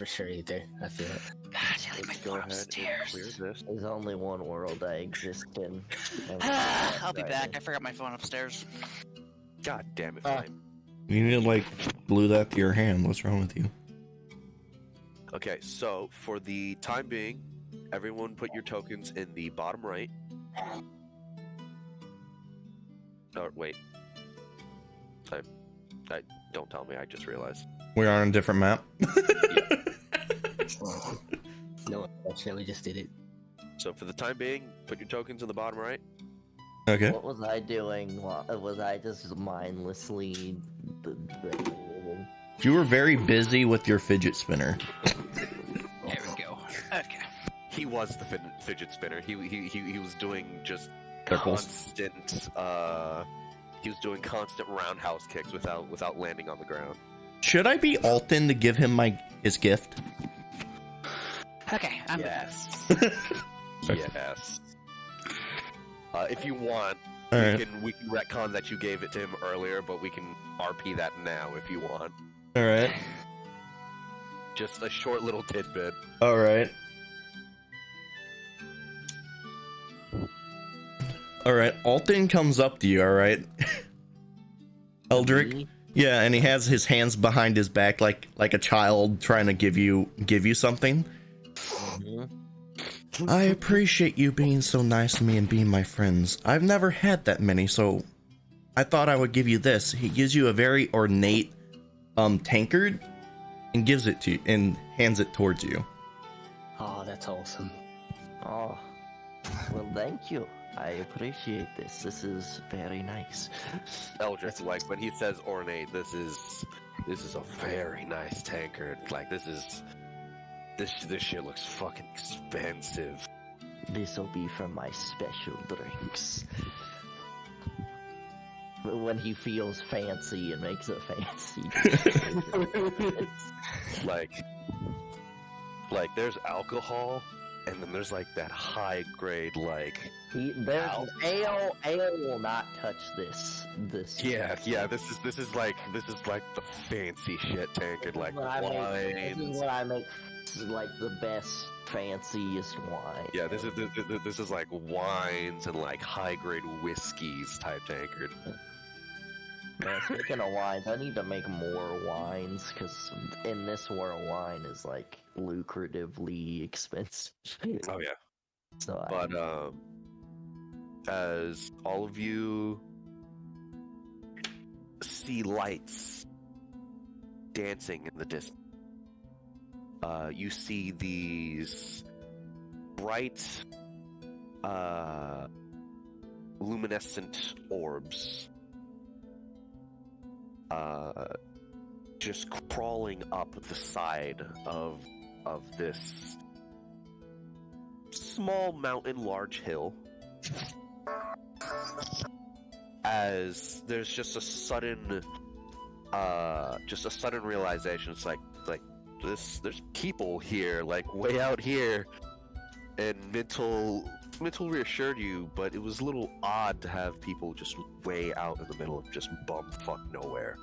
For sure, either. I feel it. God, I leave my phone upstairs. There's only one world I exist in. I'll be back. I forgot my phone upstairs. God damn it, Flame. You need to, like, glue that to your hand. What's wrong with you? Okay, so for the time being, everyone put your tokens in the bottom right. Oh, wait. I don't tell me, I just realized. We're on a different map. No, unfortunately, we just did it. So for the time being, put your tokens in the bottom right. Okay. What was I doing? Was I just mindlessly... You were very busy with your fidget spinner. There we go. Okay. He was the fidget spinner. He was doing just Circles. constant. He was doing constant roundhouse kicks without landing on the ground. Should I be Alton to give him his gift? Okay, I'm Yes. Yes. If you want, All we right. can retcon that you gave it to him earlier, but we can RP that now if you want. All right. Just a short little tidbit. All right. All right. Alton comes up to you. All right. Eldrik. Yeah, and he has his hands behind his back like a child trying to give you something. I appreciate you being so nice to me and being my friends. I've never had that many, so I thought I would give you this. He gives you a very ornate tankard and gives it to you and hands it towards you. Oh, that's awesome. Oh, well, thank you. I appreciate this. This is very nice. Eldrik, like when he says ornate, this is a very nice tankard. Like this shit looks fucking expensive. This'll be for my special drinks. When he feels fancy and makes a fancy. like there's alcohol, and then there's like that high grade There's ale will not touch this. Yeah. This is like the fancy shit tankard, like This is wines. what I make, like the best, fanciest wine. Yeah, this is like wines and like high grade whiskeys type tankard. Speaking of wines, I need to make more wines because in this world, wine is like lucratively expensive. Oh yeah. So But as all of you see lights dancing in the distance, you see these bright, luminescent orbs just crawling up the side of this small mountain, large hill. As there's just a sudden realization, it's like there's people here, like way out here, and Mntal reassured you, but it was a little odd to have people just way out in the middle of just bumfuck nowhere.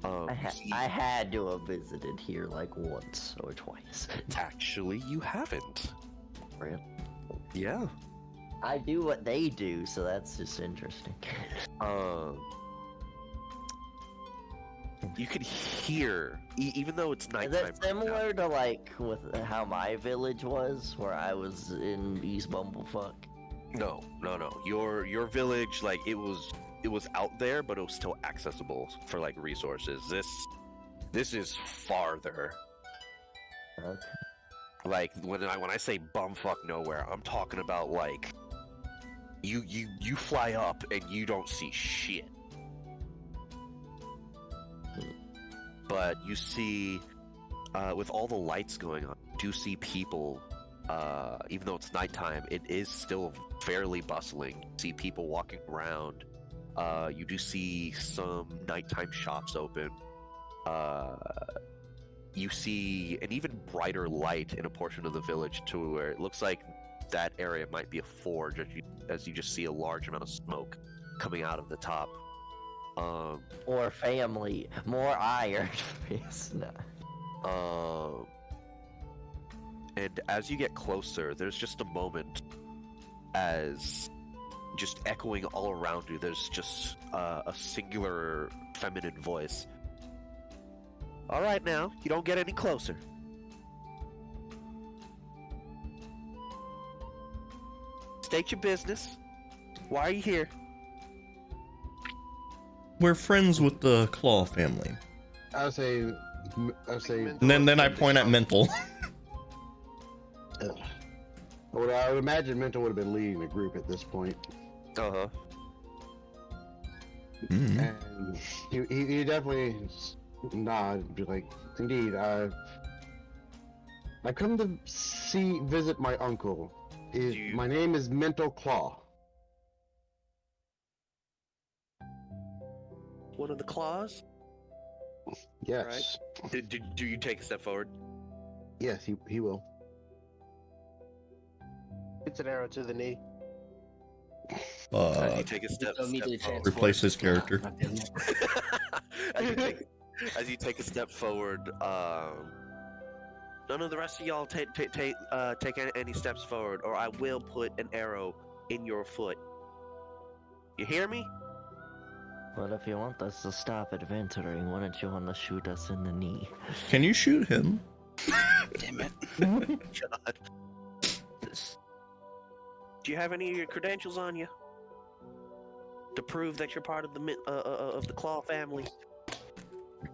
I had to have visited here like once or twice. Actually, you haven't. Really? Yeah. I do what they do, so that's just interesting. You could hear, even though it's Is nighttime. it similar to like with how my village was, where I was in East Bumblefuck? No. Your village, like it was out there, but it was still accessible for like resources. This is farther. Okay. Like when I say bumfuck nowhere, I'm talking about like you fly up and you don't see shit. But you see, with all the lights going on, you do see people, even though it's nighttime, it is still fairly bustling. You see people walking around. You do see some nighttime shops open. You see an even brighter light in a portion of the village to where it looks like that area might be a forge, as you just see a large amount of smoke coming out of the top. More family, more iron. No. And as you get closer, there's just a moment as just echoing all around you, there's just a singular feminine voice. All right now, you don't get any closer. State your business. Why are you here? We're friends with the Claw family. I would say. And then I point at Mntal. Well, I would imagine Mntal would have been leading the group at this point. Uh-huh. Mm-hmm. And he definitely nod, be like, indeed, I come to visit my uncle. My name is Mental Claw. One of the claws? Yes. Do you take a step forward? Yes, he will. It's an arrow to the knee. As you take a step, Don't need to step forward. Replace his character. as you take a step forward, none of the rest of y'all take any steps forward, or I will put an arrow in your foot. You hear me? Well, if you want us to stop adventuring, why don't you want to shoot us in the knee? Can you shoot him? Damn it. God. Do you have any of your credentials on you to prove that you're part of the Claw family?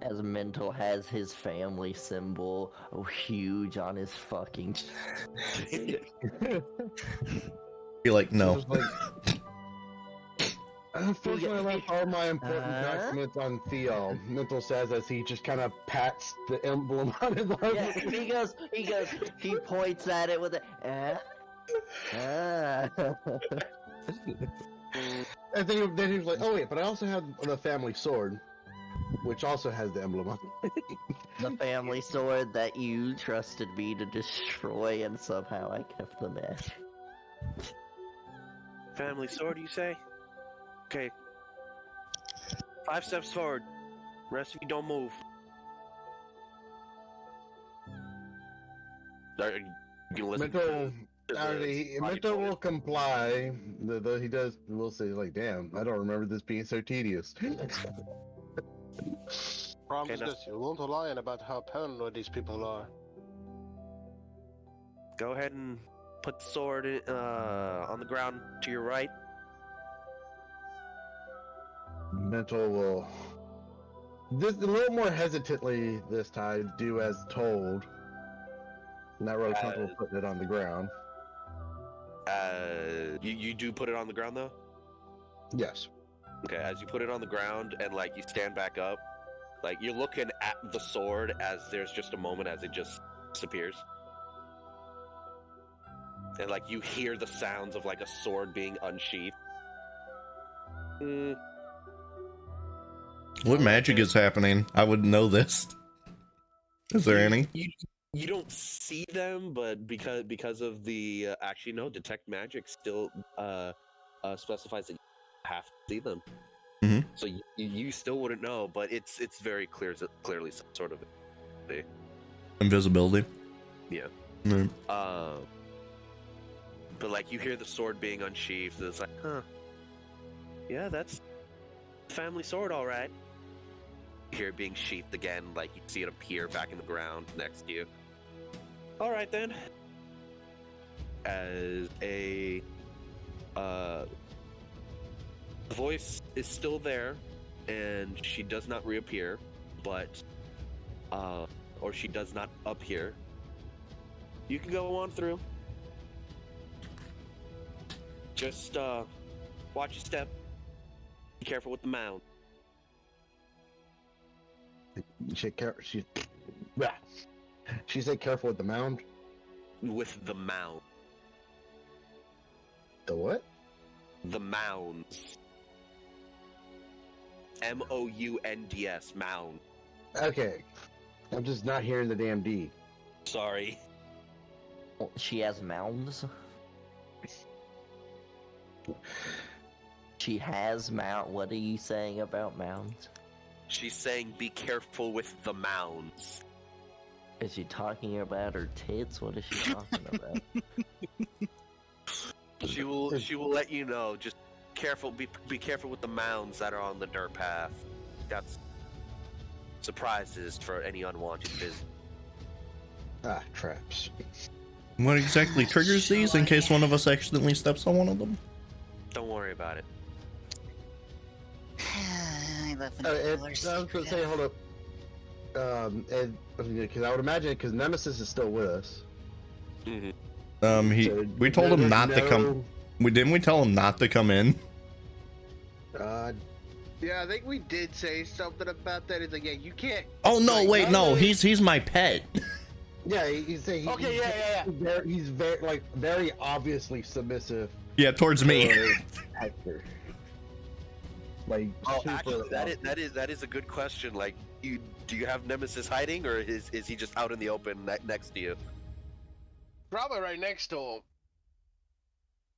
As Mntal has his family symbol huge on his fucking Be like, no. Unfortunately, I left all my important documents on Theo. Mntal says as he just kind of pats the emblem on his arm. Yeah, he points at it with a And then he was like, oh wait, but I also have the family sword, which also has the emblem on it. the family sword that you trusted me to destroy, and somehow I kept the match. Family sword, you say? Okay. 5 steps forward. Rest of you don't move. Are you gonna listen Mntal will comply, though he does. We'll say, like, damn, I don't remember this being so tedious. Promise this, you won't lie about how paranoid these people are. Go ahead and put the sword on the ground to your right. Mntal will, just a little more hesitantly this time, do as told. Not really comfortable putting it on the ground. You do put it on the ground though? Yes. Okay, as you put it on the ground and like you stand back up, like you're looking at the sword as there's just a moment as it just disappears. And like you hear the sounds of like a sword being unsheathed. What magic is happening? I would know this. Is there any? You don't see them, but because of the actually no, detect magic still specifies that you have to see them. Mm-hmm. So you still wouldn't know, but it's very clearly some sort of Invisibility. Yeah. Mm. But like you hear the sword being unsheathed, it's like, huh? Yeah, that's family sword, all right. You hear it being sheathed again, like you see it appear back in the ground next to you. All right then. As a the voice is still there, and she does not reappear, but or she does not appear. You can go on through. Just watch your step. Be careful with the mound. She said careful with the mound. With the mound. The what? The mounds. M-O-U-N-D-S. Mound. Okay. I'm just not hearing the damn D. Sorry. She has mounds. She has mount. What are you saying about mounds? She's saying be careful with the mounds. Is she talking about her tits? What is she talking about? She will let you know. Just careful. Be careful with the mounds that are on the dirt path. That's surprises for any unwanted visit. Ah, traps. What exactly triggers these in case one of us accidentally steps on one of them? Don't worry about it. I left the I was gonna say, hold up. Because I would imagine, because Nemesis is still with us. Mm-hmm. We told him not to come. Didn't we tell him not to come in? Yeah, I think we did say something about that. It's like, yeah, you can't. Oh no, like, wait, no, he's my pet. Yeah, he's saying. Okay, yeah. He's very obviously submissive. Yeah, towards me. Hector. Like, Oh, super actually, that is a good question. Like, do you have Nemesis hiding, or is he just out in the open next to you? Probably right next to him.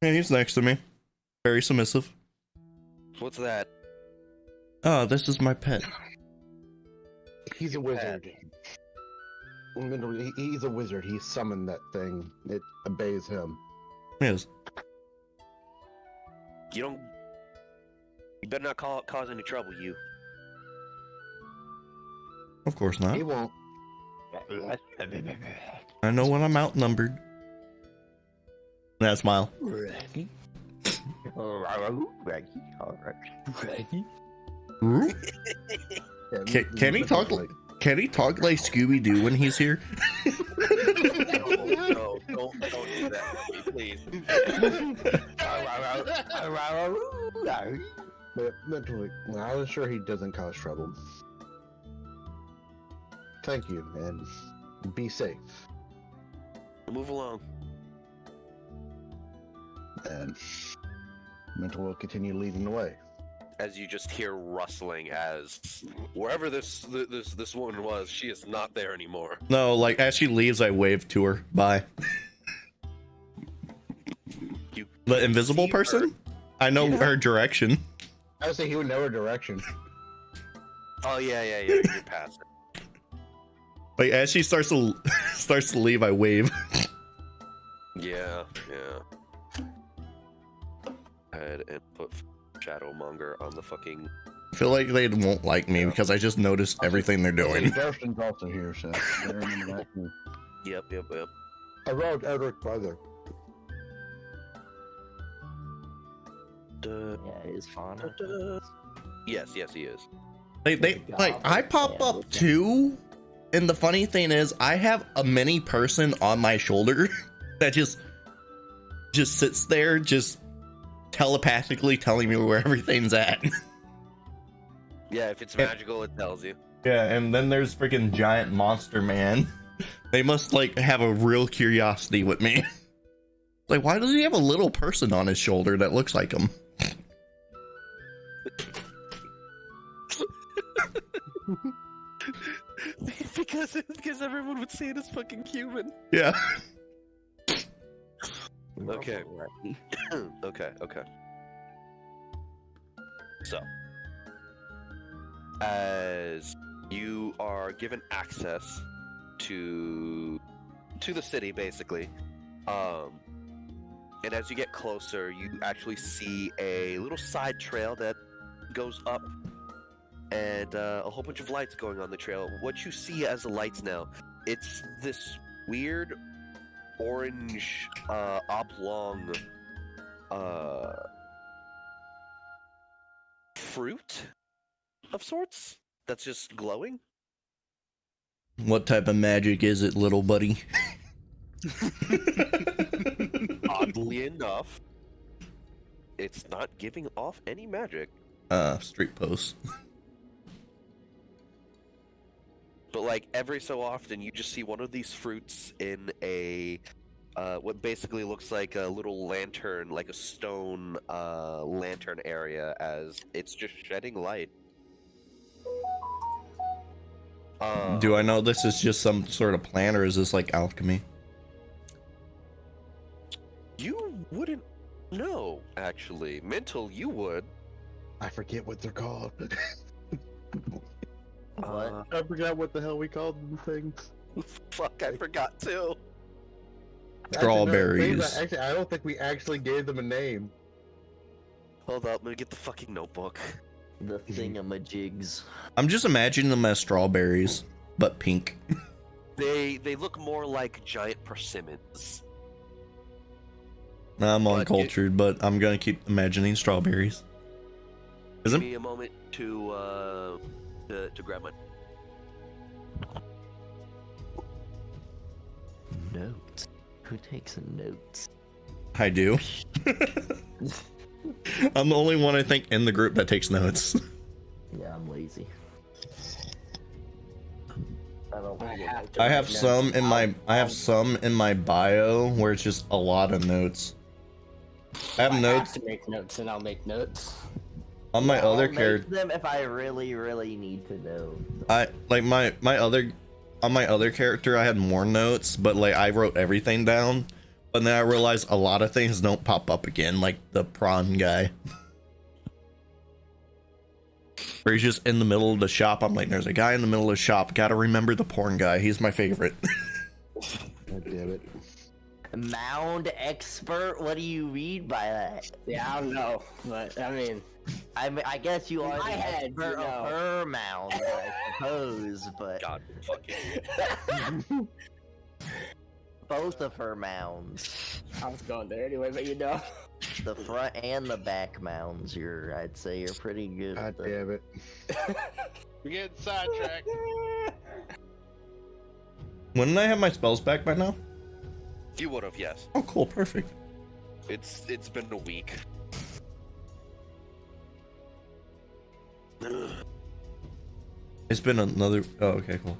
Yeah, he's next to me. Very submissive. What's that? Oh, this is my pet. He's a wizard. He's a wizard. He summoned that thing. It obeys him. Yes. You better not cause any trouble, you. Of course not. He won't. I know when I'm outnumbered. That smile. Can he talk? Can he talk like Scooby Doo when he's here? No, don't do that, please. But mentally, I was sure he doesn't cause trouble. Thank you, and be safe. Move along. And Mental will continue leading the way. As you just hear rustling, as wherever this woman was, she is not there anymore. No, like as she leaves, I wave to her. Bye. The invisible person? I know her direction. I would say he would know her direction. Oh yeah, you're past it. Like as she starts to leave, I wave. Yeah. Head and put Shadowmonger on the fucking. I feel like they won't like me because I just noticed everything they're doing. Justin's also here, so I remember that too. Yep. I wrote Eldrik brother. Yeah, is Fauna. Yes, he is. They like I pop up too, and the funny thing is I have a mini person on my shoulder that just sits there, just telepathically telling me where everything's at. Yeah, if it's magical, it tells you. Yeah, and then there's freaking giant monster man. They must like have a real curiosity with me. Like, why does he have a little person on his shoulder that looks like him? because everyone would say it as fucking human. Yeah. Okay. Okay. So, as you are given access to the city, basically, and as you get closer, you actually see a little side trail that goes up, and a whole bunch of lights going on the trail. What you see as the lights now, it's this weird orange oblong fruit of sorts that's just glowing. What type of magic is it, little buddy? Oddly enough, it's not giving off any magic. Street post. But like every so often, you just see one of these fruits in a what basically looks like a little lantern, like a stone lantern area, as it's just shedding light. Do I know this is just some sort of plan, or is this like alchemy? You wouldn't know, actually. Mntal, you would. I forget what they're called. What? I forgot what the hell we called them things. Fuck, I forgot too. Strawberries. Actually, I don't think we actually gave them a name. Hold up, let me get the fucking notebook. The thingamajigs. I'm just imagining them as strawberries, but pink. They look more like giant persimmons. I'm But uncultured, but I'm gonna keep imagining strawberries. Is Give it? me a moment to grab my Notes. Who takes notes? I do. I'm the only one I think in the group that takes notes. Yeah, I'm lazy. I don't. I have some in my bio where it's just a lot of notes. I have I notes have to make notes, and I'll make notes. on my other I'll make character. them if I really need to know. I like my other on my other character. I had more notes, but like I wrote everything down. But then I realized a lot of things don't pop up again, like the prawn guy. Where he's just in the middle of the shop. I'm like, there's a guy in the middle of the shop. Gotta remember the porn guy. He's my favorite. God damn it. Mound expert? What do you read by that? Yeah, I don't know, but I mean, I guess you are my the head, expert you know. of her mound, I suppose, but God fucking. both of her mounds. I was going there anyway, but you know. The front and the back mounds, I'd say you're pretty good God at the... damn it. We're getting sidetracked. Wouldn't I have my spells back by now? You would have, yes. Oh, cool, perfect. It's been a week. It's been another. Oh, okay, cool.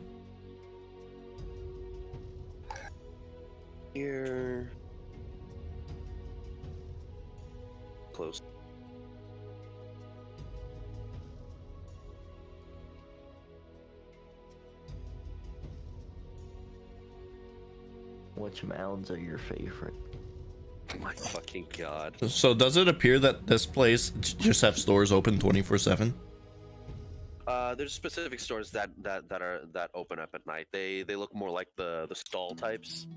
Here. Close. Which mounds are your favorite? Oh my fucking god. So does it appear that this place just have stores open 24/7? There's specific stores that open up at night. They look more like the stall types.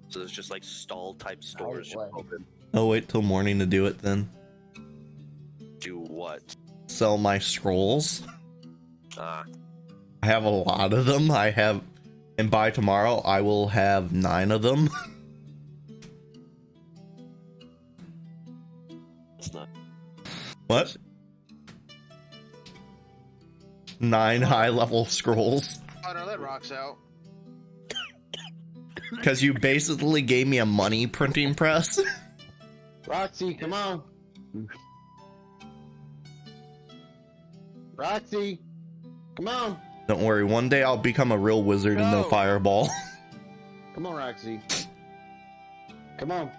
So there's just like stall type stores just open. I'll wait till morning to do it then. Do what? Sell my scrolls. Ah, I have a lot of them. And by tomorrow I will have 9 of them. it's not. What? 9 high level scrolls. Oh no, that rocks out. Because you basically gave me a money printing press. Roxy, come on. Roxy, come on. Don't worry, one day I'll become a real wizard and no No. fireball. Come on, Roxy. Come on.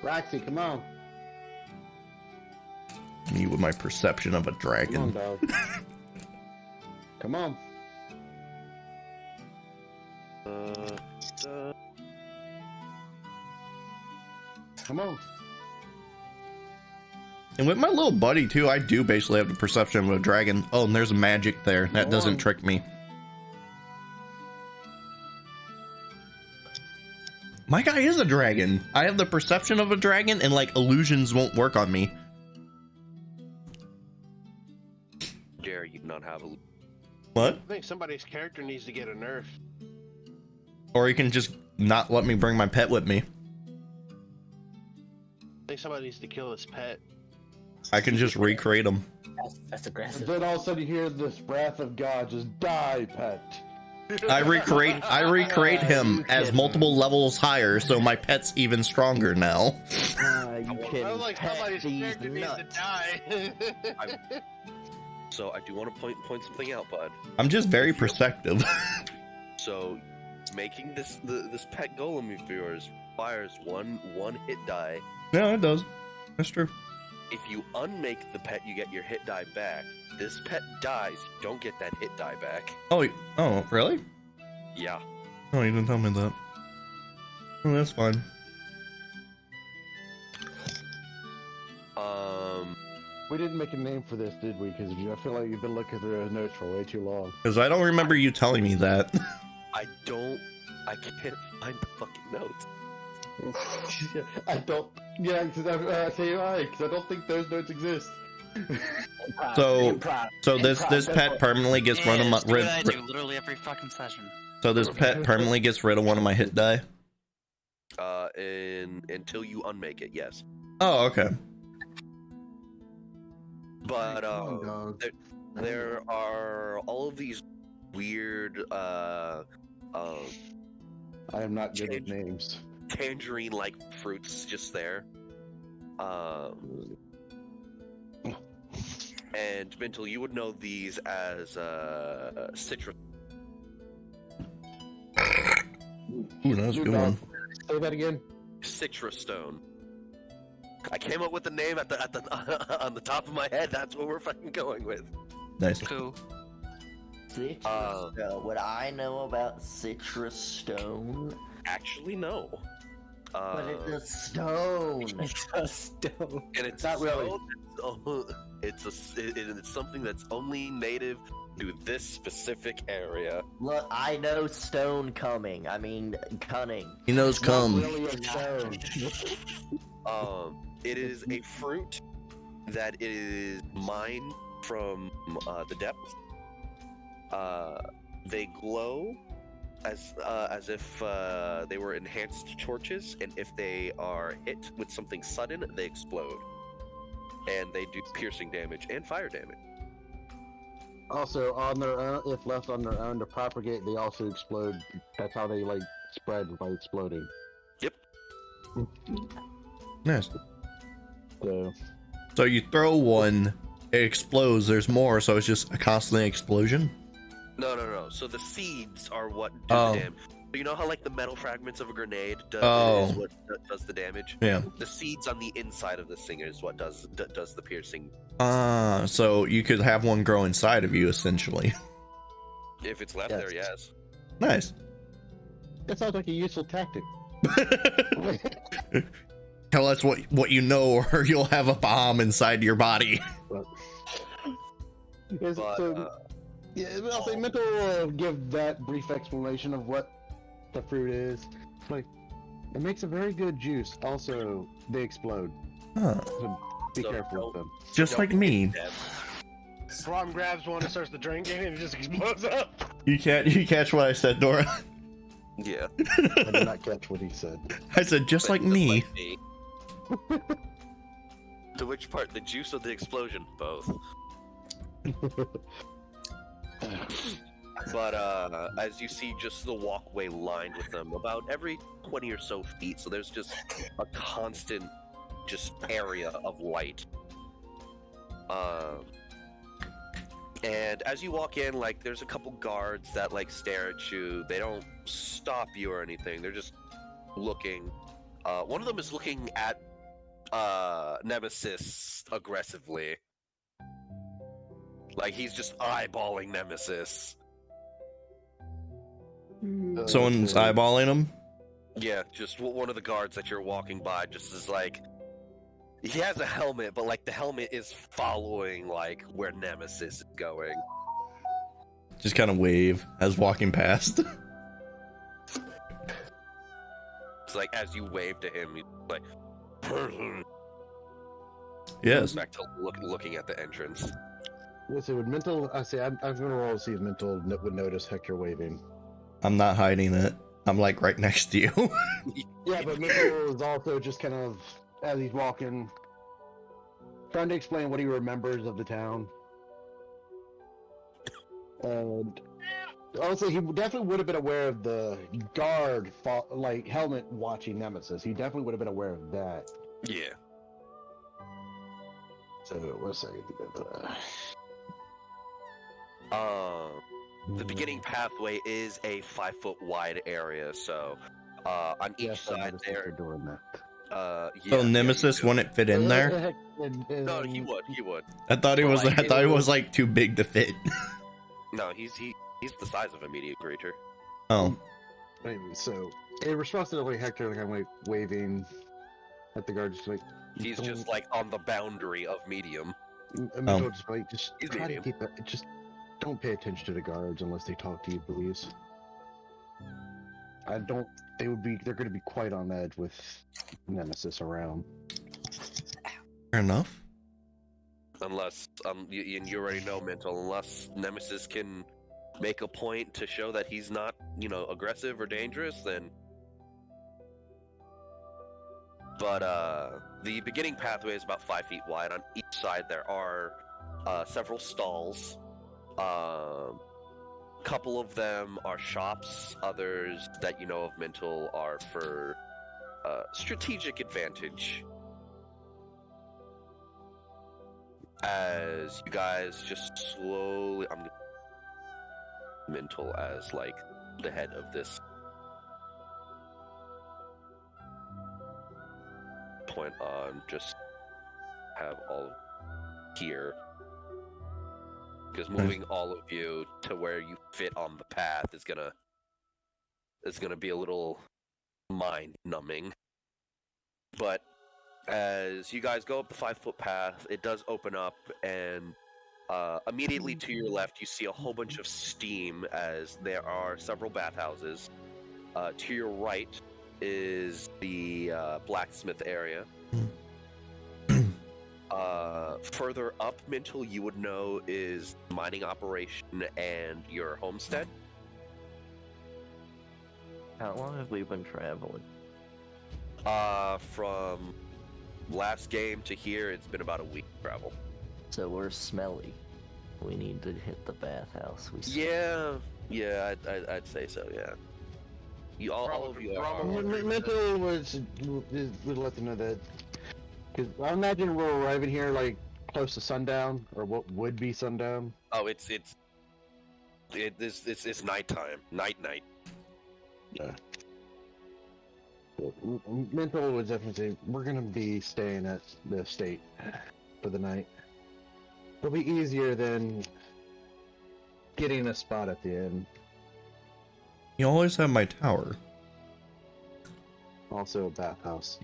Roxy, come on. Me with my perception of a Come on, dragon. dog. Come on. Come on. And with my little buddy too, I do basically have the perception of a dragon. Oh, and there's magic there. That doesn't trick me. My guy is a dragon. I have the perception of a dragon, and like illusions won't work on me. Dare you not have a. What? I think somebody's character needs to get a nerf. Or you can just not let me bring my pet with me. I think somebody needs to kill this pet. I can just recreate them. That's And aggressive. then all of a sudden you hear this wrath of God just die, pet. I recreate him as multiple levels higher, so my pet's even stronger now. You I can was like, pet somebody's these character needs to nuts. die. So I do want to point something out, bud. I'm just very perceptive. So making this pet golem of yours requires one hit die. Yeah, it does. That's true. If you unmake the pet, you get your hit die back. This pet dies, you don't get that hit die back. Oh, really? Yeah. Oh, you didn't tell me that. Oh, that's fine. We didn't make a name for this, did we? Because I feel like you've been looking through those notes for way too long. Because I don't remember you telling me that. I can't find the fucking notes. I don't. Yeah, because I don't think those notes exist. So this pet permanently gets rid of my I do literally every fucking session. So this pet permanently gets rid of one of my hit die. Until you unmake it, yes. Oh, okay. But there are all of these weird I am not good at names. tangerine-like fruits just there. And Mntal, you would know these as citrus. Ooh, that was a good one. Say that again. Citrus stone. I came up with the name at the on the top of my head. That's what we're fucking going with. Nice. Cool. Citrus stone. Would I know about citrus stone? Actually, no. But it's a stone. It's a stone. And it's Not really. It's something that's only native to this specific area. Look, I know stone coming. I mean, cunning. He knows It's not cum. really a stone. It is a fruit that is mined from the depths. They glow as if they were enhanced torches, and if they are hit with something sudden, they explode. And they do piercing damage and fire damage. Also, on their own, if left on their own to propagate, they also explode. That's how they like spread by exploding. Yep. Nice. So So you throw one, it explodes. There's more, so it's just a constant explosion. No. So the seeds are what do Oh. the damage. You know how like the metal fragments of a grenade Oh. is what does the damage? Yeah. The seeds on the inside of the thing is what does the piercing. So you could have one grow inside of you, essentially. If it's left Yes. there, yes. Nice. that sounds like a useful tactic. Tell us what you know, or you'll have a bomb inside your body. Yes, But, so, yeah, I'll say Mntal will give that brief explanation of what the fruit is. Like, it makes a very good juice. Also, they explode. Huh. So be So careful don't- with them. Just Don't like me. get them. Braum grabs one and starts to drink it, and it just explodes up. You catch what I said, Dora? Yeah. I did not catch what he said. I said just like me. To which part? The juice or the explosion? Both. But as you see, just the walkway lined with them, about every 20 or so feet. So there's just a constant, just area of light. And as you walk in, like, there's a couple guards that like stare at you. They don't stop you or anything. They're just looking. One of them is looking at Nemesis aggressively. Like, he's just eyeballing Nemesis. Someone's eyeballing him. Yeah, just one of the guards that you're walking by just is like, he has a helmet, but like the helmet is following like where Nemesis is going. Just kind of wave as walking past. It's like as you wave to him, he's like, Yes. back to looking at the entrance. Let's see, would Mntal, I'm gonna roll to see if Mntal would notice Hector waving. I'm not hiding it. I'm like right next to you. Yeah, but Mntal is also just kind of, as he's walking, trying to explain what he remembers of the town. And honestly, he definitely would have been aware of the guard, helmet watching Nemesis. He definitely would have been aware of that. Yeah. So, what's that? The beginning pathway is a 5-foot wide area, so on each side there. Doing that. So Nemesis wouldn't fit in there. No, he would. I thought he was. Like, I thought he was like too big to fit. No, he's the size of a medium creature. Oh, Anyway, so in response to like Hector, like I'm like waving at the guard, just like He's just like on the boundary of medium. Mntal just like just He's try to medium. keep it. Just don't pay attention to the guards unless they talk to you, please. I don't. They would be. They're going to be quite on edge with Nemesis around. Fair enough. Unless, you already know, Mntal, unless Nemesis can make a point to show that he's not, aggressive or dangerous, then... But, the beginning pathway is about 5 feet wide. On each side there are, several stalls. Couple of them are shops. Others that you know of Mntal are for, strategic advantage. As you guys just slowly, I'm Mntal as like the head of this point on, just have all here, because moving all of you to where you fit on the path is gonna be a little mind numbing. But as you guys go up the 5-foot path, it does open up, and immediately to your left, you see a whole bunch of steam as there are several bathhouses. To your right is the blacksmith area. Further up, Mntal, you would know, is mining operation and your homestead. How long have we been traveling? From last game to here, it's been about a week travel. So we're smelly. We need to hit the bathhouse. Yeah, I'd say so. Yeah, all of you are. Mntal would let them know that, because I imagine we're arriving here like close to sundown, or what would be sundown. Oh, it's nighttime. Night. Yeah. Mntal would definitely say we're gonna be staying at the estate for the night. It'll be easier than getting a spot at the inn. You always have my tower. Also a bathhouse.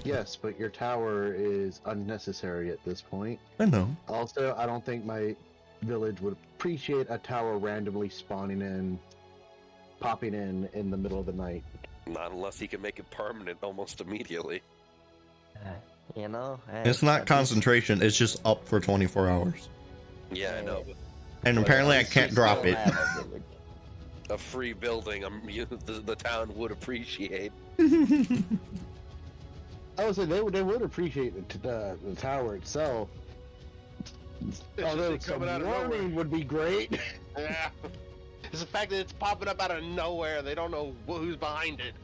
Yes, but your tower is unnecessary at this point. I know. Also, I don't think my village would appreciate a tower randomly popping in the middle of the night. Not unless he can make it permanent almost immediately. It's not concentration, it's just up for 24 hours. Yeah, I know. And apparently I can't drop it. A free building, the town would appreciate. I would say they would appreciate the tower itself. Although some warning would be great. Yeah. It's the fact that it's popping up out of nowhere. They don't know who's behind it.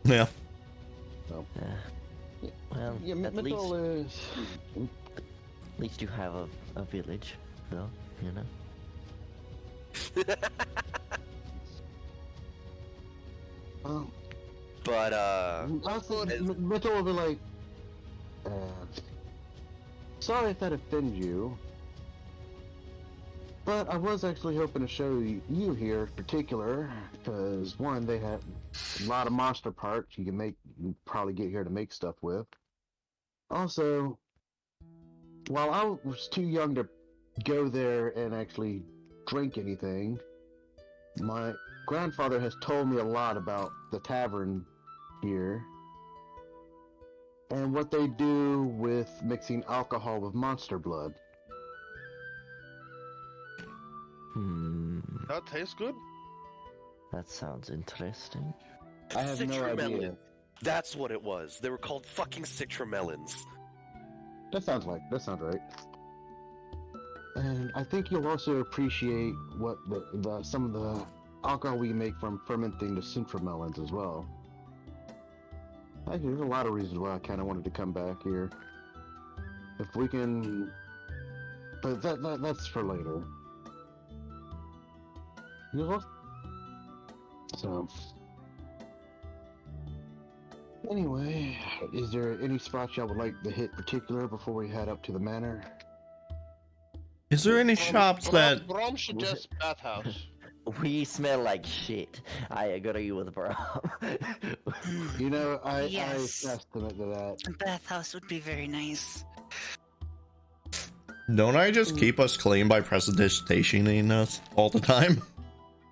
Yeah. So. Well, Yeah, at least you have a village, though, you know? But, Mntal will be like, sorry if that offends you, but I was actually hoping to show you here in particular, because one, they have a lot of monster parts you can probably get here to make stuff with. Also, while I was too young to go there and actually drink anything, my grandfather has told me a lot about the tavern here and what they do with mixing alcohol with monster blood. That tastes good. That sounds interesting. I have no idea. That's what it was. They were called fucking citramelons. That sounds right. And I think you'll also appreciate what some of the alcohol we make from fermenting the citramelons as well. Actually, there's a lot of reasons why I kind of wanted to come back here. If we can, but that's for later. You know? So, anyway, is there any spots y'all would like to hit particular before we head up to the manor? Is there any shops that... Braum suggests bathhouse. We smell like shit. I agree with Braum. You know, I Yes. estimate that. A bathhouse would be very nice. Don't I just keep us clean by prestidigitationing us all the time?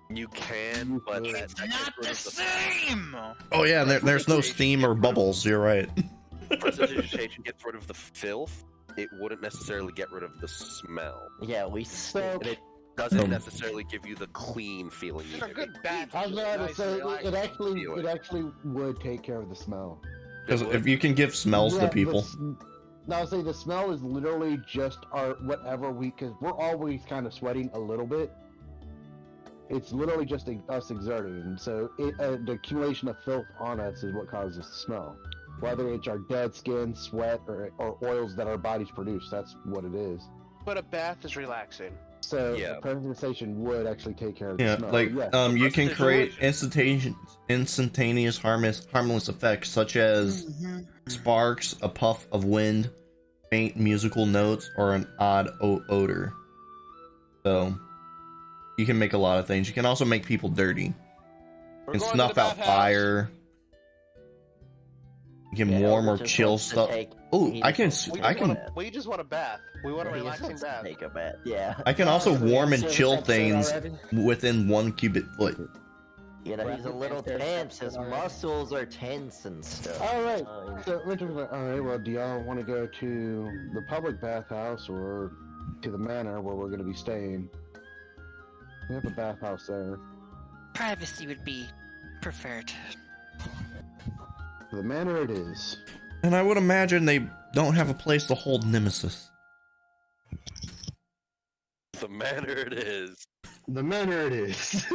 You can, but It's not the same! Oh yeah, there's no steam or bubbles. You're right. Prestidigitation gets rid of the filth. It wouldn't necessarily get rid of the smell. Yeah, we So, And it doesn't necessarily give you the clean feeling It's a either. good bath. I was gonna say relaxing it actually feeling. it actually would take care of the smell. Because if you can give smells Yeah, to people, No, I say the smell is literally just our whatever because we're always kind of sweating a little bit. It's literally just us exerting, so the accumulation of filth on us is what causes the smell. Whether it's our dead skin, sweat, or oils that our bodies produce, that's what it is. But a bath is relaxing. So Yeah. pressurization would actually take care of the yeah, smell. like yes. you can create instantaneous harmless effects such as sparks, a puff of wind, faint musical notes, or an odd odor. So you can make a lot of things. You can also make people dirty. We're You can going to snuff the out bathhouse. fire. You can warm or chill stuff. Oh, I can. We just want a bath. We want a relaxing bath. Take a bath. Yeah. I can also So we warm have and service chill episode things already? within 1 cubic foot. You know, he's a little tense. His muscles are tense and stuff. All right. So, all right. Well, do y'all want to go to the public bathhouse or to the manor where we're going to be staying? We have a bathhouse there. Privacy would be preferred. The manor it is. And I would imagine they don't have a place to hold Nemesis. The manner it is. The manor it is.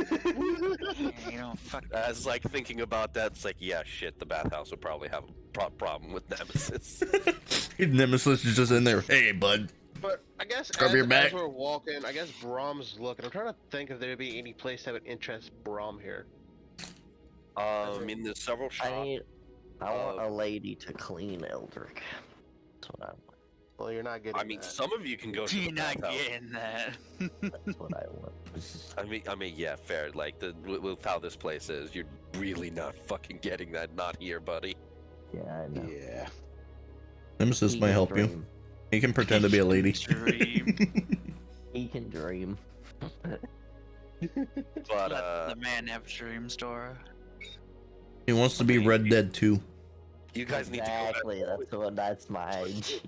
You know, fuck. As like thinking about that, it's like, yeah, shit. The bathhouse would probably have a problem with Nemesis. Nemesis is just in there. Hey, bud. But I guess Scrub your back. as we're walking, I guess Braum's looking. I'm trying to think if there'd be any place that would interest Braum here. I mean, there's several shops. I want a lady to clean Eldrik. That's what I want. Well, you're not getting. I mean, that. some of you can go to the You're not bathhouse. getting that. That's what I want. I mean, yeah, fair. Like with how this place is, you're really not fucking getting that. Not here, buddy. Yeah, I know. Yeah. Nemesis He might can help you. dream. He can pretend to be a lady. Dream. He can dream. But Let the man have dreams, Dora. He wants to be Red Dead 2. you guys need to Exactly. go back. That's my IG.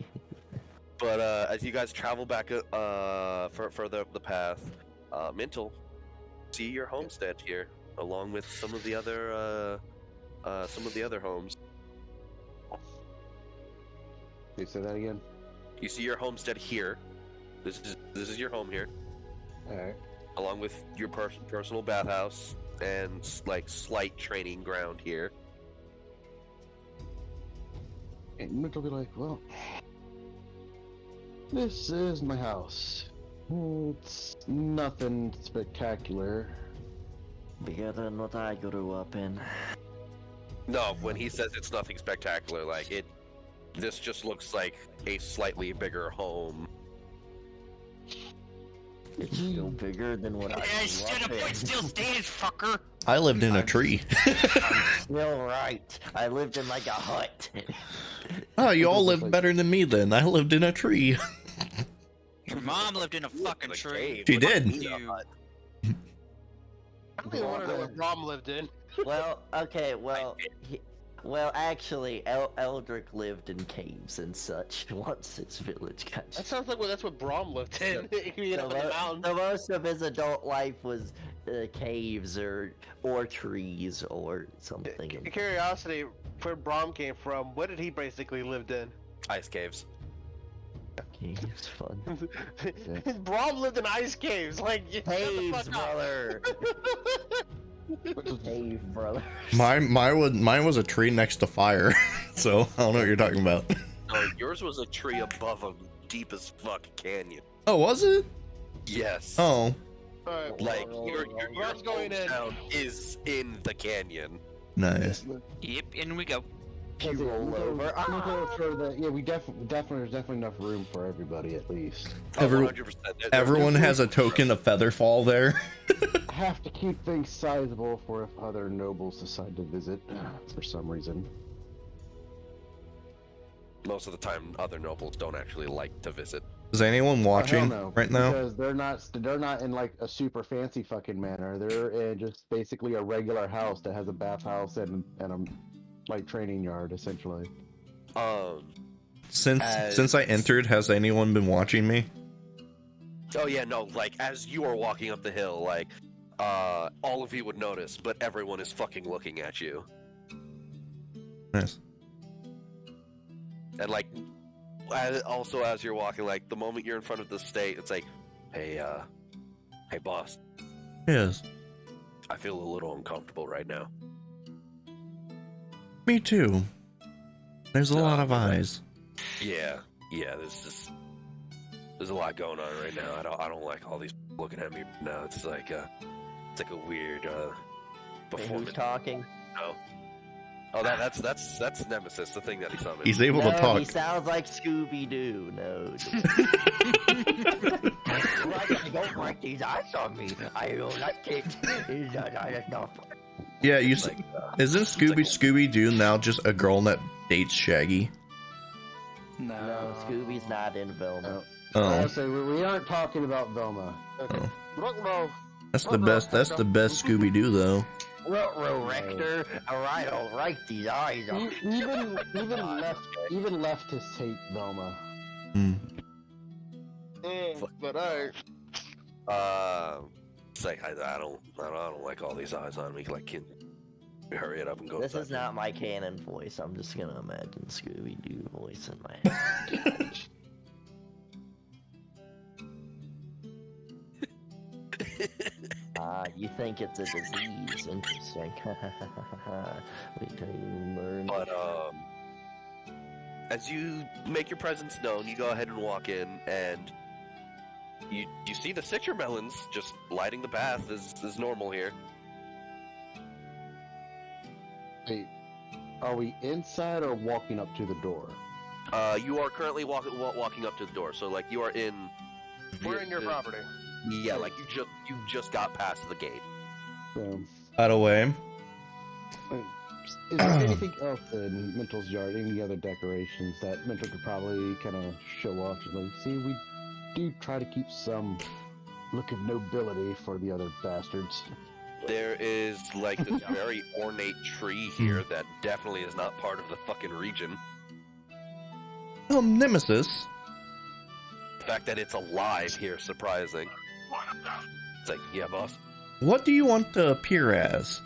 But as you guys travel back for the path, Mntal, see your homestead here, along with some of the other homes. Can you say that again? You see your homestead here. This is your home here, All right. along with your personal bathhouse and like slight training ground here. And Mitch will be like, well, this is my house. It's nothing spectacular. Bigger than what I grew up in. No, when he says it's nothing spectacular, like it, this just looks like a slightly bigger home. It's still bigger than what I grew up in. Still stands, fucker. I lived in a tree. Still right. I lived in like a hut. Oh, you all lived better than me then. I lived in a tree. Your mom lived in a fucking Like a tree. cave. She What about did. you? I don't even want to know what Braum lived in. Well, okay, well, actually, Eldrik lived in caves and such once his village got. That sounds like that's what Braum lived in. You know, So in the mountains. so most of his adult life was caves or trees or something. Curiosity, where Braum came from, what did he basically lived in? Ice caves. Caves, fun. Braum lived in ice caves. Like, shut the Caves, fuck up. brother. Cave, brother. Mine was a tree next to fire. So I don't know what you're talking about. No, yours was a tree above a deep as fuck canyon. Oh, was it? Yes. Oh, Alright, Like your Braum's going in. hometown is in the canyon. nice. Yep, in we go. You roll over. Yeah, we there's definitely enough room for everybody at least. Oh, Every- 100%. Everyone has a token of Featherfall there. I have to keep things sizable for if other nobles decide to visit for some reason. Most of the time, other nobles don't actually like to visit. Is anyone Oh, hell watching no, right now? because they're not in like a super fancy fucking manner. They're in just basically a regular house that has a bathhouse and a like training yard essentially. Since I entered, has anyone been watching me? Oh yeah, no, like as you are walking up the hill, like all of you would notice, but everyone is fucking looking at you. Nice. And like also as you're walking, like the moment you're in front of the state, it's like, hey boss, Yes. I feel a little uncomfortable right now. Me too. There's a lot of eyes. Yeah, there's a lot going on right now. I don't like all these people looking at me now. It's like a weird Who's performance. talking? No. Oh, that's Nemesis, the thing that he summoned. He's able to No, talk. he sounds like Scooby-Doo. No. I don't like these eyes on me. I don't like it. It's not fun. Yeah, you Like, isn't Scooby-Doo now just a girl that dates Shaggy? No, Scooby's not in Velma. Oh, So we aren't talking about Velma. Okay. Ruh-roh. that's the best. That's the best Scooby-Doo though. Rector. All right, these eyes on Even leftists hate Velma. Hmm. But alright. It's like I don't like all these eyes on me. Like, can you hurry it up and go? This is inside? not my canon voice. I'm just gonna imagine Scooby-Doo voice in my head. You think it's a disease? Interesting. Wait till you learn. But as you make your presence known, you go ahead and walk in, and you see the citra melons just lighting the path is normal here. Wait, are we inside or walking up to the door? You are currently walking up to the door, so like you are in. We're in your property. Yeah, like you just got past the gate. By the way, Is there anything else in Mntal's yard? Any other decorations that Mntal could probably kind of show off? Like, see, we do try to keep some look of nobility for the other bastards. There is like this very ornate tree here that definitely is not part of the fucking region. Nemesis. The fact that it's alive here is surprising. It's like, yeah, boss. What do you want to appear as?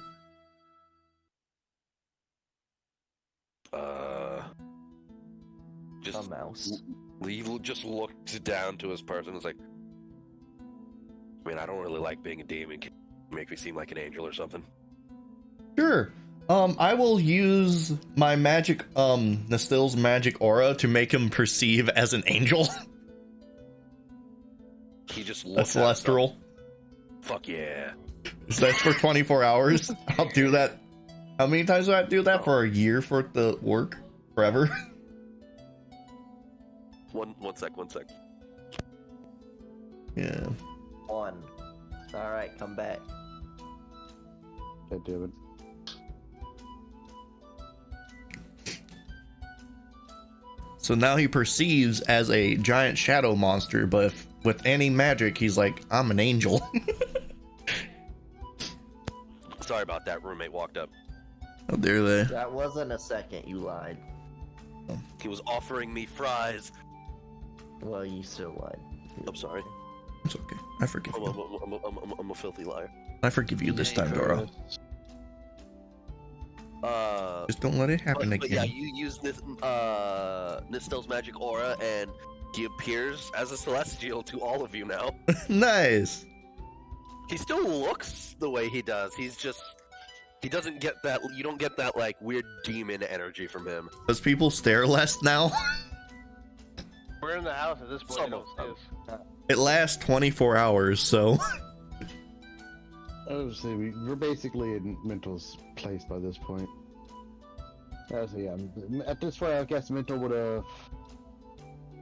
A mouse. He just looked down to his person and was like, I mean, I don't really like being a demon. Can you make me seem like an angel or something? Sure. I will use my magic, Mistel's magic aura to make him perceive as an angel. He just A looks at celestial. himself. Fuck yeah. So that's for 24 hours. I'll do that. How many times do I do that for a year for it to work? Forever? One sec. Yeah. 1. Alright, come back. God damn it. So now he perceives as a giant shadow monster, but if, with any magic, he's like, I'm an angel. Sorry about that. Roommate walked up. How dare they? That wasn't a second, you lied. He was offering me fries. Well, you still lied. I'm sorry. It's okay. I forgive you. I'm a filthy liar. I forgive you this time, Dora. Just don't let it happen But yeah, again. you use this Mistel's magic aura, and he appears as a celestial to all of you now. Nice. He still looks the way he does. He doesn't get that. You don't get that like weird demon energy from him. Does people stare less now? We're in the house at this point. Some Don't of see us. It lasts 24 hours, so. Obviously, we're basically in Mntal's place by this point. So yeah, at this point, I guess Mntal would have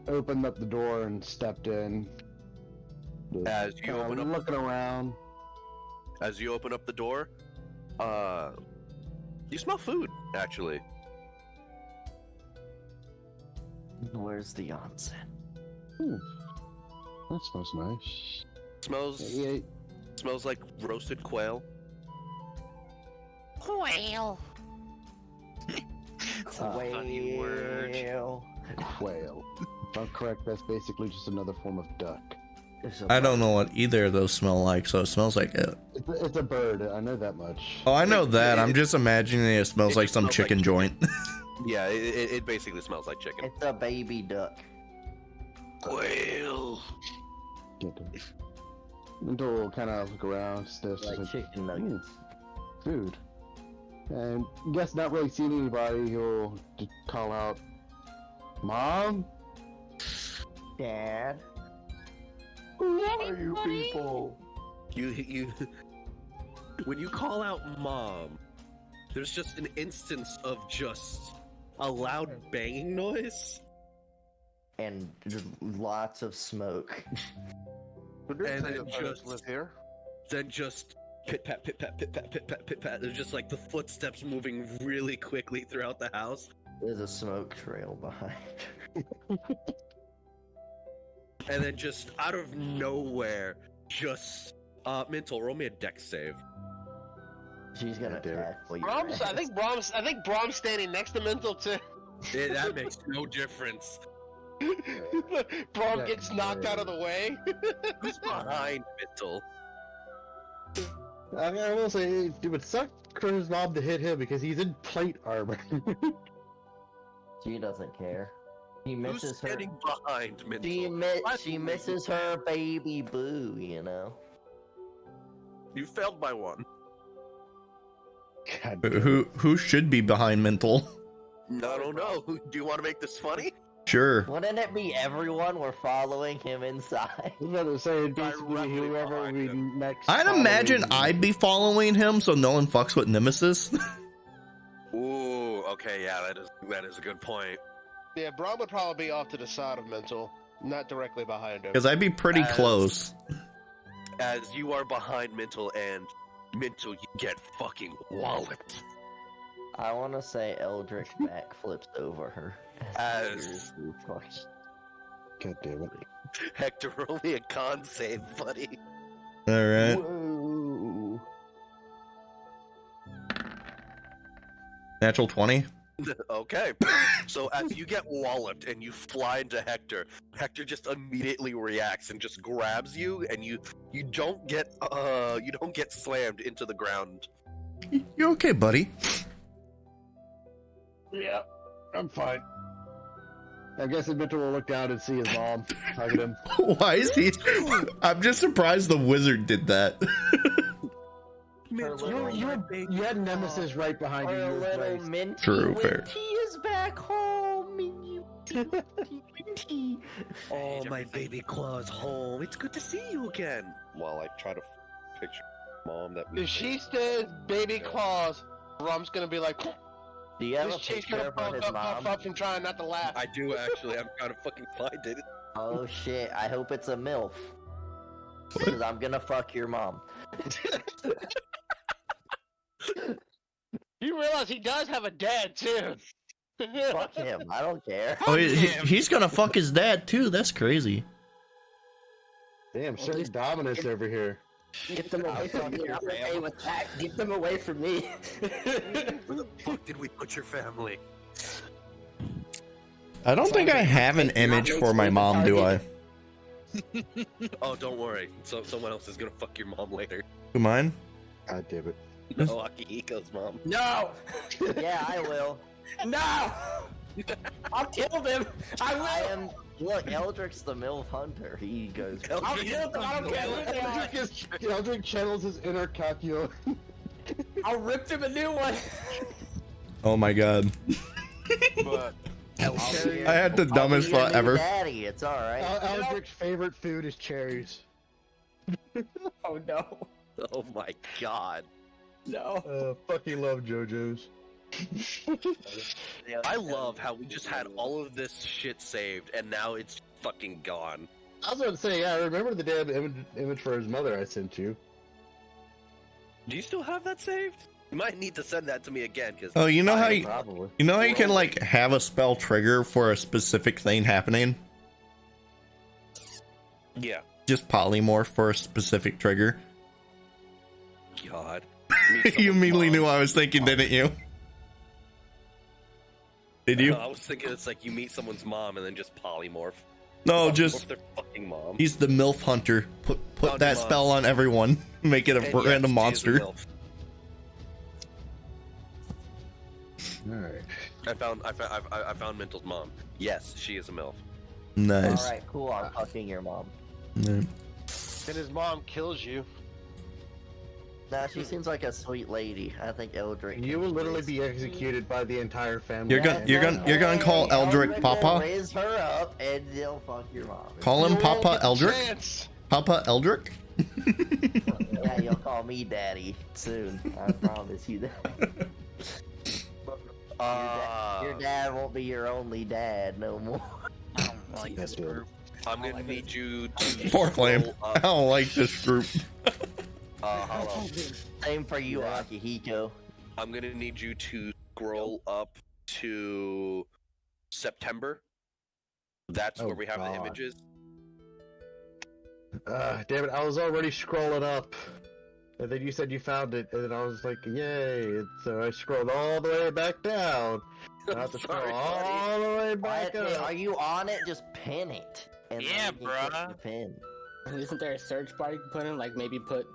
opened up the door and stepped in. As you open up, looking around. as you open up the door, you smell food. Actually, Where's the onsen? Ooh. That smells nice. Smells Yeah, smells like roasted quail. Quail. It's a funny word. quail. If I'm correct, that's basically just another form of duck. I don't know what either of those smell like, so it smells like it. It's a bird. I know that much. Oh, I know that. I'm just imagining it smells It like some smells like chicken joint. Yeah, it basically smells like chicken. It's a baby duck. Quail. Mntal will kind of look around, stuff Like chicken nuggets. food. And guess not really seeing anybody, he'll just call out, "Mom, Dad. Who are you people? You when you call out mom, there's just an instance of just a loud banging noise. And just lots of smoke. Who did And say then your parents just- live here? Then just pit pat, pit pat, pit pat, pit pat, pit pat. There's just like the footsteps moving really quickly throughout the house. There's a smoke trail behind. And then just out of nowhere, just Mntal, roll me a dex save. She's gonna damn it. tackle you. Brahms, I think Brahm's standing next to Mntal too. Yeah, that makes no difference. Braum gets knocked out of the way. Who's behind Mntal? I mean, I will say, it would suck for his mom to hit him because he's in plate armor." She doesn't care. She Who's misses her. standing behind Mntal? She misses her baby boo, you know. You failed by one. God damn it. Who should be behind Mntal? I don't know. Do you want to make this funny? Sure. Wouldn't it be everyone were following him inside? I was about to say, basically, Directly whoever behind we him. next. I'd follow imagine him- I'd be following him so no one fucks with Nemesis. Ooh, okay, yeah, that is a good point. Yeah, Braum would probably be off to the side of Mntal, not directly behind him. Because I'd be pretty As- close. As you are behind Mntal, and Mntal, you get fucking walloped. I want to say Eldrik backflips over her. As- God damn it. Hector, roll me a con save, buddy. Alright. Whoa. Natural 20. Okay. So as you get walloped and you fly into Hector, Hector just immediately reacts and just grabs you, and you don't get slammed into the ground. You okay, buddy? Yeah, I'm fine. I guess Mntal will look down and see his mom hugging him. Why is he? I'm just surprised the wizard did that. You had Nemesis right behind you. Our You were little placed. Minty True, fair. Winty is back home. Minty. Oh, my baby claw's home. It's good to see you again. While I try to picture mom that we. If she says baby claws, Braum's gonna be like, Do you have a this cheek's picture gonna of his puff mom? up from trying not to laugh. I do actually. I'm trying to fucking find it. Oh shit, I hope it's a MILF. Because I'm gonna fuck your mom. You realize he does have a dad too. Fuck him, I don't care. Oh, he's gonna fuck his dad too. That's crazy. Damn, certain dominance over here. Get them away from me. I'm okay with that. Get them away from me. Where the fuck did we put your family? I don't think I have an image for my mom, do I? Oh, don't worry. So someone else is gonna fuck your mom later. Who, mine? God damn it. No, Akihiko's mom. No! Yeah, I will. No! I'll kill them! I will! I am. Look, Eldrik's the MILF hunter. He goes. I'll kill them! I don't care who they are! Eldrik channels his inner Kakyo. I'll rip them a new one! Oh my god. But I had the dumbest thought ever. Daddy, it's alright. Eldrik's favorite food is cherries. Oh no. Oh my god. No. Fucking love JoJo's. I love how we just had all of this shit saved and now it's fucking gone. I was about to say, yeah, I remember the damn image for his mother I sent you. Do you still have that saved? You might need to send that to me again, because Oh, you know how you, Probably. you know how you can like have a spell trigger for a specific thing happening? Yeah. Just polymorph for a specific trigger. God. You immediately knew I was thinking, didn't you? Did you? I was thinking it's like you meet someone's mom and then just polymorph. No, Polymorph just their fucking mom. he's the MILF hunter. Put Found that your mom. spell on everyone. Make it a And random yes, she is a monster. MILF. Alright. I found Mntal's mom. Yes, she is a MILF. Nice. Alright, cool. I'm fucking your mom. Yeah. And his mom kills you. Nah, she seems like a sweet lady. I think Eldrik. You will literally be executed by the entire family. You're gonna call Eldrik Will Papa? raise her up and they'll fuck your mom. Call him You won't Papa get the Eldrik? chance. Papa Eldrik? Yeah, you'll call me daddy soon. I promise you that. Your dad won't be your only dad no more. I don't like this group. I'm gonna need you to Poor Flame. scroll I up. don't like this group. Hello. Same for you, Akihiko. I'm gonna need you to scroll up to September. That's Oh, where we have the God. images. Damn it, I was already scrolling up. And then you said you found it, and then I was like, yay. And so I scrolled all the way back down. I have to scroll Sorry, all the way back Quietly, up. are you on it? Just pin it. And then Yeah, you can click bruh. the Pin. Isn't there a search bar you can put in? Like maybe put,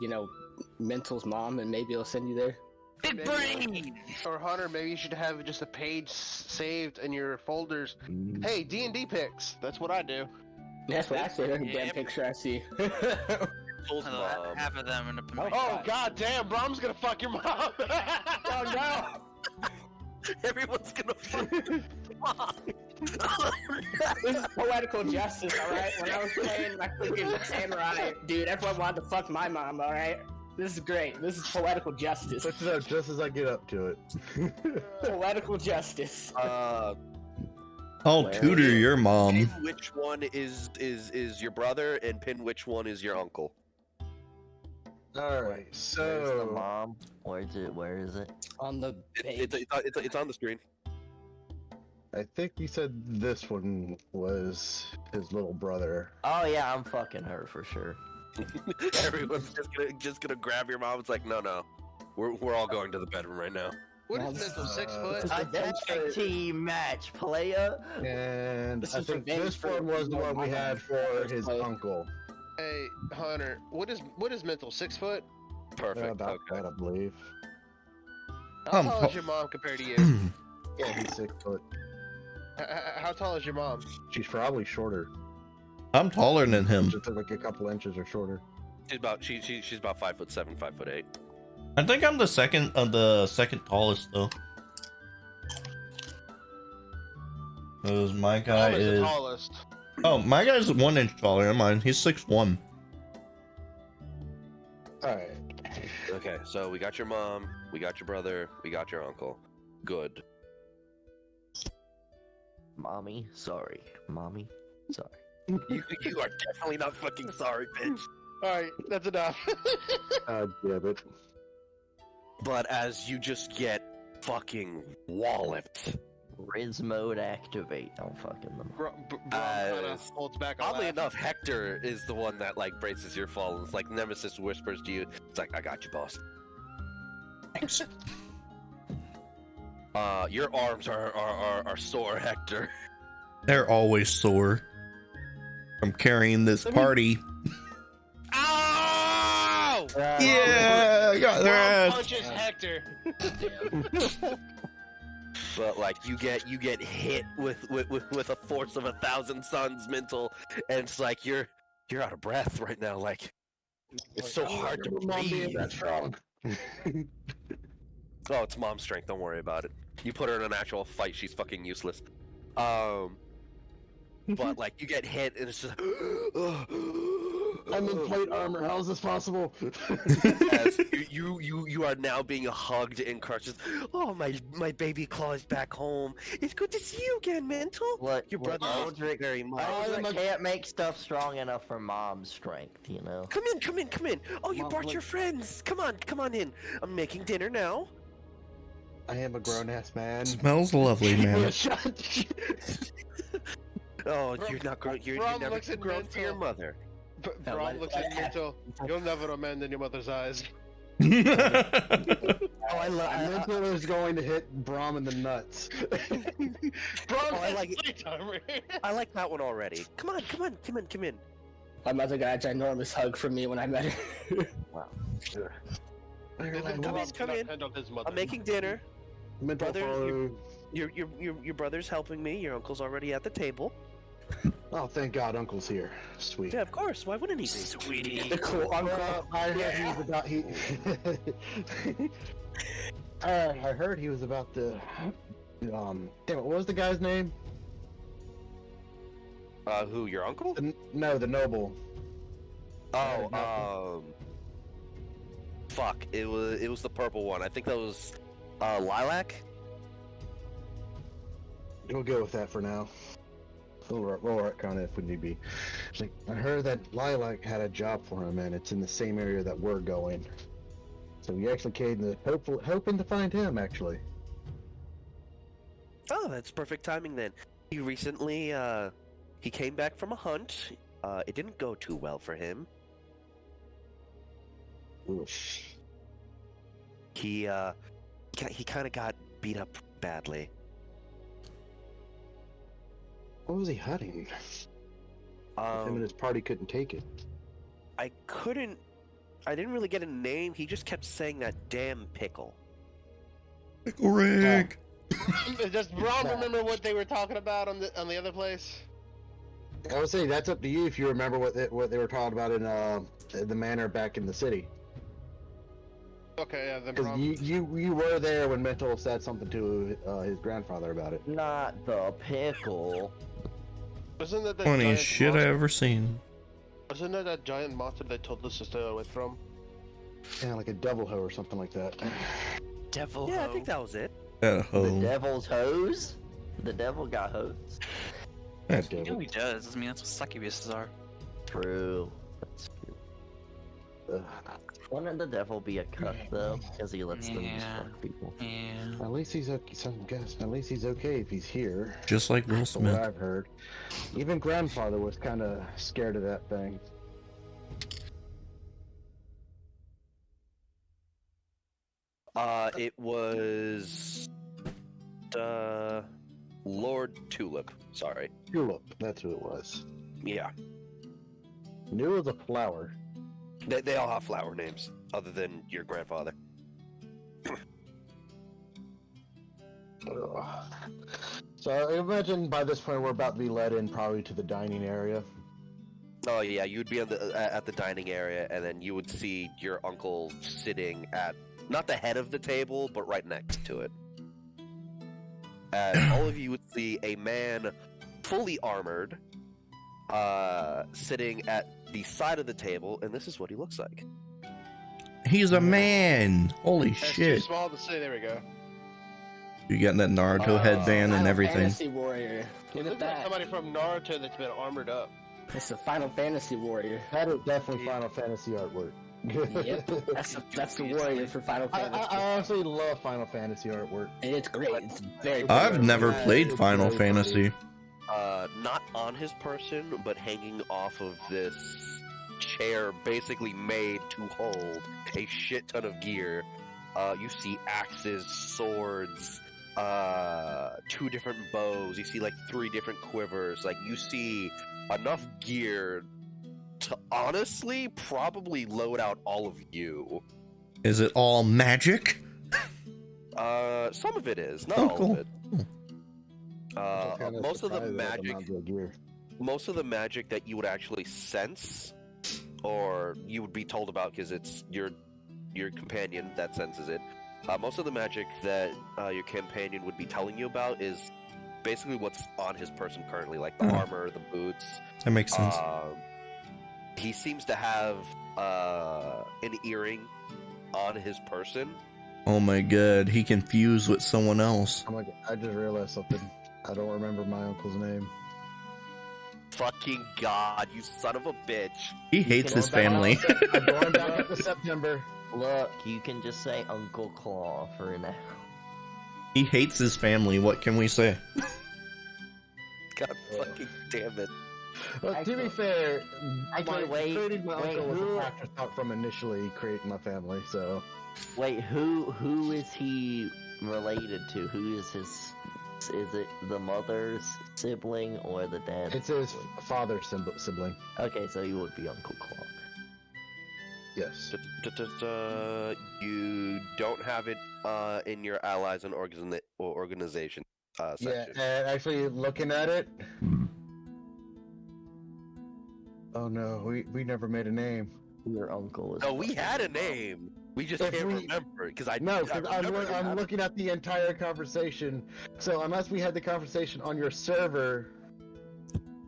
Mntal's mom and maybe it'll send you there. Big brain! Or Hunter, maybe you should have just a page saved in your folders. Hey, D&D pics. That's what I do. That's what I say. Every Yeah. damn picture I see. Mntal's Hello, mom. half of them in a Oh, god damn, Braum's gonna fuck your mom. Oh no! Everyone's gonna fuck mom. This is poetical justice, alright? When I was playing my freaking samurai, dude, everyone wanted to fuck my mom, alright? This is great. This is poetical justice. Push it up just as I get up to it. Poetical justice. I'll tutor your Pin mom. which one is your brother, and pin which one is your uncle. Alright, Where's the so... mom? Where is it? On the page. It's on the screen. I think you said this one was his little brother. Oh yeah, I'm fucking her for sure. Everyone's just gonna grab your mom. It's like, no. We're all going to the bedroom right now. What is Mntal, 6 foot? This is A revenge for- team match, playa. And This I is think revenge this for one was the one we had for his play. uncle. Hey, Hunter, what is Mntal, 6 foot? Perfect. About Okay. that, I believe. How tall is your mom compared to you? Yeah, he's 6 foot. How tall is your mom? She's probably shorter. I'm taller than him. Just like a couple inches or shorter. She's about 5'7", 5'8". I think I'm the second tallest though. Because my guy Mom is the is tallest. my guy's 1 inch taller than mine. He's 6'1". Alright. Okay, so we got your mom, we got your brother, we got your uncle. Good. Mommy, sorry. Mommy, sorry. You are definitely not fucking sorry, bitch. Alright, that's enough. Damn it. But as you just get fucking walloped, Riz mode activate. I'm fucking them. Braum kinda As- holds back on oddly laughing. enough, Hector is the one that like braces your fall. And it's like Nemesis whispers to you. It's like, I got you, boss. Thanks. Your arms are sore, Hector. They're always sore from carrying this party. Ow! Yeah, got their Braum ass. punches Hector. But like you get hit with a force of 1,000 suns, Mntal, and it's like you're out of breath right now. Like it's so hard to breathe. that strong. Oh, it's mom strength. Don't worry about it. You put her in an actual fight, she's fucking useless. But like you get hit, and it's just. I'm in plate armor. How is this possible? As you are now being hugged and crushed. Just, oh my baby claw is back home. It's good to see you again, Mntal. What? Your what brother is Eldrik, very much. Eldrik can't make stuff strong enough for mom's strength, you know? Come in. Oh, you Mom, brought look- your friends. Come on in. I'm making dinner now. I am a grown ass man. Smells lovely, man. Oh, you're not grown. You're Braum never looks at grown for your Mntal. mother. Braum looks at Mntal. You'll never amend in your mother's eyes. Oh, Mntal is going to hit Braum in the nuts. Braum, I like playtime. I like that one already. Come in. My mother got a ginormous hug from me when I met her. Wow. Come in. I'm making dinner. Mntal Brother, follow- Your brother's helping me. Your uncle's already at the table. Oh, thank God, Uncle's here. Sweet. Yeah, of course. Why wouldn't he be? Sweetie. The cool uncle. I heard he was about I heard he was about to. Damn it, what was the guy's name? Who? Your uncle? No, the noble. Oh, fuck. It was the purple one. I think that was Lilac. We'll go with that for now. We'll retcon it if we need be. It's like, I heard that Lilac had a job for him, and it's in the same area that we're going. So we actually came to hoping to find him, actually. Oh, that's perfect timing then. He recently he came back from a hunt. It didn't go too well for him. Oof. He kind of got beat up badly. What was he hunting? Him and his party couldn't take it. I didn't really get a name. He just kept saying that damn pickle. Pickle Rick. Does Braum remember what they were talking about on the other place? I would say that's up to you if you remember what they were talking about in the manor back in the city. Okay, yeah, then Because Braum. you were there when Mntal said something to his grandfather about it. Not the pickle. Wasn't that the Funniest giant shit I monster? ever seen. Wasn't that that giant monster they told us to stay away from? Yeah, like a devil hoe or something like that. Devil. Yeah, I think that was it. That The hoe. devil's hose? The devil got hose? That's You know he does. I mean, that's what succubuses are. True. That's true. Wouldn't the devil be a cuck though? Because he lets them just Yeah. fuck people. Yeah. At least he's okay. At least he's okay if he's here. just like Will From what Smith. I've heard. Even grandfather was kind of scared of that thing. It was Lord Tulip. Sorry. Tulip, that's who it was. Yeah. Knew it was a flower. They all have flower names, other than your grandfather. Ugh. So I imagine by this point we're about to be led in probably to the dining area. Oh yeah, you would be at the dining area, and then you would see your uncle sitting at not the head of the table, but right next to it. And all of you would see a man fully armored, sitting at the side of the table, and this is what he looks like. He's a man. Holy That's too shit. small to say. There we go. You getting that Naruto headband and Final everything. Fantasy warrior. Look Looks at like that. somebody from Naruto that's been armored up. It's a Final Fantasy warrior. That is definitely Final Fantasy artwork. Yep, that's the warrior for Final I Fantasy. honestly love Final Fantasy artwork. And it's great. It's very. I've good. never Yeah, played it's Final very Fantasy. Not on his person, but hanging off of this chair, basically made to hold a shit ton of gear. You see axes, swords, 2 different bows. You see like 3 different quivers. Like you see enough gear to honestly probably load out all of you. Is it all magic? Some of it is, not Oh, all cool. of it. Most of the magic that you would actually sense, or you would be told about because it's your companion that senses it. Most of the magic that your companion would be telling you about is basically what's on his person currently, like the armor, the boots. That makes sense. He seems to have an earring on his person. Oh my god, he can fuse with someone else. Oh my God, I just realized something. I don't remember my uncle's name. Fucking god, you son of a bitch. He hates his family. I'm going back up to September. Look, you can just say Uncle Claw for now. He hates his family. What can we say? God fucking damn it. Well, to be fair, creating my wait, uncle was who- a afterthought from initially creating my family. So Wait, who is he related to? Who is his? Is it the mother's sibling or the dad's? it's his father's sibling. Okay, so he would be Uncle Claw. Yes. You don't have it in your allies and organization Yeah, section. and actually looking at it. Oh no, we never made a name. Your uncle is. No, we had a name. We just If can't we- remember it because No, I remember you I'm having- looking at the entire conversation. So unless we had the conversation on your server,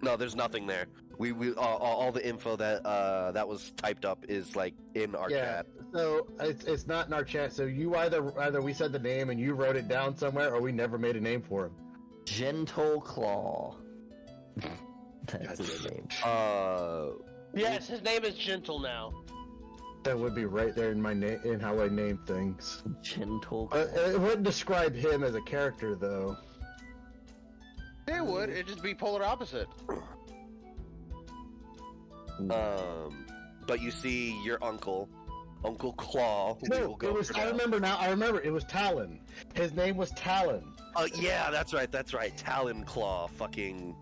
No, there's nothing there. We all the info that that was typed up is like in our yeah. chat. So it's not in our chat. So you either we said the name and you wrote it down somewhere, or we never made a name for him. Gentle Claw. That's his name. Yes, his name is Gentle now. That would be right there in my name, in how I name things. Gentle Claw. It wouldn't describe him as a character, though. It would. It'd just be polar opposite. But you see your uncle, Uncle Claw. Who we will No, go it was. for I now. remember now. I remember. It was Talon. His name was Talon. Oh yeah, that's right. That's right. Talon Claw. Fucking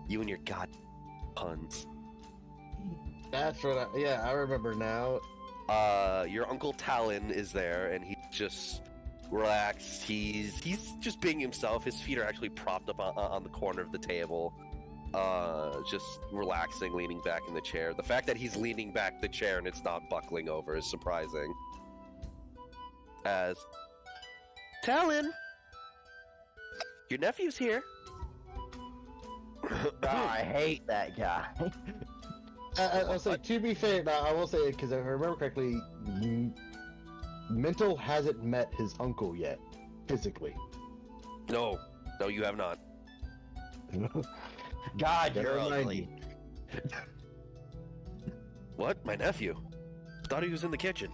you and your god puns. That's what. I remember now. Your Uncle Talon is there, and he's just relaxed. He's just being himself. His feet are actually propped up on the corner of the table. Just relaxing, leaning back in the chair. The fact that he's leaning back the chair and it's not buckling over is surprising. As Talon, your nephew's here. I hate that guy. I'll say, to be fair, now I will say, because if I remember correctly, Mntal hasn't met his uncle yet, physically. No, you have not. God, Gotta you're remind ugly. What? My nephew? Thought he was in the kitchen.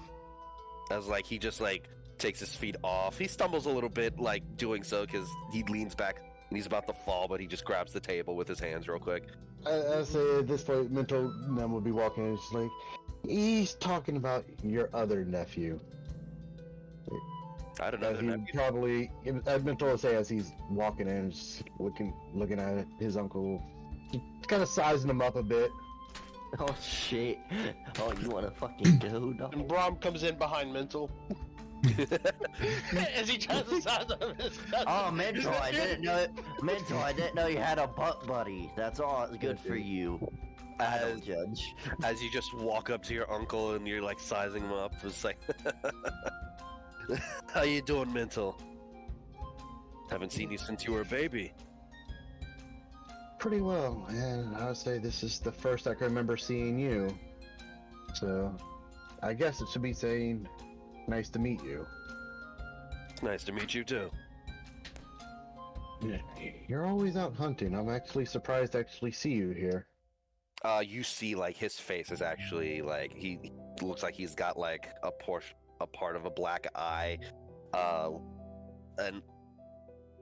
As like he just like takes his feet off. He stumbles a little bit, like doing so because he leans back and he's about to fall, but he just grabs the table with his hands real quick. I'll say at this point, Mntal then will be walking in, it's like, he's talking about your other nephew. I don't know. As he Nephew. probably, Mntal will say as he's walking in, just looking at his uncle, kind of sizing him up a bit. Oh shit. Oh, you wanna fucking go, dog? And Braum comes in behind Mntal. As he tries to size up his cousin. Oh, Mntal, I didn't know. Mntal, I didn't know you had a butt buddy. That's all. It's good for you. I don't judge. As you just walk up to your uncle and you're like sizing him up, it's like, how you doing, Mntal? Haven't seen you since you were a baby. Pretty well, and I would say this is the first I can remember seeing you. So, I guess it should be saying, nice to meet you. It's nice to meet you too. You're always out hunting. I'm actually surprised to actually see you here. You see, like his face is actually like he looks like he's got like a part of a black eye, and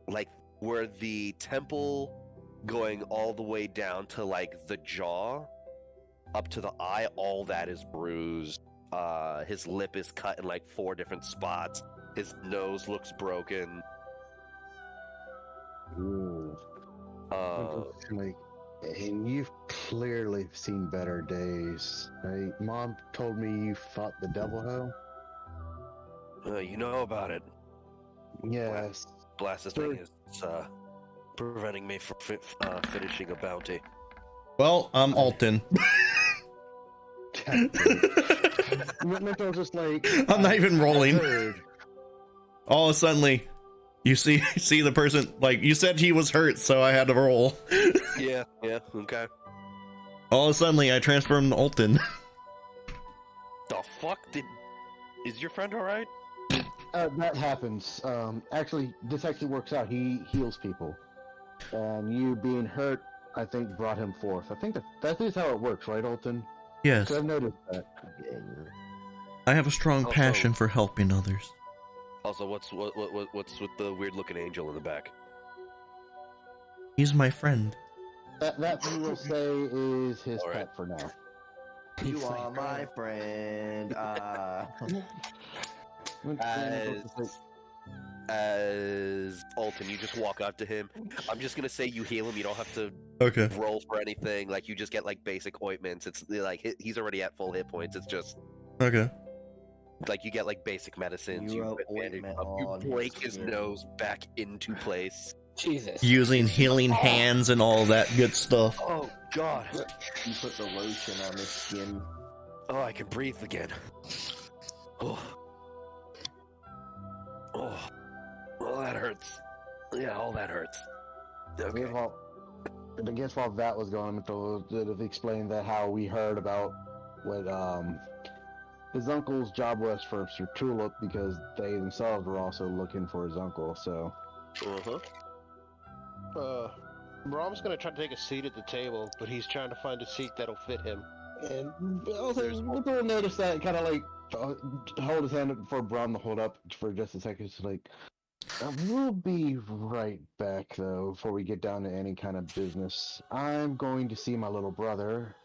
like where the temple going all the way down to like the jaw, up to the eye, all that is bruised. His lip is cut in like 4 different spots. His nose looks broken. Ooh. Uh, Like, and you've clearly seen better days. Mom told me you fought the devil hoe. you know about it. Yes. Blast this thing is preventing me from finishing a bounty. Well, I'm Alton. Mntal's just like, I'm not even rolling. heard. All of a sudden, you see the person, like, you said he was hurt, so I had to roll. Yeah, okay. All of a sudden, I transformed to Alton. The fuck is your friend alright? That happens. Actually, this actually works out. He heals people. And you being hurt, I think, brought him forth. I think that is how it works, right, Alton? Yes, 'Cause I've noticed that. I have a strong Also- passion for helping others. Also, what's with the weird looking angel in the back? He's my friend. That we will say is his All right. pet for now. You are my friend. As Alton, you just walk up to him. I'm just gonna say you heal him. You don't have to Okay. roll for anything. Like you just get like basic ointments. It's like he's already at full hit points. It's just Okay. like you get like basic medicines. You You, rub ointment you on break his his skin. nose back into place. Jesus. Using healing hands and all that good stuff. Oh God! You put the lotion on his skin. Oh, I can breathe again. Oh, oh, that hurts. Yeah, all that hurts. Okay. I guess while that was going, Mntal would have explained that how we heard about what his uncle's job was for Sir Tulip because they themselves were also looking for his uncle. So. Braum's gonna try to take a seat at the table, but he's trying to find a seat that'll fit him. And also, Mntal noticed that kind of like hold his hand for Braum to hold up for just a second. It's like, we'll be right back though before we get down to any kind of business. I'm going to see my little brother,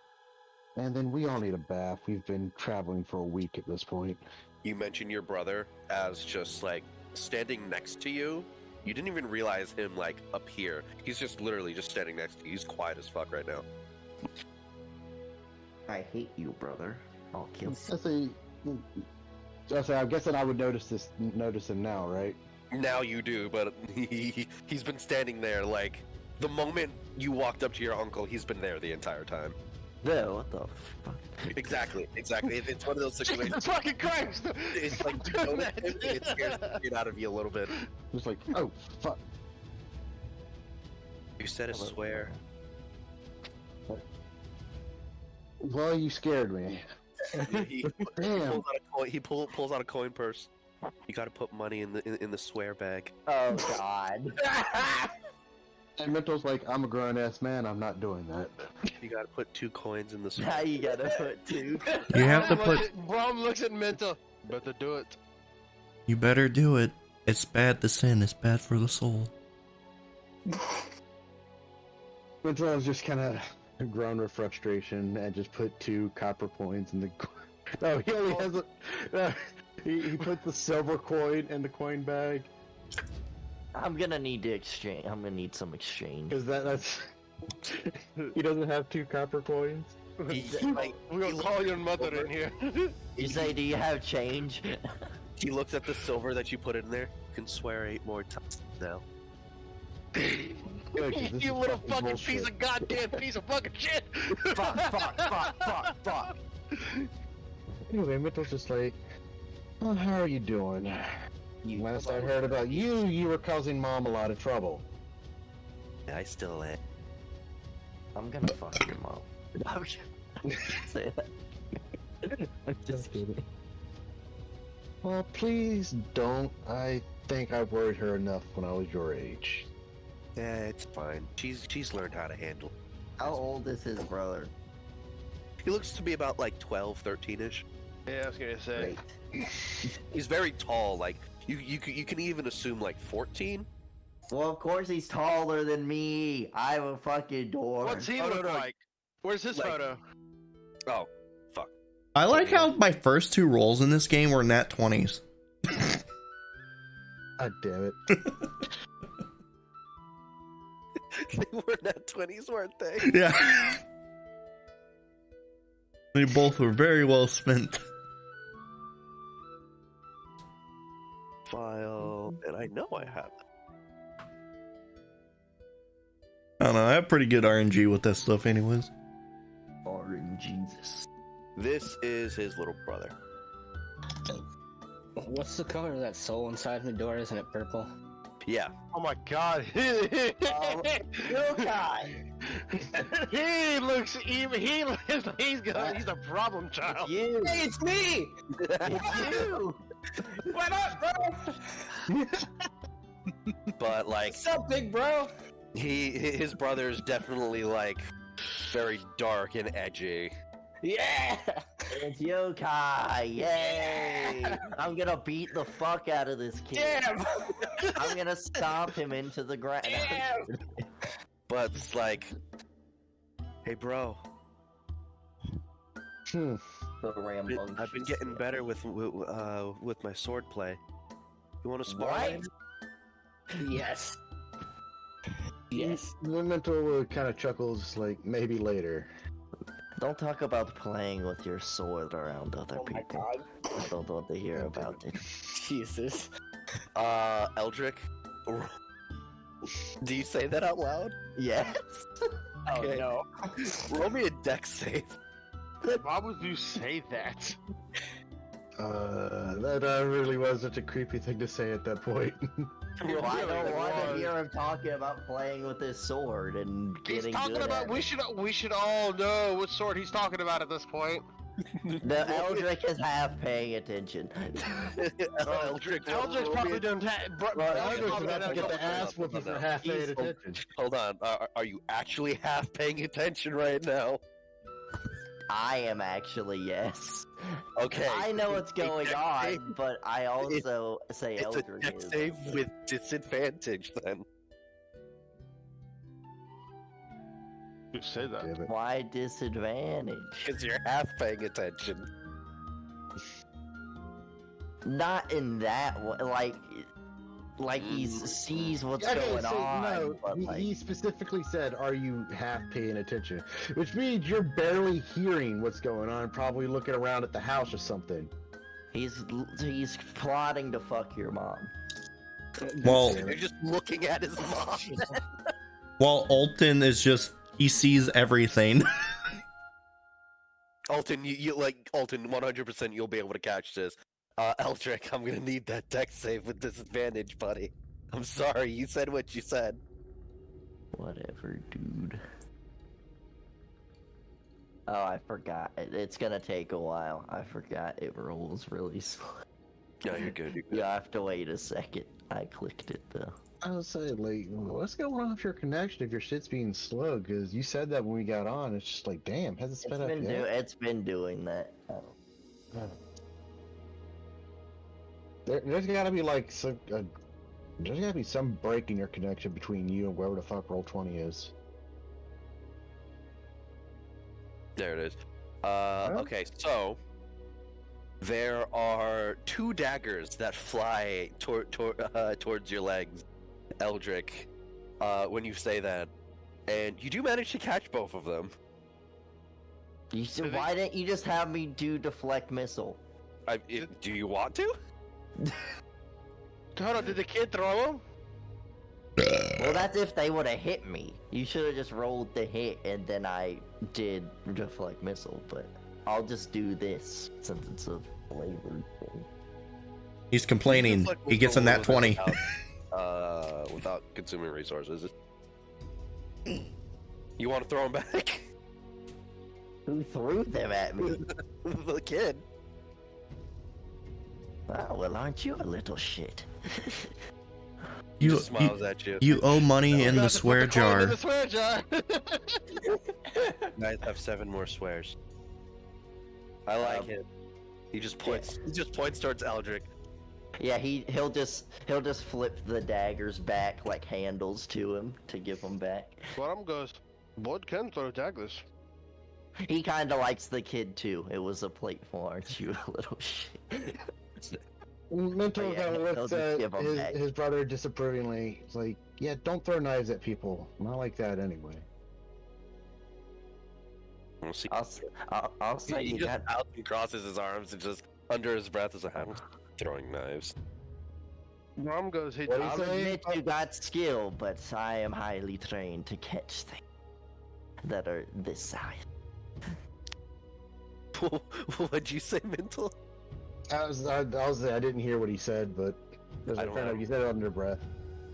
and then we all need a bath. We've been traveling for a week at this point. You mentioned your brother as just like standing next to you. You didn't even realize him like up here. He's just literally just standing next to you. He's quiet as fuck right now. I hate you, brother. I'll kill you. I'm guessing I would notice him now, right? Now you do, but he's been standing there like the moment you walked up to your uncle, he's been there the entire time. No, what the fuck? Exactly. It's one of those situations. Jesus fucking Christ! It's like you notice him, it scares the shit out of you a little bit. Just like, oh fuck. You said a swear. Well, you scared me. Damn. Pulls out a coin purse. You gotta put money in the swear bag. Oh god. And Mntal's like, I'm a grown ass man. I'm not doing that. You gotta put 2 coins in the swear. Now you gotta put 2. You have to put. Braum looks at Mntal. Better do it. You better do it. It's bad to sin. It's bad for the soul. Mntal's just kind of grown with frustration and just put 2 copper coins in the. No, he only has a. He put the silver coin in the coin bag. I'm gonna need to exchange. I'm gonna need some exchange. Because that's. He doesn't have 2 copper coins. Like, We're gonna call your mother in here. You say, do you have change? he looks at the silver that you put in there. You can swear 8 more times now. You little fucking piece of goddamn piece of fucking shit! Fuck. Anyway, Mntal's just like, well, how are you doing? Last I heard about you, you were causing Mom a lot of trouble. I still am. I'm gonna fuck your mom. I'm just say that. I'm just kidding. Well, please don't. I think I worried her enough when I was your age. Yeah, it's fine. She's learned how to handle. How old is his brother? He looks to be about like 12, 13-ish. Yeah, I was gonna say. Great. He's very tall. Like you can even assume like 14. Well, of course he's taller than me. I'm a fucking dwarf. What's he look like? Where's his Like- photo? Oh, fuck. I like how my first 2 rolls in this game were nat 20s. God damn it. They were not 20s, weren't they? Yeah. They both were very well spent. File, and I know I have it. I don't know, I have pretty good RNG with that stuff anyways. Jesus. This is his little brother. What's the color of that soul inside Medora? Isn't it purple? Yeah. Oh my god. Yokai! He looks even. He's a problem child. You! Hey, it's me! It's you! What up, bro? But like What's up, big bro? his brother is definitely like very dark and edgy. Yeah! It's Yokai! Yay! I'm gonna beat the fuck out of this kid. Damn! I'm gonna stomp him into the ground. Damn! But it's like Hey, bro. The I've been rambunctious. getting better with my sword play. You want to spar? What? later? Yes. Yes. Mental kind of chuckles, like, maybe later. Don't talk about playing with your sword around other Oh my people. god. I don't want to hear about it. Jesus. Eldrik. Do you say that out loud? Yes. Oh Okay. no. Roll me a dex save. Why would you say that? That really was such a creepy thing to say at that point. I don't want to hear him talking about playing with his sword and He's getting talking good about. at We should all know what sword he's talking about at this point. it. The Eldrik is half paying attention. Eldrik's probably done. Eldrik's about to get the ass whooping for half paying attention. Hold on. Are you actually half paying attention right now? I am actually, yes. Okay. I know what's going on, but I also say It's a Eldrik dex is. save with disadvantage then. You say that. Damn it. Why disadvantage? Because you're half paying attention. Not in that way, like he sees what's Okay, going so on, no, but he specifically said, "Are you half paying attention?" Which means you're barely hearing what's going on, probably looking around at the house or something. he's plotting to fuck your mom. Well, You're just looking at his mom. while Alton is just, he sees everything. Alton, Alton, 100% you'll be able to catch this. Eldrik, I'm gonna need that dex save with disadvantage, buddy. I'm sorry, you said what you said. Whatever, dude. Oh, I forgot. It's gonna take a while. I forgot it rolls really slow. No, you're good. You're good. You have to wait a second. I clicked it though. I was saying, like, what's going on with your connection if your shit's being slow? Because you said that when we got on. It's just like, damn, has it sped up yet? It's been doing that. There's gotta be like there's gotta be some break in your connection between you and wherever the fuck Roll20 is. There it is. Okay, so there are 2 daggers that fly towards your legs, Eldrik, when you say that, and you do manage to catch both of them. Why didn't you just have me do deflect missile? Do you want to? Hold on, did the kid throw him? Well, that's if they would have hit me. You should have just rolled the hit and then I did deflect missile, but I'll just do this since it's a flavored thing. He's complaining. He gets a nat 20. Without consuming resources. You want to throw him back? Who threw them at me? The kid. Oh, well, aren't you a little shit? He just smiles at you. You owe money in the swear jar. In the swear jar. I have 7 more swears. I like it. He just points. He just points towards Eldrik. Yeah, he'll just flip the daggers back like handles to him to give them back. Braum goes, "Boyd can throw daggers." He kind of likes the kid too. It was a plateful, aren't you, a little shit? Mental Oh, yeah, kind of he'll looks just at give 'em back. his brother disapprovingly. It's like, yeah, don't throw knives at people. Not like that anyway. We'll see. I'll say He you just got. out and crosses his arms and just under his breath is like, I'm throwing knives. Braum goes, "Hey, What do you I'll say? admit you got skill, but I am highly trained to catch things that are this size. What'd you say, Mntal? I didn't hear what he said, but I don't fair enough, know. you said it under breath.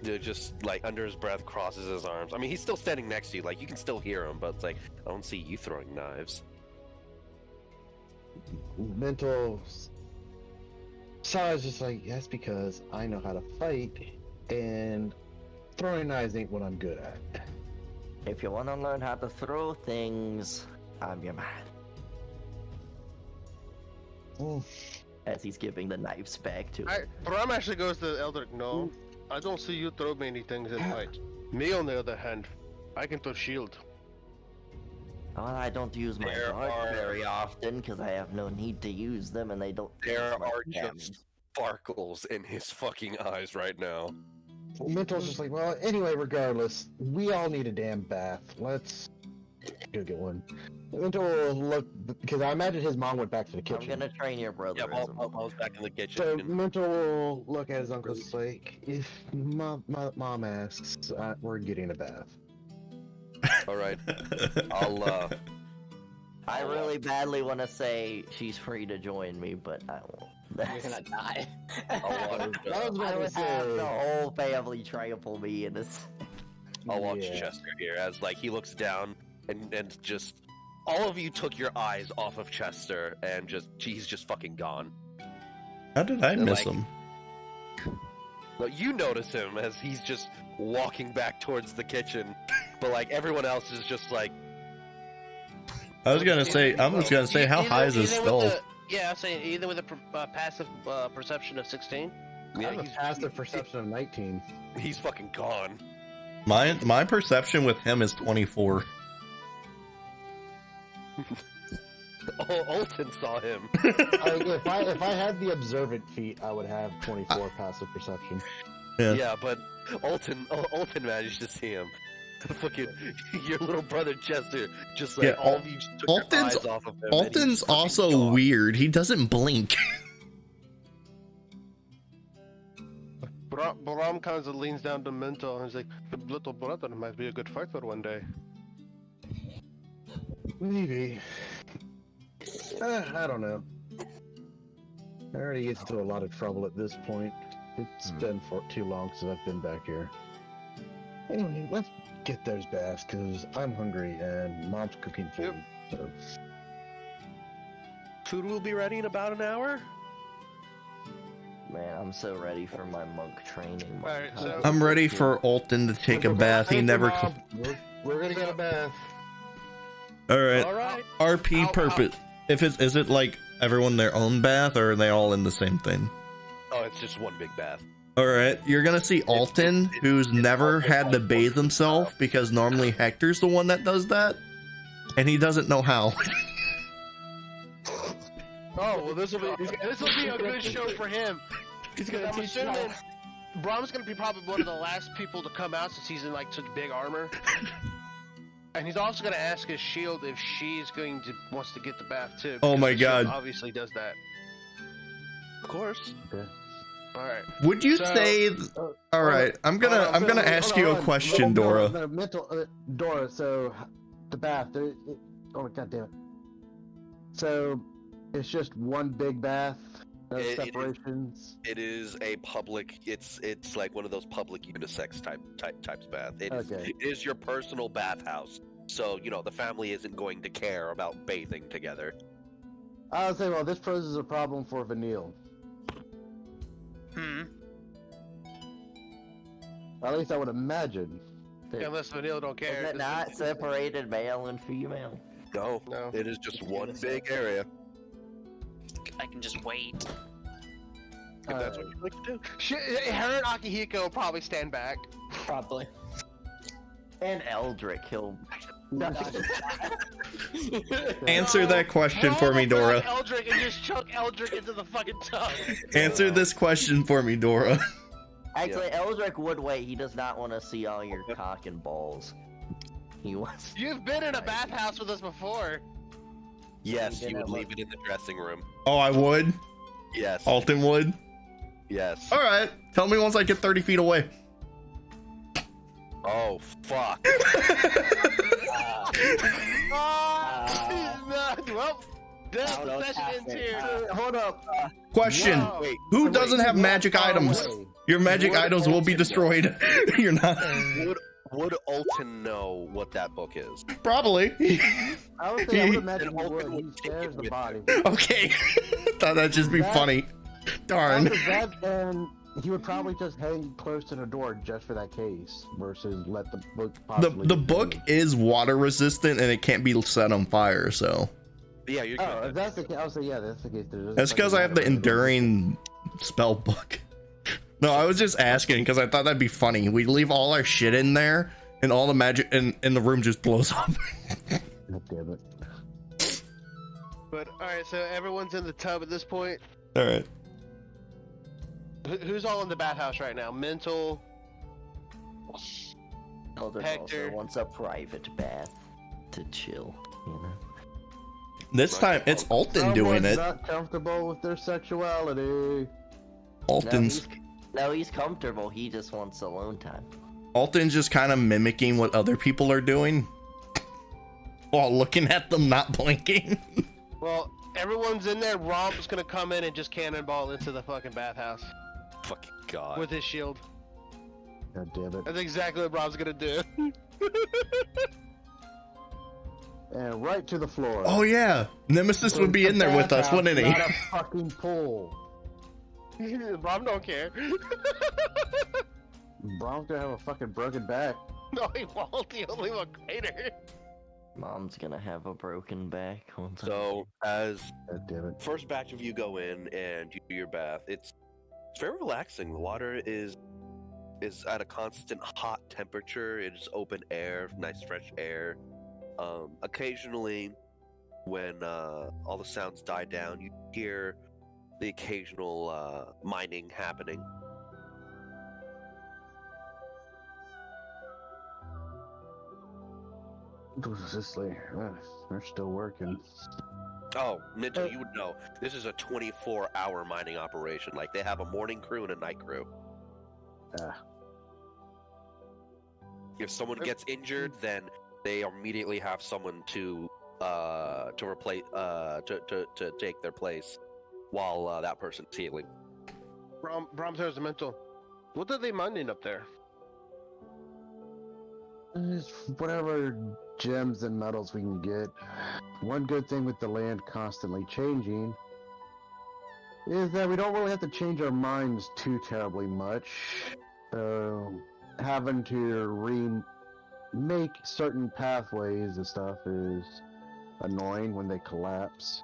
Dude, just like under his breath crosses his arms. I mean, he's still standing next to you. Like you can still hear him, but it's like I don't see you throwing knives. Mental sighs, just like, that's because I know how to fight, and throwing knives ain't what I'm good at. If you want to learn how to throw things, I'm your man. Mm. As he's giving the knives back to him. Braum actually goes to Eldrik. "No, I don't see you throw many things in fight. Me, on the other hand, I can throw shield." Well, I don't use my There darts are- very often because I have no need to use them, and they don't. There change my are damage. just sparkles in his fucking eyes right now. Mntal's just like, well, anyway, regardless, we all need a damn bath. Let's go get one. Mntal will look, because I imagine his mom went back to the I'm kitchen. gonna train your brother. Yeah, as a I was back in the kitchen. So Mntal will look at his uncle and like, if mom asks, we're getting a bath. All right, I'll I really badly want to say she's free to join me, but I won't. You're gonna die. I'll watch, I was I about would to have say, the whole family trample me in this. I'll watch Yeah. Chester here as like he looks down and just all of you took your eyes off of Chester and he's just fucking gone. How did I miss Like- him? But you notice him as he's just walking back towards the kitchen, but like everyone else is just like, I was gonna say, how high is his Either with skull? the- Yeah, I'm saying either with a passive perception of 16. I yeah, have a passive perception of 19. he's fucking gone. My perception with him is 24. Olton saw him. If I had the observant feat, I would have 24 passive perception. Yeah. Yeah, but Olton managed to see him. Fucking your little brother Chester, just like Yeah, all of you just took your Alton's- eyes off of him. and he's Alton's fucking also gone. weird. He doesn't blink. Braum kind of leans down to Mntal and he's like, "The little brother might be a good fighter one day." Maybe. I don't know. I already get into a lot of trouble at this point. It's been for too long since I've been back here. Anyway, let's get those baths, because I'm hungry and Mom's cooking food. So. Food will be ready in about an hour. Man, I'm so ready for my monk training. My Alright, so- God. I'm ready for Alton to take a bath. He Thank you, never. Mom. We're gonna get a bath. All right. All right. RP Ow, purpose. Is it like everyone their own bath, or are they all in the same thing? Oh, it's just one big bath. All right, you're gonna see Alton, who's never it's had to like- bathe himself because normally Hector's the one that does that, and he doesn't know how. Oh well, this will be a good show for him. He's gonna I'm teach you assuming how. Braum's gonna be probably one of the last people to come out since he's in like such big armor. And he's also gonna ask his shield if she's wants to get the bath too. Oh because my the shield God. Obviously does that. Of course. All right. Would you So- say? All right, I'm gonna ask you a question, Dora. Dora. So the bath. Oh god damn it. So it's just one big bath. No It is- separations. It is a public. It's like one of those public unisex types bath. Okay. It is your personal bathhouse. So the family isn't going to care about bathing together. I would say, well, this poses a problem for Vanille. At least I would imagine. Unless Vanille don't care. Is it not separated male and female? No, No. it is just one big area. I can just wait. If that's what you like to do. Her and Akihiko will probably stand back. Probably. And Eldrik, he'll. Answer that question for me, Dora. Eldrik and just chuck Eldrik into the fucking tub. Answer this question for me, Dora. Actually, Eldrik would wait. He does not want to see all your cock and balls. He wants. You've been in a bathhouse with us before. Yes, You you would didn't leave it in the dressing room. Oh, I would. Yes. Alton would. Yes. All right. Tell me once I get 30 feet away. Oh fuck. Well, I don't know what's session ends happening. here. Hold up. Question: Whoa. Wait. Who Wait, doesn't have you're magic far items? away. Your magic Would items will be Alton destroyed. You're not. Would Alton know what that book is? Probably. I would say I would imagine Then he Alton would. He would take scares it the with body. Okay. Thought that'd just be That- funny. Darn. After that, then he would probably just hang close to the door just for that case, versus let the book. Possibly The get book through. is water resistant and it can't be set on fire, so Yeah, you're Oh, good. if that's the case, I'll say yeah, that's the case. that's because I have the enduring spell book. No, I was just asking because I thought that'd be funny. We leave all our shit in there and all the magic in the room just blows up. God damn it. But alright, so everyone's in the tub at this point. All right. Who's all in the bathhouse right now? Mntal. Eldrik Hector. also wants a private bath to chill, you know? This time it's Alton doing Someone's it. not comfortable with their sexuality. Alton's No, he's comfortable. He just wants alone time. Alton's just kind of mimicking what other people are doing while looking at them not blinking. Well, everyone's in there. Braum's gonna come in and just cannonball into the fucking bathhouse Fucking god. with his shield. God damn it. That's exactly what Braum's gonna do. And right to the floor. Oh yeah, Nemesis would be in there with us, wouldn't he? Not a fucking pool. Braum don't care. Braum's gonna have a fucking broken back. No, he won't. He only one greater. Mom's gonna have a broken back. So, as God damn it. first batch of you go in and you do your bath, it's very relaxing. The water is at a constant hot temperature. It is open air, nice fresh air. Occasionally, when all the sounds die down, you hear the occasional mining happening. They're still working. Oh, Mntal, you would know. This is a 24-hour mining operation. Like, they have a morning crew and a night crew. If someone gets injured, then they immediately have someone to replace to take their place while that person's healing. Braum says to Mntal, what are they mining up there? It's whatever gems and metals we can get. One good thing with the land constantly changing is that we don't really have to change our minds too terribly much. Having to remake certain pathways and stuff is annoying when they collapse.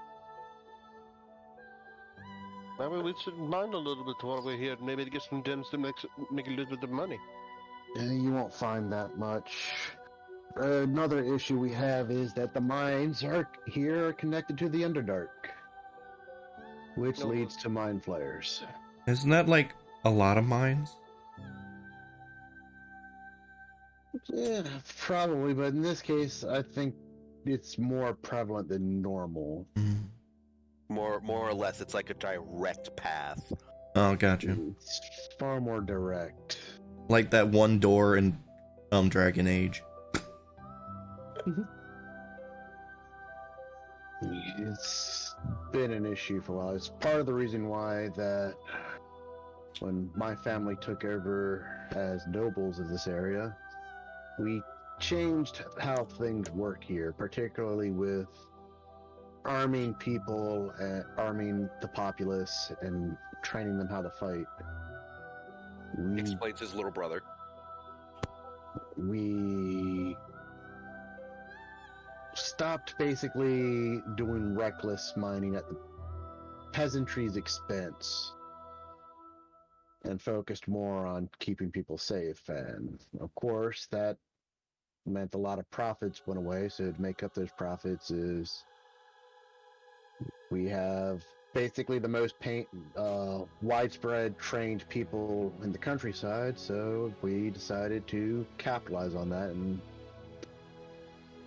Maybe we should mine a little bit while we're here. Maybe to get some gems to make a little bit of money. You won't find that much. Another issue we have is that the mines are connected to the Underdark, which leads to mine flares. Isn't that like a lot of mines? Yeah, probably, but in this case, I think it's more prevalent than normal. More or less, it's like a direct path. Oh, gotcha. It's far more direct. Like that one door in Dragon Age. It's been an issue for a while. It's part of the reason why that when my family took over as nobles of this area, we changed how things work here, particularly with arming people, arming the populace, and training them how to fight. Explains his little brother. We stopped basically doing reckless mining at the peasantry's expense and focused more on keeping people safe. And of course, that meant a lot of profits went away. So to make up those profits is we have basically the most widespread trained people in the countryside, so we decided to capitalize on that and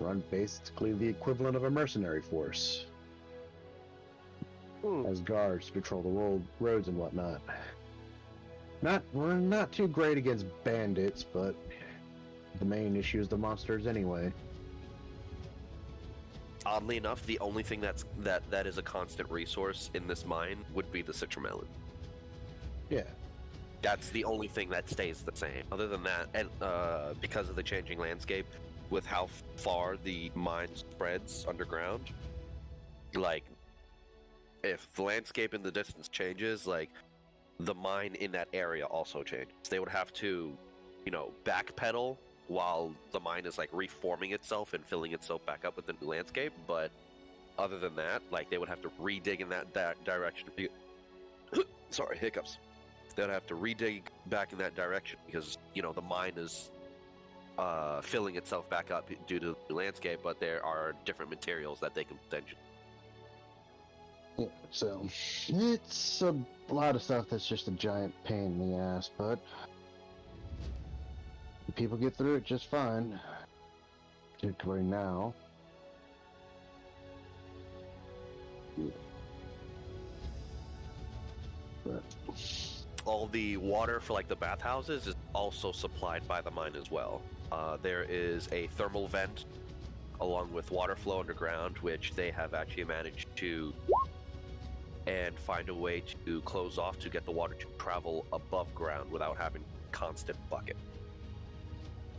run basically the equivalent of a mercenary force as guards to patrol the roads and whatnot. We're not too great against bandits, but the main issue is the monsters anyway. Oddly enough, the only thing that is a constant resource in this mine would be the citramelon. Yeah. That's the only thing that stays the same. Other than that, and because of the changing landscape, with how far the mine spreads underground, like, if the landscape in the distance changes, like, the mine in that area also changes. They would have to, backpedal while the mine is, like, reforming itself and filling itself back up with the new landscape, but other than that, like, they would have to redig in that direction. Sorry, hiccups. They'd have to redig back in that direction because, the mine is filling itself back up due to the landscape, but there are different materials that they can potentially. Yeah, so it's a lot of stuff that's just a giant pain in the ass, but people get through it just fine. Particularly now. But All the water for like the bathhouses is also supplied by the mine as well. There is a thermal vent along with water flow underground, which they have actually managed to and find a way to close off to get the water to travel above ground without having constant bucket.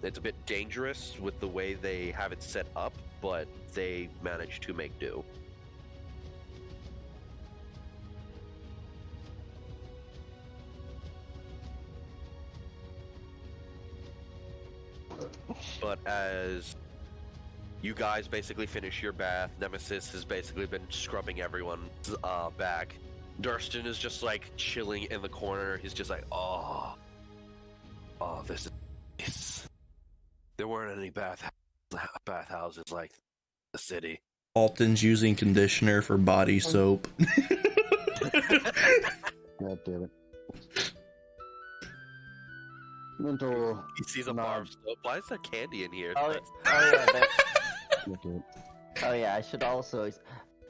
It's a bit dangerous with the way they have it set up, but they managed to make do. But as you guys basically finish your bath, Nemesis has basically been scrubbing everyone's back. Durston is just like chilling in the corner. He's just like, oh, this is nice. There weren't any bathhouses like the city. Alton's using conditioner for body soap. God damn it. Mental. He sees a bar of soap. Why is there candy in here? Oh yeah, I should also.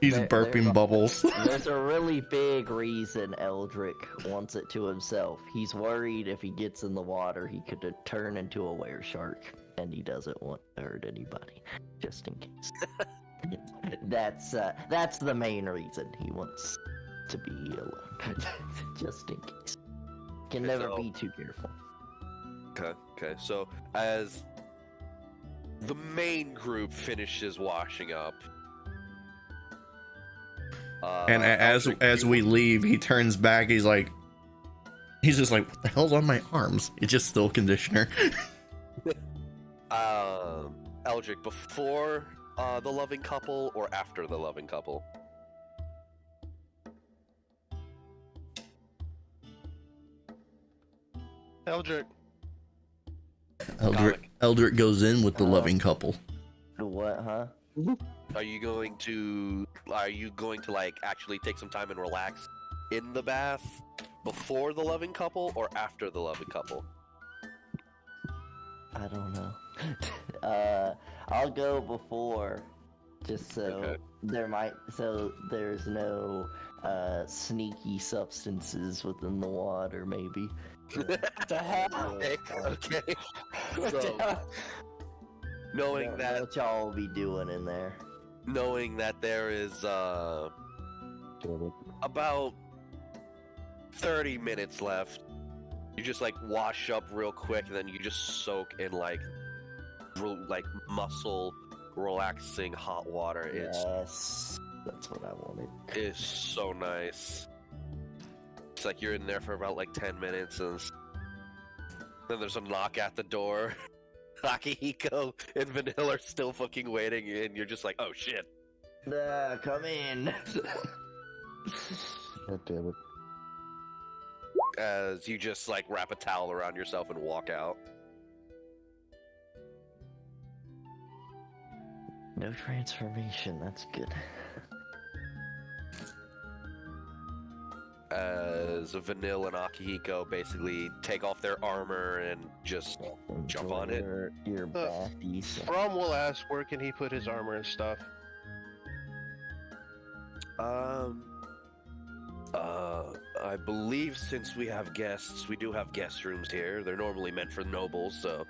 He's burping bubbles. There's a really big reason Eldrik wants it to himself. He's worried if he gets in the water, he could turn into a wereshark, and he doesn't want to hurt anybody, just in case. That's the main reason he wants to be alone, just in case. Can never be too careful. Okay. So as the main group finishes washing up, and as we leave, he turns back. He's just like, what the hell's on my arms? It's just still conditioner. Eldrik, before the loving couple or after the loving couple? Eldrik goes in with the loving couple. What, huh? Are you going to like actually take some time and relax in the bath before the loving couple or after the loving couple? I don't know. I'll go before, just so there's no sneaky substances within the water, maybe. What the hell? Okay. So, knowing that what y'all will be doing in there. Knowing that there is about 30 minutes left, you just like wash up real quick, and then you just soak in like muscle relaxing hot water. Yes, that's what I wanted. It's so nice. It's like you're in there for about like 10 minutes, and then there's a knock at the door. Akihiko and Vanilla are still fucking waiting, and you're just like, oh shit. Come in. God damn it. As you just like wrap a towel around yourself and walk out. No transformation, that's good. As Vanilla and Akihiko basically take off their armor and just jump on it. Your bathies. Braum will ask where can he put his armor and stuff. I believe since we have guests, we do have guest rooms here. They're normally meant for nobles, so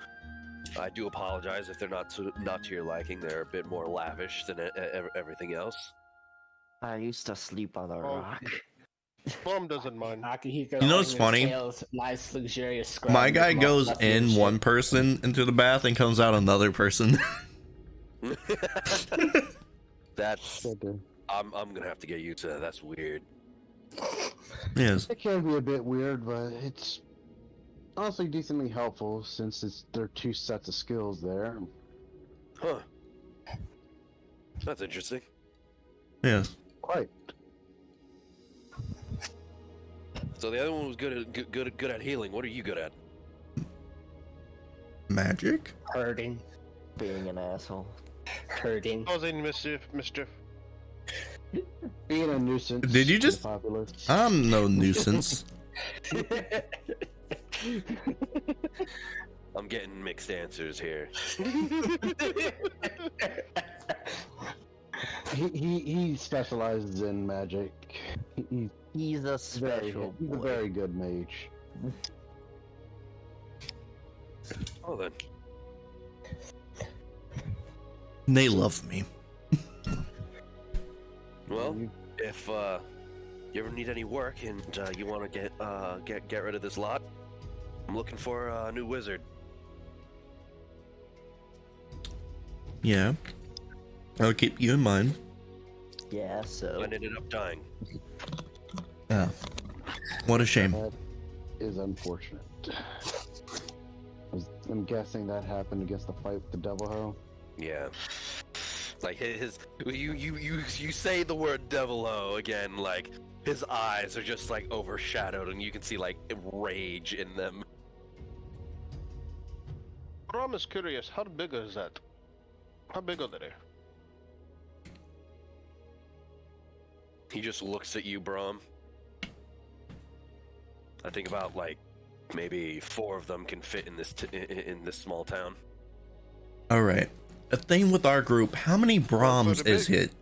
I do apologize if they're not to your liking. They're a bit more lavish than everything else. I used to sleep on a rock. Braum doesn't mind. Akihiko, You know what's funny? Nice, luxurious scrub. My guy goes in one person into the bath and comes out another person. That's... I'm gonna have to get used to that. That's weird. Yes. It can be a bit weird, but it's honestly decently helpful since there are two sets of skills there. Huh. That's interesting. Yes. Quite. So the other one was good at healing. What are you good at? Magic? Hurting. Being an asshole. Hurting. Causing mischief. Being a nuisance. Did you to the just- populace. I'm no nuisance. I'm getting mixed answers here. He specializes in magic. He's a special He's a boy. very good mage. Oh then. They love me. Well, if you ever need any work and you want to get rid of this lot, I'm looking for a new wizard. Yeah. I'll keep you in mind. Yeah, so. I ended up dying. Yeah. What a shame. That is unfortunate. I'm guessing that happened against the fight with the Devil Ho. Yeah. Like you say the word devil-o again, like his eyes are just like overshadowed and you can see like rage in them. Braum is curious, how big is that? How big are they? He just looks at you, Braum. I think about like maybe 4 of them can fit in this in this small town. Alright. A thing with our group, how many Brahms is it?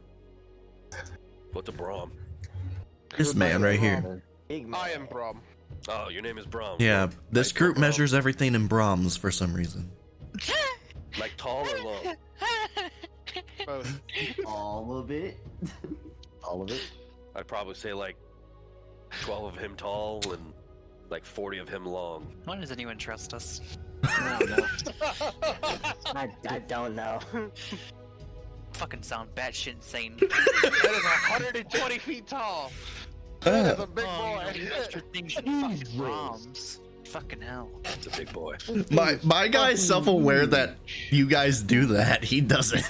What's a Braum? This man right here. Big man. I am Braum. Oh, your name is Braum. Yeah, this Like group Braum. measures everything in Brahms for some reason. Like tall or long? Both. All of it. All of it. I'd probably say like 12 of him tall and like 40 of him long. Why does anyone trust us? I don't know. I don't know. Fucking sound batshit insane. That is 120 feet tall. That is a big Oh, boy. you extra things than fucking bombs. Fucking hell. That's a big boy. My guy's self-aware that you guys do that. He doesn't.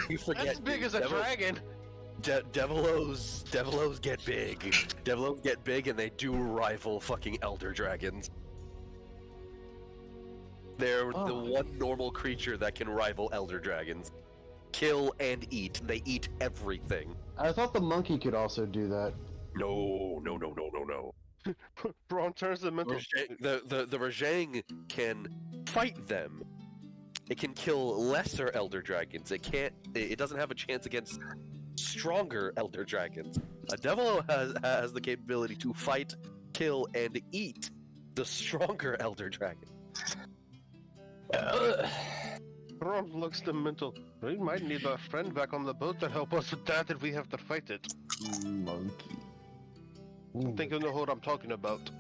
You forget. That's big dude. as a dragon. Devilos get big. Devilos get big and they do rival fucking elder dragons. They're the one normal creature that can rival elder dragons. Kill and eat. They eat everything. I thought the monkey could also do that. No. Braum turns the mental. The Rajang can fight them. It can kill lesser elder dragons. It can't. It doesn't have a chance against stronger elder dragons. A Devilo has the capability to fight, kill, and eat the stronger elder dragon. Braum looks the mental. We might need a friend back on the boat to help us with that if we have to fight it. Monkey. I think you know what I'm talking about.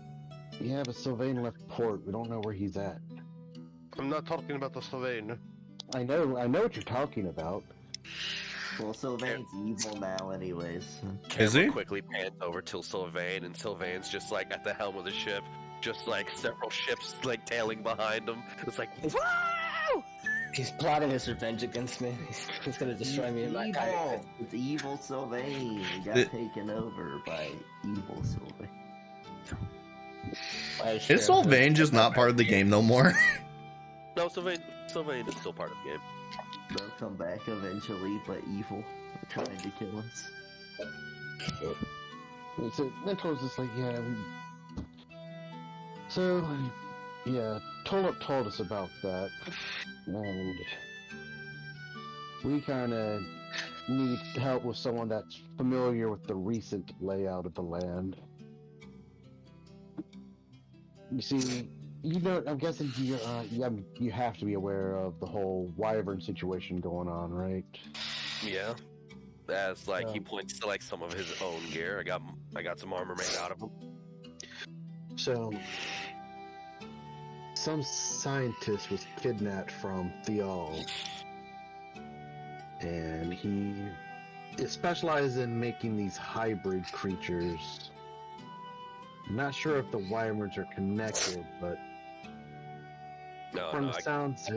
Yeah, but Silvane left port. We don't know where he's at. I'm not talking about the Silvane. I know what you're talking about. Well, Silvane's evil now, anyways. Is he? Quickly pans over to Silvane, and Silvane's just like at the helm of the ship, just like several ships like tailing behind him. It's like, wow! He's plotting his revenge against me. He's gonna destroy me in my Evil. It's evil Silvane. He got taken over by evil Silvane. Is Sylvain just not part of the game no more? No, Silvane is still part of the game. They'll come back eventually, but evil. They're trying to kill us. So Mentor's just like, yeah, So, yeah, Tolop told us about that, and we kind of need help with someone that's familiar with the recent layout of the land. You see, I'm guessing you have to be aware of the whole Wyvern situation going on, right? Yeah. As like he points to like some of his own gear. I got some armor made out of him. So, some scientist was kidnapped from Thial, and he is specialized in making these hybrid creatures. I'm not sure if the Wyverns are connected, but from the sounds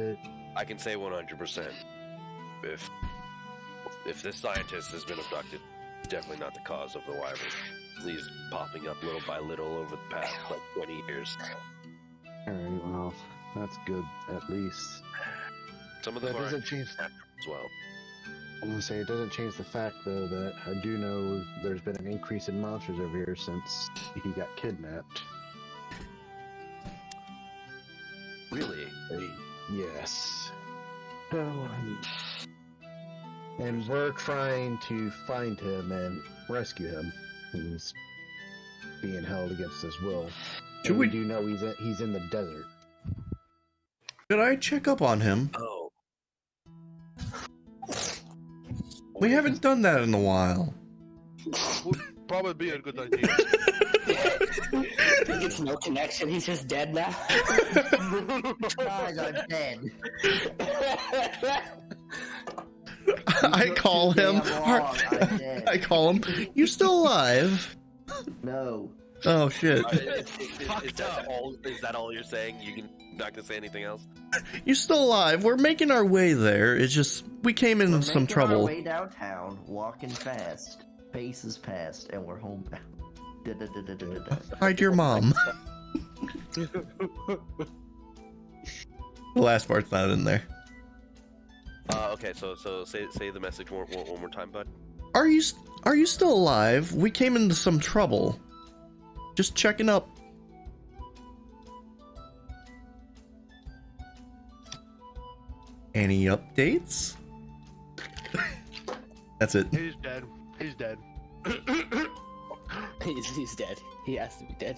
I can say 100%. If this scientist has been abducted, it's definitely not the cause of the Wyvern. He's popping up little by little over the past like 20 years. Alright, well, That's good, at least. Some of That them are doesn't change. as well. I'm gonna say it doesn't change the fact, though, that I do know there's been an increase in monsters over here since he got kidnapped. Really? Yes. And we're trying to find him and rescue him. He's being held against his will. Should And we we- do know he's in the desert. Should I check up on him? Oh. We haven't done that in a while. Would probably be a good idea. He gets no connection. He's just dead now. Guys, I'm dead. I call him. Damn wrong, I'm dead. I call him. You still alive? No. Oh shit! Is that all you're saying? You can not gonna say anything else? You still alive? We're making our way there. It's just we came in We're some making our trouble. way downtown, walking fast. Paces past, and we're homebound. Da-da-da-da-da-da. Hide your mom. The last part's not in there. Okay, so say the message one more time, bud. Are you still alive? We came into some trouble. Just checking up. Any updates? That's it. He's dead. He's dead. He's dead. He has to be dead.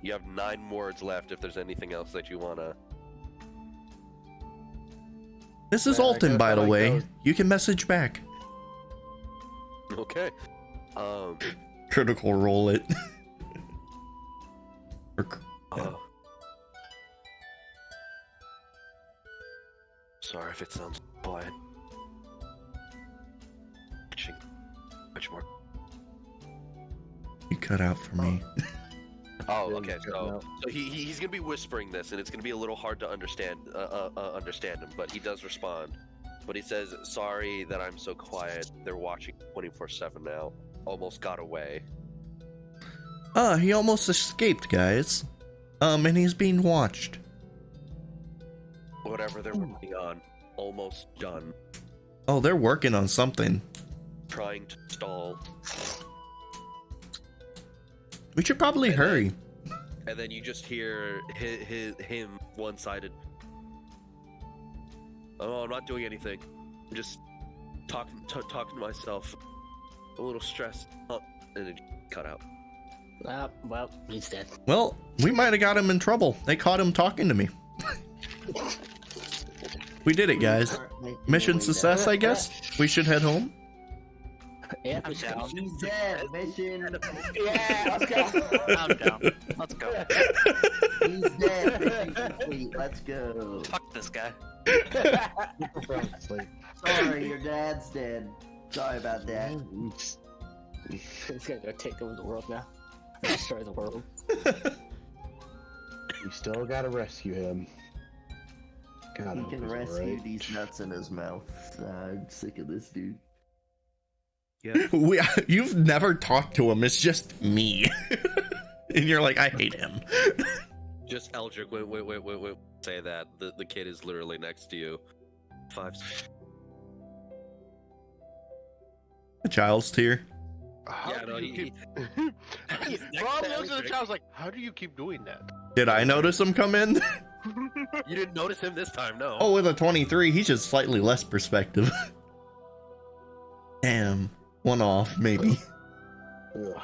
You have 9 words left if there's anything else that you wanna. This is Yeah, I Alton, guess by I the like way. those. You can message back. Okay. Critical roll it. Sorry if it sounds quiet. Much more. You cut out for me. Oh, Yeah, okay. you cut out. So he's gonna be whispering this, and it's gonna be a little hard to understand him. But he does respond. But he says, "Sorry that I'm so quiet. They're watching 24/7 now. Almost got away." He almost escaped, guys. And he's being watched. Whatever they're working on, almost done. Oh, they're working on something. Trying to stall. We should probably hurry. And then you just hear him one-sided. Oh, I'm not doing anything. I'm just talking to myself. A little stressed. And it cut out. Well, he's dead. Well, we might have got him in trouble. They caught him talking to me. We did it, guys. Mission success, I guess. We should head home. Yeah, I'm down. He's dead. Mission. Yeah, let's go. I'm down. Let's go. He's dead. Mission complete. Let's go. Fuck this guy. It's like, Sorry, your dad's dead. Sorry about that. He's gonna go take over the world now. Destroy the world. we still gotta rescue him. God, He I hope can he's rescue alright. these nuts in his mouth. I'm sick of this dude. You've never talked to him. It's just me. And you're like, I hate him. Just Eldrik, wait. Say that. The kid is literally next to you. 5. A child's tear. How Yeah, do no, you he- keep... He's next Braum to looks at the Eldrik. child's like, how do you keep doing that? Did I notice him come in? You didn't notice him this time, no. Oh, with a 23, he's just slightly less perspective. Damn. One off, maybe. Ugh.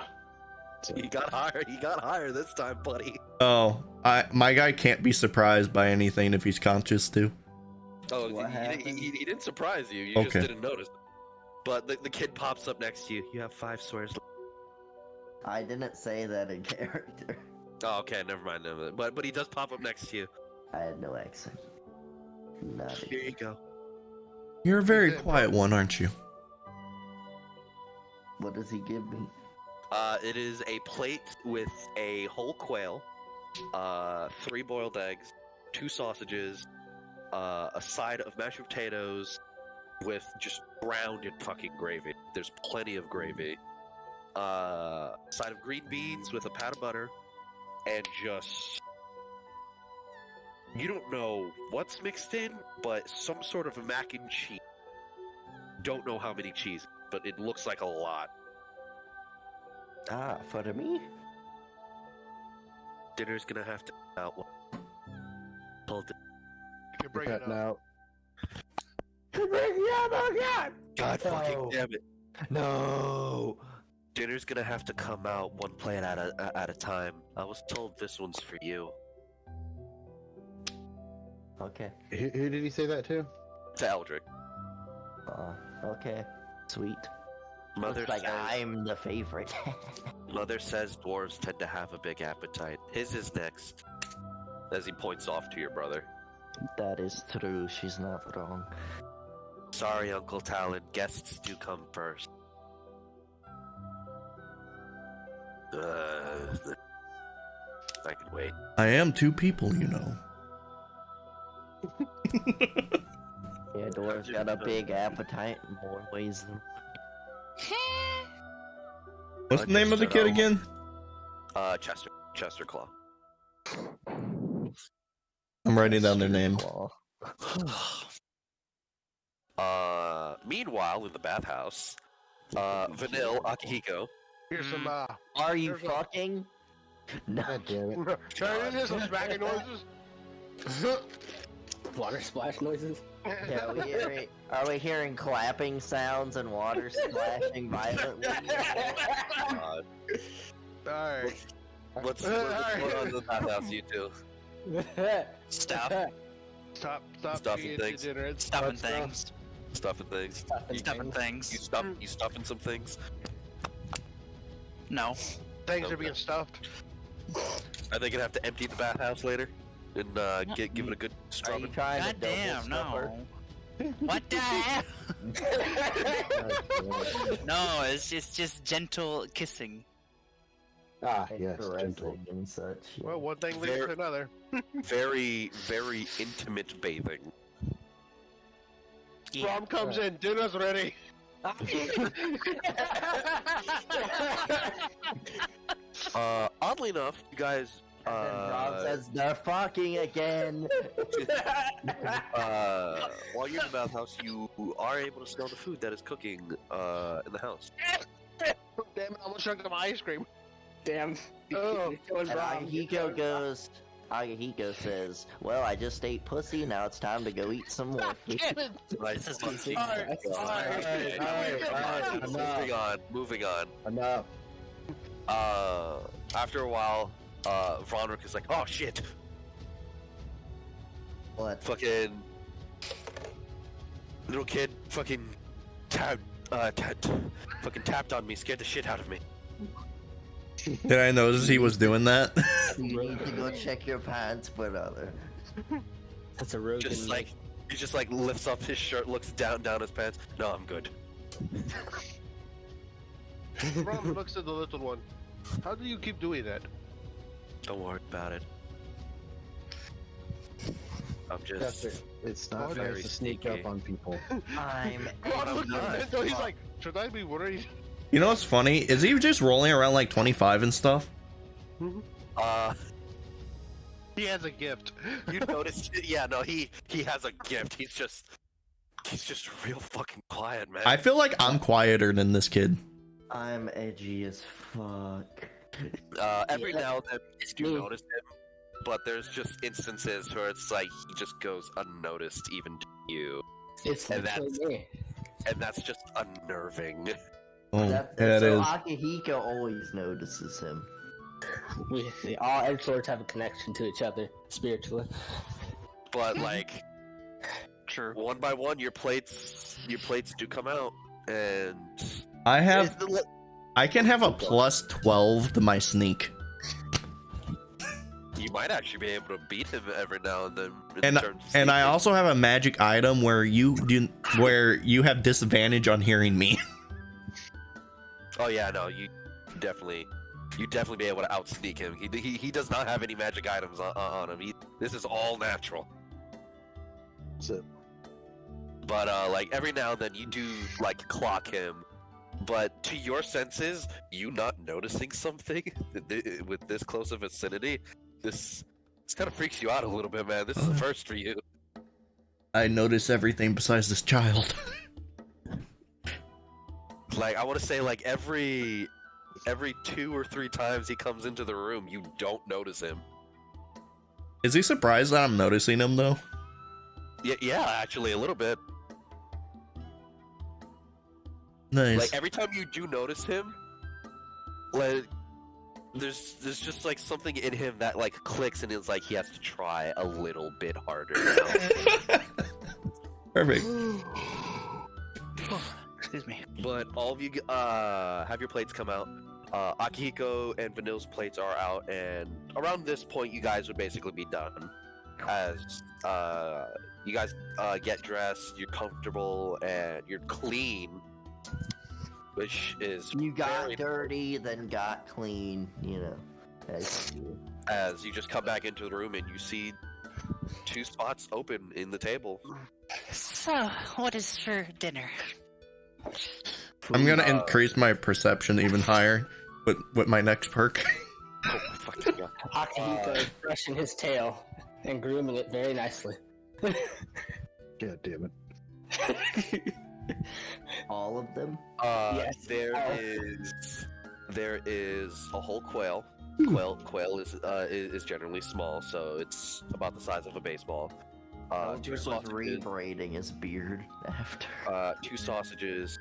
He got higher this time, buddy. Oh, my guy can't be surprised by anything if he's conscious too. Oh, What he happened? didn't surprise you. You Okay. just didn't notice. But the kid pops up next to you. You have 5 swears. I didn't say that in character. Oh, okay, never mind. But he does pop up next to you. I had no accent. Not Here you go. You're a very Okay, quiet one, aren't you? What does he give me? It is a plate with a whole quail, 3 boiled eggs, 2 sausages, a side of mashed potatoes with just browned in fucking gravy. There's plenty of gravy. Side of green beans with a pat of butter, and just You don't know what's mixed in, but some sort of mac and cheese. Don't know how many cheese, but it looks like a lot. Ah, for me? Dinner's gonna have to out one. Hold it. You can bring it Cutting up. out. God fucking damn it. No. Dinner's gonna have to come out one plate at a time. I was told this one's for you. Okay. Who did he say that to? To Eldrik. Okay. Sweet. Mother Looks like says, I'm the favorite. Mother says dwarves tend to have a big appetite. His is next. As he points off to your brother. That is true. She's not wrong. Sorry, Uncle Talon. Guests do come first. I can wait. I am two people, you know. Yeah, Dora's got a big appetite in more ways than. What's the name of the kid again? Chester Claw. I'm writing down their name. Meanwhile, in the bathhouse, Vanille, Akihiko. Here's some, Are you There's a- fucking? No. God damn it. Turn into some smacking noises. Water splash noises. Yeah, are we hearing clapping sounds and water splashing violently? Alright. What's going on in the bathhouse, you two? Stuff. Stop Stuffing eating things. dinner. It's Stuffing things. Stuffing things. Stuffing things. You stuffing some things? No. Things are being stuffed. Are they gonna have to empty the bathhouse later? And give it a good Are you scrubbing? trying to God double damn, stuff her? no. What the hell? No, it's just gentle kissing. Ah, yes, Caressing gentle. and such. Well, one thing leads to another. Very, very intimate bathing. Braum comes in, dinner's ready. Oddly enough, you guys. And then Rob says they're fucking again. While you're in the bathhouse, you are able to smell the food that is cooking in the house. Damn it, I almost drank my ice cream. Damn. Oh. You're killing And Braum. Akihiko says, well, I just ate pussy, now it's time to go eat some more food. Nice. This is easy. Alright, Moving on. Enough. After a while, Vonric is like, oh shit, What? fucking little kid fucking tapped on me, scared the shit out of me. Did I notice he was doing that? You need to go check your pants, brother. That's a rogue. Just like, he just like lifts up his shirt, looks down his pants. No, I'm good. Braum looks at the little one. How do you keep doing that? Don't worry about it. I'm just. It's not What? nice Very to sneak sneaky. up on people. I'm Braum looks angry. at Mntal, he's like, should I be worried? You know what's funny? Is he just rolling around like 25 and stuff? He has a gift. You noticed? Yeah, no, he has a gift. He's just real fucking quiet, man. I feel like I'm quieter than this kid. I'm edgy as fuck. Every Yeah. now and then you me. notice him, but there's just instances where it's like he just goes unnoticed even to you, It's And literally that's- me. and that's just unnerving. Oh, That, yeah, it so is. Akihiko always notices him. We all edge lords have a connection to each other spiritually. But like True. one by one, your plates do come out, and I have. It's the- I can have a plus 12 to my sneak. you might actually be able to beat him every now and then. And terms of and I sneaking. also have a magic item where you have disadvantage on hearing me. Oh yeah, no, you definitely be able to outsneak him. He does not have any magic items on him. This is all natural. So, But like every now and then you do like clock him. But to your senses, you not noticing something with this close of vicinity, this This kind of freaks you out a little bit, man. This is the first for you. I notice everything besides this child. Like, I want to say, like, every 2 or 3 times he comes into the room, you don't notice him. Is he surprised that I'm noticing him, though? Yeah, actually, a little bit. Nice. Like, every time you do notice him, like, there's just, like, something in him that, like, clicks and it's like he has to try a little bit harder now. Perfect. Excuse me. But all of you have your plates come out. Akihiko and Vanille's plates are out, and around this point, you guys would basically be done. As you guys get dressed, you're comfortable, and you're clean, which is You got very dirty, then got clean, you know. as you just come back into the room and you see 2 spots open in the table. So, what is for dinner? I'm gonna increase my perception even higher with my next perk. Oh my fucking god. Akihiko is brushing his tail and grooming it very nicely. God damn it. All of them? Yes. There is a whole quail. Quail is generally small, so it's about the size of a baseball. 2 Eldrik was sausages. rebraiding his beard after. 2 sausages.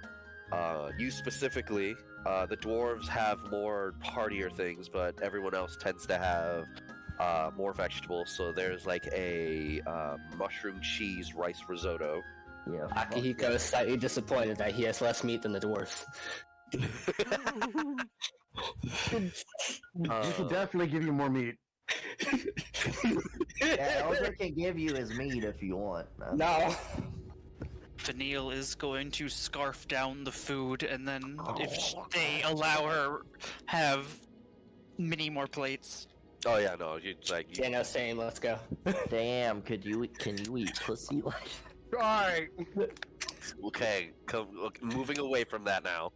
You specifically, the dwarves have more heartier things, but everyone else tends to have more vegetables. So there's like a mushroom cheese rice risotto. Yeah. Akihiko is slightly disappointed that he has less meat than the dwarfs. You should definitely give you more meat. Yeah, Eldrik can give you his meat if you want. No. Vanille is going to scarf down the food, and then if they allow her, have many more plates. Oh yeah, no, it's like Dano saying, let's go. Damn, can you eat pussy like? Alright. okay. Moving away from that now.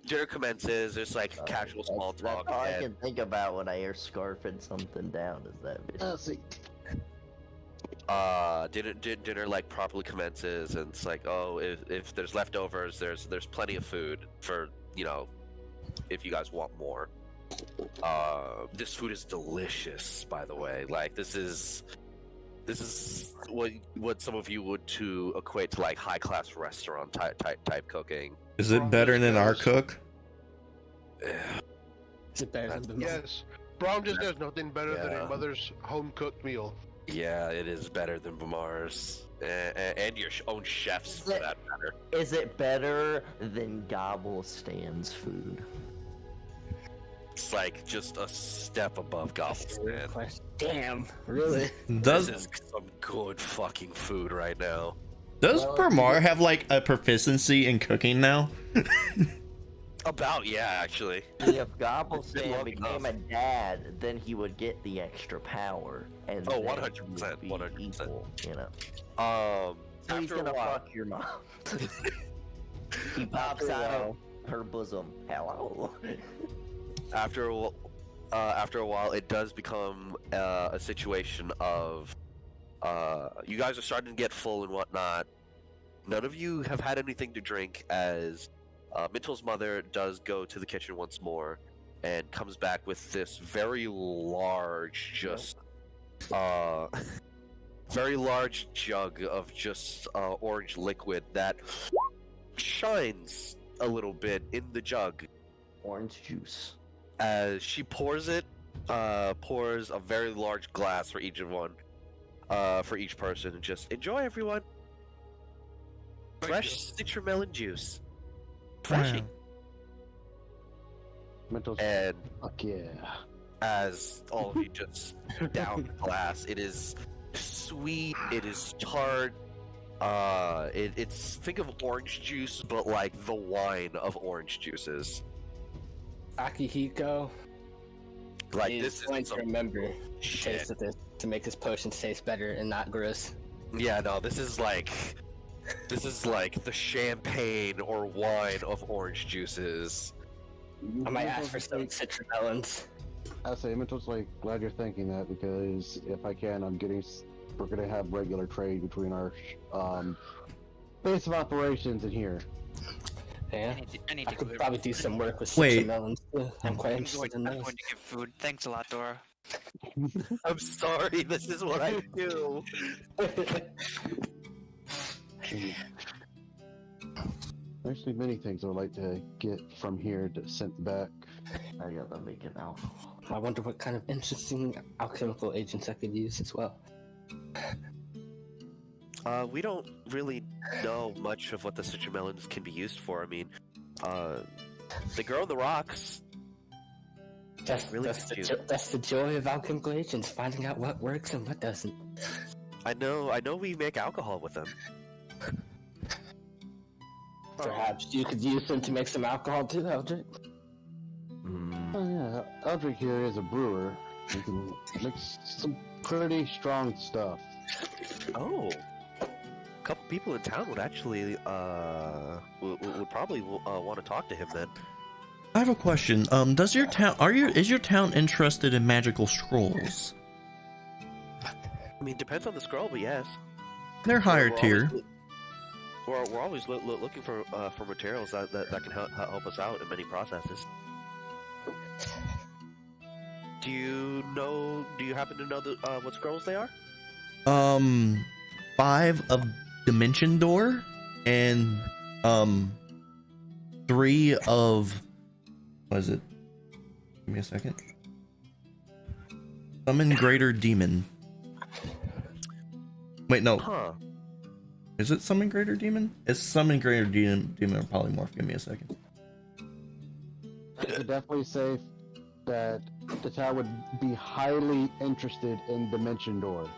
Dinner commences. There's like casual small talk. That's all I and- can think about when I hear scarfing something down. Is that bitch? Dinner like properly commences, and it's like, oh, if there's leftovers, there's plenty of food for, you know, if you guys want more. This food is delicious, by the way. Like, this is what some of you would to equate to like high class restaurant type cooking. Is it better than our cook? Is it better than the Yes. Braum just does nothing better than Yeah. a mother's home cooked meal. Yeah, it is better than Bamar's, and your own chefs for that matter. Is it better than Gobble Stan's food? It's like just a step above Gobblestan. Damn, really? Does This is some good fucking food right now. Bramar have like a proficiency in cooking now? About, yeah, actually. If Gobble Been Stan long became enough. a dad, then he would get the extra power. And Oh, then 100%, he would be 100%. equal, you know. So he's after a gonna while, fuck your mom. He pops After a out while. of her bosom. Hello. after a while, it does become a situation of you guys are starting to get full and whatnot. None of you have had anything to drink, as Mntal's mother does go to the kitchen once more and comes back with this very large, just very large jug of just orange liquid that shines a little bit in the jug. Orange juice. As she pours it, pours a very large glass for each person, and just enjoy, everyone. Fresh citronmelon juice. Refreshing. Mental. And Fuck yeah. as all of you just down the glass, it is sweet, it is tart. It's think of orange juice, but like the wine of orange juices. Akihiko Like is this going is to some remember the shit. taste of this to make his potions taste better and not gross. Yeah, no, this is like the champagne or wine of orange juices. I might ask for some citronmelons. I say, Mntal's like, glad you're thinking that, because if I can, we're gonna have regular trade between our base of operations in here. Yeah. I need I to could go probably do some work with Wait. melons. I'm quite I'm interested in I'm those. going to give food. Thanks a lot, Dora. I'm sorry, this is what I do. Actually, many things I would like to get from here to sent back. I gotta make it now. I wonder what kind of interesting alchemical agents I could use as well. We don't really know much of what the citramelons can be used for. I mean, they grow in the rocks. That's the joy of alchemical agents, finding out what works and what doesn't. I know we make alcohol with them. Perhaps you could use them to make some alcohol too, Eldrik. Oh yeah, Eldrik here is a brewer. He can mix some pretty strong stuff. Oh. A couple people in town would actually, would probably want to talk to him then. I have a question. Does your town is your town interested in magical scrolls? I mean, depends on the scroll, but yes. They're higher tier. We're always looking for materials that can help us out in many processes. Do you happen to know what scrolls they are? 5 of Dimension Door and 3 of what is it? Give me a second. Summon Greater Demon. Wait, no. Huh. Is it Summon Greater Demon? It's Summon Greater Demon or Polymorph. Give me a second. I could definitely say that the town would be highly interested in Dimension Door.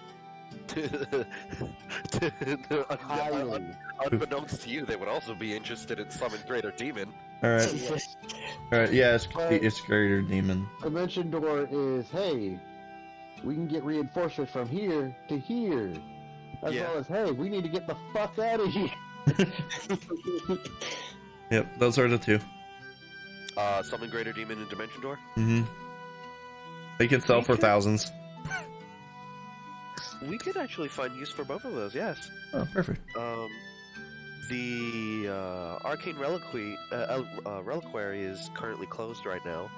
Highly. Unbeknownst to you, they would also be interested in Summon Greater Demon. Alright. Alright, yeah, it's Greater Demon. Dimension Door is, hey, we can get reinforcements from here to here. As well as, hey, we need to get the fuck out of here. Yep, those are the 2. Summon Greater Demon and Dimension Door? Mm-hmm. They can sell for thousands. We could actually find use for both of those, yes. Oh, perfect. The Arcane Reliquary is currently closed right now.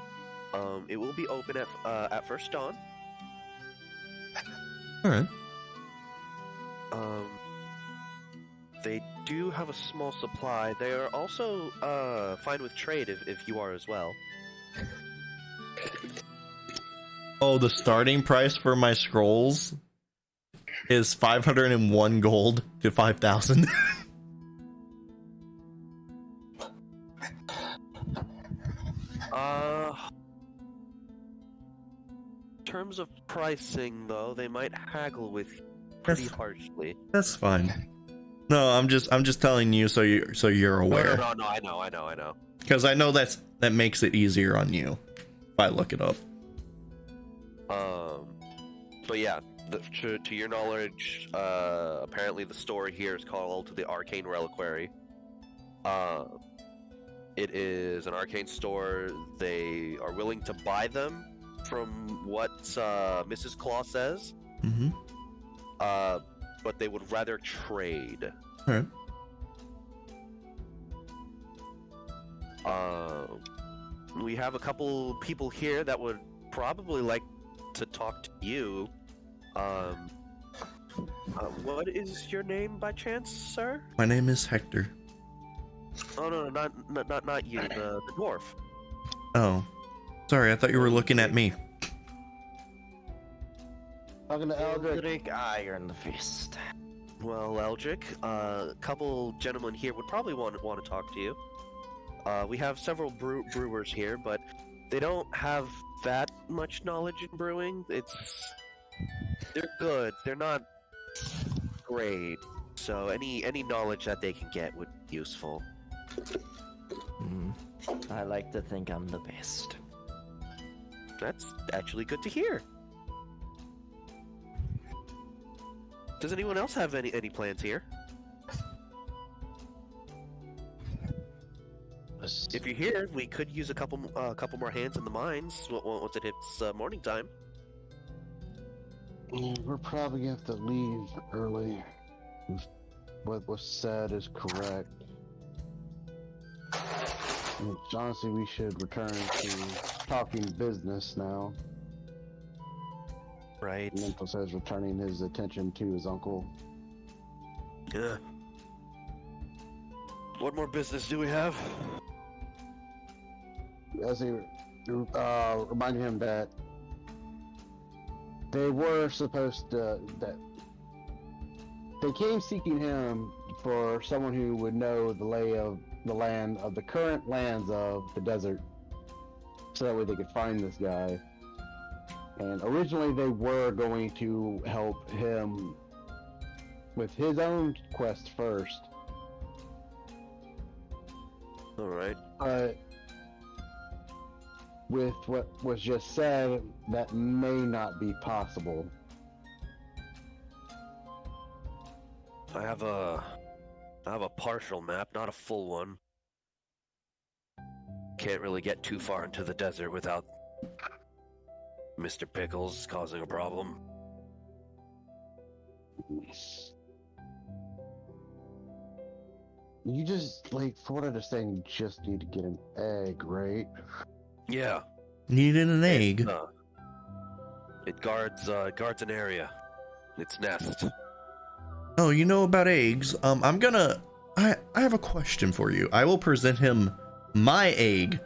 It will be open at first dawn. Alright. They do have a small supply. They are also fine with trade if you are as well. Oh, the starting price for my scrolls is 501 gold to 5,000. In terms of pricing, though, they might haggle with you pretty harshly. That's fine. No, I'm just telling you so you're aware. No, I know. Because I know that makes it easier on you if I look it up. But yeah, to your knowledge, apparently the store here is called the Arcane Reliquary. It is an arcane store. They are willing to buy them, from what Mrs. Claw says. Mm-hmm. But they would rather trade. Alright. We have a couple people here that would probably like to talk to you. What is your name by chance, sir? My name is Hector. Oh no, not you, the dwarf. Oh. Sorry, I thought you were looking at me. Talking to Eldrik. Eldrik Ironfist. Well, Eldrik, a couple gentlemen here would probably want to talk to you. We have several brewers here, but they don't have that much knowledge in brewing. They're good. They're not great. So any knowledge that they can get would be useful. I like to think I'm the best. That's actually good to hear. Does anyone else have any plans here? Yes. If you're here, we could use a couple more hands in the mines once it hits morning time. Yeah, we're probably gonna have to leave early. If what was said is correct. Which, honestly, we should return to talking business now. Right. Mntal says, returning his attention to his uncle. Yeah. What more business do we have? As he reminded him that they were supposed to, that they came seeking him for someone who would know the lay of the land of the current lands of the desert, so that way they could find this guy. And originally they were going to help him with his own quest first. All right. But with what was just said, that may not be possible. I have a partial map, not a full one. Can't really get too far into the desert without Mr. Pickles causing a problem. You just, like, for what I understand, you just need to get an egg, right? Yeah. Needed an egg. It guards an area. Its nest. Oh, you know about eggs. I have a question for you. I will present him my egg.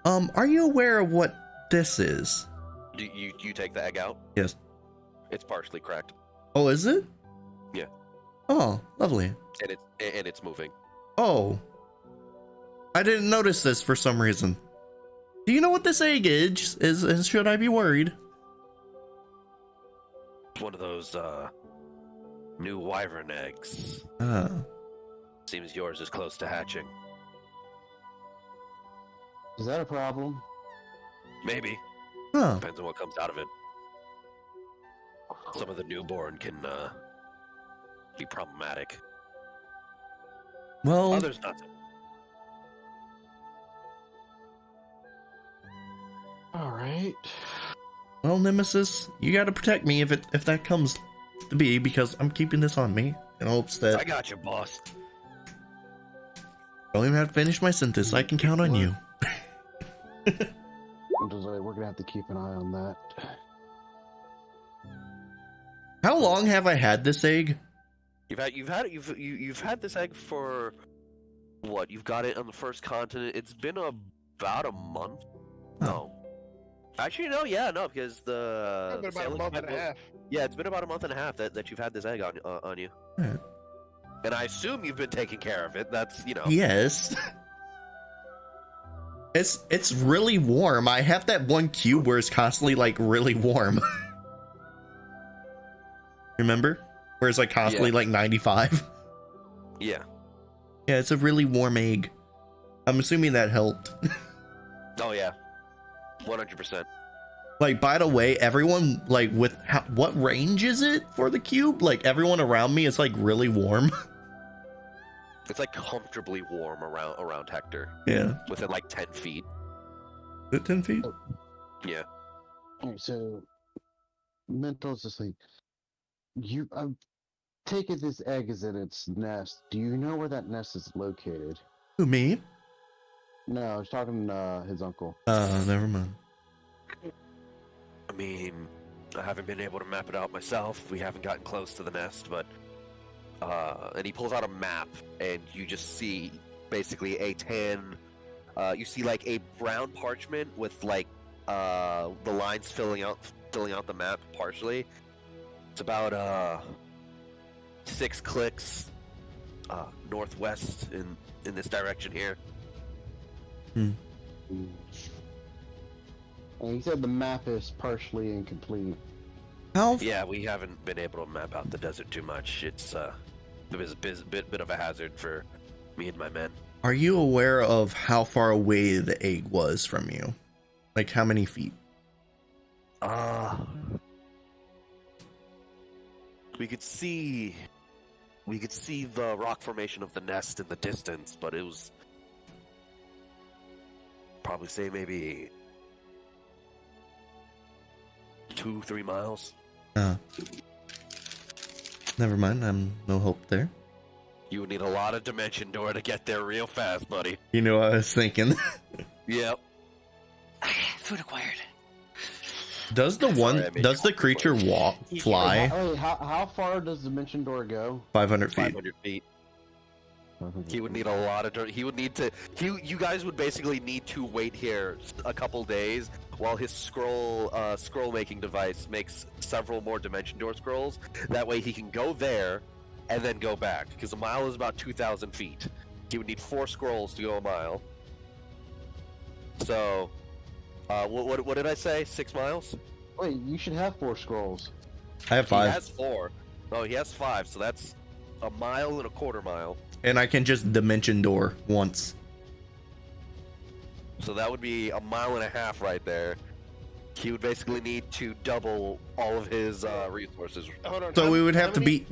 Are you aware of what this is? Do you take the egg out? Yes. It's partially cracked. Oh, is it? Yeah. Oh, lovely. And it's moving. Oh. I didn't notice this for some reason. Do you know what this egg is? And should I be worried? It's one of those new wyvern eggs. Seems yours is close to hatching. Is that a problem? Maybe. Huh. Depends on what comes out of it. Some of the newborn can be problematic. Well, Others not. All right. well, Nemesis, you gotta protect me if that comes to be, because I'm keeping this on me in hopes that I got you, boss. I don't even have to finish my sentence. I can count on you. I'm just like, we're gonna have to keep an eye on that. How long have I had this egg? You've had this egg for what? You've got it on the first continent. It's been about a month. No. Actually, no. Yeah, no, because the It's been about a month and a half. Yeah, it's been about a month and a half that you've had this egg on you. Yeah. And I assume you've been taking care of it. That's, you know. Yes. It's really warm. I have that one cube where it's constantly like really warm. Remember? Where it's like constantly like 95. Yeah. Yeah, it's a really warm egg. I'm assuming that helped. Oh yeah. 100%. Like, by the way, everyone, like, with what range is it for the cube? Like, everyone around me is like really warm. It's like comfortably warm around Hector. Yeah. Within like 10 feet. Is it 10 feet? Yeah. Alright, so Mntal's just like, I'm taking this egg is in its nest. Do you know where that nest is located? Who, me? No, I was talking to his uncle. Never mind. I mean, I haven't been able to map it out myself. We haven't gotten close to the nest, but and he pulls out a map, and you just see basically a tan. You see like a brown parchment with like the lines filling out the map partially. It's about 6 clicks northwest in this direction here. Hmm. And he said the map is partially incomplete. How? Yeah, we haven't been able to map out the desert too much. It was a bit of a hazard for me and my men. Are you aware of how far away the egg was from you? Like, how many feet? We could see the rock formation of the nest in the distance, but it was probably say maybe 2-3 miles. Never mind. I'm no hope there. You would need a lot of dimension door to get there real fast, buddy. You know what I was thinking. Yep. Food acquired. Does the creature fly? Hey, how far does Dimension Door go? 500 feet. 500 feet. He would need a lot of dirt. He would need to. You guys would basically need to wait here a couple days while his scroll making device makes several more dimension door scrolls. That way he can go there and then go back, because a mile is about 2,000 feet. He would need 4 scrolls to go a mile. So, what did I say? 6 miles? Wait, you should have 4 scrolls. I have 5. He has 4. No, he has 5. So that's a mile and a quarter mile. And I can just dimension door once. So that would be a mile and a half right there. He would basically need to double all of his resources. Hold on. So we would have to be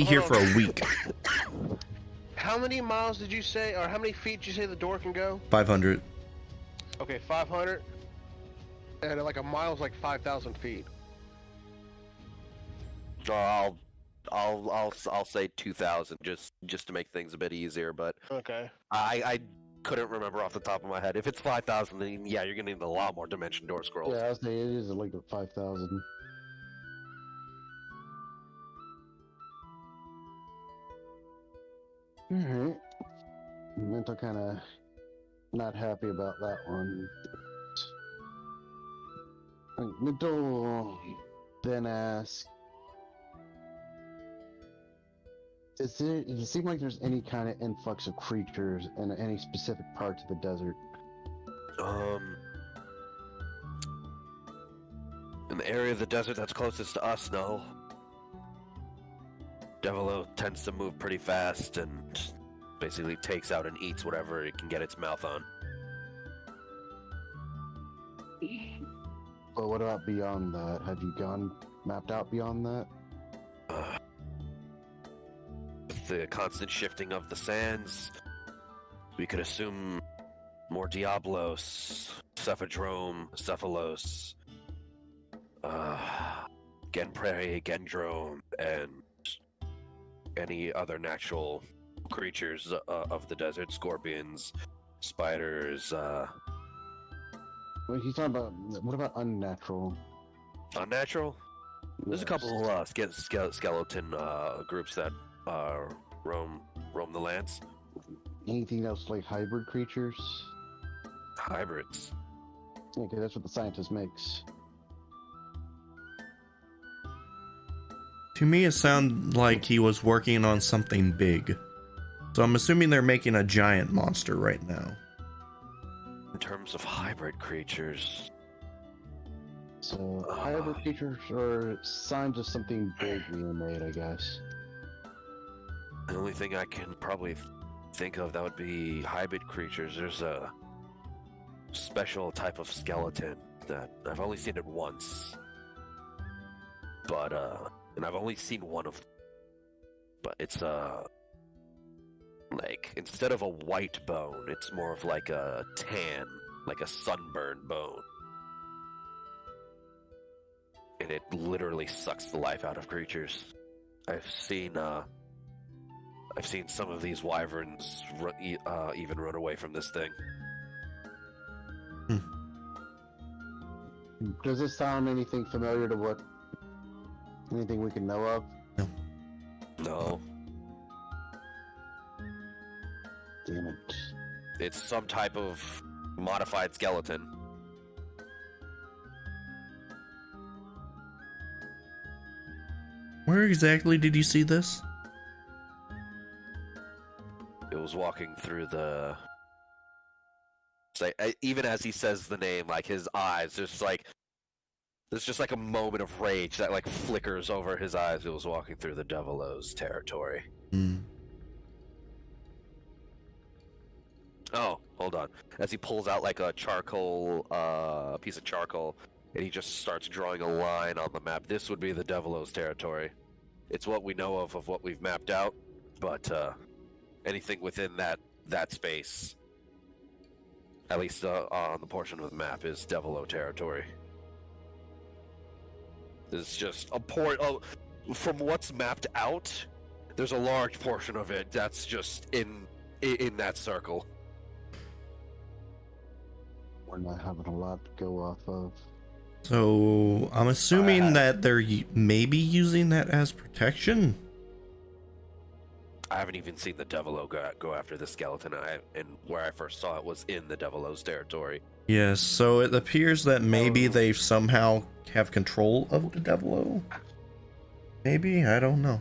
here for a week. How many miles did you say, or how many feet did you say the door can go? 500. Okay, 500. And like a mile is like 5,000 feet. So I'll say 2,000 just to make things a bit easier, but Okay. I couldn't remember off the top of my head. If it's 5,000, then yeah, you're gonna need a lot more dimension door scrolls. Yeah, I was saying it is like 5,000. Alright. Mental kind of not happy about that one. Mental then asks, does it seem like there's any kind of influx of creatures in any specific parts of the desert? In the area of the desert that's closest to us, no. Devilo tends to move pretty fast and basically takes out and eats whatever it can get its mouth on. But what about beyond that? Have you mapped out beyond that? With the constant shifting of the sands, we could assume more Diablos, Cephadrome, Cephalos, Genprairie, Gendrome, and any other natural creatures of the desert, scorpions, spiders. Wait, he's talking about, what about unnatural? Unnatural? There's a couple skeleton groups that roam the lands. Anything else like hybrid creatures? Hybrids. Okay, that's what the scientist makes. To me, it sounded like he was working on something big. So I'm assuming they're making a giant monster right now. In terms of hybrid creatures, So, hybrid creatures are signs of something big being made, I guess. the only thing I can probably think of that would be hybrid creatures. There's a special type of skeleton that I've only seen it once, but and I've only seen one of them. But it's like, instead of a white bone, it's more of like a tan, like a sunburned bone. And it literally sucks the life out of creatures. I've seen some of these wyverns even run away from this thing. Does this sound anything familiar to anything we can know of? No, Damn it. it's some type of modified skeleton. Where exactly did you see this? It was walking through the... even as he says the name, like, his eyes, there's just like a moment of rage that like flickers over his eyes. It was walking through the Devilos territory. Oh, hold on. As he pulls out like a charcoal, piece of charcoal, and he just starts drawing a line on the map. This would be the Devilos territory. It's what we know of what we've mapped out, but anything within that space At least on the portion of the map is Devilo territory. It's just a port. Oh, from what's mapped out, there's a large portion of it that's just in that circle. We're not having a lot to go off of. So I'm assuming that they're maybe using that as protection. I haven't even seen the Devilo go after the skeleton. And where I first saw it was in the Devilo's territory. Yes, so it appears that maybe they somehow have control of the Devilo. Maybe, I don't know.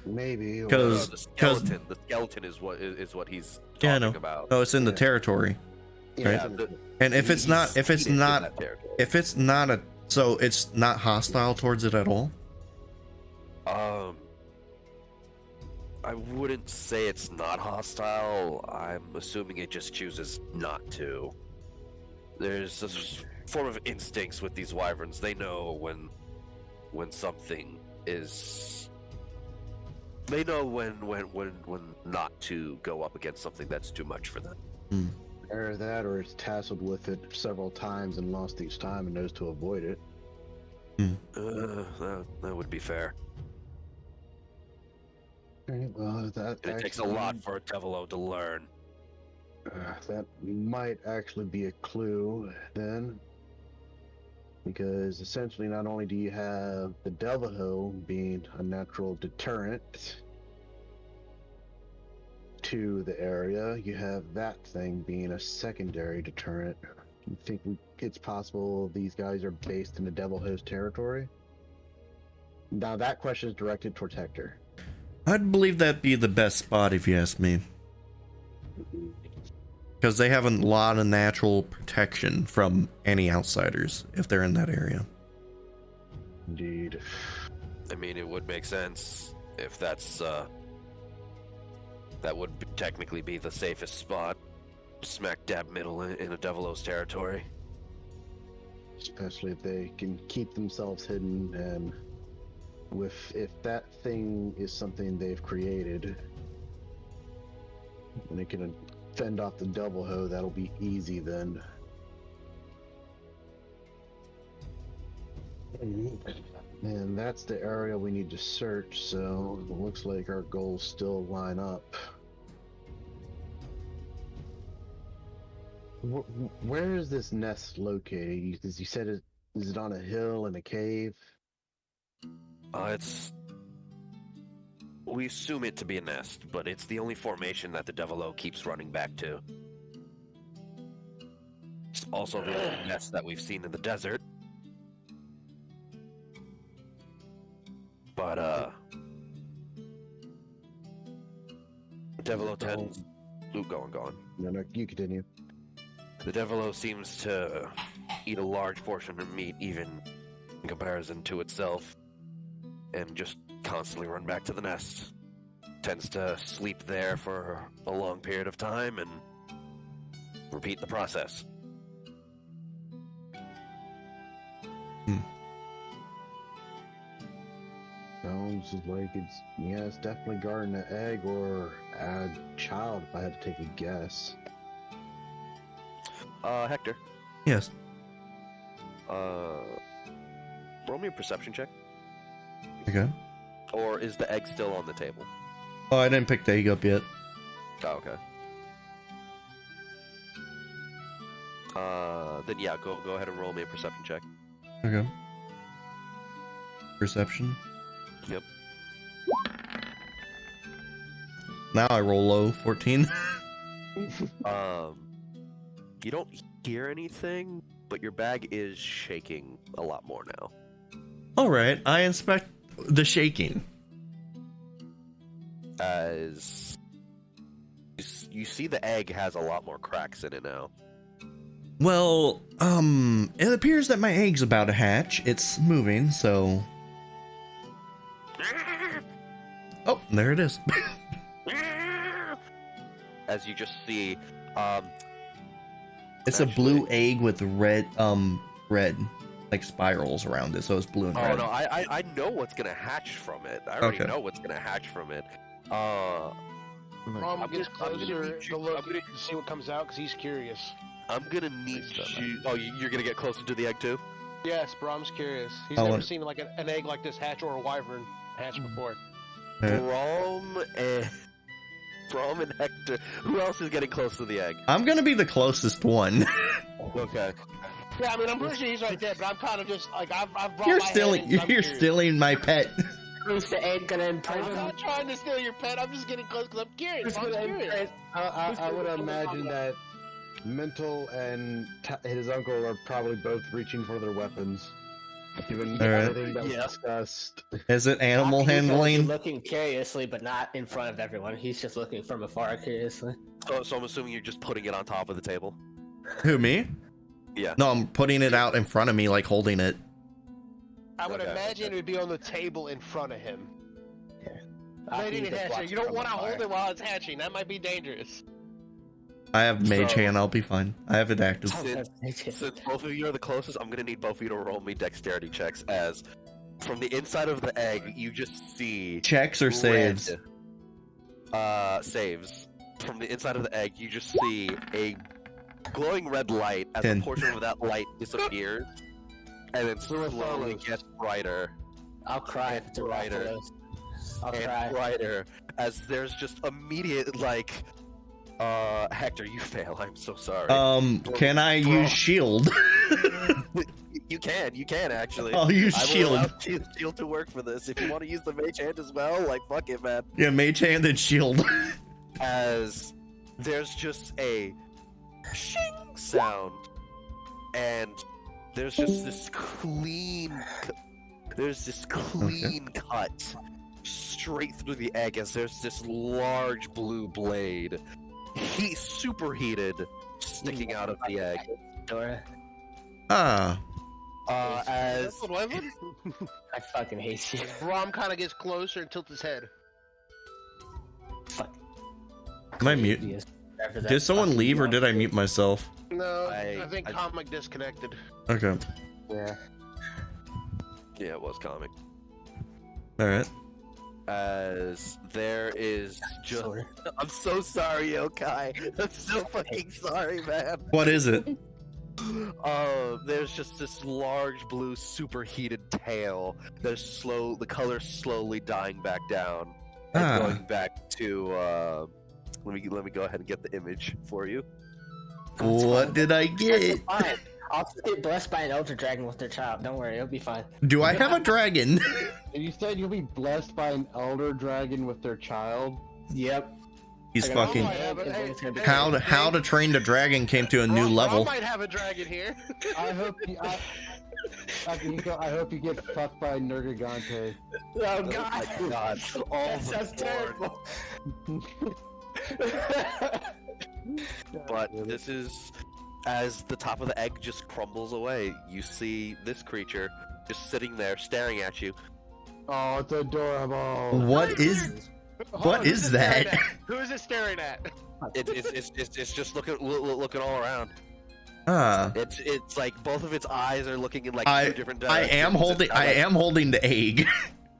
Maybe. Because the skeleton is what he's yeah, talking no. about. Oh, it's in the territory. Yeah, Right? And if it's not a, so it's not hostile towards it at all. I wouldn't say it's not hostile. I'm assuming it just chooses not to. There's this form of instincts with these wyverns. They know when something is. They know when not to go up against something that's too much for them. Either that, or it's tasseled with it several times and lost each time and knows to avoid it. That would be fair. Okay, well, It takes a lot for a Devilo to learn. That might actually be a clue then, because essentially not only do you have the Devilo being a natural deterrent to the area, you have that thing being a secondary deterrent. You think it's possible these guys are based in the Devilo's territory? Now that question is directed towards Hector. I'd believe that'd be the best spot if you ask me. Because they have a lot of natural protection from any outsiders if they're in that area. Indeed. I mean, it would make sense if that's that would technically be the safest spot, smack dab middle in a Devilo's territory. Especially if they can keep themselves hidden, and if that thing is something they've created, and they can fend off the Devilo, that'll be easy then. And that's the area we need to search, so it looks like our goals still line up. Where is this nest located? Because you said is it on a hill in a cave? We assume it to be a nest, but it's the only formation that the Devilo keeps running back to. It's also the only nest that we've seen in the desert. But, Devilo tends... Ooh, go on. No, you continue. The Devilo seems to eat a large portion of meat, even in comparison to itself, and just constantly run back to the nest. Tends to sleep there for a long period of time and repeat the process. Sounds like it's definitely guarding an egg or a child, if I had to take a guess. Hector. Yes. Roll me a perception check. Okay. Or is the egg still on the table? Oh, I didn't pick the egg up yet. Oh, okay. Then yeah, go ahead and roll me a perception check. Okay. Perception. Yep. Now I roll low, 14. You don't hear anything, but your bag is shaking a lot more now. Alright, I inspect the shaking. As you see, the egg has a lot more cracks in it now. Well, it appears that my egg's about to hatch. It's moving, so... Oh, there it is. As you just see, it's a blue egg with red, like spirals around it, so it's blue and red. Oh no, I know what's gonna hatch from it. I already know what's gonna hatch from it. Braum gets closer to look and see what comes out because he's curious. I'm gonna need you. Oh, you're gonna get closer to the egg too? Yes, Braum's curious. He's Oh, never what- seen like an egg like this hatch or a wyvern hatch before. Braum and Hector. Who else is getting close to the egg? I'm gonna be the closest one. Okay. Yeah, I mean, I'm pretty sure he's right there, but I'm kind of just like I've brought You're my stealing. head in, I'm You're curious. stealing my pet. Who's the egg gonna imprint I'm him? not trying to steal your pet. I'm just getting close because I'm curious. I'm curious. I would imagine that Mntal and his uncle are probably both reaching for their weapons. Given All right. everything that was discussed. Is it animal He's handling? looking curiously, but not in front of everyone. He's just looking from afar curiously. So I'm assuming you're just putting it on top of the table. Who, me? Yeah. No, I'm putting it out in front of me, like holding it. I would Okay, imagine it would be on the table in front of him. Letting He's it hatch. watching You don't from want to afar. hold it while it's hatching. That might be dangerous. I have mage So- hand. I'll be fine. I have it active. Since both of you are the closest, I'm gonna need both of you to roll me dexterity checks. As from the inside of the egg, you just see Checks or saves? Saves. From the inside of the egg, you just see a glowing red light as 10. a portion of that light disappears, and then slowly follows. gets brighter I'll cry if it's a Brighter. Raphalos. I'll and cry. brighter as there's just immediate like, Hector, you fail. I'm so sorry. Can I use shield? You can actually. I'll use I will shield. allow shield to work for this. If you want to use the mage hand as well, like fuck it, man. Yeah, mage hand and shield. As there's just a shing sound, and there's just this clean cut straight through the egg as there's this large blue blade, superheated, sticking out of the egg. Dora, Ah, As That's a weapon? I fucking hate you. Braum kind of gets closer and tilts his head. Fuck. am I mute? After that Did someone fucking leave or one. did I mute myself? No, I- I think I- comic disconnected. Okay. Yeah. yeah, it was comic. All right. As there is just, Sorry. I'm so sorry, Yokai. I'm so fucking sorry, man. What is it? There's just this large blue superheated tail. The color slowly dying back down and Ah. going back to. Let me go ahead and get the image for you. What did I get? Fine. I'll just get blessed by an elder dragon with their child. Don't worry, it'll be fine. Do I have a dragon? And you said you'll be blessed by an elder dragon with their child? Yep. He's I got fucking. all my eggs, and then it's gonna be- How to Train the Dragon came to a new Braum level. might have a dragon here. I hope Akihiko, I hope you get fucked by Nergigante. Oh Oh god. my god! All That the sounds board. terrible. But this is as the top of the egg just crumbles away. You see this creature just sitting there staring at you. Oh, it's adorable. What is Hold is who's it that? staring at? Who is it staring at? It's just looking all around. Ah? It's like both of its eyes are looking in like I two different I directions. am holding It's got, like- I am holding the egg.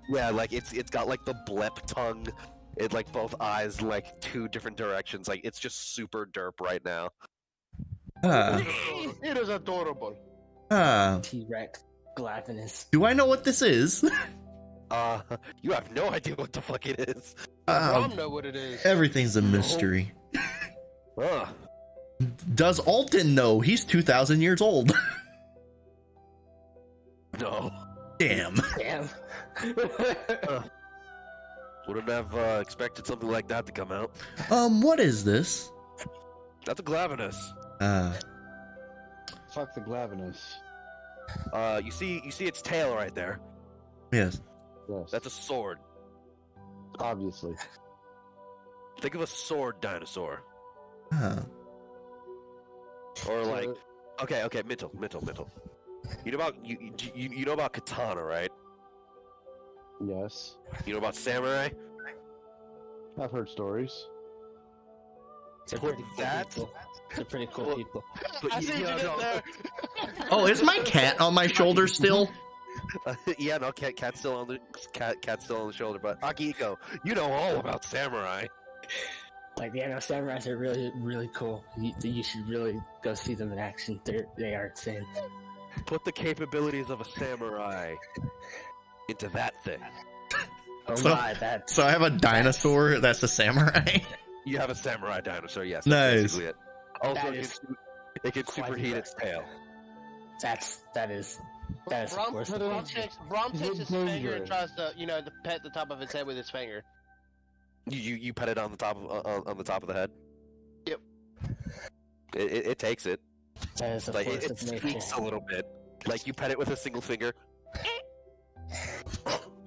Yeah, like it's got like the blep tongue. It like both eyes like two different directions. Like it's just super derp right now. Ah. It is adorable. Ah. T-Rex. Glavinus. Do I know what this is? You have no idea what the fuck it is. Braum know what it is. Everything's a mystery. Ugh. Does Alton know? He's 2,000 years old. No. Damn. Damn. Wouldn't have expected something like that to come out. What is this? That's a Glavinus. Fuck the Glavinus. You see its tail right there. Yes. Yes, That's a sword. obviously. Think of a sword dinosaur, Ah. or like, okay, Mntal. You know about you know about katana, right? Yes. You know about samurai. I've heard stories. They're pretty cool That- people. They're pretty cool people. But I see what you did there. Oh, is my cat on my shoulder still? Yeah, no, cat's still on the cat's still on the shoulder. But Akihiko, you know all about samurai. Like, yeah, no, samurais are really, really cool. You should really go see them in action. They are insane. Put the capabilities of a samurai into that thing. Oh So- my, that's So I have a dinosaur that's a samurai. You have a samurai dinosaur, yes. Nice. That's basically it. Also, That it is can quite superheat its tail. that is of course the Braum thing. takes his finger and tries to, to pet the top of its head with his finger. You pet it on the top of the head. Yep. It takes it. That is a Like force it of nature. squeaks a little bit. Like you pet it with a single finger.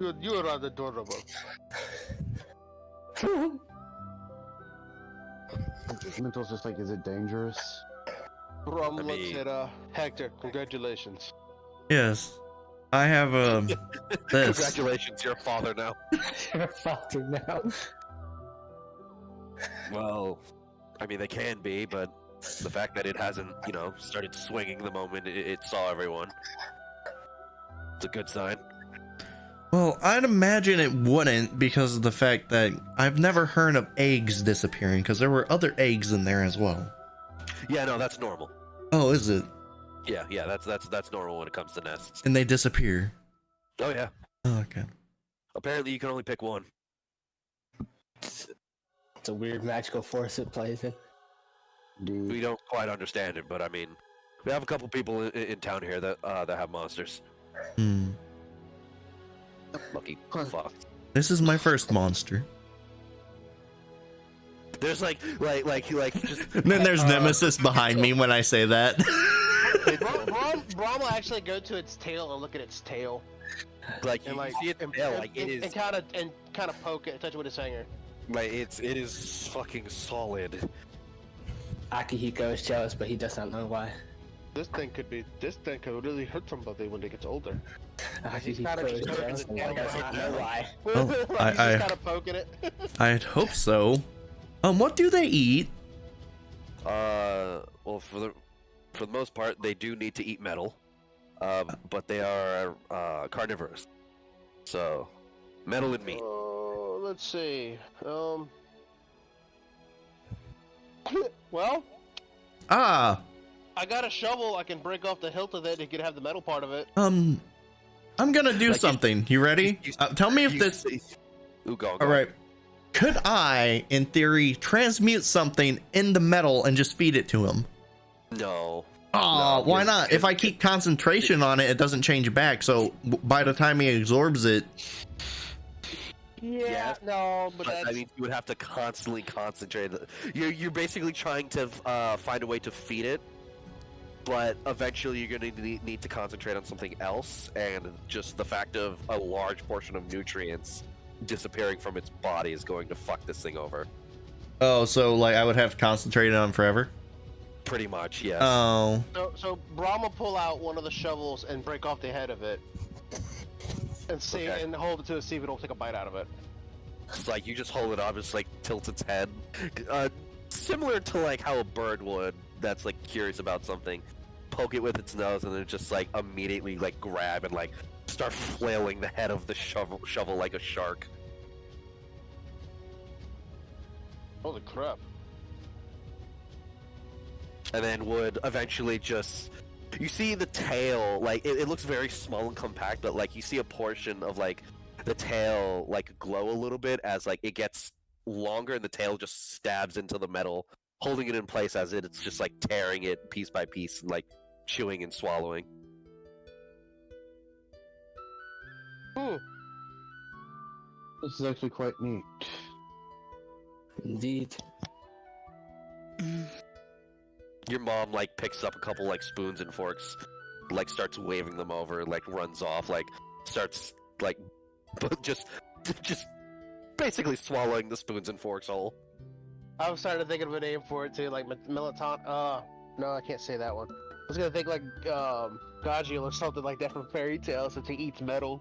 You are rather adorable. Mntal's just like, is it dangerous? Braum I looks mean- at Hector. Congratulations. Yes. I have this. Congratulations, you're a father now. You're fucking now. Well, I mean they can be, but the fact that it hasn't, started swinging the moment it saw everyone, it's a good sign. Well, I'd imagine it wouldn't because of the fact that I've never heard of eggs disappearing because there were other eggs in there as well. Yeah, no, that's normal. Oh, is it? Yeah, that's normal when it comes to nests. And they disappear. Oh yeah. Oh, okay. Apparently, you can only pick one. It's a weird magical force it plays in. Dude. We don't quite understand it, but I mean, we have a couple people in town here that have monsters. Hmm. Lucky fuck. This is my first monster. There's like just. And then there's Nemesis behind me when I say that. Braum will actually go to its tail and look at its tail, Like and you see it tail, like it is, and kind of poke it, touch it with his finger. like it is fucking solid. Akihiko is jealous, but he does not know why. This thing could really hurt somebody when it gets older. Akihiko is jealous, and he does not know why. Well, He's I- just kind of poking it. I'd hope so. What do they eat? Well, for the most part, they do need to eat metal, but they are carnivorous. So, metal and meat. Let's see. Well, Ah, I got a shovel. I can break off the hilt of it. You could have the metal part of it. I'm gonna do Like something. You ready? Tell me if You this. see- Ooh, go. All right. Could I, in theory, transmute something into metal and just feed it to him? No. Oh, No, why you're- not? If I keep concentration on it, it doesn't change back. So by the time he absorbs it, Yeah, no, but But that's I mean, you would have to constantly concentrate. You're basically trying to find a way to feed it, but eventually you're going to need to concentrate on something else, and just the fact of a large portion of nutrients disappearing from its body is going to fuck this thing over. oh, so like I would have concentrated on forever. Pretty much, yes. Oh, so Braum will pull out one of the shovels and break off the head of it, and see Okay. and hold it to it, see if it'll take a bite out of it. It's like you just hold it up, just like tilt its head, similar to like how a bird would. That's like curious about something. Poke it with its nose, and then just like immediately like grab and like start flailing the head of the shovel like a shark. Holy crap! And then would eventually just, you see the tail, like it looks very small and compact, but like you see a portion of like the tail like glow a little bit as like it gets longer, and the tail just stabs into the metal, holding it in place as it's just like tearing it piece by piece and like chewing and swallowing. This is actually quite neat. Indeed. Your mom like picks up a couple like spoons and forks, like starts waving them over, like runs off, like starts like just basically swallowing the spoons and forks whole. I was starting to think of a name for it too, like Militant. No, I can't say that one. I was gonna think like Gajil or something like that from Fairy Tale, since he eats metal.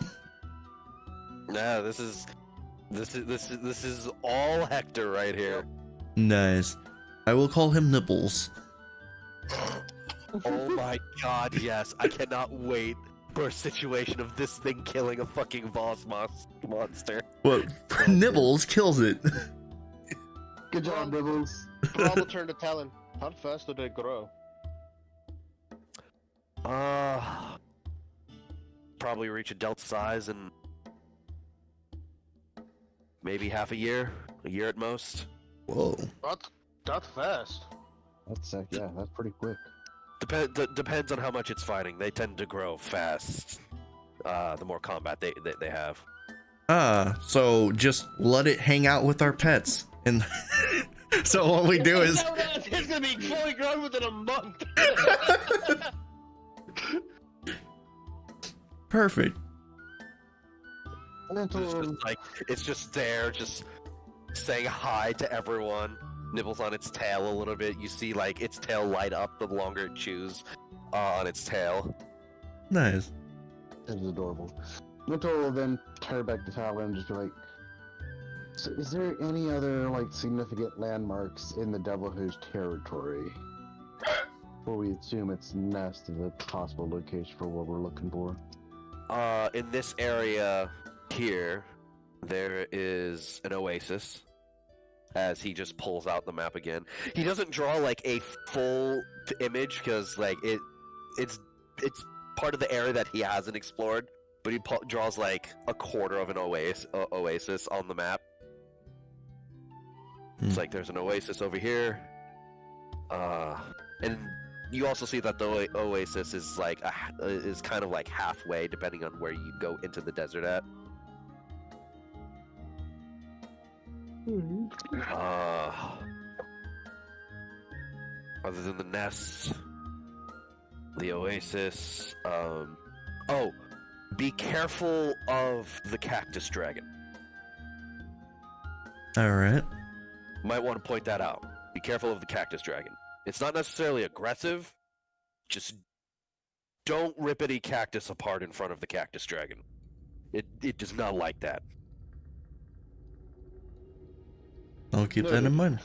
Nah, this is all Hector right here. nice. I will call him Nibbles. Oh my god, yes. I cannot wait for a situation of this thing killing a fucking boss monster. What? Nibbles kills it. Good job, Nibbles. Braum will turn to Talon. How fast do they grow? Probably reach adult size in maybe half a year at most. Whoa. That's fast. That's that's pretty quick. Depends on how much it's fighting. They tend to grow fast. The more combat they have. So just let it hang out with our pets. And so what we do is It's gonna be fully grown within a month. perfect. It's just there, just saying hi to everyone. Nibbles on its tail a little bit. You see, like, its tail light up the longer it chews on its tail. Nice. It's adorable. Mntal will then turn back to Talon and just be like, so is there any other, like, significant landmarks in the Devil Who's territory? Before we assume its nest is a possible location for what we're looking for. In this area here, there is an oasis. As he just pulls out the map again, he doesn't draw like a full image because like it's part of the area that he hasn't explored. But he draws like a quarter of an oasis on the map. It's like there's an oasis over here, and you also see that the oasis is like is kind of like halfway, depending on where you go into the desert at. Other than the nests, the oasis, oh, be careful of the cactus dragon. Alright. Might want to point that out. Be careful of the cactus dragon. It's not necessarily aggressive, just don't rip any cactus apart in front of the cactus dragon. It does not like that. I'll keep that in mind.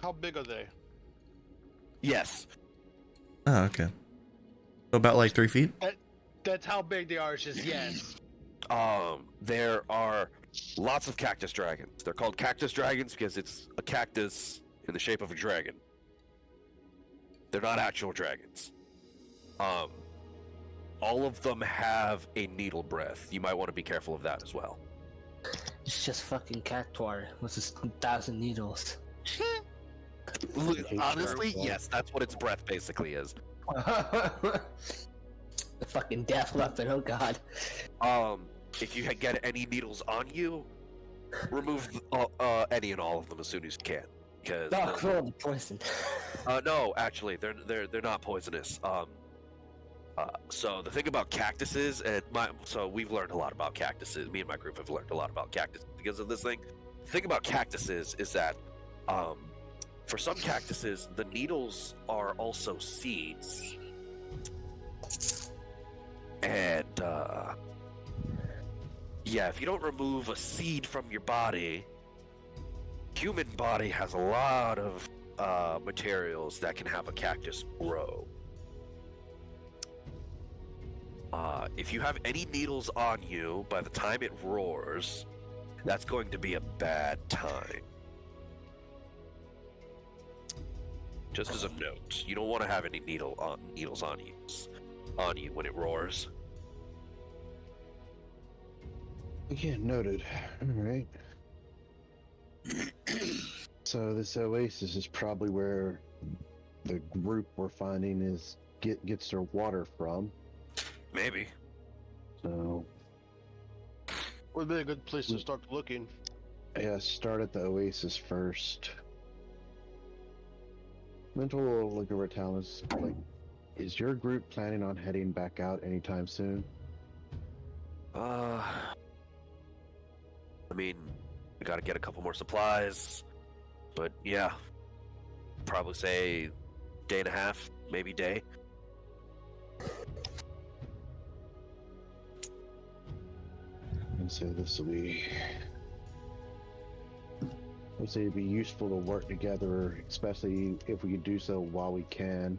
How big are they? Yes. Oh, okay. About like 3 feet? That's how big they are. It's just yes. There are lots of cactus dragons. They're called cactus dragons because it's a cactus in the shape of a dragon. They're not actual dragons. All of them have a needle breath. You might want to be careful of that as well. It's just fucking cactuar with his 1,000 needles. Honestly, yes, that's what its breath basically is. The fucking death weapon, oh god. If you get any needles on you, remove any and all of them as soon as you can. Because the poison. no, actually, they're not poisonous. So the thing about cactuses, so we've learned a lot about cactuses. Me and my group have learned a lot about cactuses because of this thing. The thing about cactuses is that, for some cactuses, the needles are also seeds. And, yeah, if you don't remove a seed from your body, human body has a lot of materials that can have a cactus grow. If you have any needles on you, by the time it roars, that's going to be a bad time. Just as a note, you don't want to have any needles on you when it roars. Again, noted. Alright. So this oasis is probably where the group we're finding gets their water from. Maybe. So Would be a good place to start looking. yeah, start at the oasis first. Mntal will look over at Talus, like, is your group planning on heading back out anytime soon? I mean, we gotta get a couple more supplies, but yeah, probably say day and a half, maybe day. And so this will be, I'd say it'd be useful to work together, especially if we could do so while we can.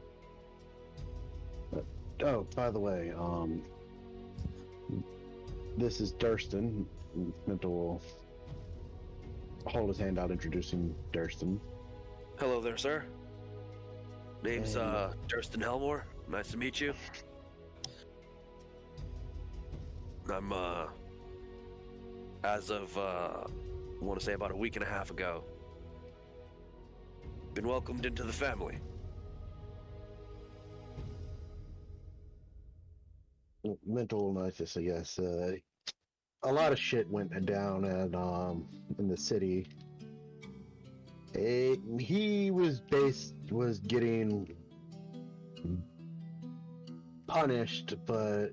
Oh, by the way, this is Durston. Mntal will hold his hand out, introducing Durston. Hello there, sir. Name's Durston Helmore. Nice to meet you. I'm as of I want to say about a week and a half ago, been welcomed into the family. Mental nice, I guess. A lot of shit went down at in the city. He was getting punished, but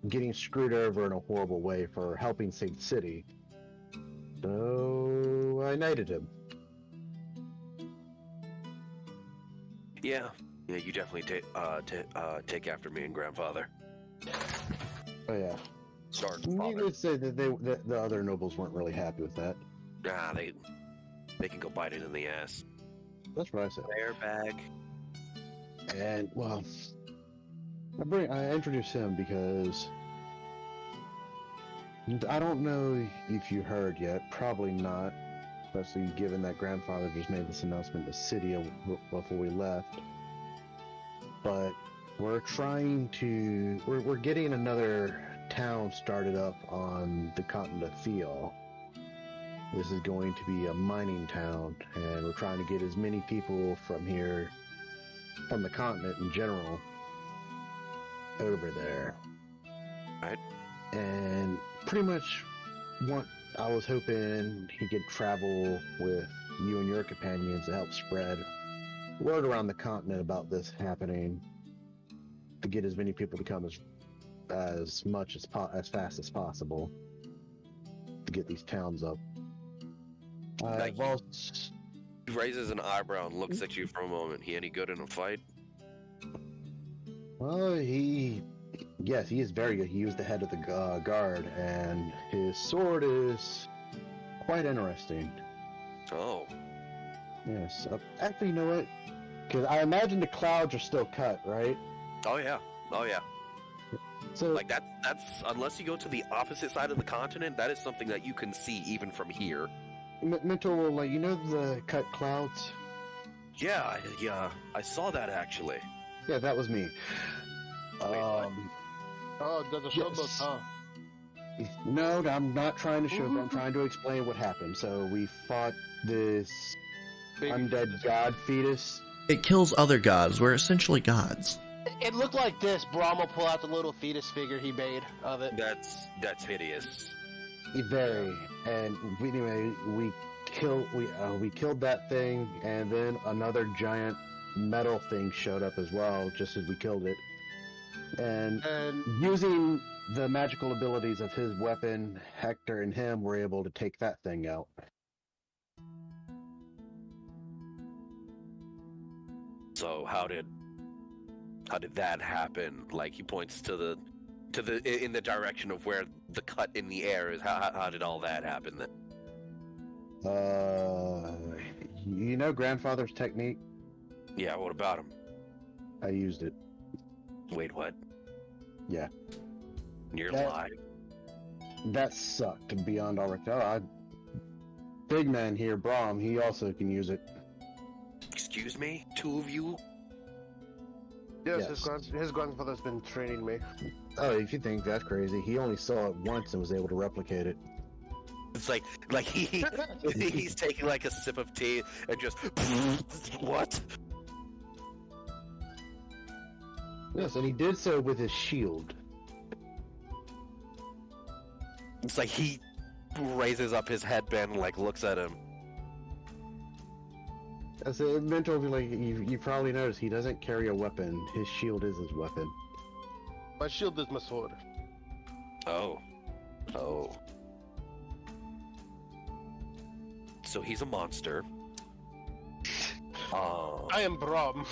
getting screwed over in a horrible way for helping save the city. So I knighted him. Yeah, you definitely take after me and grandfather. Oh yeah. Start. Needless to say that the other nobles weren't really happy with that. Nah, they can go bite it in the ass. That's what I said. Bear bag. And well, I introduced him because I don't know if you heard yet. Probably not, especially given that grandfather just made this announcement in the city before we left. But we're getting another town started up on the continent of Theo. This is going to be a mining town, and we're trying to get as many people from here, from the continent in general, over there. Right. And pretty much what I was hoping he could travel with you and your companions to help spread word around the continent about this happening, to get as many people to come as fast as possible to get these towns up. He raises an eyebrow and looks at you for a moment. He any good in a fight? Well, yes, he is very good. He was the head of the guard, and his sword is quite interesting. Oh. Yes. Actually, you know what? Because I imagine the clouds are still cut, right? Oh yeah. Oh yeah. So, Like that's unless you go to the opposite side of the continent, that is something that you can see even from here. Mental, like, you know the cut clouds? Yeah, I saw that actually. Yeah, that was me. Oh, the showboat, yes. huh? No, I'm not trying to show them. I'm trying to explain what happened. So we fought this undead god fetus. It kills other gods. We're essentially gods. It looked like this. Braum will pull out the little fetus figure he made of it. That's hideous. Very. And we killed that thing, and then another giant metal thing showed up as well, just as we killed it. And using the magical abilities of his weapon, Hector and him were able to take that thing out. So how did that happen? Like, he points to the in the direction of where the cut in the air is. How did all that happen then? You know grandfather's technique? Yeah, what about him? I used it. Wait, what? Yeah. You're lying. That sucked beyond all recall. Big man here, Braum, he also can use it. Excuse me? Two of you? Yes, Yes. His grandfather's been training me. Oh, if you think that's crazy, he only saw it once and was able to replicate it. It's like he's taking like a sip of tea and just what? Yes, and he did so with his shield. It's like he raises up his headband and like looks at him. As a mental, like you probably noticed, he doesn't carry a weapon. His shield is his weapon. My shield is my sword. Oh. So he's a monster. I am Braum.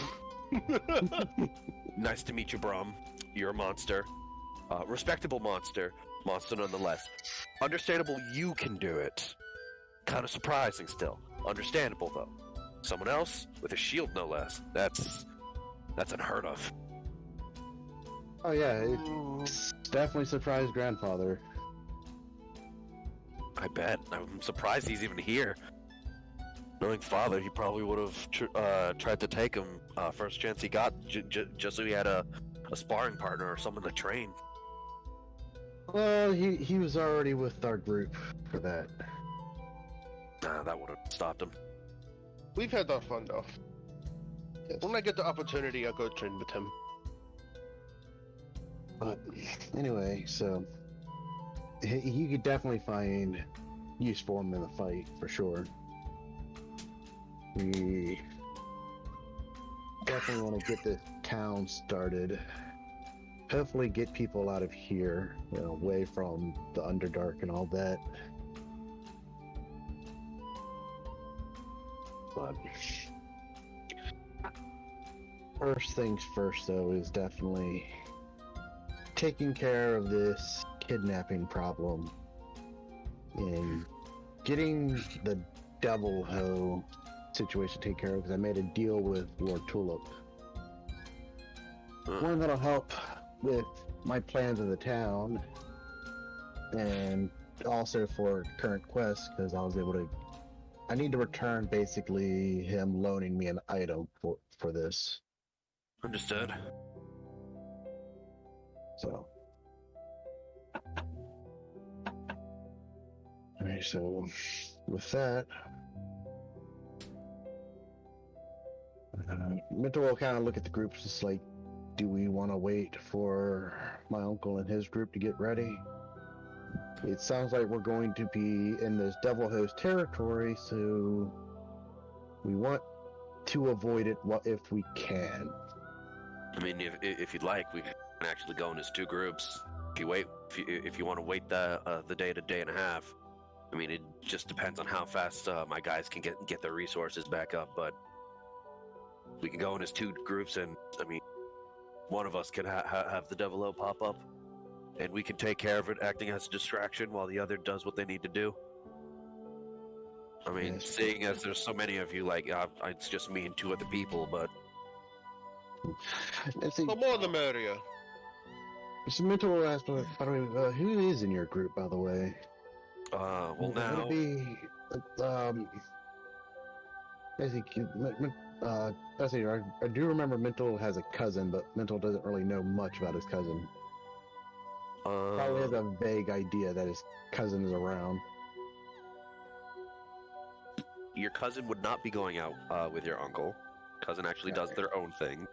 Nice to meet you, Braum. You're a monster. Respectable monster. Monster nonetheless. Understandable you can do it. Kind of surprising still. Understandable though. Someone else with a shield no less. That's unheard of. Oh yeah, it definitely surprised grandfather. I bet. I'm surprised he's even here. Knowing father, he probably would have tried to take him first chance he got, just so he had a sparring partner or someone to train. Well, he was already with our group for that. Nah, that would have stopped him. We've had our fun though. Yes. When I get the opportunity, I'll go train with him. But anyway, so he could definitely find use for him in the fight for sure. We definitely want to get the town started. Hopefully, get people out of here, away from the Underdark and all that. But first things first, though, is definitely taking care of this kidnapping problem and getting the Devil Hoe situation taken care of, because I made a deal with Lord Tulip. One that'll help with my plans of the town, and also for current quests, because I need to return basically him loaning me an item for this. Understood. So. Alright, so with that, Mntal will kind of look at the groups, just like, do we want to wait for my uncle and his group to get ready? It sounds like we're going to be in this Devil Host territory, so we want to avoid it if we can. I mean, if you'd like, we can actually go in as two groups. If you want to wait the day to day and a half, I mean, it just depends on how fast my guys can get their resources back up. But we can go in as two groups, and I mean, one of us can have the Devil O pop up, and we can take care of it, acting as a distraction while the other does what they need to do. I mean, Yes. seeing as there's so many of you, like, it's just me and two other people, but Let's see. The more the merrier. Mr. Mntal will ask, by the way, who is in your group, by the way? well, Would now... it be, basically, I do remember Mntal has a cousin, but Mntal doesn't really know much about his cousin. Probably has a vague idea that his cousin is around. Your cousin would not be going out with your uncle. Cousin actually does their own thing.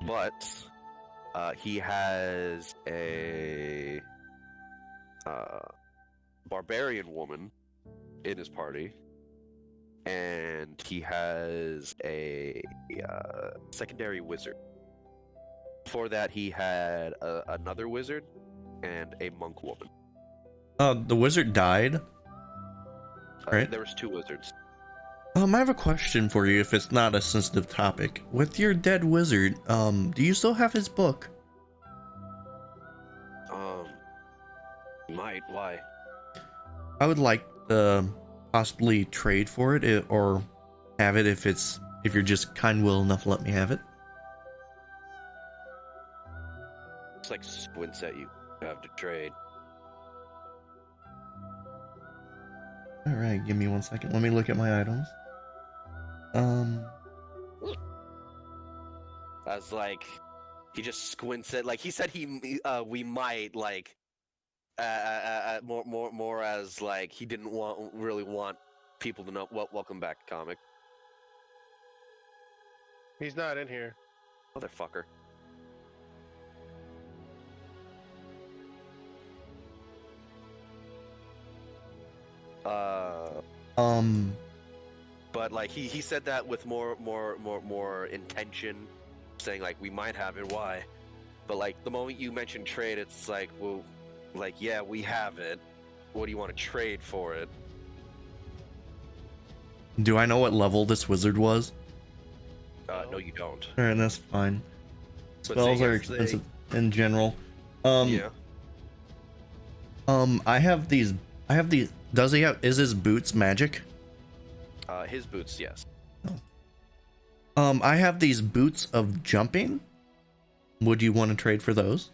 But he has a barbarian woman in his party, and he has a secondary wizard. Before that, he had another wizard and a monk woman. The wizard died. Right. There was two wizards. I have a question for you, if it's not a sensitive topic. With your dead wizard, do you still have his book? Might. Why? I would like to possibly trade for it, or have it if you're just kind will enough to let me have it. It's like squints at you. You have to trade. Alright, give me 1 second. Let me look at my items. As like, he just squints at, like, he said we might, like, more as, like, he didn't really want people to know. Welcome back, comic. He's not in here. Motherfucker. But like he said that with more intention, saying like we might have it. Why? But like the moment you mention trade, it's like, well, like, yeah, we have it. What do you want to trade for it? Do I know what level this wizard was? No, you don't. Alright, that's fine. But Spells seeing are as expensive in general. Yeah. I have these. Does he have? Is his boots magic? His boots, yes. I have these boots of jumping. Would you want to trade for those?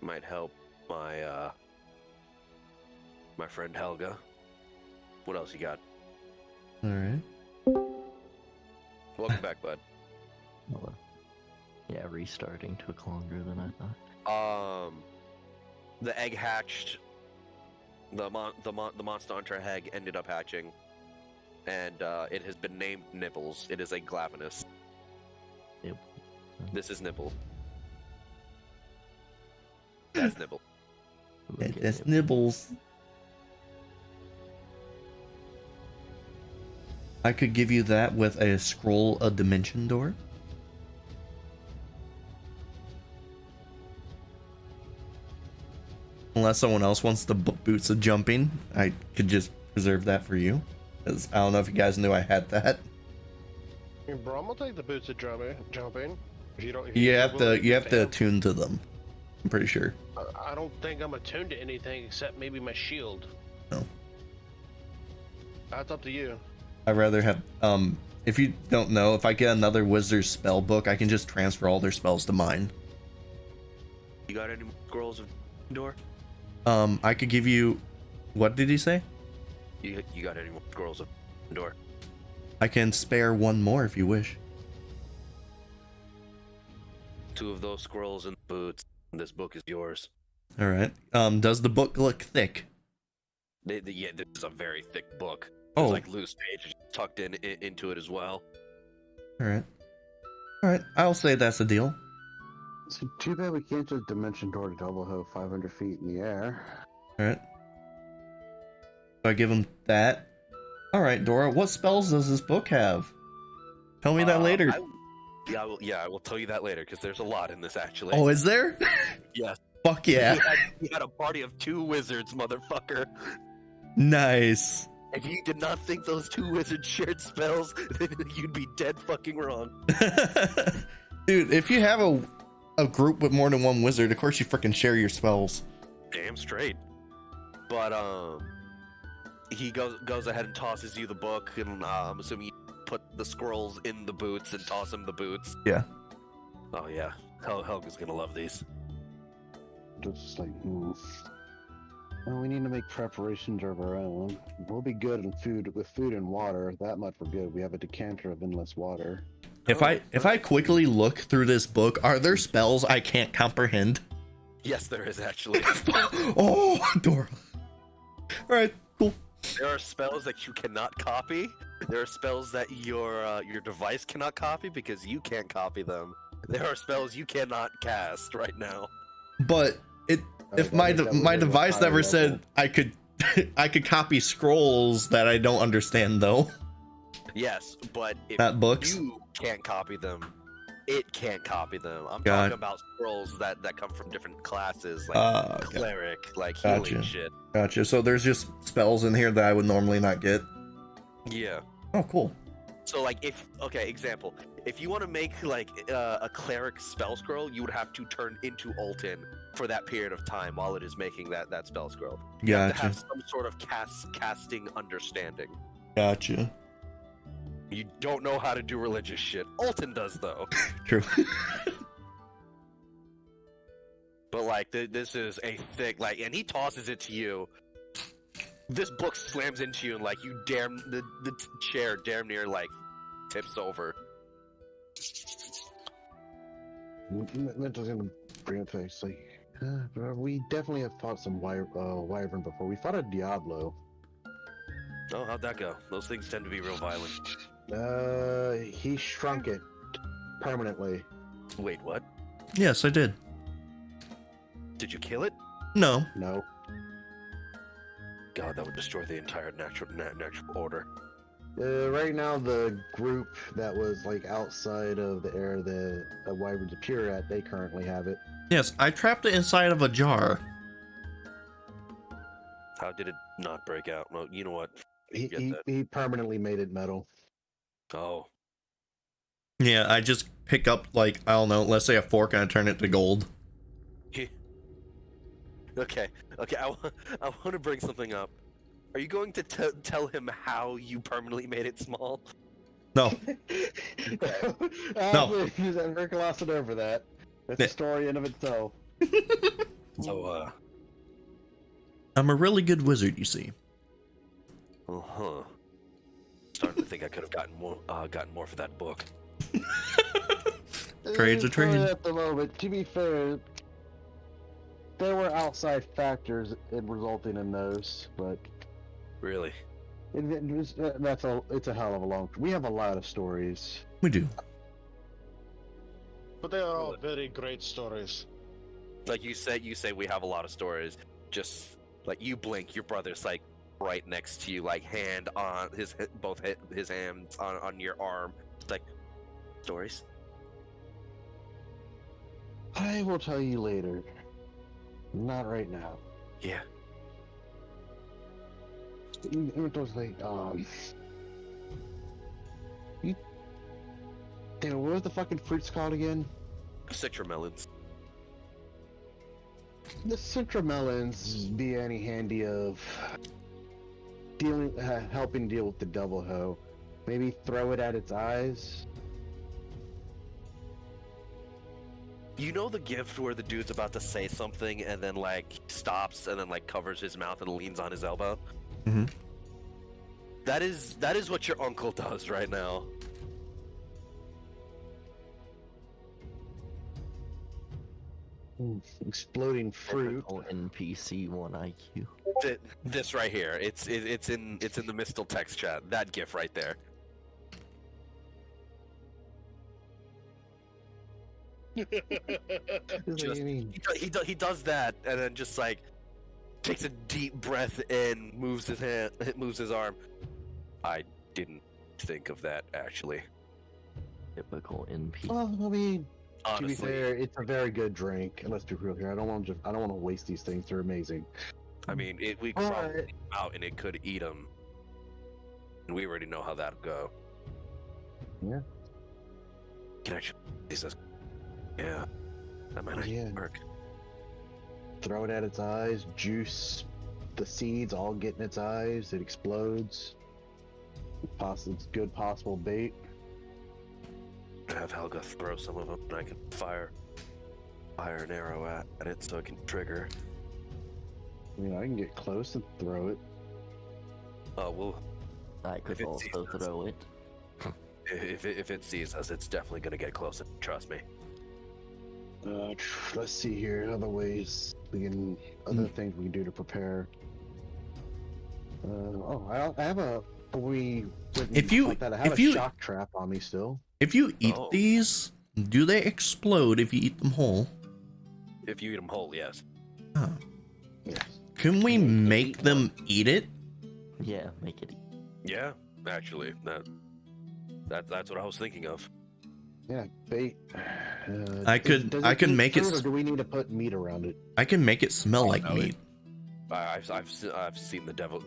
might help my my friend Helga. What else you got? All right. Welcome back, bud. Hello. Yeah, restarting took longer than I thought. The egg hatched. The monster hunter egg ended up hatching, and it has been named Nibbles. It is a glavinus. Yep. This is Nibble. That's Nibble. That's Nibbles. I could give you that with a scroll of dimension door. Unless someone else wants the boots of jumping, I could just preserve that for you. 'Cause I don't know if you guys knew I had that. Braum will take the boots of jumping. If you don't, if You you're have to willing you have to fail. attune to them. I'm pretty sure. I don't think I'm attuned to anything except maybe my shield. No. That's up to you. I'd rather have if you don't know, if I get another wizard's spell book, I can just transfer all their spells to mine. You got any more scrolls of door? I could give you, what did he say? You got any more scrolls of door? I can spare one more if you wish. 2 of those scrolls in the boots. And this book is yours. All right. Does the book look thick? Yeah, this is a very thick book. There's Oh, like loose pages tucked into it as well. all right. All right. I'll say that's a deal. It's too bad we can't just dimension door to double ho 500 feet in the air. All right. So I give him that. All right, Dora. What spells does this book have? Tell me that later. I will tell you that later because there's a lot in this actually. Oh, is there? Yes. Fuck yeah. You had a party of 2 wizards, motherfucker. Nice. If you did not think those 2 wizards shared spells, then you'd be dead fucking wrong. Dude, if you have a group with more than one wizard, of course you freaking share your spells. Damn straight. But he goes ahead and tosses you the book, and I'm assuming you put the scrolls in the boots and toss him the boots. Yeah. Oh yeah, Helga's gonna love these. Just like, well, we need to make preparations of our own. We'll be good in food with food and water. That much we're good. We have a decanter of endless water. If I quickly look through this book, are there spells I can't comprehend? Yes, there is actually. Oh, Dora. All right, cool. There are spells that you cannot copy. There are spells that your device cannot copy because you can't copy them. There are spells you cannot cast right now. But if my device never said I could I could copy scrolls that I don't understand though. Yes, but if Not books. you can't copy them, it can't copy them. I'm Got- talking about scrolls that come from different classes, like cleric, like healing Gotcha. shit. Gotcha. So there's just spells in here that I would normally not get. Yeah. Oh, cool. So like example, if you want to make like a cleric spell scroll, you would have to turn into Alton for that period of time while it is making that spell scroll. You have to Gotcha. have some sort of casting understanding. Gotcha. You don't know how to do religious shit. Alton does though. True. But like this is a thick and he tosses it to you. This book slams into you and like you the chair damn near like tips over. Mental's gonna bring up face like, we definitely have fought some wyvern before. We fought a Diablo. Oh, how'd that go? Those things tend to be real violent. He shrunk it permanently. Wait, what? Yes, I did. Did you kill it? No. No. God, that would destroy the entire natural order. Right now, the group that was like outside of the area that wyverns appear at, they currently have it. Yes, I trapped it inside of a jar. How did it not break out? Well, you know what? He permanently made it metal. Oh. Yeah, I just pick up like, I don't know, let's say a fork and I turn it to gold. Okay. I want to bring something up. Are you going to tell him how you permanently made it small? No. No. He's ever glossing over that. That's a story in of itself. So, I'm a really good wizard, you see. uh-huh. Starting to think I could have gotten more for that book. Trade's a trade. At the moment, to be fair, there were outside factors in resulting in those, but Really? it's a hell of a long. We have a lot of stories. We do. But they are all very great stories. Like you say we have a lot of stories. Just like you blink, your brother's like right next to you, like hand on both his hands on your arm. It's like stories. I will tell you later. Not right now. Yeah. It was like, damn, what was the fucking fruits called again? Citramelons. The citramelons be any handy of helping deal with the devil hoe. Maybe throw it at its eyes. You know the gift where the dude's about to say something and then like stops and then like covers his mouth and leans on his elbow? Mm-hmm. That is what your uncle does right now. Exploding fruit. Typical NPC 1 IQ. This right here. It's in the Mistel text chat. That gif right there. Just, he does that and then just like takes a deep breath in, moves his arm. I didn't think of that actually. Typical NPC. Well, I mean, Honestly, to be fair, it's a very good drink. Let's be real here. I don't want to waste these things. They're amazing. I mean, we could probably take him out and it could eat him, and we already know how that'll go. Yeah. Can actually, he says, yeah, that might actually work. Throw it at its eyes. Juice the seeds all get in its eyes. It explodes. It's good possible bait. Have Helga throw some of them, and I can fire an arrow at it so it can trigger. I mean, I can get close and throw it. Well, I could also throw it. if it sees us, it's definitely gonna get closer. Trust me. Let's see here. Other ways other things we can do to prepare. I have a. If you- I have if a you- shock trap on me still. If you eat these, do they explode if you eat them whole? If you eat them whole, yes. Huh. Yes. Can we make them eat it? Yeah, make it. Yeah, actually, that's what I was thinking of. Yeah, bait. I Does could it eat make it. fruit, or do we need to put meat around it? I can make it smell like no, meat. I've seen the devil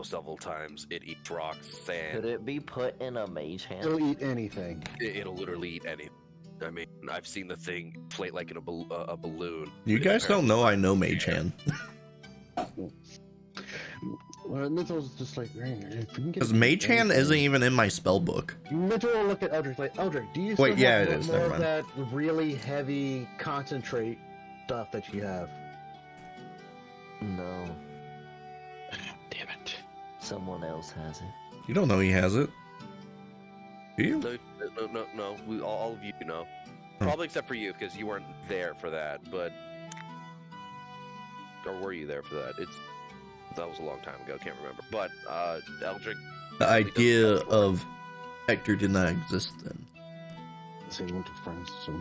several times. It eats rocks, sand. Could it be put in a mage hand? It'll eat anything. It'll literally eat anything. I mean, I've seen the thing inflate like in a balloon. You guys don't know I know Mage Hand. Well, Mitchell's just like, man, if we can get Because Mage Hand isn't even in my spell book. Mitchell will look at Eldrik like, Eldrik, do you Wait, still yeah, have it is, more never of mind. that really heavy concentrate stuff that you have? No, Damn it. someone else has it. You don't know he has it. Do you? No. All of you know. Probably except for you, because you weren't there for that. But or were you there for that? That was a long time ago. Can't remember. But Eldrik. The idea of Hector did not exist then. Say we went to France. So,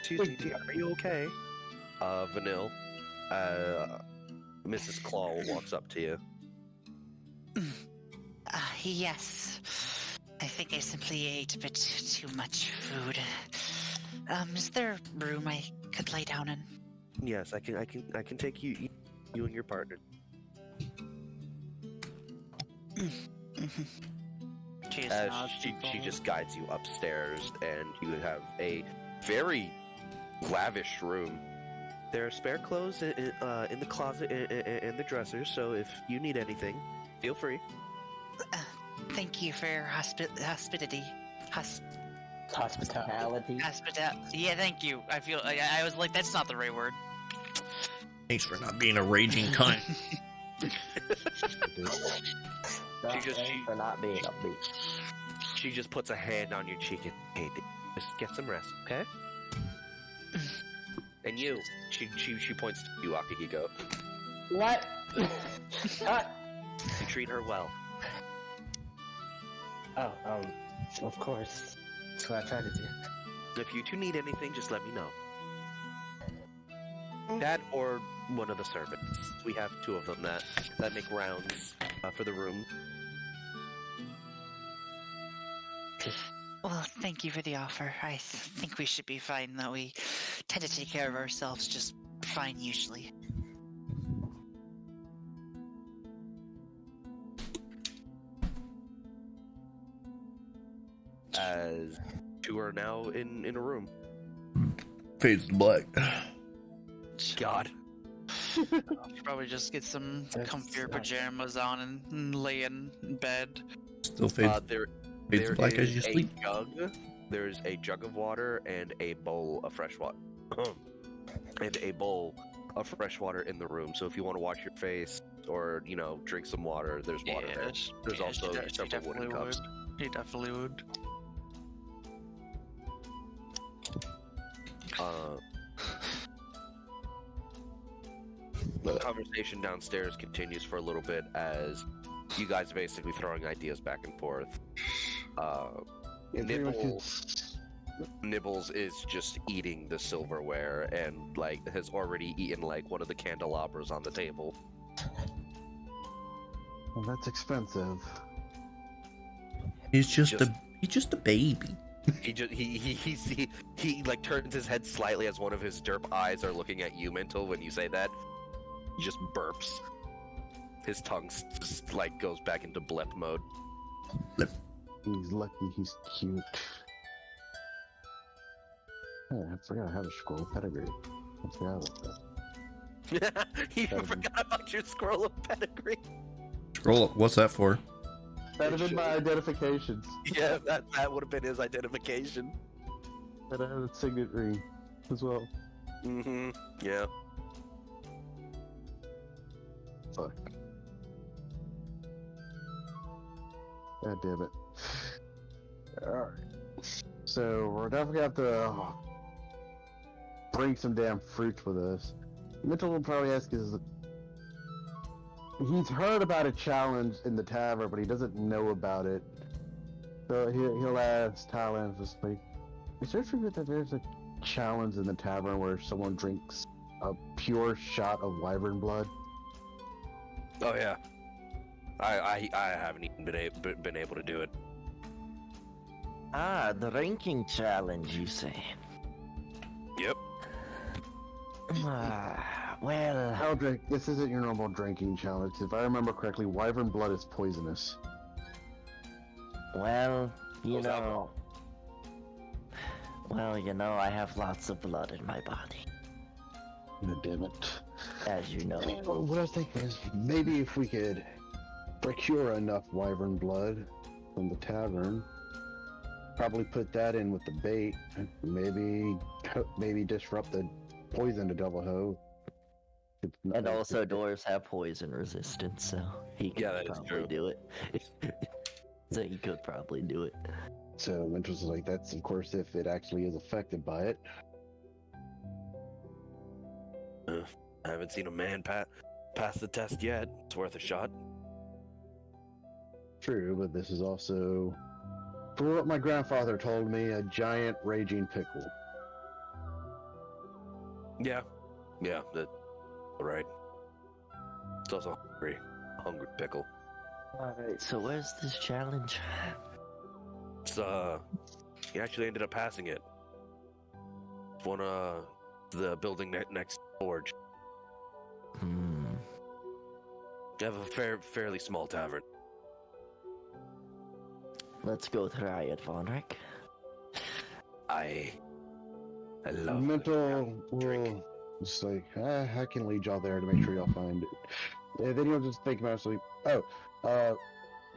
Excuse me, dear, are you okay? Vanille. Mrs. Claw walks up to you. Yes. I think I simply ate a bit too much food. Is there a room I could lay down in? Yes, I can take you and your partner. As she just guides you upstairs, and you have a very lavish room. There are spare clothes in the closet and the dresser, so if you need anything, feel free. Thank you for your hospitality. Hospitality. Yeah, thank you. I was like, that's not the right word. Thanks for not being a raging cunt. For not being upbeat. She just puts a hand on your cheek and, hey, just get some rest, okay? And you, she points to you, Akihiko. What? You treat her well. Oh, of course. That's what I try to do. If you two need anything, just let me know. That or one of the servants. We have two of them that make rounds for the room. Well, thank you for the offer. I think we should be fine, though. We tend to take care of ourselves just fine usually. As two are now in a room. Fades to black. God. Should probably just get some comfier pajamas on and lay in bed. Still fades There black as is you sleep. a jug. There's a jug of water and a bowl of fresh water. And a bowl of fresh water in the room. So if you want to wash your face or, drink some water, there's water there. There's also several wooden cups. He definitely would. The conversation downstairs continues for a little bit as you guys are basically throwing ideas back and forth. Nibbles is just eating the silverware and has already eaten one of the candelabras on the table. Well, that's expensive. He's just a baby. He turns his head slightly as one of his derp eyes are looking at you, Mntal. When you say that, he just burps. His tongue just goes back into blip mode. He's lucky he's cute. Hey, I forgot I have a scroll pedigree. I forgot about that. You forgot about your scroll of pedigree. Scroll up. What's that for? That'd have been my identifications. Yeah, that would have been his identification. And I have a signet ring as well. Mm-hmm. Yeah. Fuck. God damn it. Alright. So, we're definitely gonna have to bring some damn fruits with us. Mntal will probably ask he's heard about a challenge in the tavern, but he doesn't know about it. So he'll ask Thailand, just is there true that there's a challenge in the tavern where someone drinks a pure shot of wyvern blood? Oh yeah. I haven't even been able to do it. Ah, the ranking challenge, you say? Yep. Well... Eldrik, this isn't your normal drinking challenge. If I remember correctly, wyvern blood is poisonous. Well, I have lots of blood in my body. God damn it. As you know. What I was thinking is, maybe if we could procure enough wyvern blood from the tavern, probably put that in with the bait, maybe disrupt the poison to Devil Ho. And also, dwarves have poison resistance, so he could probably do it. So he could probably do it. So Mntal's like, that's of course if it actually is affected by it. I haven't seen a man pass the test yet. It's worth a shot. True, but this is also, for what my grandfather told me, a giant raging pickle. Yeah, that's right. It's also a hungry pickle. Alright, so where's this challenge? It's, he actually ended up passing it. One, the building next to the forge. They have a fairly small tavern. Let's go try it, Vonric. I love Mntal will just like, I can lead y'all there to make sure y'all find it. And then you'll just think about it,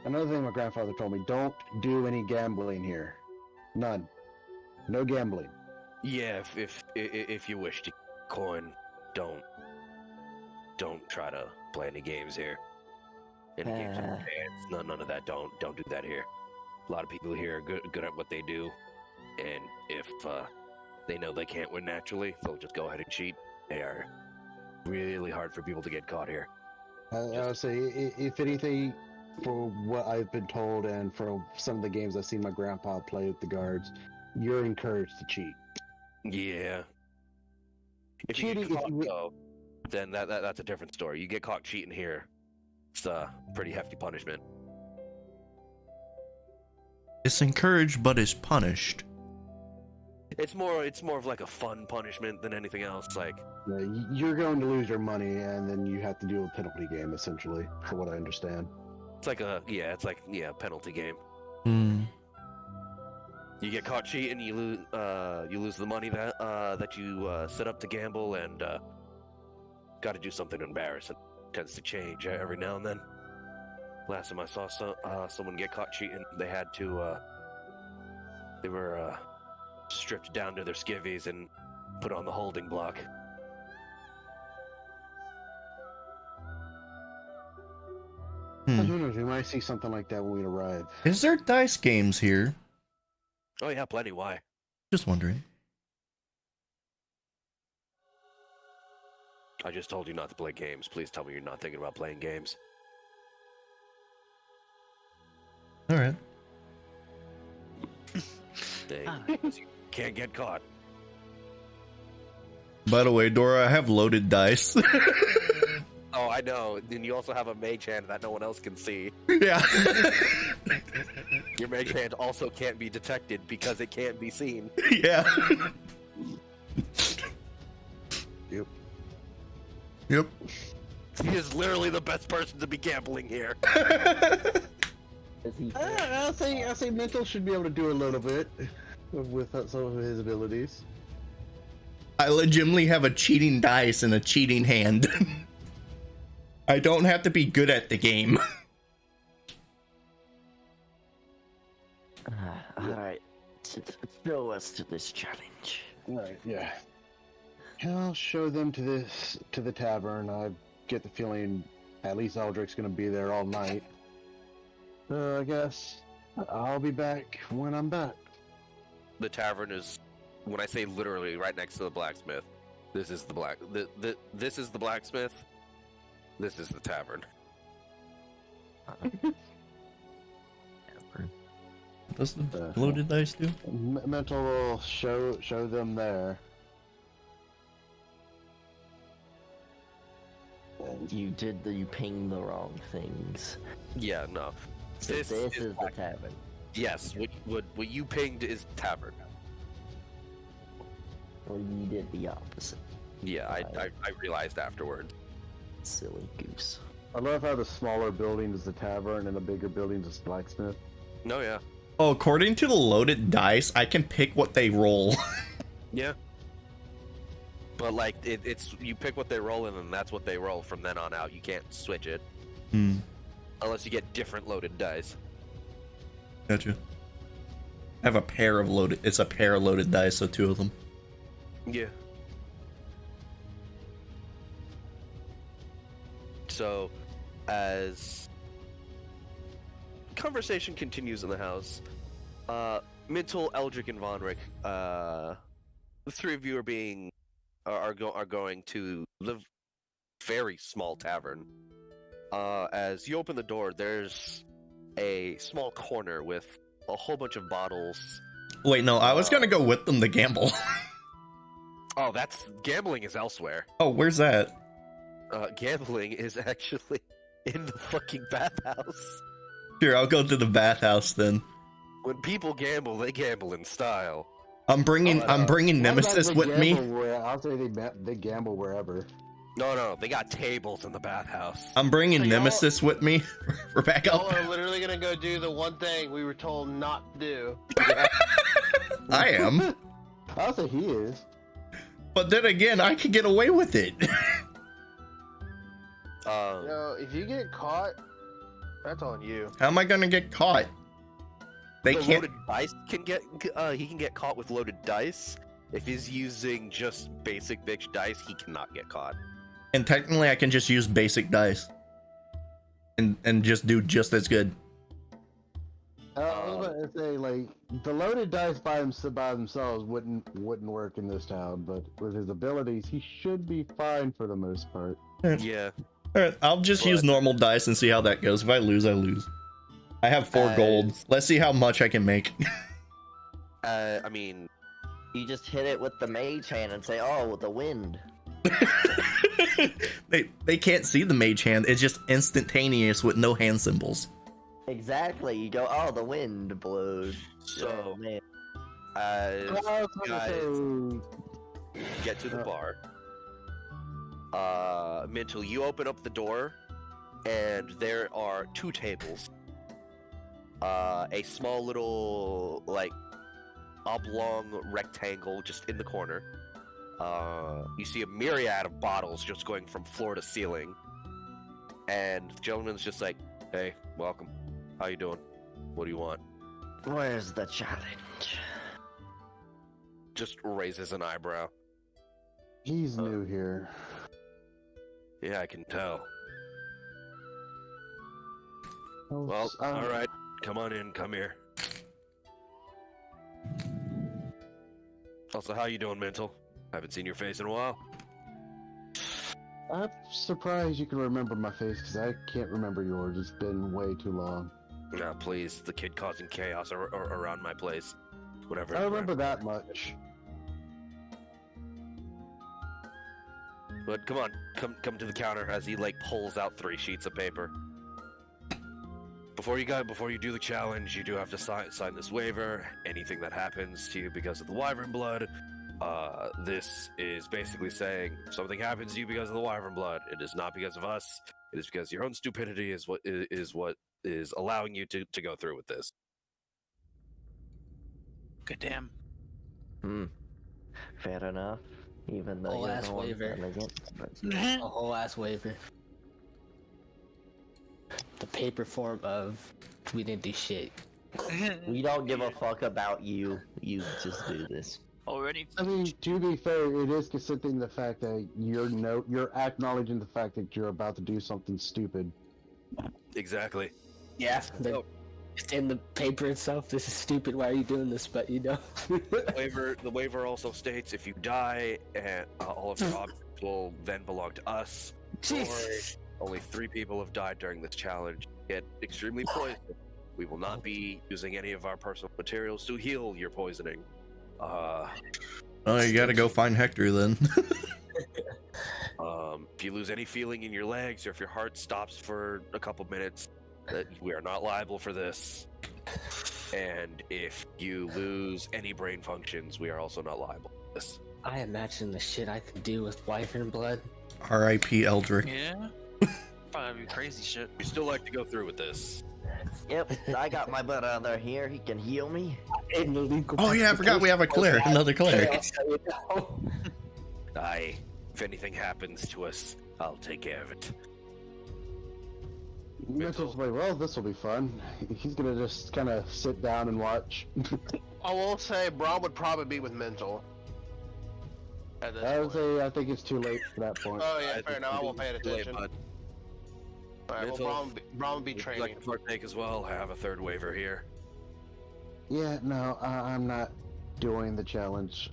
another thing my grandfather told me, don't do any gambling here. None. No gambling. Yeah, if you wish to coin, don't try to play any games here. Any games in your hands, none of that. Don't do that here. A lot of people here are good at what they do, and if they know they can't win naturally, they'll just go ahead and cheat. They are really hard for people to get caught here. I'll say, if anything, for what I've been told and from some of the games I've seen my grandpa play with the guards, you're encouraged to cheat. Yeah. If you get caught, though, then that's a different story. You get caught cheating here, it's a pretty hefty punishment. It's encouraged, but it's punished. It's more of like a fun punishment than anything else. Like, Yeah, you're going to lose your money, and then you have to do a penalty game, essentially, for what I understand. it's like a penalty game. Hmm. You get caught cheating, you lose the money that you set up to gamble, and got to do something embarrassing. Tends to change every now and then. Last time I saw someone get caught cheating, they were stripped down to their skivvies and put on the holding block. Who knows? We might see something like that when we arrive. Is there dice games here? Oh yeah, plenty. Why? Just wondering. I just told you not to play games. Please tell me you're not thinking about playing games. All right. You can't get caught. By the way, Dora, I have loaded dice. Oh, I know. And you also have a mage hand that no one else can see. Yeah. Your mage hand also can't be detected because it can't be seen. Yeah. Yep. He is literally the best person to be gambling here. I say Mntal should be able to do a little bit with some of his abilities. I legitimately have a cheating dice and a cheating hand. I don't have to be good at the game. Alright, show us to this challenge. Alright, yeah. I'll show them to the tavern. I get the feeling at least Eldrik's gonna be there all night. I guess I'll be back when I'm back. The tavern is, when I say literally, right next to the blacksmith. This is the this is the blacksmith. This is the tavern. What does the loaded dice do? Mntal will show them there. You pinged the wrong things. Yeah, no. So this is the tavern. Yes, what you pinged is tavern. Well, you did the opposite. Yeah, I realized afterward. Silly goose. I love how the smaller building is the tavern and the bigger building is blacksmith. No, yeah. Oh, according to the loaded dice, I can pick what they roll. Yeah. But like it's you pick what they roll and then that's what they roll from then on out. You can't switch it. Unless you get different loaded dice. Gotcha. I have a pair of loaded. It's a pair of loaded dice, so 2 of them. Yeah. So, as conversation continues in the house, Mntal, Eldrik, and Vonric, the 3 of you are going to the very small tavern. As you open the door, there's a small corner with a whole bunch of bottles. Wait, no, I was gonna go with them to gamble. Oh, gambling is elsewhere. Oh, where's that? Gambling is actually in the fucking bathhouse. Sure, I'll go to the bathhouse then. When people gamble, they gamble in style. I'm bringing Nemesis with me. I'll say they gamble wherever. No, they got tables in the bathhouse. I'm bringing So Nemesis with me for Y'all backup. are literally gonna go do the one thing we were told not to do. I am. I'll say he is. But then again, I could get away with it. If you get caught, that's on you. How am I gonna get caught? They the can't. loaded dice can get he can get caught with loaded dice. If he's using just basic bitch dice, he cannot get caught. And technically, I can just use basic dice, and just do just as good. I was about to say, like, the loaded dice by themselves wouldn't work in this town, but with his abilities, he should be fine for the most part. Yeah. All right, I'll just use normal dice and see how that goes. If I lose, I lose. I have 4 gold. Let's see how much I can make. I mean, You just hit it with the mage hand and say, "Oh, the wind." they can't see the mage hand. It's just instantaneous with no hand symbols. Exactly. You go, "Oh, the wind blows." so Oh, man. as I was gonna guys say, get to the bar, Mntal, you open up the door, and there are 2 tables. A small little, like, oblong rectangle just in the corner. You see a myriad of bottles just going from floor to ceiling. And the gentleman's just like, "Hey, welcome. How you doing? What do you want?" Where's the challenge? Just raises an eyebrow. he's new here. Yeah, I can tell. Oh, Well, alright. Come on in, come here. Also, how you doing, Mntal? Haven't seen your face in a while. I'm surprised you can remember my face, because I can't remember yours. It's been way too long. Nah, please, the kid causing chaos around my place. Whatever. I remember that much. But come on, come to the counter as he like pulls out 3 sheets of paper. Before you do the challenge, you do have to sign this waiver. Anything that happens to you because of the wyvern blood, this is basically saying if something happens to you because of the wyvern blood, it is not because of us. It is because your own stupidity is what is allowing you to go through with this. Good damn. Fair enough. Even though Whole you're ass the one waiver. selling it, but- A whole ass waiver. The paper form of we didn't do shit. We don't give a fuck about you. You just do this. Already. I mean, to be fair, it is considering the fact that you're acknowledging the fact that you're about to do something stupid. Exactly. Yeah, it's in the paper itself. This is stupid. Why are you doing this? But you know. The waiver also states if you die, and all of your objects will then belong to us. Jesus. Only 3 people have died during this challenge. Get extremely poisoned. We will not be using any of our personal materials to heal your poisoning. Oh, you gotta go find Hector then. If you lose any feeling in your legs, or if your heart stops for a couple minutes, we are not liable for this. And if you lose any brain functions, we are also not liable for this. I imagine the shit I could do with wyvern blood. R.I.P. Eldrik. Yeah. Probably crazy shit. We still like to go through with this. Yep, I got my brother here. He can heal me. Oh yeah, I forgot we have a cleric, another cleric. If anything happens to us, I'll take care of it. Mitchell's like, well, this will be fun. He's gonna just kind of sit down and watch. I will say Braum would probably be with Mntal. At this I would point. say I think it's too late for that point. Oh yeah, fair enough. I won't pay Too late, attention. bud. Alright, Mntal, well, Braum would be Would you training. like to partake as well? I have a 3rd waiver here. Yeah, no, I'm not doing the challenge.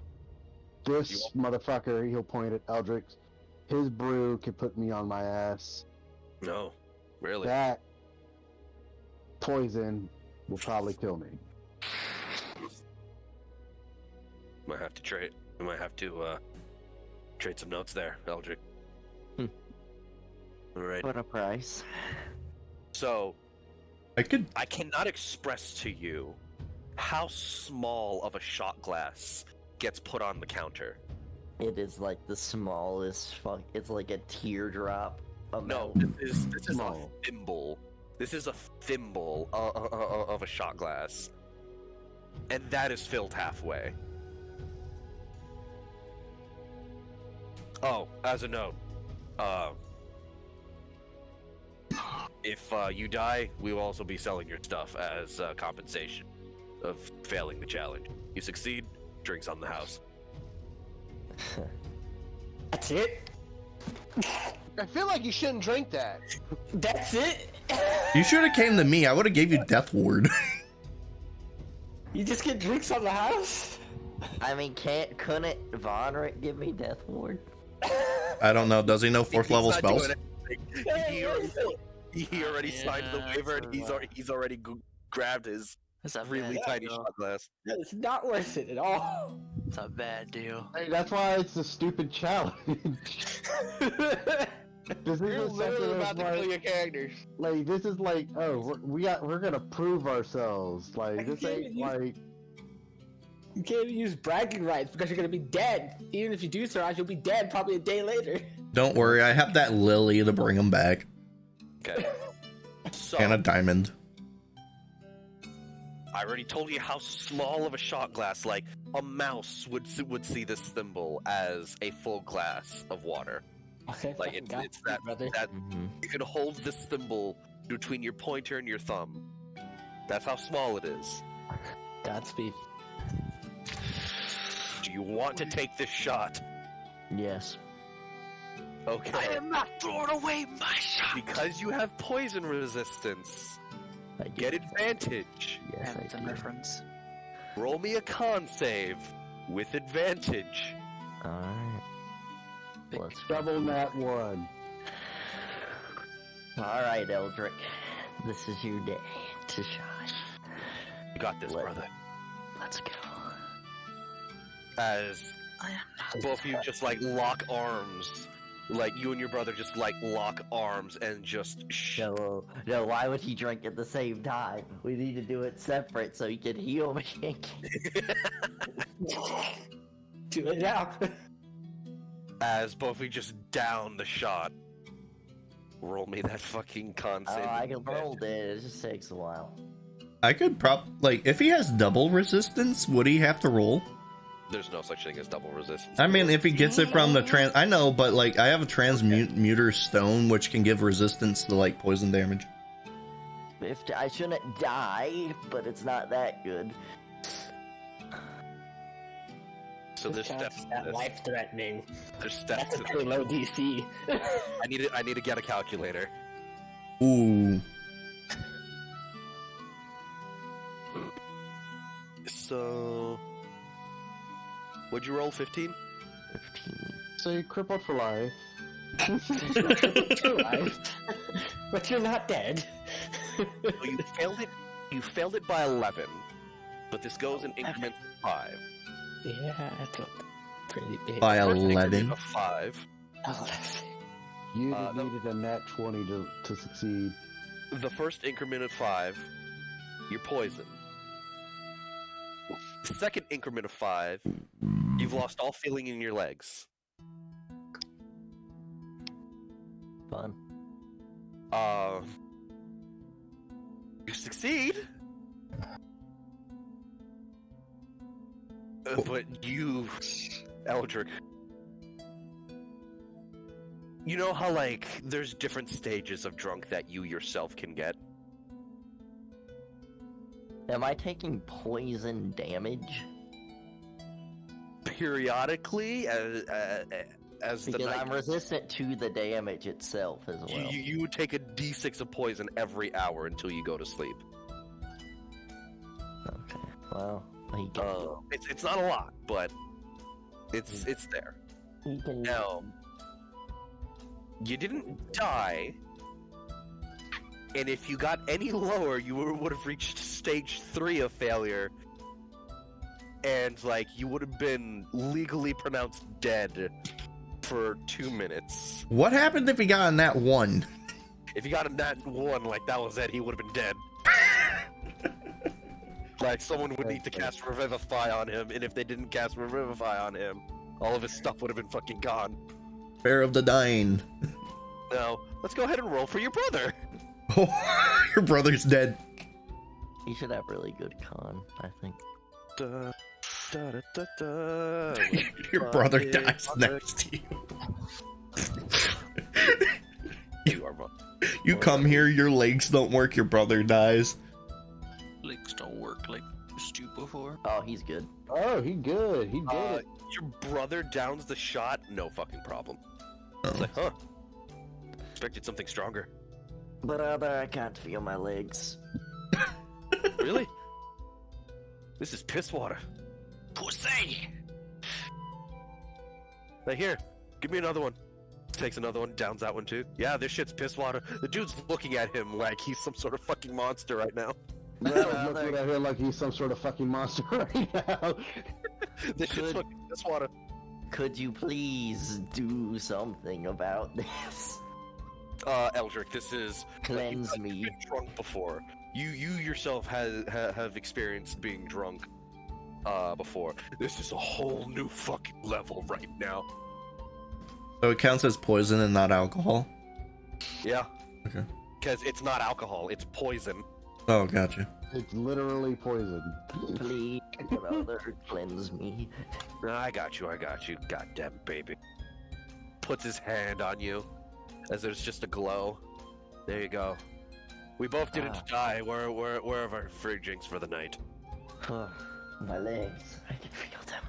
This motherfucker, he'll point at Eldrik. His brew could put me on my ass. No, really. That poison will probably kill me. Might have to trade. We might have to trade some notes there, Eldrik. All right. What a price. So I cannot express to you how small of a shot glass gets put on the counter. It is like the smallest it's like a teardrop amount. No, this is a Small. thimble. This is a thimble of a shot glass, and that is filled halfway. Oh, as a note, if you die, we will also be selling your stuff as compensation. of failing the challenge. You succeed, drinks on the house. That's it? I feel like you shouldn't drink that. That's it? You should have came to me. I would have gave you Death Ward. You just get drinks on the house? I mean, couldn't Vonric give me Death Ward? I don't know. Does he know fourth level He's not spells? doing anything. He already signed the waiver, and he's already grabbed his really tiny shot glass. It's not worth it at all. It's a bad deal. Hey, that's why it's a stupid challenge. This You're is literally about to kill your characters. like this is like, oh, we're gonna prove ourselves. Like this ain't like. You can't even use bragging rights because you're gonna be dead. Even if you do survive, you'll be dead probably a day later. Don't worry. I have that lily to bring him back. Okay. So, And a diamond. I already told you how small of a shot glass, like a mouse would see this thimble as a full glass of water. Okay, Like fucking it's that brother. you can hold this thimble between your pointer and your thumb. That's how small it is. Godspeed. Do you want to take this shot? Yes. Okay. I am not throwing away my shot. Because you have poison resistance, I do. get advantage. Yes, I Hampton do. reference. Roll me a con save with advantage. Alright. Let's go. Double nat 1. Alright, Eldrik. This is your day to shine. You got this, brother. Let's go. As I am not. both of you just like lock arms, like you and your brother just like lock arms and just No, why would he drink at the same time? We need to do it separate so he can heal me. Do it now. as both of you just down the shot. Roll me that fucking con save. I can roll it, it just takes a while. I could if he has double resistance, would he have to roll? There's no such thing as double resistance. I mean, if he gets it from the I know, but like I have a transmuter stone which can give resistance to like poison damage. I shouldn't die, but it's not that good. So there's steps to that this. life threatening. There's steps That's to a pretty this. low DC. I need to get a calculator. Ooh. So, what'd you roll? 15? 15. So you're crippled for life. But you're not dead. Well, you failed it. You failed it by 11, but this goes in increments of 5. Yeah, that's pretty big. By First 11. increment of 5. 11. You the- needed a nat 20 to succeed. The first increment of 5, you're poisoned. The second increment of 5, you've lost all feeling in your legs. Fun. You succeed. But you, Eldrik, you know how, like, there's different stages of drunk that you yourself can get? Am I taking poison damage? Periodically, as the Because night... I'm resistant to the damage itself as well. You would take a d6 of poison every hour until you go to sleep. Okay, well, he can, It's not a lot, but it's there. he can Now, you didn't die, and if you got any lower, you would have reached stage 3 of failure, and like you would have been legally pronounced dead for 2 minutes. What happened if he got on that one? If you got a nat 1, like that was it, he would have been dead. Like someone would need to cast Revivify on him, and if they didn't cast Revivify on him, all of his stuff would have been fucking gone. Fair of the dying. Now, let's go ahead and roll for your brother. Oh, your brother's dead. He should have really good con, I think. Da, da, da, da, da. Your brother dies next to you. You are wrong. You come here, your legs don't work, your brother dies. Legs don't work like used to. pour. Oh, he's good. Oh, he good. He did it. Your brother downs the shot, no fucking problem. It's like, huh? Expected something stronger. Brother, I can't feel my legs. Really? This is piss water. Pussy! Like, here, give me another one. Takes another one, downs that one too. Yeah, this shit's piss water. The dude's looking at him like he's some sort of fucking monster right now. Brother's looking at him like he's some sort of fucking monster right now. This shit's fucking piss water. Could you please do something about this? Eldrik, this is... Cleanse me. You've been drunk before. You yourself have experienced being drunk before. This is a whole new fucking level right now. So it counts as poison and not alcohol? Yeah. Okay. Because it's not alcohol, it's poison. Oh, gotcha. It's literally poison. Please, brother, cleanse me. I got you. Goddamn baby. Puts his hand on you as there's just a glow. There you go. We both didn't die. We're our free drinks for the night. My legs, I can feel them.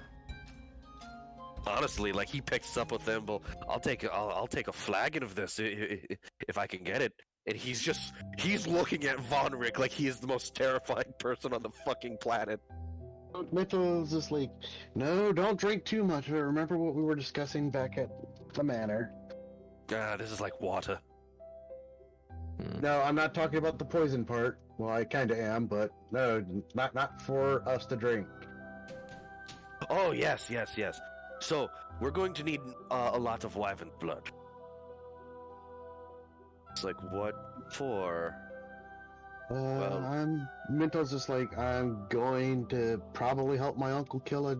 Honestly, like, he picks up a thimble. I'll take a flagon of this if I can get it. And he's looking at Von Rick like he is the most terrifying person on the fucking planet. Mitchell's just like, no, don't drink too much. Remember what we were discussing back at the manor. This is like water. No, I'm not talking about the poison part. Well, I kind of am, but no, not for us to drink. Oh, yes. So, we're going to need a lot of wyvern blood. It's like, what for? Mntal's just like, I'm going to probably help my uncle kill a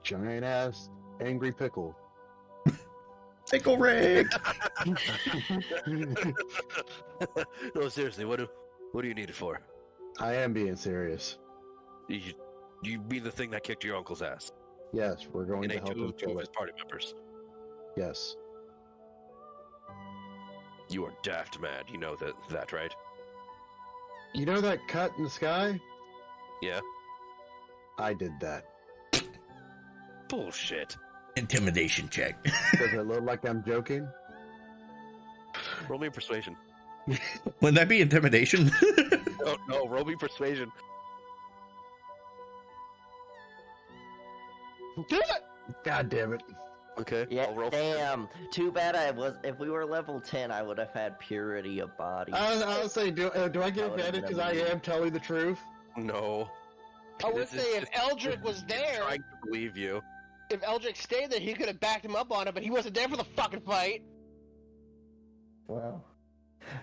giant-ass angry pickle. Pickle Rick! No, seriously, what do you need it for? I am being serious. You mean the thing that kicked your uncle's ass? Yes, we're going to And help him two kill of his it. party members. Yes. You are daft mad, you know that, right? You know that cut in the sky? Yeah. I did that. Bullshit. Intimidation check. Does it look like I'm joking? Roll me persuasion. Wouldn't that be intimidation? Oh no, roll me persuasion. God damn it. Okay. Yeah, I'll roll. damn. Too bad if we were level 10, I would have had purity of body. I was saying, do I get That would've advantage been because I amazing. am telling the truth? No. I would This is say if just Eldrik was there, trying to believe you. if Eldrik stayed there, he could have backed him up on it, but he wasn't there for the fucking fight. Well,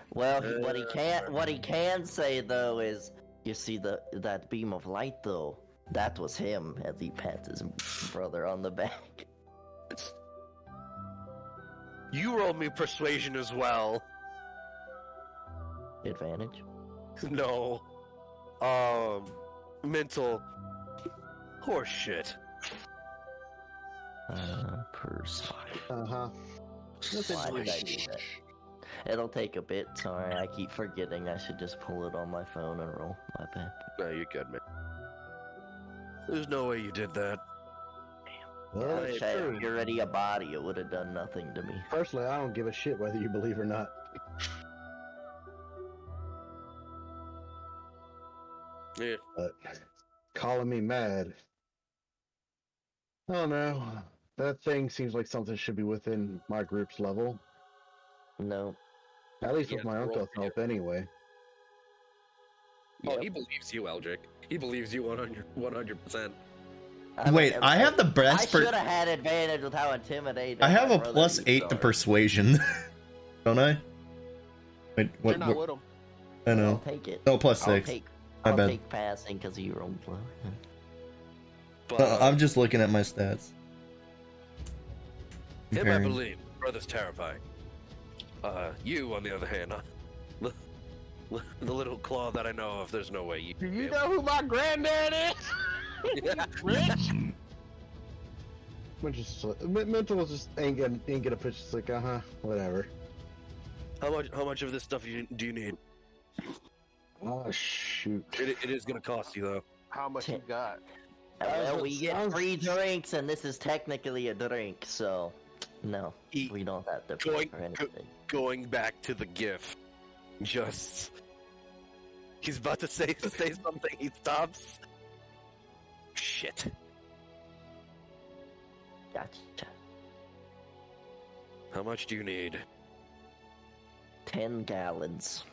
what he can say though is, you see that beam of light though, that was him as he pats his brother on the back. You roll me persuasion as well. Advantage. No. Mental. Horse shit. Persuade. Uh-huh. Why did I do that? It'll take a bit. Sorry, I keep forgetting. I should just pull it on my phone and roll. My bad. No, you're good, man. There's no way you did that. Well, If I had purity of body, it would have done nothing to me. personally, I don't give a shit whether you believe or not. Yeah. But calling me mad. I don't know. That thing seems like something should be within my group's level. No. At least Yeah, with my roll uncle's for you. help anyway. Oh, Yep. he believes you, Eldrik. He believes you 100%. Wait, I have the I best should have had advantage with how intimidating. I have my a brother plus used 8 to are. persuasion. Don't I? Wait, You're what? not with him. I I'll know. take it. No, plus I'll 6. take, My I'll bad. take passing because you rolled low. But I'm just looking at my stats. him, I Comparing. believe. Brother's terrifying. You, on the other hand, the little claw that I know of, there's no way you. Do you know who my granddad is? Yeah. Rich? Mental just ain't gonna push. It's like, whatever. How much of this stuff do you need? Oh shoot. It is gonna cost you though. How much you got? Well, we get free drinks, and this is technically a drink, so no, we don't have to pay for anything. Going back to the gift, just he's about to say something. He stops. Shit. Gotcha. How much do you need? 10 gallons.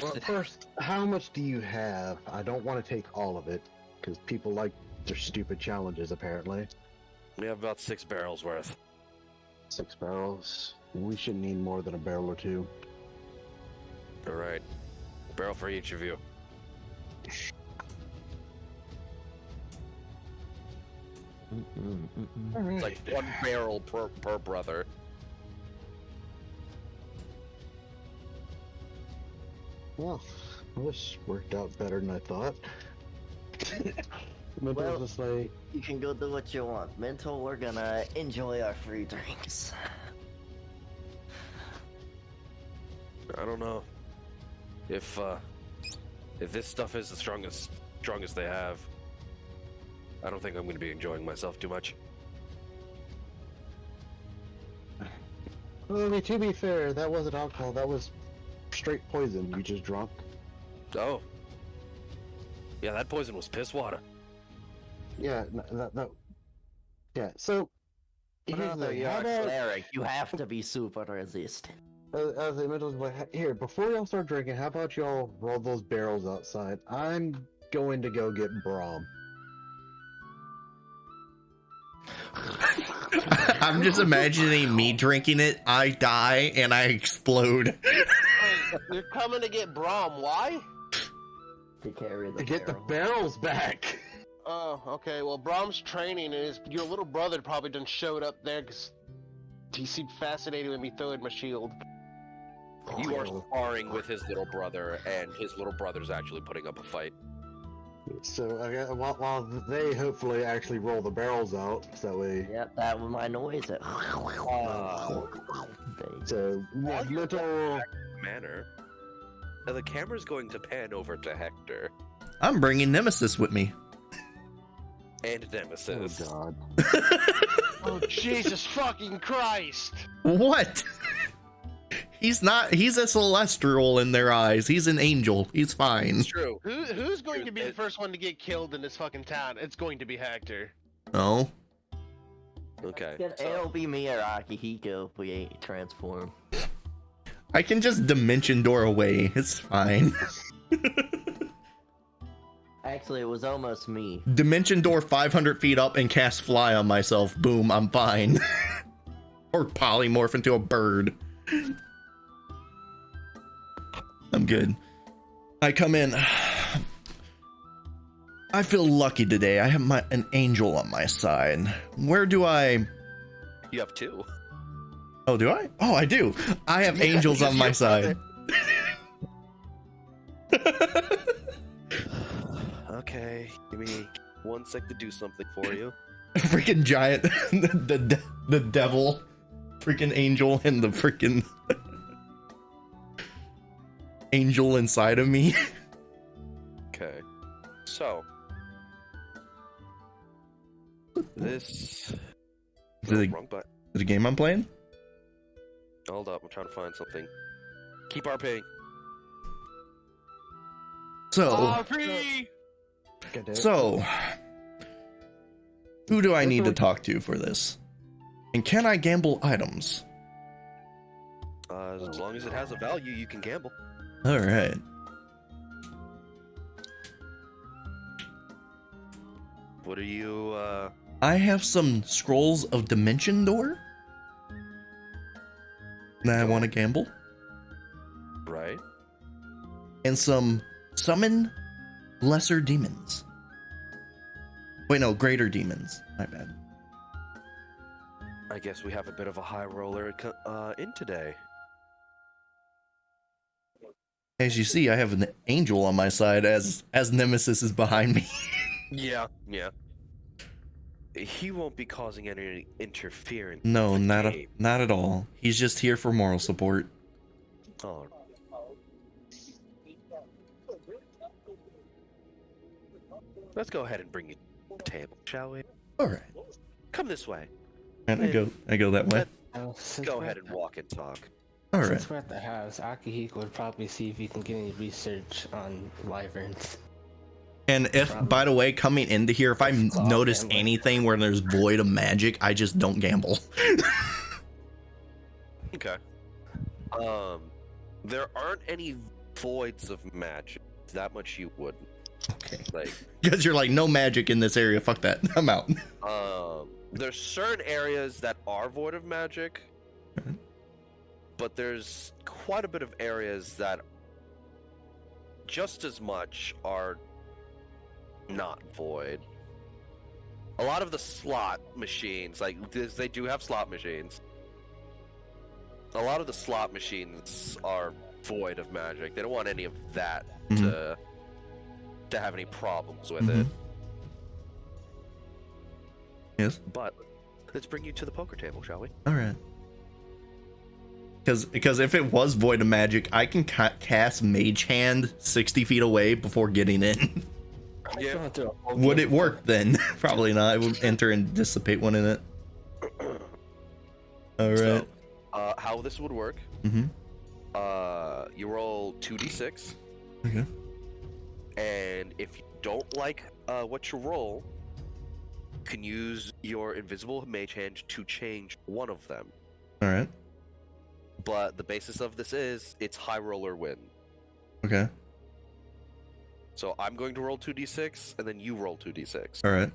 Well, first, how much do you have? I don't want to take all of it, because people like their stupid challenges, apparently. We have about 6 barrels worth. 6 barrels? We should need more than a barrel or two. Alright. Barrel for each of you. It's like 1 barrel per brother. Well, this worked out better than I thought. Well, just like, you can go do what you want. Mntal, we're gonna enjoy our free drinks. I don't know if this stuff is the strongest they have. I don't think I'm going to be enjoying myself too much. well, I mean, to be fair, that wasn't alcohol. That was straight poison. You just drunk. Oh. Yeah, that poison was piss water. Yeah, yeah. So here's the Brother, thing. you're How a about, cleric. You have to be super resistant. as I mentioned, like, here, before y'all start drinking, how about y'all roll those barrels outside? I'm going to go get Braum. I'm just imagining me drinking it, I die, and I explode. You're coming to get Braum. Why? To carry the To get the barrel. barrels back. Oh, okay. Well, Braum's training, and your little brother probably done showed up there because he seemed fascinated with me throwing my shield. You are sparring with his little brother, and his little brother's actually putting up a fight. So while they hopefully actually roll the barrels out, so that way. Yep, that was my noise. So Mntal. Manner. Now the camera's going to pan over to Hector I'm bringing Nemesis with me. and Oh Nemesis. God. Oh, Jesus fucking Christ! What? He's a celestial in their eyes. He's an angel. He's fine. It's true. Who's going to be the first one to get killed in this fucking town? It's going to be Hector. No. Okay. It'll be me or Akihiko if we ain't transform. I can just dimension door away. It's fine. Actually, it was almost me. Dimension door 500 feet up and cast fly on myself. Boom, I'm fine. Or polymorph into a bird. I'm good. I come in. I feel lucky today. I have an angel on my side. Where do I... You have 2. Oh, do I? Oh, I do. I have angels on my side. Okay, give me 1 sec to do something for you. Freaking giant. The devil. Freaking angel and the freaking... angel inside of me. Okay. So. This... Is it wrong button. a game I'm playing? Hold up, I'm trying to find something. Keep RPing. So, who do I need to talk to for this? And can I gamble items? As long as it has a value, you can gamble. All right. What are you, I have some scrolls of Dimension Door that I want to gamble, right? and some Summon Lesser Demons. Wait, no, Greater Demons. My bad. I guess we have a bit of a high roller in today. As you see, I have an angel on my side as Nemesis is behind me. Yeah. He won't be causing any interference. No, with the not game. not at all. He's just here for moral support. Oh. let's go ahead and bring you to the table, shall we? All right. Come this way. And I go that way. Let's go ahead and walk and talk. All right. Since we're at the house, Akihiko would probably see if he can get any research on wyverns. And if, by the way, coming into here, if I notice gambling. anything where there's void of magic, I just don't gamble. Okay. There aren't any voids of magic. That much you wouldn't. Okay. Like, Because you're like, no magic in this area. Fuck that. I'm out. there's certain areas that are void of magic, Mhm. but there's quite a bit of areas that just as much are not void. A lot of the slot machines, like they do have slot machines. A lot of the slot machines are void of magic. They don't want any of that to have any problems with it. Yes. But let's bring you to the poker table, shall we? All right. Because if it was void of magic, I can cast Mage Hand 60 feet away before getting in. Yeah. Would it work then? Probably not. It would enter and dissipate one in it. All right. So, how this would work? Mm-hmm. You roll 2d6, Okay. and if you don't like what you roll, you can use your invisible mage hand to change one of them. All right. But the basis of this is it's high roller win. Okay. So I'm going to roll 2d6, and then you roll 2d6. All right.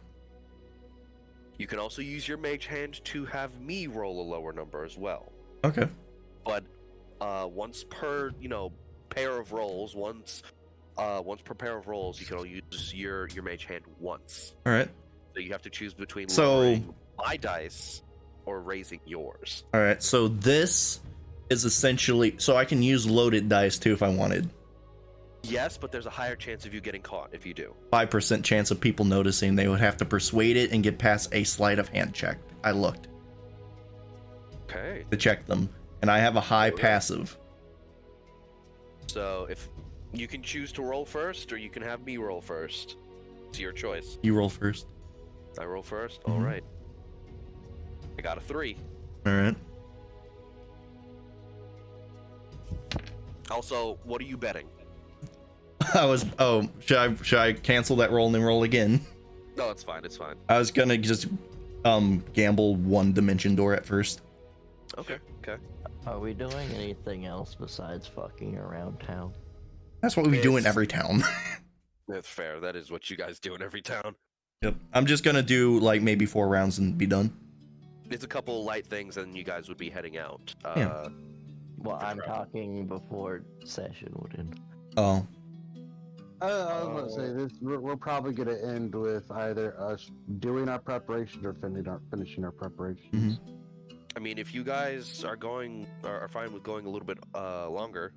You can also use your mage hand to have me roll a lower number as well. Okay. But once per pair of rolls, once per pair of rolls, you can only use your mage hand once. All right. So you have to choose between So- lowering my dice or raising yours. All right. So this is essentially, so I can use loaded dice too if I wanted. Yes, but there's a higher chance of you getting caught if you do. 5% chance of people noticing. They would have to persuade it and get past a sleight of hand check. I looked Okay. to check them, and I have a high passive. So if you can choose to roll first, or you can have me roll first. It's your choice. You roll first. I roll 1st. Mhm. All right. I got a 3. All right. Also, what are you betting? Should I cancel that roll and then roll again? No, it's fine. It's fine. I was gonna just gamble one dimension door at first. Okay. Okay. Are we doing anything else besides fucking around town? That's what we do in It's- every town. That's fair. That is what you guys do in every town. Yep. I'm just gonna do like maybe 4 rounds and be done. It's a couple light things, and you guys would be heading out. Yeah. Well, I'm talking before session would end. Oh. I was about to say this. We're probably gonna end with either us doing our preparation or finishing our preparations. I mean, if you guys are fine with going a little bit longer,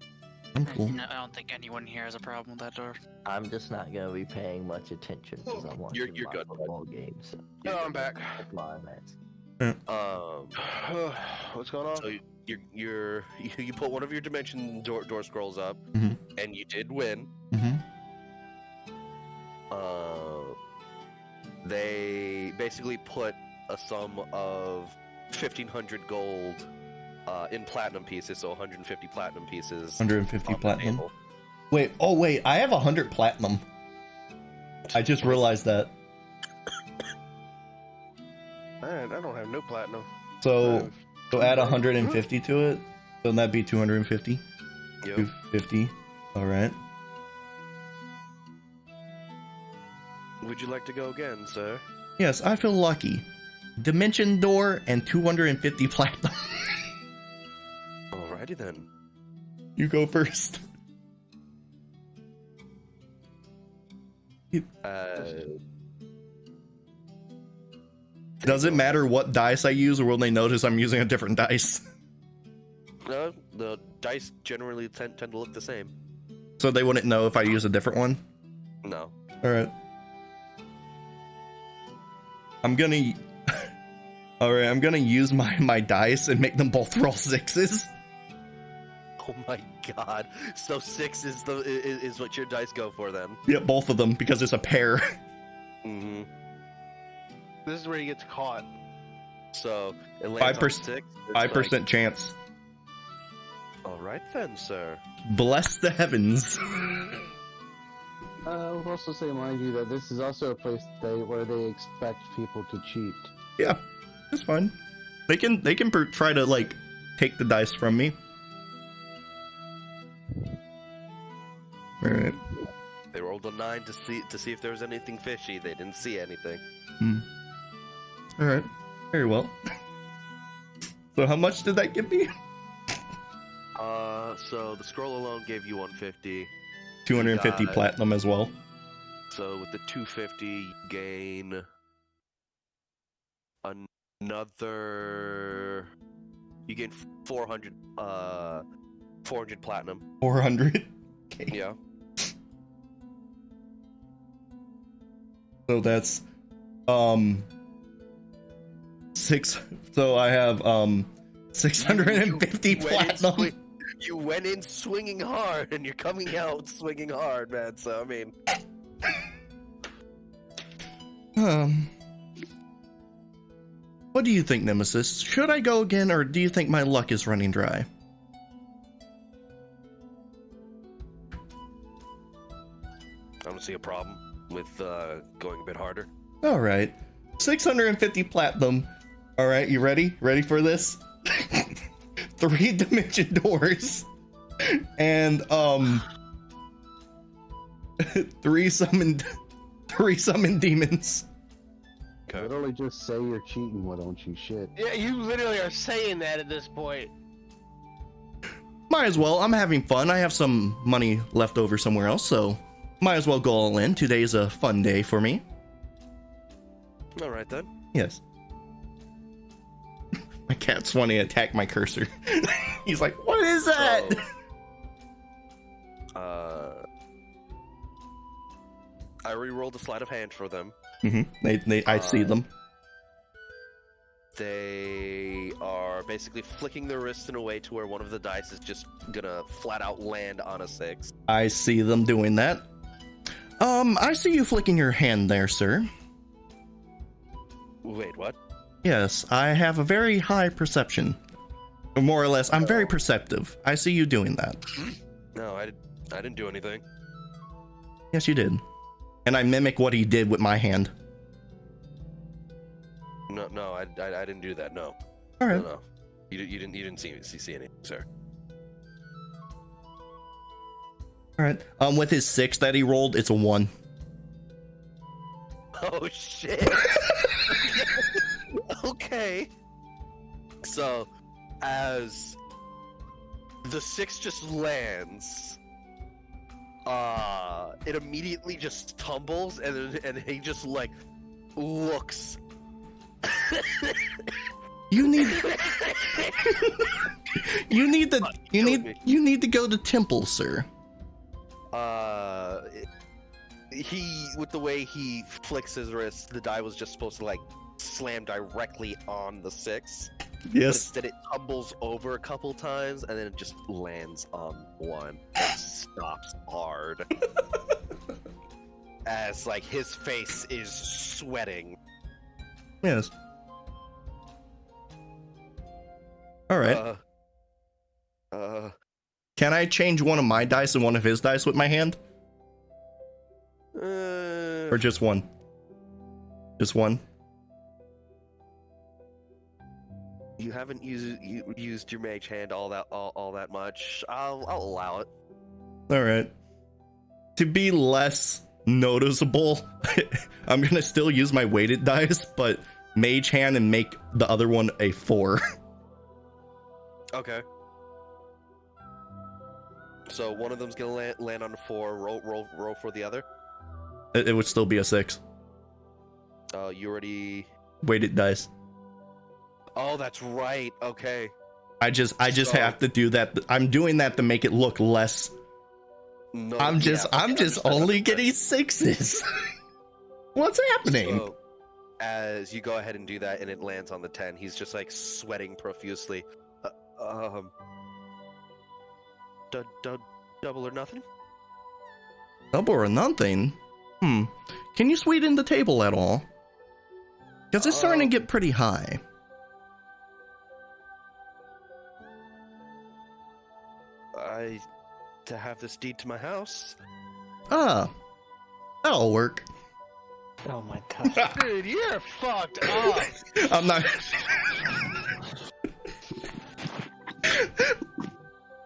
I'm cool. No, I don't think anyone here has a problem with that door. I'm just not gonna be paying much attention because I'm watching You're my good, bud. football game. So Oh, I'm back. that's why I'm at. What's going on? so you put one of your dimension door scrolls up, Mhm. and you did win. Mm-hmm. They basically put a sum of 1,500 gold in platinum pieces, so 150 platinum pieces. 150 on the platinum. table. Wait, I have 100 platinum. I just realized that. Man, I don't have no platinum. So add 150 to it. So that'd be 250. Yep. 250. All right. Would you like to go again, sir? Yes, I feel lucky. Dimension door and 250 platinum. Alrighty then. You go first. Does it matter what dice I use, or will they notice I'm using a different dice? No, the dice generally tend to look the same. So they wouldn't know if I use a different one? No. Alright. I'm gonna... Alright, I'm gonna use my dice and make them both roll 6s. Oh my god. So 6 is what your dice go for then. Yep, both of them, because it's a pair. Mm-hmm. This is where he gets caught. So it lands 5%, on 6. 5% chance. All right then, sir. Bless the heavens. I would also say, mind you, that this is also a place where they expect people to cheat. Yeah, it's fine. They can try to like take the dice from me. All right. They rolled a 9 to see if there was anything fishy. They didn't see anything. All right. Very well. So how much did that give me? So the scroll alone gave you 150. 250 platinum as well. So with the 250, you gain another. You gain 400. 400 platinum. 400. Okay. Yeah. So that's 6. So I have 650 platinum. You went in swinging hard, and you're coming out swinging hard, man. So I mean, what do you think, Nemesis? Should I go again, or do you think my luck is running dry? I don't see a problem with going a bit harder. All right, 650 platinum. All right, you ready? Ready for this? 3 dimension doors, and 3 summoned demons. Okay. Literally just say you're cheating, why don't you? Shit. Yeah, you literally are saying that at this point. Might as well. I'm having fun. I have some money left over somewhere else, so might as well go all in. Today's a fun day for me. All right then. Yes. My cat's wanting to attack my cursor. He's like, what is that? So, I re-rolled a sleight of hand for them. I see them. They are basically flicking their wrists in a way to where one of the dice is just gonna flat out land on a 6. I see them doing that. I see you flicking your hand there, sir. Wait, what? Yes, I have a very high perception. More or less, I'm very perceptive. I see you doing that. No, I didn't do anything. Yes, you did. And I mimic what he did with my hand. No, I didn't do that. No. All right. No. You didn't see anything, sir. All right. With his 6 that he rolled, it's a 1. Oh shit. Okay. So, as the 6 just lands, it immediately just tumbles, and he just like looks. You need to go to temple, sir. He, with the way he flicks his wrist, the die was just supposed to like slam directly on the 6. Yes. But instead it tumbles over a couple times and then it just lands on 1 and stops hard. As like his face is sweating. Yes. All right. Can I change one of my dice and one of his dice with my hand? Or just one? Just one? You haven't used your mage hand all that much. I'll allow it. All right. To be less noticeable, I'm gonna still use my weighted dice, but mage hand and make the other one a 4. Okay. So one of them's gonna land on a 4. Roll for the other. It would still be a 6. You already Weighted dice. Oh, that's right. Okay. I just have to do that. I'm doing that to make it look less. No, I'm just only getting 6s. What's happening? So, as you go ahead and do that, and it lands on the 10, he's just like sweating profusely. Double or nothing? Double or nothing? Can you sweeten the table at all? Because it's starting to get pretty high. To have this deed to my house. Ah, that'll work. Oh my god. Dude, you're fucked up. I'm not.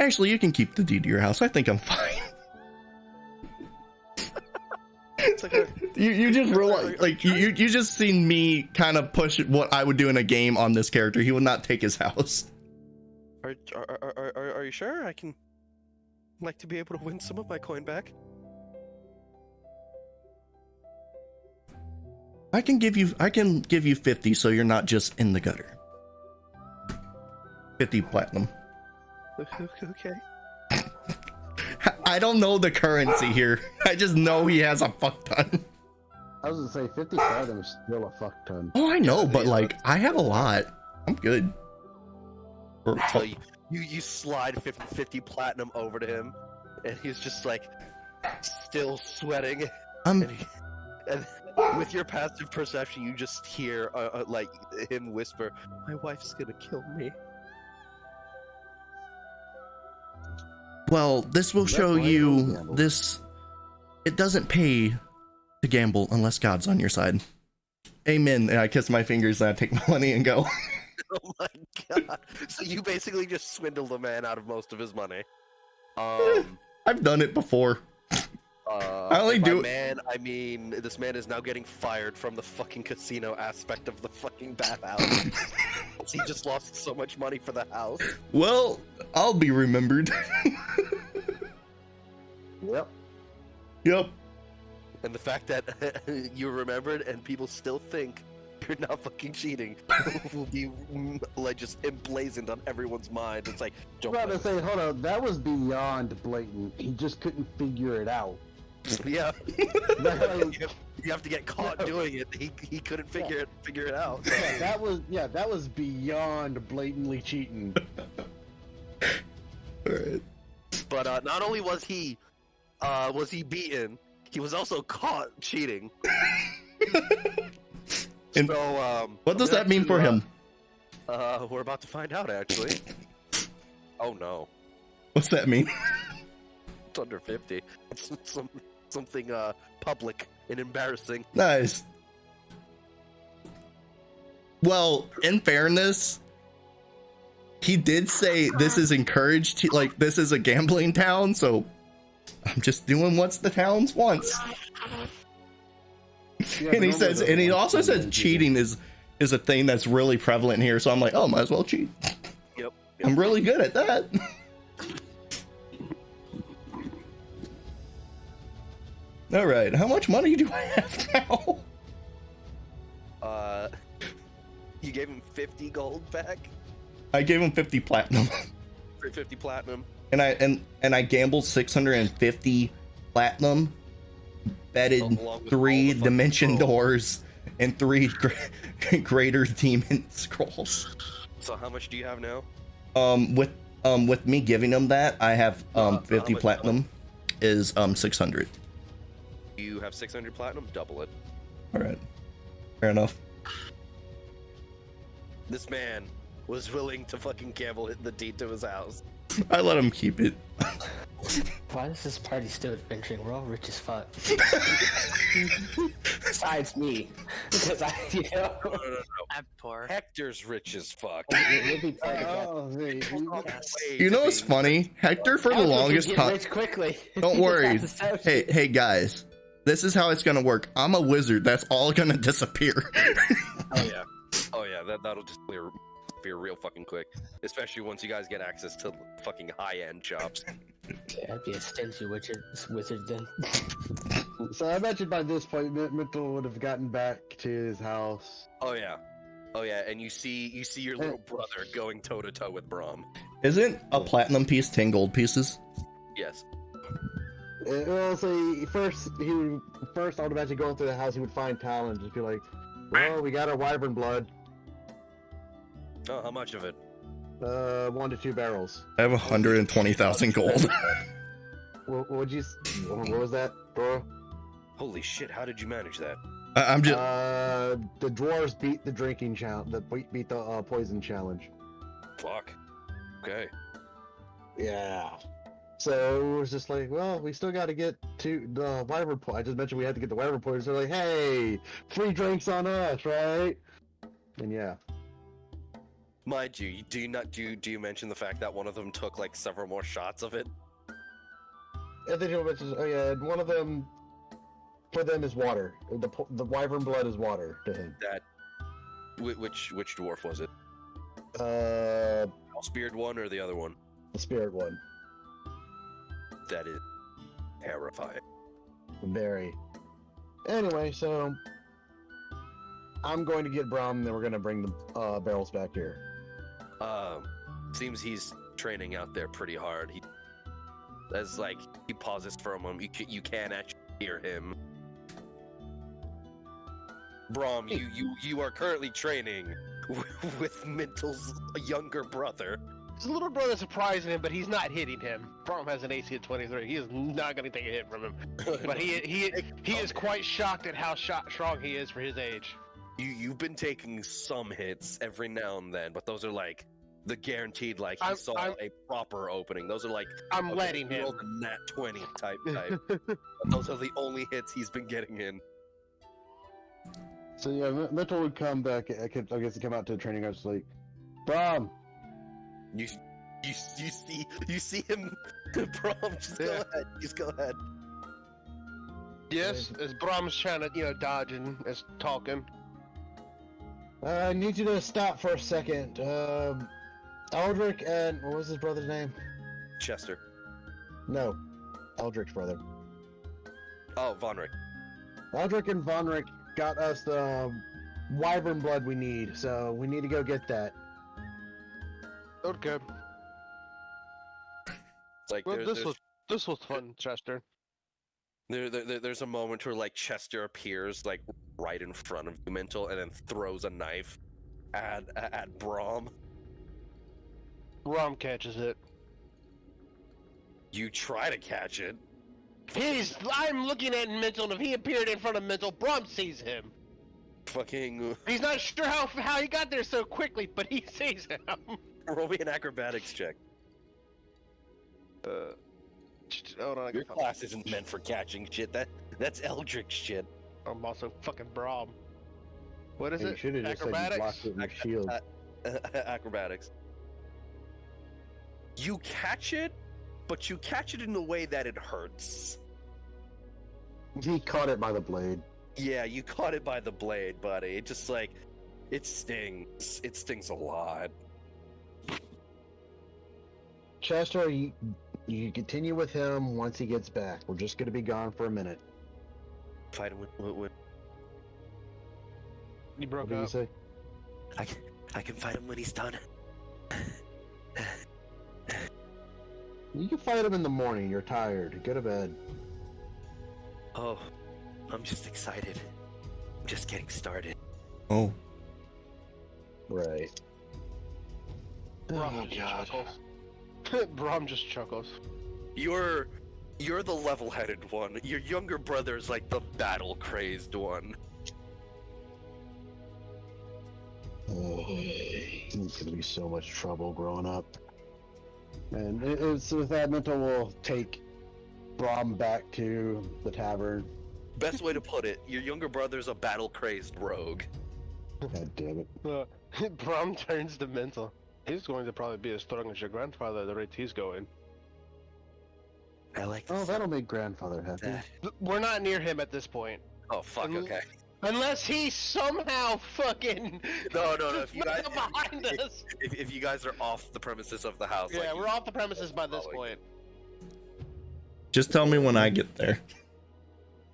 Actually, you can keep the deed to your house. I think I'm fine. It's like You just realize, like, you just seen me kind of push what I would do in a game on this character. He would not take his house. Are you sure? I can like to be able to win some of my coin back. I can give you 50, so you're not just in the gutter. 50 platinum. Okay. I don't know the currency here. I just know he has a fuck ton. I was gonna say 50 platinum is still a fuck ton. Oh, I know, but like, I have a lot. I'm good. So you slide 50 platinum over to him, and he's just like still sweating. And with your passive perception, you just hear like him whisper, "My wife's gonna kill me." Well, this will show you this. It doesn't pay to gamble unless God's on your side. Amen. And I kiss my fingers and I take my money and go. Oh my god! So you basically just swindled a man out of most of his money. I've done it before. I only do. Man, I mean, this man is now getting fired from the fucking casino aspect of the fucking bathhouse. He just lost so much money for the house. Well, I'll be remembered. Yep. Yep. And the fact that you're remembered and people still think you're not fucking cheating will be like just emblazoned on everyone's mind. It's like, don't I was about to say, hold on, that was beyond blatant. He just couldn't figure it out. Yeah. You have to get caught doing it. He couldn't figure it out. Yeah, that was beyond blatantly cheating. Alright. But not only was he beaten, he was also caught cheating. And so what does that mean for him? We're about to find out, actually. Oh no. What's that mean? It's under 50. It's something public and embarrassing. Nice. Well, in fairness, he did say this is encouraged, like this is a gambling town, so I'm just doing what the town wants. Yeah, And he says, and he also says cheating is a thing that's really prevalent here, so I'm like, oh, might as well cheat. Yep. I'm really good at that. All right, how much money do I have now? You gave him 50 gold back? I gave him 50 platinum. For 50 platinum. And I gambled 650 platinum, betted 3 dimension doors and 3 greater demon scrolls. So how much do you have now? With me giving him that, I have 50 platinum is 600. You have 600 platinum, double it. All right, fair enough. This man was willing to fucking gamble the deed to his house. I let him keep it. Why is this party still adventuring? We're all rich as fuck. Besides me. Because No. I'm poor. Hector's rich as fuck. We'll be part of that. Oh, hey, You know what's funny? Hector for the longest time. Rich quickly. Don't worry. Hey guys, this is how it's gonna work. I'm a wizard. That's all gonna disappear. Oh yeah, that'll just disappear real fucking quick. Especially once you guys get access to fucking high-end shops. Yeah, I'd be a stingy wizard then. So I imagine by this point, Mntal would have gotten back to his house. Oh yeah, and you see your little brother going toe to toe with Braum. Isn't a platinum piece 10 gold pieces? Yes. Well, so first I would imagine going through the house, he would find Tal and just be like, "Well, we got our wyvern blood. Oh, how much of it? 1 to 2 barrels." I have 120,000 gold. What was that, Dora? Holy shit! How did you manage that? I'm just. The dwarves beat the drinking challenge. Beat the poison challenge. Fuck. Okay. Yeah. So it was just like, well, we still got to get to the wyvern point. I just mentioned we had to get the wyvern point. So they're like, hey, free drinks on us, right? And yeah. Mind you, do you mention the fact that one of them took like several more shots of it? And then he mentions, oh yeah, and one of them for them is water. The wyvern blood is water to him. That which dwarf was it? Speared one or the other one? The spirit one. That is terrifying. Very. Anyway, so I'm going to get Braum, and then we're going to bring the barrels back here. Seems he's training out there pretty hard. He pauses for a moment. You can actually hear him. Braum, you are currently training with Mntal's younger brother. His little brother's surprising him, but he's not hitting him. Braum has an AC of 23. He is not going to take a hit from him. But he is quite shocked at how strong he is for his age. You've been taking some hits every now and then, but those are like the guaranteed, like he saw a proper opening. Those are like I'm letting him. A nat 20 type. Those are the only hits he's been getting in. So yeah, Mntal would come back. I guess he come out to the training. I was like, Braum. You see him. Braum, just go ahead. Just go ahead. Yes, as Braum's trying to dodge and is talking. I need you to stop for a second. Eldrik and what was his brother's name? Chester. No, Eldrik's brother. Oh, Vonric. Eldrik and Vonric got us the wyvern blood we need, so we need to go get that. Okay. It's like well, this was fun, Chester. There's a moment where like Chester appears like right in front of you, Mntal, and then throws a knife at Braum. Braum catches it. You try to catch it. I'm looking at Mntal, and if he appeared in front of Mntal, Braum sees him. Fucking. He's not sure how he got there so quickly, but he sees him. Roll me an acrobatics check. Hold on, your class isn't meant for catching shit. That's Eldrik shit. I'm also fucking Braum. What is it? You acrobatics. Said you blocked it with shield. Acrobatics. You catch it, but you catch it in a way that it hurts. He caught it by the blade. Yeah, you caught it by the blade, buddy. It just like it stings. It stings a lot. Chester, you continue with him once he gets back. We're just going to be gone for a minute. Fight him with. You broke up. What did you say? I can fight him when he's done. You can fight him in the morning. You're tired. Go to bed. Oh, I'm just excited. I'm just getting started. Oh. Right. Braum just chuckles. You're the level-headed one. Your younger brother's like the battle-crazed one. Oh, he's gonna be so much trouble growing up. And it's with that, Mntal will take Braum back to the tavern. Best way to put it, your younger brother's a battle-crazed rogue. God damn it. Braum turns to Mntal. He's going to probably be as strong as your grandfather at the rate he's going. I like this. Oh, that'll make grandfather happy. We're not near him at this point. Oh, fuck, okay. Unless he somehow fucking... No, if you guys... behind us! If you guys are off the premises of the house... Yeah, we're off the premises by this point. Just tell me when I get there.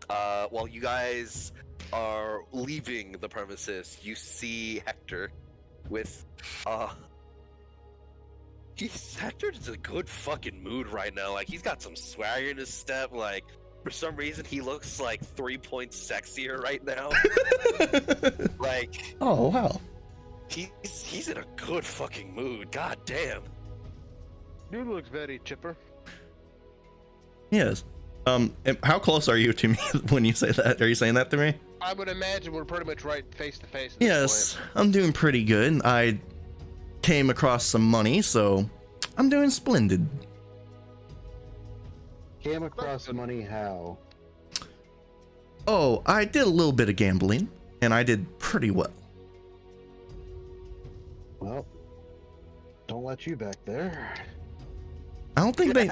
While you guys are leaving the premises, you see Hector with, Hector's in a good fucking mood right now. Like, he's got some swagger in his step. Like, for some reason, he looks like 3 points sexier right now. Like, oh wow, he's in a good fucking mood. God damn. You look very chipper. Yes. How close are you to me when you say that? Are you saying that to me? I would imagine we're pretty much right face to face. Yes, I'm doing pretty good. I came across some money, so I'm doing splendid. Came across money how? Oh, I did a little bit of gambling, and I did pretty well. Well, don't let you back there. I don't think they...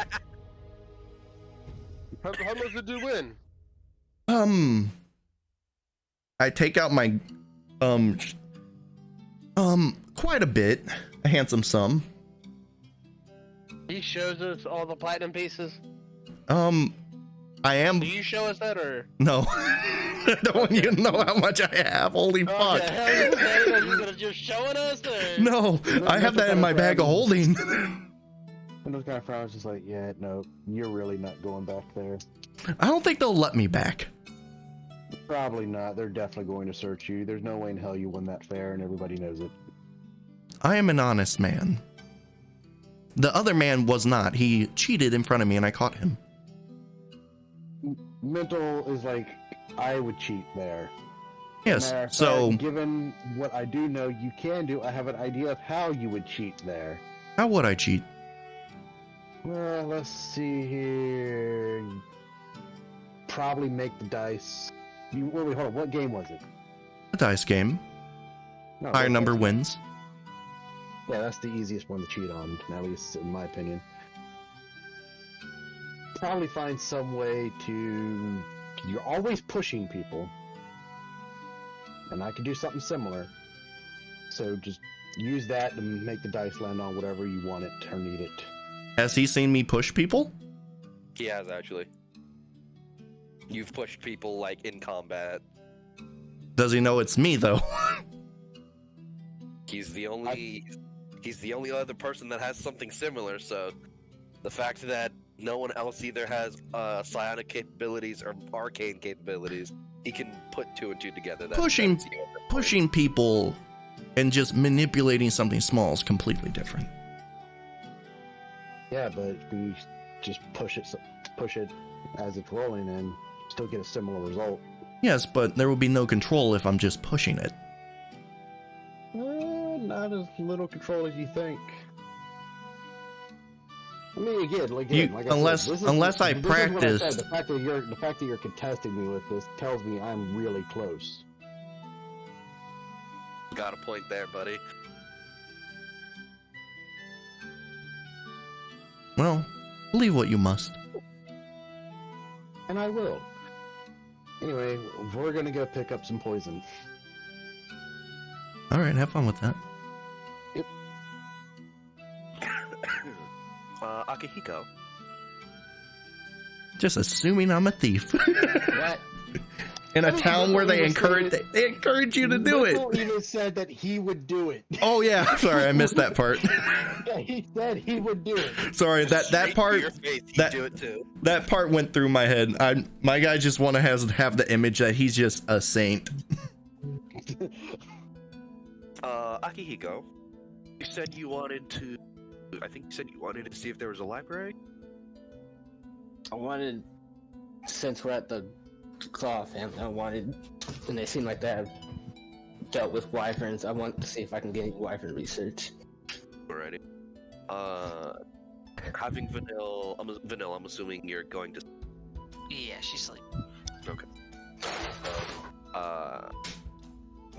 How much did you win? I take out my, quite a bit, a handsome sum. He shows us all the platinum pieces. I am. Do you show us that or? No. I don't want you to know how much I have. Holy fuck. Okay, are you gonna just showing us or? No, I have that in my bag of holding. And those guy frowns just like, yeah, no, you're really not going back there. I don't think they'll let me back. Probably not. They're definitely going to search you. There's no way in hell you won that fair, and everybody knows it. I am an honest man. The other man was not. He cheated in front of me and I caught him. Mntal is like, I would cheat there. Yes, Matter of so... fact, given what I do know you can do, I have an idea of how you would cheat there. How would I cheat? Well, let's see here. Probably make the dice. Wait, hold on. What game was it? A dice game. No, Higher what number dice? wins. Yeah, that's the easiest one to cheat on, at least in my opinion. Probably find some way to... You're always pushing people. And I could do something similar. So just use that to make the dice land on whatever you want it or need it. Has he seen me push people? He has, actually. You've pushed people, like, in combat. Does he know it's me, though? He's the only other person that has something similar, so... The fact that no one else either has psionic capabilities or arcane capabilities, he can put two and two together. Pushing people and just manipulating something small is completely different. Yeah, but we just push it as it's rolling and still get a similar result. Yes, but there will be no control if I'm just pushing it. Not as little control as you think. I mean, again, like unless I practice. The fact that you're contesting me with this tells me I'm really close. Got a point there, buddy. Well, believe what you must. And I will. Anyway, we're gonna go pick up some poison. Alright, have fun with that. Yep. Akihiko. Just assuming I'm a thief. What? In a town where they encourage you to do it. Mntal even said that he would do it. Oh yeah, sorry, I missed that part. Yeah, he said he would do it. Sorry, that part. Do it too. That part went through my head. My guy just want to have the image that he's just a saint. Akihiko, you said you wanted to. I think you said you wanted to see if there was a library. I wanted, since we're at the Claw family, and they seem like they have dealt with wyverns, I want to see if I can get any wyvern research. Alrighty. Having Vanille, I'm assuming you're going to... Yeah, she's like... Okay.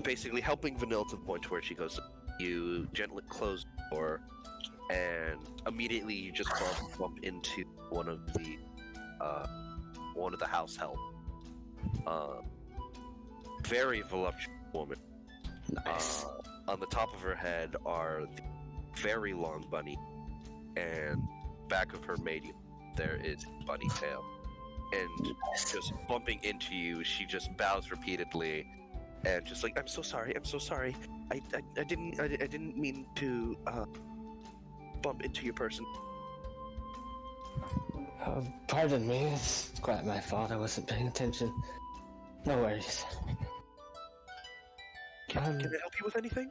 Basically helping Vanille to the point where she goes, you gently close the door, and immediately you just bump into one of the house help. Very voluptuous woman. Nice. On the top of her head are the very long bunny, and back of her maid there is bunny tail. And just bumping into you, she just bows repeatedly, and just like, I'm so sorry. I didn't mean to bump into your person. Pardon me, it's quite my fault. I wasn't paying attention. No worries. Can I help you with anything?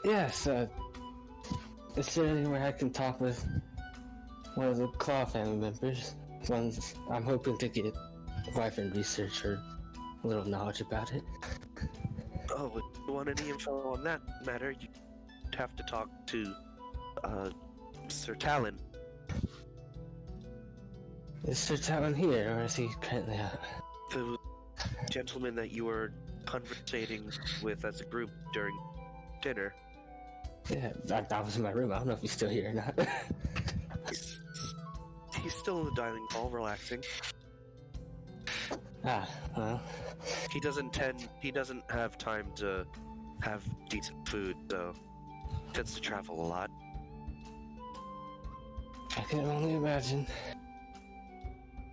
Yes, is there any way I can talk with one of the Claw family members? ones I'm hoping to get wyvern research or a little knowledge about it. Oh, if you want any info on that matter, you'd have to talk to Sir Talon. Is Sir Talon here, or is he currently out? The gentleman that you were conversating with as a group during dinner. Yeah, I was in my room. I don't know if he's still here or not. He's still in the dining hall, relaxing. Well. He doesn't have time to have decent food, so tends to travel a lot. I can only imagine.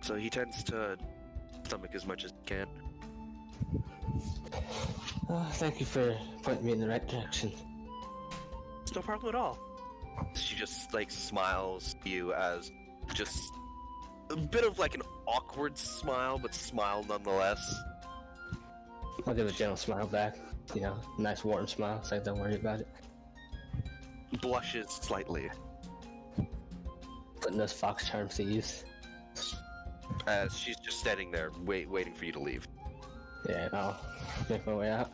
So he tends to stomach as much as he can. Oh, thank you for pointing me in the right direction. It's no problem at all. She just like smiles to you as just a bit of like an awkward smile, but smile nonetheless. I'll give a gentle smile back. You know, nice warm smile, so don't worry about it. Blushes slightly. Putting those fox charms to use. As she's just standing there, waiting for you to leave. Yeah, I'll make my way out.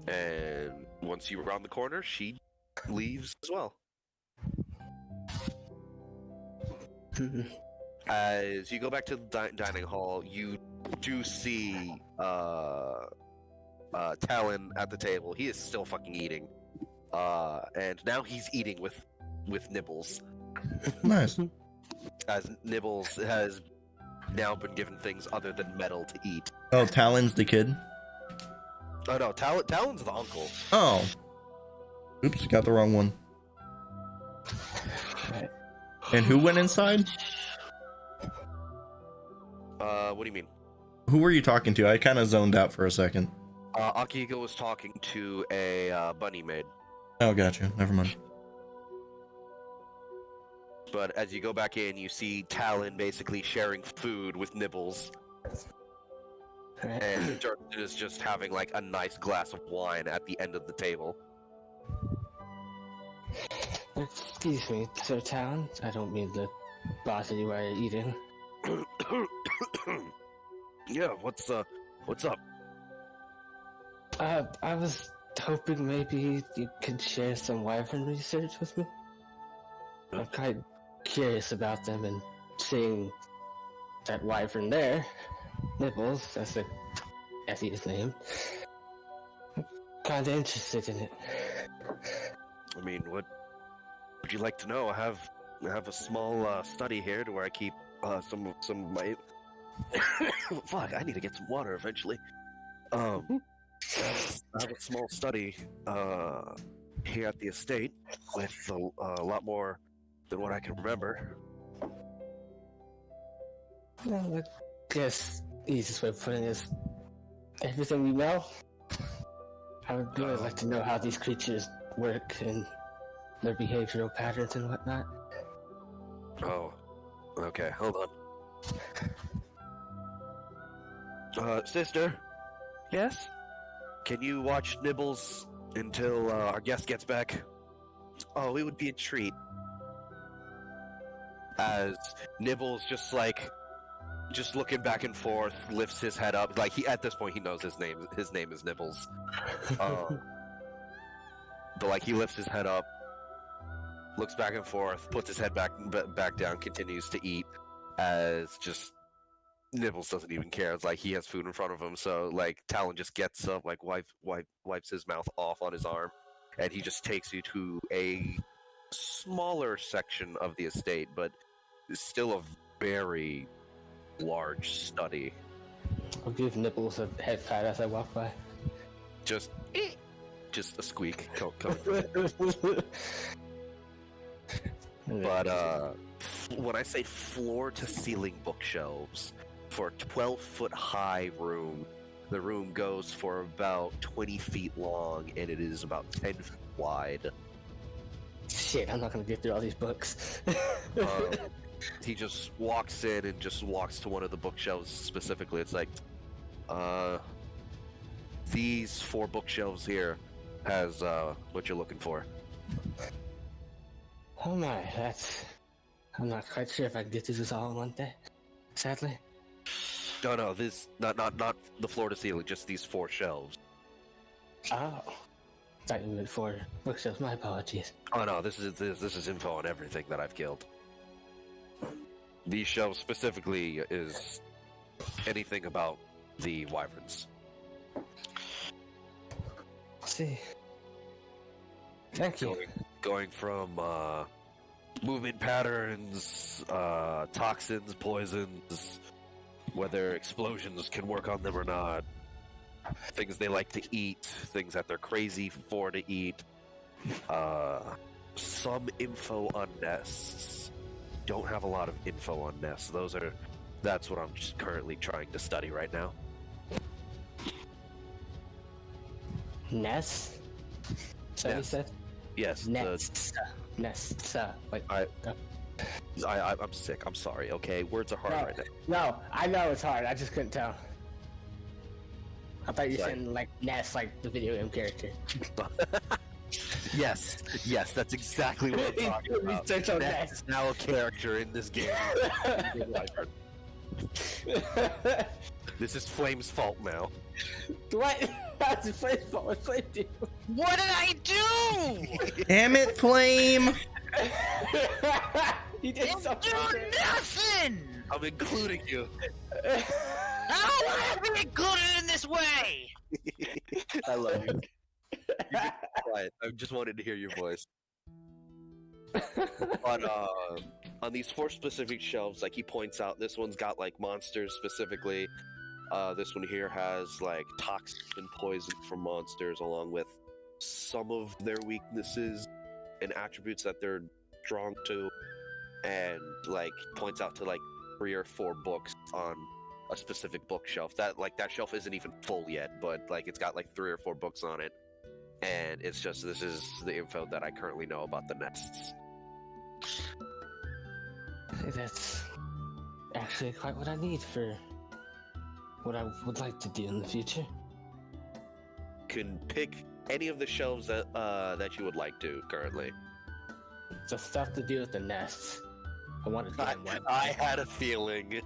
And once you round the corner, she leaves as well. As you go back to the dining hall, you do see Talon at the table. He is still fucking eating. And now he's eating with Nibbles. Nice. As Nibbles has now been given things other than metal to eat. Oh, Talon's the kid? Oh no, Talon's the uncle. Oh. Oops, got the wrong one. And who went inside? What do you mean? Who were you talking to? I kind of zoned out for a second. Akihiko was talking to a bunny maid. Oh, gotcha. Never mind. But as you go back in, you see Talon basically sharing food with Nibbles. And Dirk is just having like a nice glass of wine at the end of the table. Excuse me, Sir Talon. I don't mean to bother you while you're eating. Yeah, what's up? I was hoping maybe you could share some wyvern research with me. I'm kind of curious about them, and seeing that wyvern there, Nibbles, that's his name. I'm kind of interested in it. I mean, what would you like to know? I have a small study here to where I keep some of my. Fuck! I need to get some water eventually. I have a small study here at the estate with a lot more than what I can remember. Well, I guess the easiest way of putting it is everything you know. I would really like to know how these creatures work and their behavioral patterns and whatnot. Oh, okay, hold on. Sister? Yes? Can you watch Nibbles until our guest gets back? Oh, it would be a treat. As Nibbles just looking back and forth, lifts his head up. Like at this point he knows his name is Nibbles. But like he lifts his head up, looks back and forth, puts his head back down, continues to eat as just Nibbles doesn't even care. It's like he has food in front of him, so like Talon just gets up, like wipes his mouth off on his arm, and he just takes you to a smaller section of the estate, but still a very large study. I'll give Nibbles a head pat as I walk by. Just a squeak coming from it. But when I say floor-to-ceiling bookshelves for a 12-foot high room, the room goes for about 20 feet long, and it is about 10 feet wide. Shit, I'm not gonna get through all these books. He just walks in and just walks to one of the bookshelves specifically. It's like, these 4 bookshelves here has what you're looking for. Oh my, that's I'm not quite sure if I can get through this all in one day. Sadly. No, this not the floor to ceiling, just these 4 shelves. Oh. Thought you meant 4 bookshelves. My apologies. Oh no, this is info on everything that I've killed. These shelves specifically is anything about the wyverns. See. Thank you. Going from movement patterns, toxins, poisons, whether explosions can work on them or not, things they like to eat, things that they're crazy for to eat, some info on nests. Don't have a lot of info on nests. That's what I'm just currently trying to study right now. Nests? So you said? Yes. Nests. Nests. Like, I'm sick. I'm sorry. Okay, words are hard right now. No, I know it's hard. I just couldn't tell. I thought you were saying like Ness, like the video game character. Yes, that's exactly what I'm talking about. Ness is now a character in this game. This is Flame's fault now. What? That's Flame's fault. What Flame do? What did I do? Damn it, Flame! You did Didn't something. do nothing. I'm including you. I don't want to be included in this way. I love you. You can be quiet. I just wanted to hear your voice. But on these 4 specific shelves, like he points out, this one's got like monsters specifically. This one here has like toxin and poison from monsters, along with some of their weaknesses and attributes that they're drawn to, and like points out to like 3 or 4 books on a specific bookshelf. That shelf isn't even full yet, but like it's got like 3 or 4 books on it, and it's just this is the info that I currently know about the nests. That's actually quite what I need for what I would like to do in the future. Can pick any of the shelves that you would like to currently. The stuff to do with the nests. I wanted to find one. I had a feeling.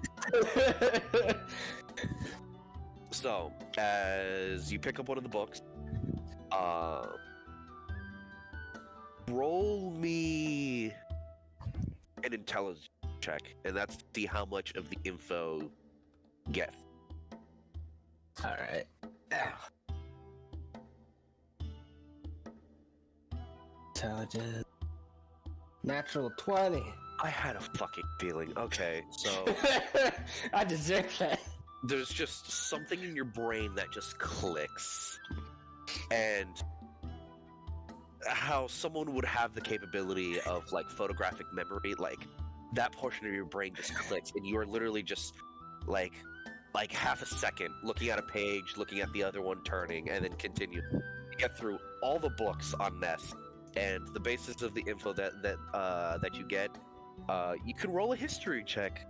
So, as you pick up one of the books, roll me an intelligence check, and that's to see how much of the info get. Alright. Intelligence. Natural 20. I had a fucking feeling. Okay, so I deserve that. there's just something in your brain that just clicks. And how someone would have the capability of like photographic memory, like that portion of your brain just clicks, and you are literally just like half a second looking at a page, looking at the other one, turning, and then continue. You get through all the books on Nest, and the basis of the info that you get, you can roll a history check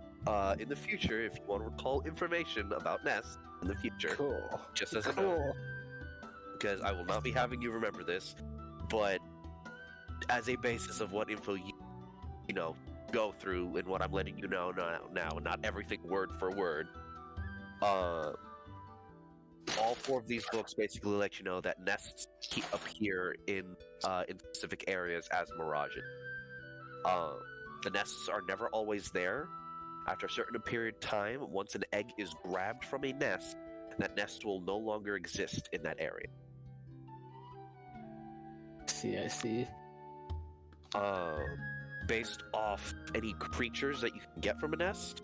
in the future if you want to recall information about Nest in the future. Cool. Just as a note, because I will not be having you remember this, but as a basis of what info you know go through and what I'm letting you know now, not everything word for word. All 4 of these books basically let you know that nests appear in specific areas as mirages. The nests are never always there. After a certain period of time, once an egg is grabbed from a nest, that nest will no longer exist in that area. I see. Based off any creatures that you can get from a nest,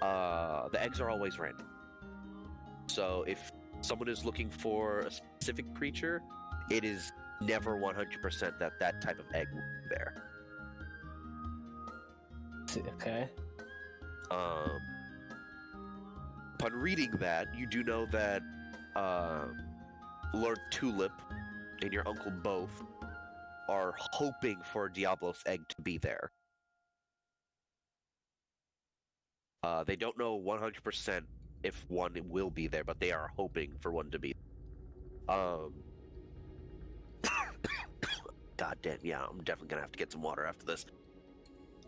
the eggs are always random. So if someone is looking for a specific creature, it is never 100% that type of egg will be there. Okay. Upon reading that, you do know that Lord Tulip and your uncle both are hoping for Diablo's egg to be there. They don't know 100% if one will be there, but they are hoping for one to be. God damn, yeah, I'm definitely gonna have to get some water after this.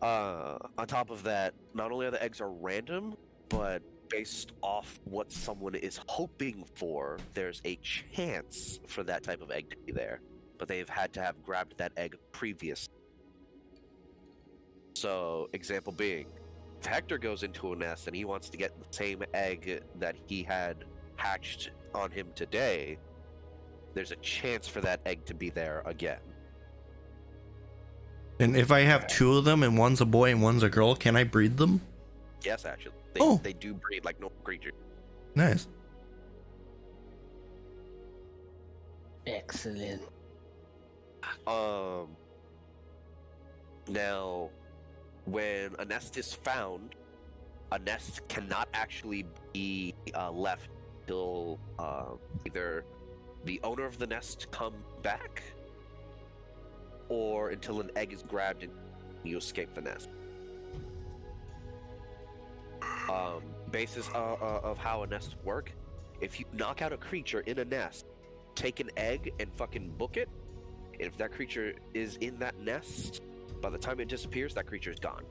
On top of that, not only are the eggs are random, but based off what someone is hoping for, there's a chance for that type of egg to be there. But they've had to have grabbed that egg previous. So, example being, if Hector goes into a nest and he wants to get the same egg that he had hatched on him today, there's a chance for that egg to be there again. And if I have two of them and one's a boy and one's a girl, can I breed them? Yes, actually. They do breed like normal creatures. Nice. Excellent. Now, when a nest is found, a nest cannot actually be left till either the owner of the nest come back, or until an egg is grabbed and you escape the nest. Basis of how a nest work, if you knock out a creature in a nest, take an egg and fucking book it, and if that creature is in that nest, by the time it disappears, that creature is gone.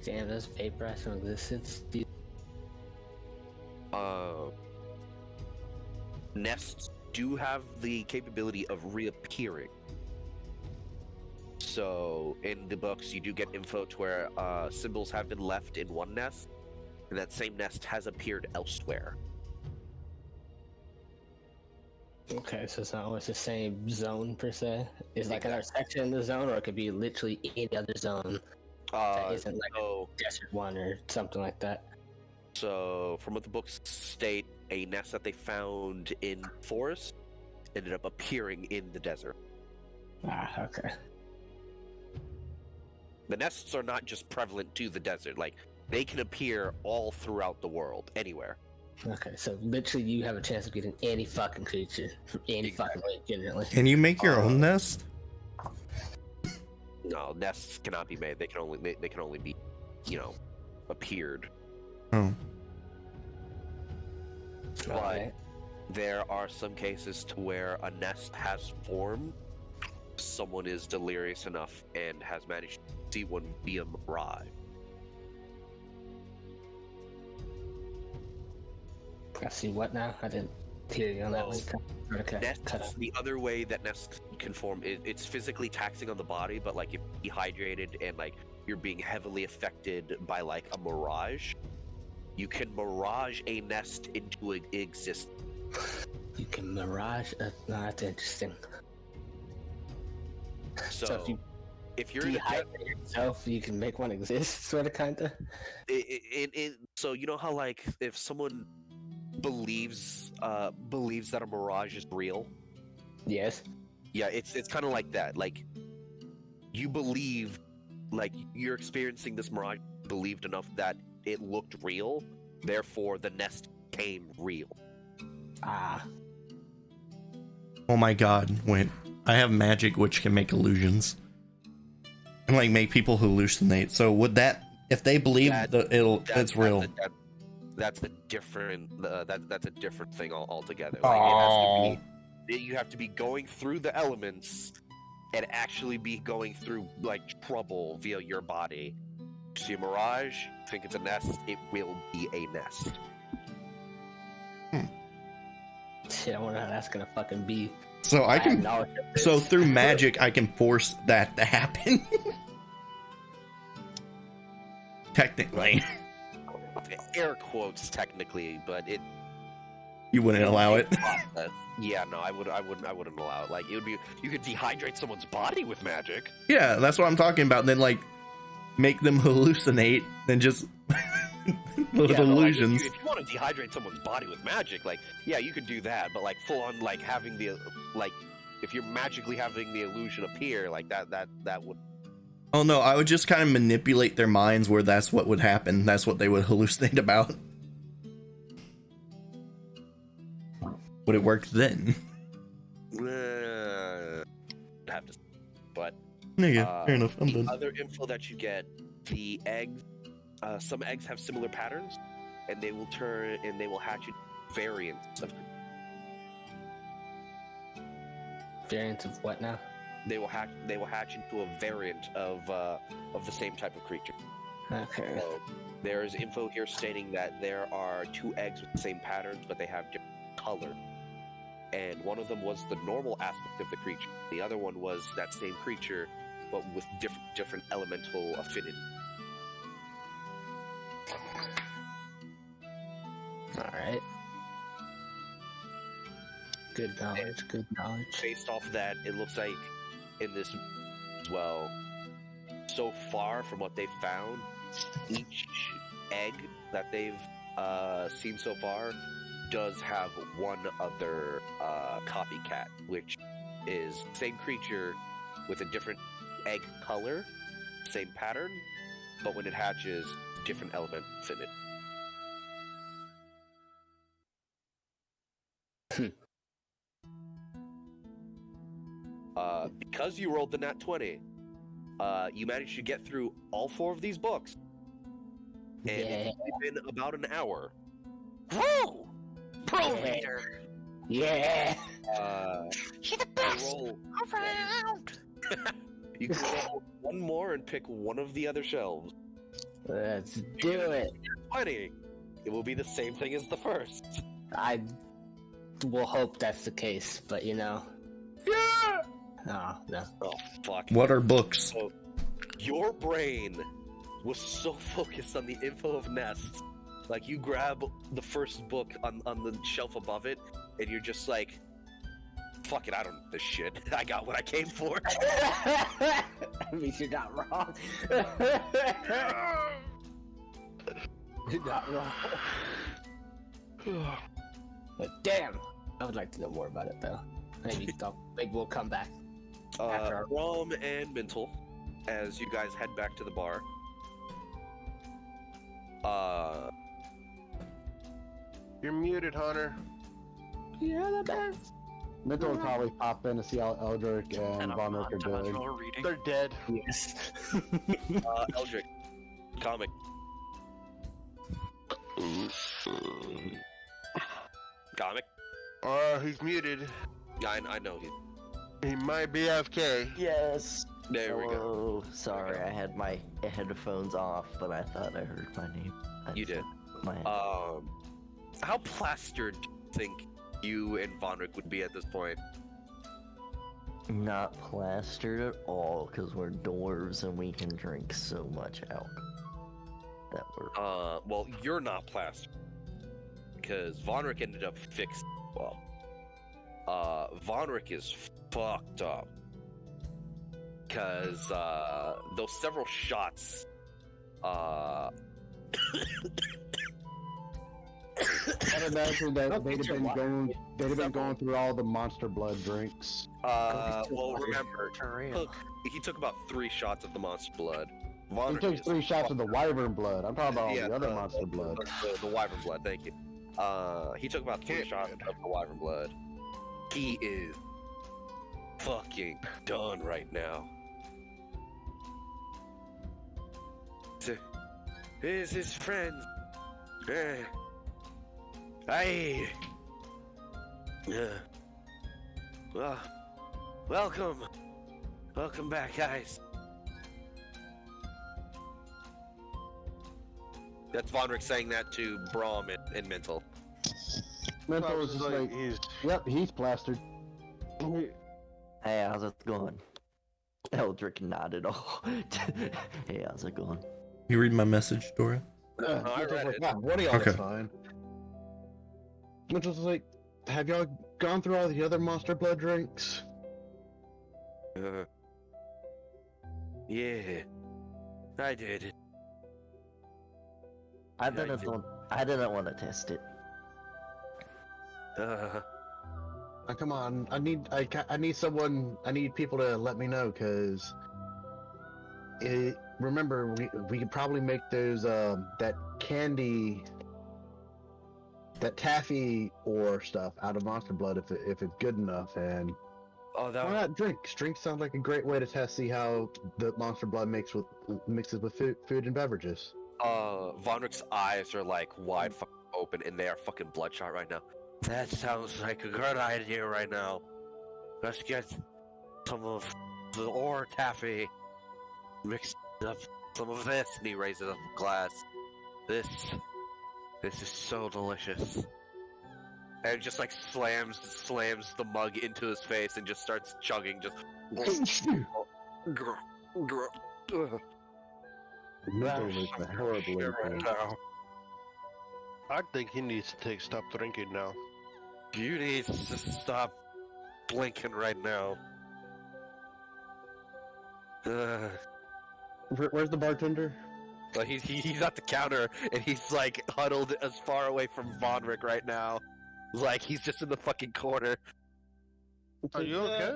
Damn, those vaporize from existence. Nests do have the capability of reappearing. So, in the books, you do get info to where symbols have been left in one nest, and that same nest has appeared elsewhere. Okay, so it's not always the same zone per se. It's like another section in the zone, or it could be literally any other zone that isn't like a desert one or something like that. So, from what the books state, a nest that they found in forest ended up appearing in the desert. Ah, okay. The nests are not just prevalent to the desert, like, they can appear all throughout the world, anywhere. Okay, so literally you have a chance of getting any fucking creature from any fucking way, generally. Can you make your own nest? No, nests cannot be made. They can only be, appeared. Oh. But there are some cases to where a nest has formed. Someone is delirious enough and has managed to see one via mirage. I see what now? I didn't hear you on that one. Okay. Nests, the other way that nests can form is it's physically taxing on the body, but like if you're dehydrated and like you're being heavily affected by like a mirage, you can mirage a nest into existence. You can mirage? No, that's interesting. So if you're dehydrate yourself, you can make one exist, sort of, kinda. So you know how like if someone believes that a mirage is real? Yes. Yeah, it's kind of like that. Like you believe, like you're experiencing this mirage, believed enough that it looked real, therefore the nest became real. Ah. Oh my god, wait. I have magic which can make illusions. And like make people hallucinate. So would that, if they believe it's real. That's a different that's a different thing altogether. Like it has to be, you have to be going through the elements and actually be going through like trouble via your body. See a mirage, think it's a nest, it will be a nest. Shit, I wonder how that's gonna fucking be. So I can, so through magic I can force that to happen. Technically. Air quotes technically, but it. You wouldn't allow it. Yeah, no, I wouldn't allow it. Like it would be, you could dehydrate someone's body with magic. Yeah, that's what I'm talking about. Then like make them hallucinate, then just little illusions. If you want to dehydrate someone's body with magic, like yeah, you could do that. But like full on, like having the like, if you're magically having the illusion appear, like that would. Oh no, I would just kind of manipulate their minds where that's what would happen. That's what they would hallucinate about. Would it work then? Have to, but yeah, fair enough. I'm done. Other info that you get, the eggs, some eggs have similar patterns, and they will turn and they will hatch variants of variants of what now? they will hatch into a variant of the same type of creature. Okay. So there's info here stating that there are 2 eggs with the same patterns, but they have different color. And one of them was the normal aspect of the creature. The other one was that same creature, but with different elemental affinity. Alright. Good knowledge, good knowledge. Based off of that, it looks like in this as well, so far from what they've found, each egg that they've seen so far does have one other copycat, which is same creature with a different egg color, same pattern, but when it hatches, different element in it. Because you rolled the nat 20, you managed to get through all 4 of these books. And it's only been about an hour. Whoa! Pro reader! Yeah! You're the best! Roll, Around! you can roll one more and pick one of the other shelves. Let's do it! 20. It will be the same thing as the first. I will hope that's the case, but you know. Yeah! Oh, no. Oh, fuck. What are books? So, your brain was so focused on the info of nests. Like, you grab the first book on the shelf above it, and you're just like, fuck it, I don't know this shit. I got what I came for. I mean, you're not wrong. You're not wrong. But damn, I would like to know more about it, though. Maybe we'll come back. After our... Braum and Mntal, as you guys head back to the bar. You're muted, Hunter. You're the best. Mntal will probably pop in to see how Eldrik and Von Rick are doing. Reading. They're dead. Yes. Eldrik, comic. Comic? He's muted. I know. He might be AFK. Yes. There we go. Oh, sorry, I had my headphones off, but I thought I heard my name. You did. My How plastered do you think you and Von Rick would be at this point? Not plastered at all, because we're dwarves and we can drink so much alcohol. That we're... Well, you're not plastered. Because Von Rick ended up fixed. Well, Von Rick is fucked up. Because, those several shots, I'd imagine that they'd have been going through all the monster blood drinks. well, remember, he took about 3 shots of the monster blood. Von He Rick took is 3 shots of the wyvern blood. I'm talking about all Yeah, the other monster blood. The wyvern blood, thank you. He took about 3 shots of the wyvern blood. He is fucking done right now. Here's his friend. Hey. Well, welcome. Welcome back, guys. That's Von Rick saying that to Braum and Mntal. Mntal was just like, yep, he's plastered. Hey, how's it going? Eldrik nodded. Oh, hey, how's it going? You read my message, Dora? I read it. What are y'all Okay. fine? Mntal's like, have y'all gone through all the other monster blood drinks? Yeah, I did. I didn't want to test it. Come on, I need someone. I need people to let me know, cause remember we could probably make those that candy, that taffy or stuff out of monster blood if it's good enough. And Oh, that why not drinks? Drinks sound like a great way to test, see how the monster blood mixes with food and beverages. Von Rick's eyes are like wide fucking open and they are fucking bloodshot right now. That sounds like a good idea right now. Let's get some of the ore taffy, mixed up some of this, and he raises up a glass. This is so delicious. And just like slams the mug into his face and just starts chugging, just. Mental is a horrible influence. I think he needs to stop drinking now. You need to stop blinking right now. Where's the bartender? So he's at the counter and he's like huddled as far away from Vonric right now. Like he's just in the fucking corner. Are you okay?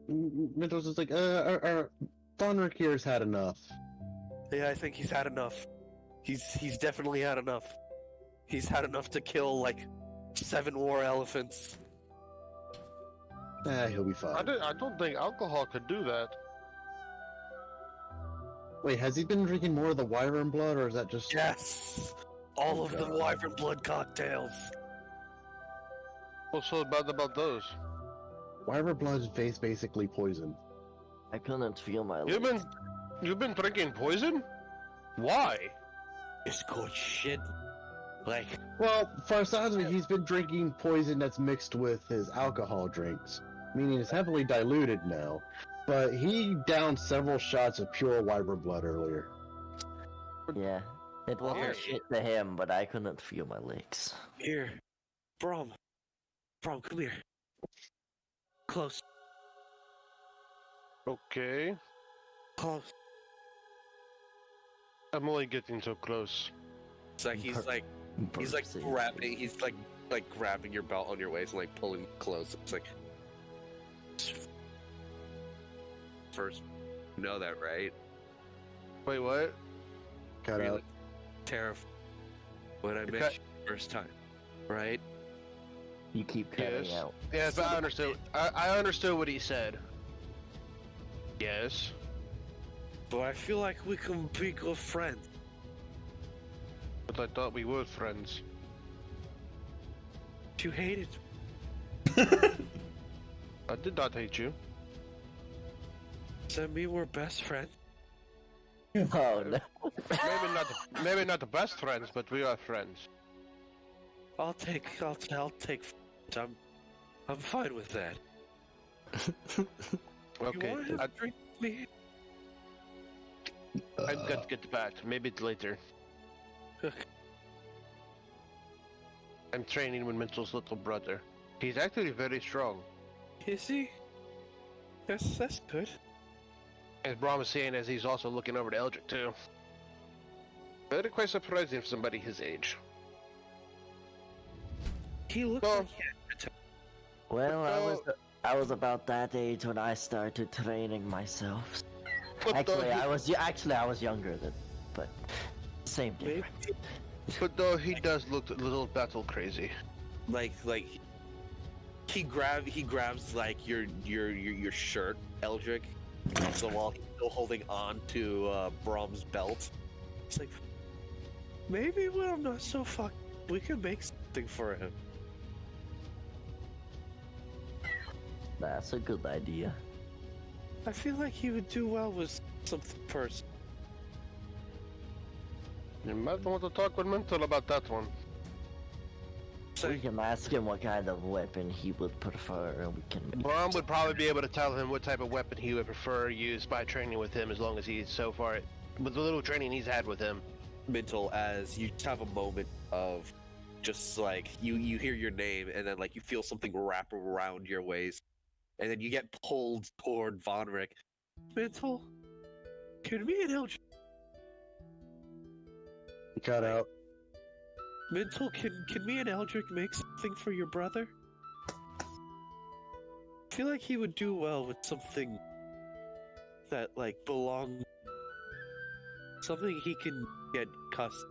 Mental's just like, Thonric here's had enough. Yeah, I think he's had enough. He's definitely had enough. He's had enough to kill like 7 war elephants. He'll be fine. I don't think alcohol could do that. Wait, has he been drinking more of the wyvern blood, or is that just... Yes! All of the wyvern blood cocktails. What's so bad about those? Wyvern blood is basically poison. I couldn't feel my legs. You've been drinking poison? Why? It's good shit. Like, Well, for a sounds of it, he's been drinking poison that's mixed with his alcohol drinks, meaning it's heavily diluted now. But he downed several shots of pure wyvern blood earlier. Yeah. It wasn't Here. shit to him, but I couldn't feel my legs. here. Braum, come here. Close. Okay. Close. I'm only getting so close. It's like he's like Burpsy. grabbing. He's like grabbing your belt on your waist and like pulling close. It's like first, you know that, right? Wait, what? Cut Really out. terrified when I met cut- you first time, right? You keep cutting Yes. out. Yes, I understood. I understood what he said. Yes. But I feel like we can be good friends. But I thought we were friends. You hated I did not hate you. so me. We're best friends. Oh no. Maybe not the best friends, but we are friends. I'll take. I'm fine with that. Okay. You want to drink me? I've got to get back. Maybe it's later. I'm training with Mntal's little brother. He's actually very strong. Is he? That's good. As Braum is saying, as he's also looking over to Eldrik too. Very quite surprising for somebody his age. He looks So- like Well, I was about that age when I started training myself. But Actually, I was younger than, but same maybe difference. But though he does look a little battle crazy. like he grabs like your shirt, Eldrik. So while he's still holding on to Braum's belt, it's like maybe when I'm not so fucked, we can make something for him. That's a good idea. I feel like he would do well with something first. You might want to talk with Mntal about that one. So We can ask him what kind of weapon he would prefer, and we can. Braum would probably be able to tell him what type of weapon he would prefer used by training with him, as long as he's so far, with the little training he's had with him. Mntal, as you have a moment of just like you hear your name and then like you feel something wrap around your waist and then you get pulled toward Vonric. Mntal, can me and Eldrik? Cut out. Mntal, can me and Eldrik make something for your brother? I feel like he would do well with something that like belongs, something he can get custom.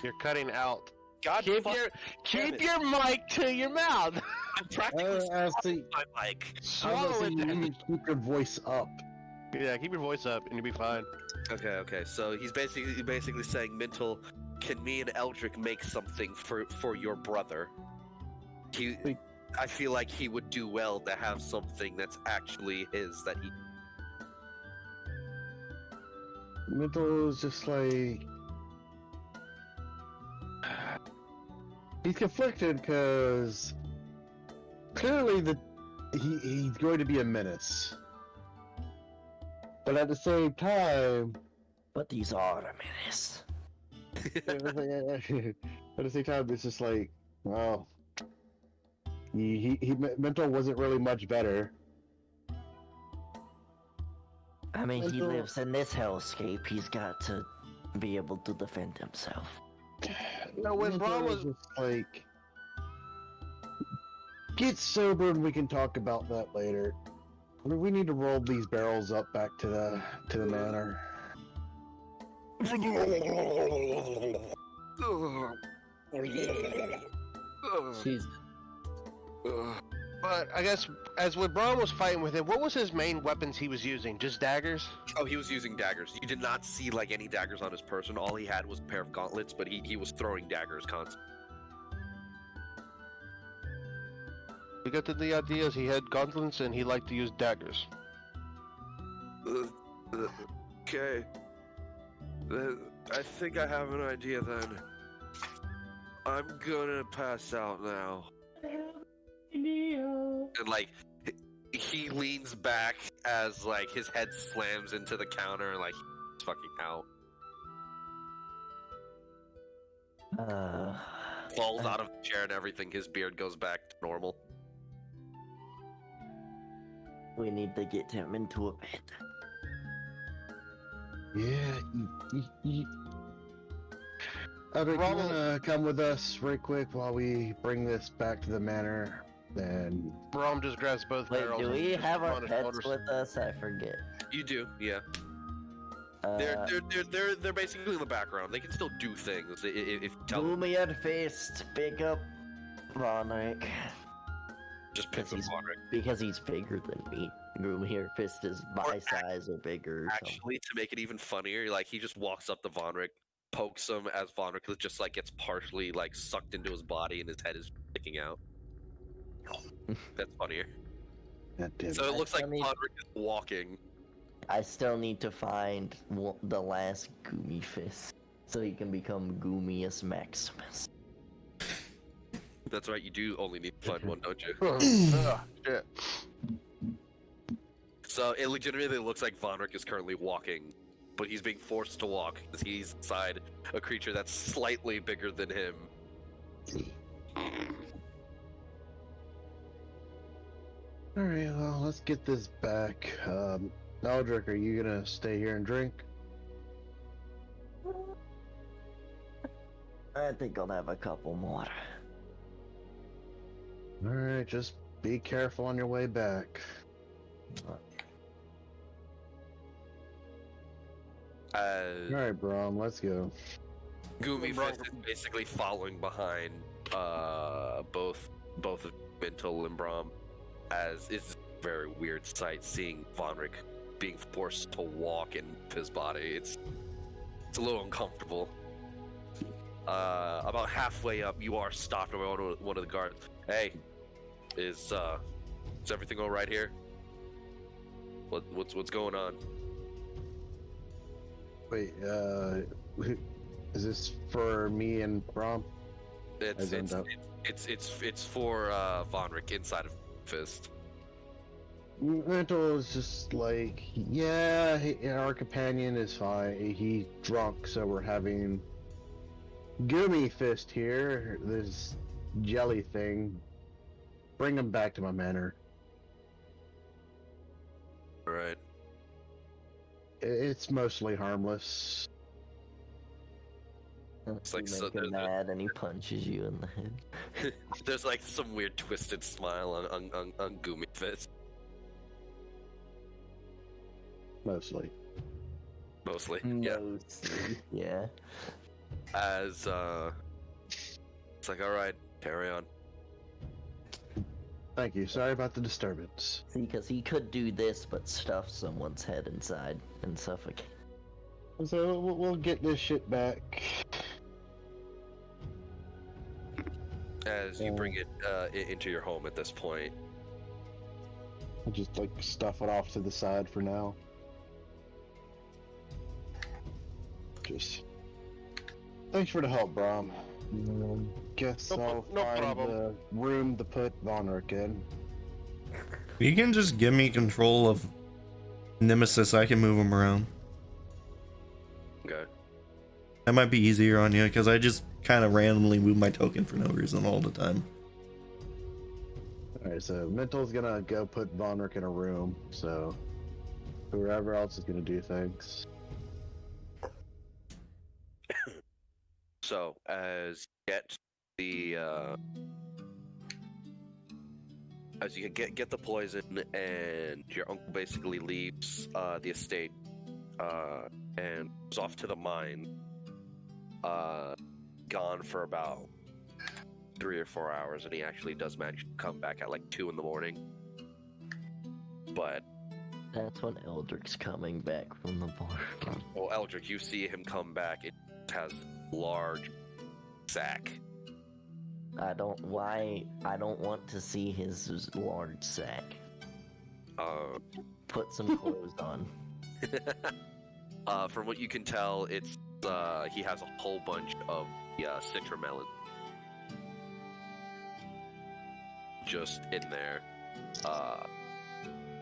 You're cutting out. God, Keep your mic to your mouth. I'm practically See, my mic. Swallow it. you Then. need to keep your voice up. Yeah, keep your voice up, and you'll be fine. Okay. So he's basically saying, Mntal, can me and Eldrik make something for your brother? I feel like he would do well to have something that's actually his that he. Mntal is just like he's conflicted because clearly he's going to be a menace, but at the same time, But these are a menace. at the same time, it's just like, well, Mntal wasn't really much better. I mean, he Mntal- lives in this hellscape. He's got to be able to defend himself. No, when Mntal Braum was just like, get sober and we can talk about that later. We need to roll these barrels up back to the manor. She's But I guess as when Braum was fighting with him, what was his main weapons he was using? Just daggers? Oh, he was using daggers. You did not see like any daggers on his person. All he had was a pair of gauntlets, but he was throwing daggers constantly. We got to the idea is he had gauntlets and he liked to use daggers. Okay. I think I have an idea then. I'm gonna pass out now. And like, he leans back as like his head slams into the counter and like he's fucking out. Falls out of the chair and everything. His beard goes back to normal. We need to get him into a bed. Yeah, Eldrik, you wanna come with us right quick while we bring this back to the manor? Then Braum just grabs both Wait, barrels. do and we just have put our on his pets shoulders. with us? I forget. You do, yeah. They're basically in the background. They can still do things if you tell them. Ironfist, pick up Vonric. Just pick them Vonric. Because he's bigger than me. Ironfist is my size or bigger. Actually, to make it even funnier, like he just walks up to Vonric, pokes him as Vonric just like gets partially like sucked into his body and his head is sticking out. That's funnier. So it looks like Vonric is walking. I still need to find the last Goomy Fist so he can become Goomius Maximus. That's right, you do only need to find one, don't you? Shit. So it legitimately looks like Vonric is currently walking, but he's being forced to walk because he's inside a creature that's slightly bigger than him. alright, well, let's get this back. Eldrik, are you gonna stay here and drink? I think I'll have a couple more. Alright, just be careful on your way back. Alright, Braum, let's go. Goomy Fist is basically following behind both of Mntal and Braum, as it's a very weird sight seeing Vonric being forced to walk in his body. It's a little uncomfortable. About halfway up, you are stopped by one of the guards. Hey, is everything all right here? What's going on? Wait, is this for me and Braum? It's for Vonric inside of Fist. Mntal is just like, yeah, our companion is fine. He's drunk, so we're having Goomy Fist here, this jelly thing. Bring him back to my manor. Alright. It's mostly harmless. It's like You make him mad and he punches you in the head. There's like some weird twisted smile on Goomy Fist. Mostly. Mostly, yeah. Mostly, yeah. As it's like, alright, carry on. Thank you. Sorry about the disturbance. See, because he could do this, but stuff someone's head inside and suffocate. So we'll get this shit back. as you bring it into your home at this point. I'll just like stuff it off to the side for now. Just thanks for the help, Braum. Guess I'll no find problem. the room to put Vonric in. You can just give me control of Nemesis. I can move him around. Okay. That might be easier on you because I just kind of randomly move my token for no reason all the time. Alright, so Mntal's gonna go put Vonric in a room, so whoever else is gonna do things. So as you get the poison, and your uncle basically leaves the estate and goes off to the mine, gone for about 3 or 4 hours, and he actually does manage to come back at like 2 in the morning. But That's when Eldrik's coming back from the bar. well, Eldrik, you see him come back. It has a large sack. I don't want to see his large sack. Put some clothes on. From what you can tell, it's he has a whole bunch of citramelon just in there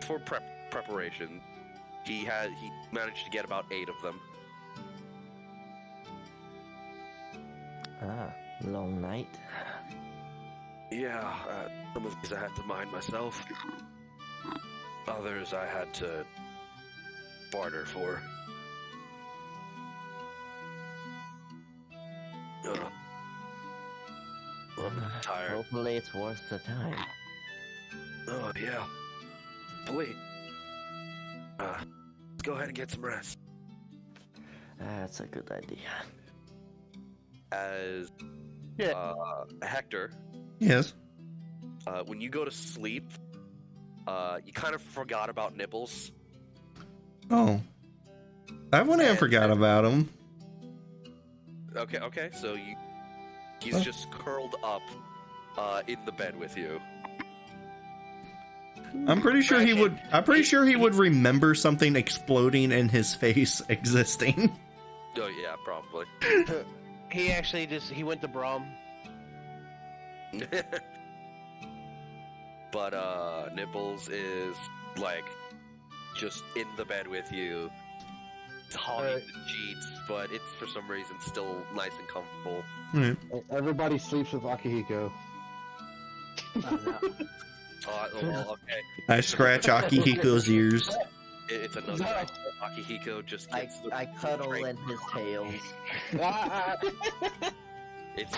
for preparation. He managed to get about 8 of them. Long night. Yeah, some of these I had to mine myself. Others I had to barter for. I'm tired. Hopefully it's worth the time. Oh, yeah. Please. Let's go ahead and get some rest. That's a good idea. As Hector, Yes. when you go to sleep, you kind of forgot about Nibbles. Oh. I wouldn't have forgot about him. Okay, so he's just curled up in the bed with you. I'm pretty sure he would remember something exploding in his face existing. Oh yeah, probably. He actually he went to Braum. But Nibbles is like just in the bed with you, hogging the sheets, but it's for some reason still nice and comfortable. Everybody sleeps with Akihiko. Well, okay. I scratch Akihiko's ears. It's another Akihiko just gets I cuddle in his tail. It's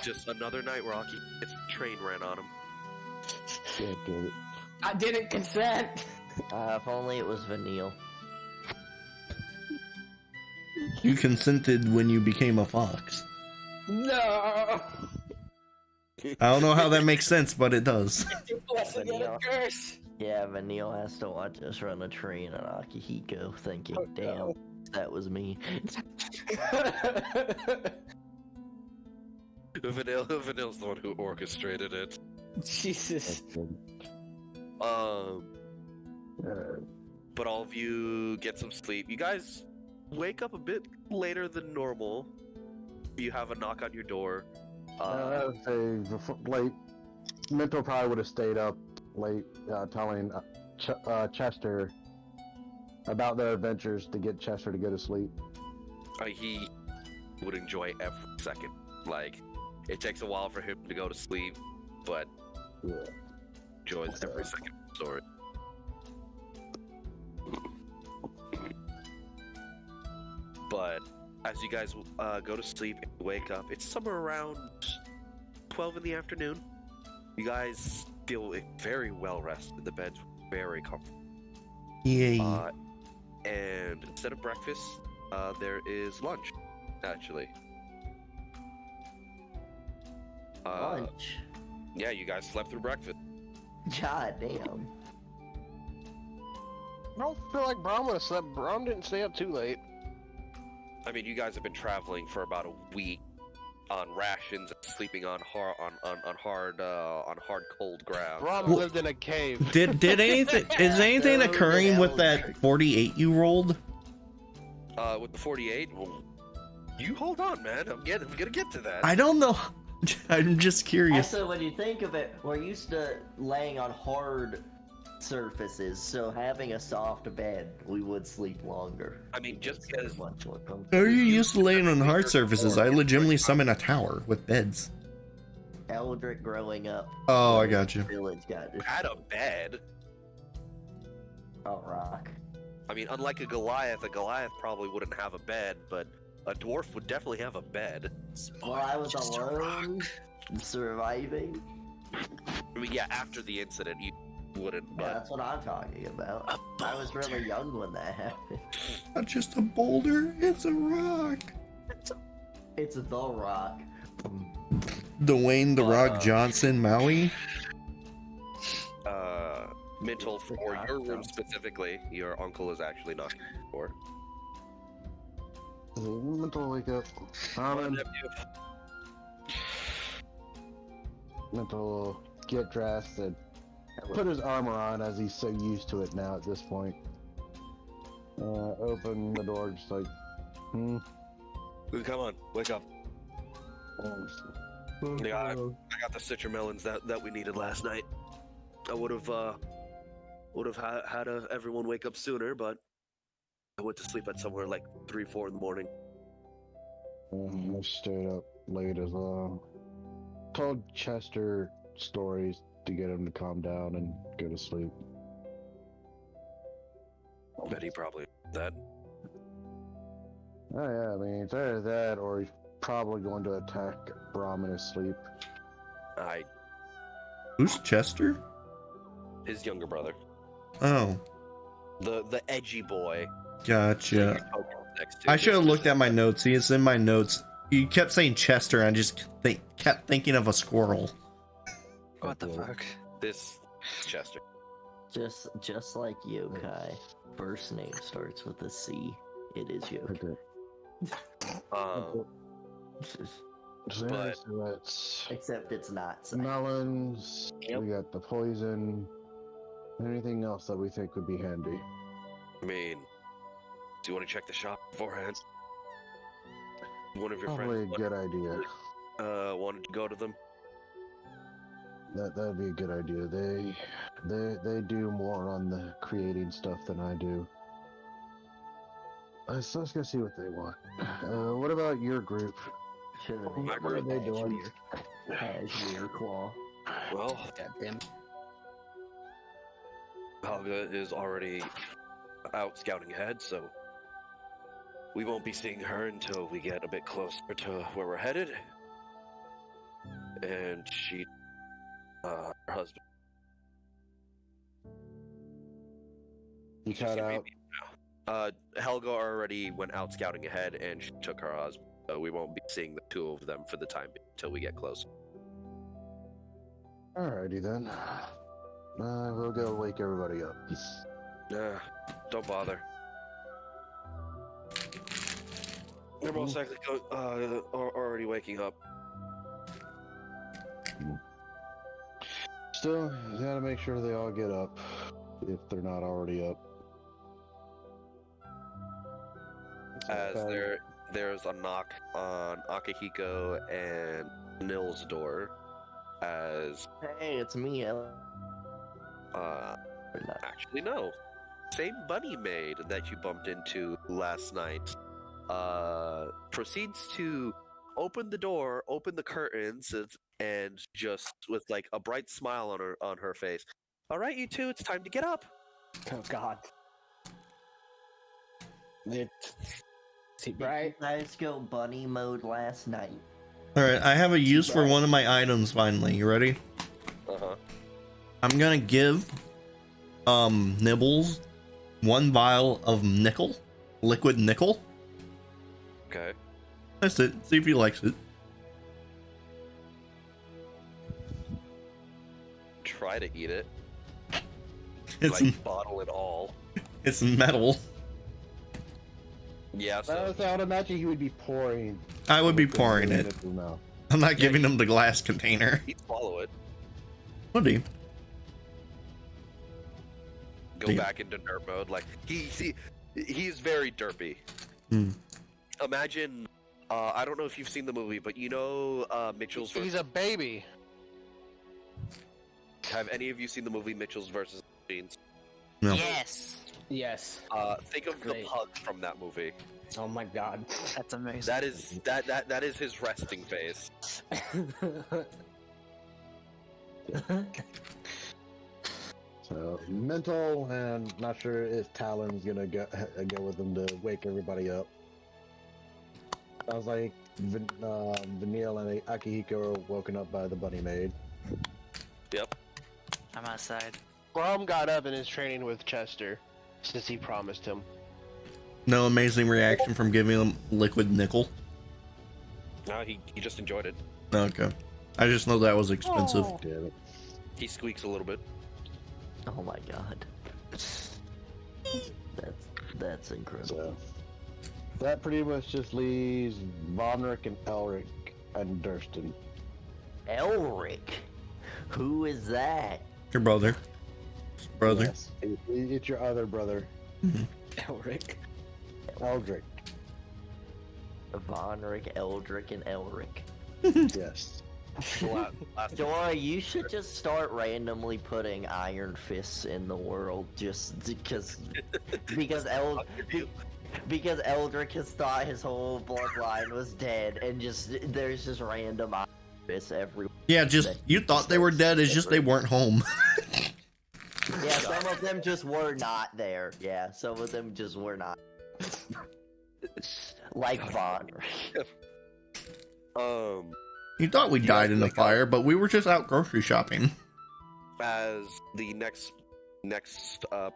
just another night where the train ran on him. I didn't consent. If only it was Vanille. You consented when you became a fox. No. I don't know how that makes sense, but it does. Blessing and a curse. Yeah, Vanille has to watch us run a train on Akihiko, thinking, damn, that was me. Vanille's the one who orchestrated it. Jesus. But all of you get some sleep. You guys wake up a bit later than normal. You have a knock on your door. I would say late. Mntal probably would have stayed up late, telling Chester about their adventures to get Chester to go to sleep. He would enjoy every second. Like, it takes a while for him to go to sleep, but enjoys every second of the story. But as you guys go to sleep and wake up, it's somewhere around 12 in the afternoon. You guys feel very well rested. The bed's very comfortable. Yay. And instead of breakfast, there is lunch, actually. Lunch? Yeah, you guys slept through breakfast. God damn. I don't feel like Braum would have slept. Braum didn't stay up too late. I mean, you guys have been traveling for about a week. rations and sleeping on hard cold ground. Braum Well- lived in a cave. Did anything is anything That was occurring an with that Eldrik. 48 you rolled? With the 48, well, you hold on, man. I'm gonna get to that. I don't know. I'm just curious. Also, when you think of it, we're used to laying on hard surfaces, so having a soft bed, we would sleep longer. I mean, just It's because much more comfortable. Are you used to laying on hard surfaces? I legitimately summon a tower with beds. Eldrik growing up. Oh, I got you. Village got had a bed. a rock. I mean, unlike a Goliath probably wouldn't have a bed, but a dwarf would definitely have a bed. Well, I was alone, surviving. I mean, yeah, after the incident, you wouldn't, Yeah, but that's what I'm talking about. I was really young when that happened. Not just a boulder, it's a rock. It's the rock. Dwayne the Rock Johnson, Maui. Mntal, for your room specifically, your uncle is actually knocking on the door. Mental wake up. Mental get dressed and put his armor on as he's so used to it now at this point. Open the door just like, Come on, wake up. Yeah, I got the citramelons that we needed last night. I would have had everyone wake up sooner, but I went to sleep at somewhere like 3-4 in the morning. I stayed up late as well. Told Chester stories to get him to calm down and go to sleep. Bet he probably that. Oh yeah, I mean, it's either that or he's probably going to attack Braum in his sleep. Who's Chester? His younger brother, Oh, the edgy boy. gotcha. Next to I should have this- looked at my notes. See, it's in my notes. You kept saying Chester, and I just kept thinking of a squirrel. What the fuck? This Chester. Just like Yokai. First name starts with a C. It is Yokai. So But- that's Except it's not. So. melons. Yep. We got the poison. Anything else that we think would be handy? I mean, do you want to check the shop beforehand? One of your Probably a friends good idea. wanted to go to them. That'd be a good idea. They do more on the creating stuff than I do. So let's go see what they want. What about your group? My What are they doing? Cashmere claw. Well, Goddamn. Helga is already out scouting ahead, so we won't be seeing her until we get a bit closer to where we're headed. And her husband. You She's cut gonna be out. now. Helga already went out scouting ahead, and she took her husband. So we won't be seeing the two of them for the time being until we get closer. Alrighty then. We'll go wake everybody up. Don't bother. They're most likely already waking up. Still, you gotta make sure they all get up if they're not already up. As there's a knock on Akihiko and Nil's door. As Hey, it's me. actually no, same bunny maid that you bumped into last night proceeds to open the door, open the curtains, and just with like a bright smile on her face. All right, you two, it's time to get up. Oh God. Right? Let's go bunny mode last night. Alright, I have a use for one of my items finally. You ready? Uh-huh. I'm gonna give Nibbles one vial of nickel. Liquid nickel. Okay. That's it. See if he likes it. Try to eat it. It's Like bottle it all. it's metal. Yeah, I would imagine he would be pouring. I would be pouring it. into his mouth. I'm not giving him the glass container. he'd swallow it. Would he? Go Yeah. back into derp mode. Like he's very derpy. Hmm. Imagine, I don't know if you've seen the movie, but you know Mitchell's. He's a baby. Have any of you seen the movie Mitchell's versus Machines? No. Yes. Yes. Think of Great. the pug from that movie. Oh my god. That's amazing. That is his resting face. So Mntal, and not sure if Talon's gonna go with him to wake everybody up. Sounds like Vanille and Akihiko are woken up by the bunny maid. Yep. I'm outside. Braum got up and is training with Chester, since he promised him. No amazing reaction from giving him liquid nickel. No, he just enjoyed it. Okay. I just know that was expensive. Damn it. He squeaks a little bit. Oh my god. That's incredible. So that pretty much just leaves Vonric and Eldrik and Durston. Eldrik? Who is that? Your brother. Brother. Yes, it's your other brother, Eldrik. Eldrik. Vonric, Eldrik, and Eldrik. Yes. Last Dora, you should just start randomly putting Iron Fists in the world, just because Eldrik has thought his whole bloodline was dead, and there's just random Iron Fists everywhere. Yeah, just you thought they were dead. It's just they weren't home. Yeah, some of them just were not there. Yeah, some of them just were not. Like Vonric. You thought we died in the fire, but we were just out grocery shopping. As the next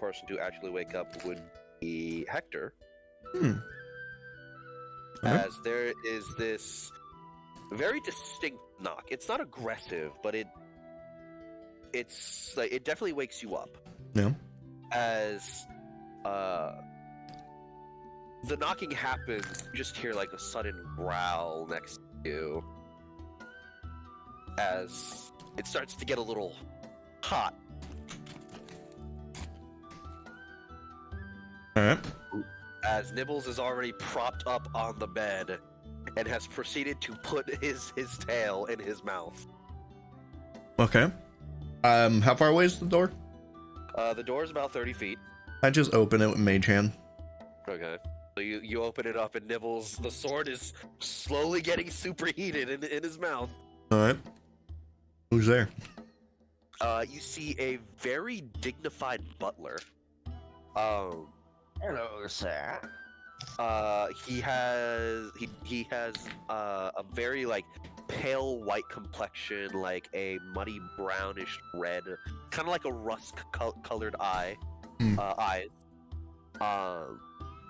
person to actually wake up would be Hector. Okay. As there is this very distinct knock. It's not aggressive, but it's like it definitely wakes you up. Yeah. As the knocking happens, you just hear like a sudden growl next to you. As it starts to get a little hot. Alright. As Nibbles is already propped up on the bed and has proceeded to put his tail in his mouth. Okay. How far away is the door? The door is about 30 feet. I just open it with Mage Hand. Okay. So you open it up and Nibbles, the sword is slowly getting superheated in his mouth. Alright. Who's there? You see a very dignified butler. Hello, sir. He has a very like pale white complexion, like a muddy brownish red, kind of like a rust colored eyes.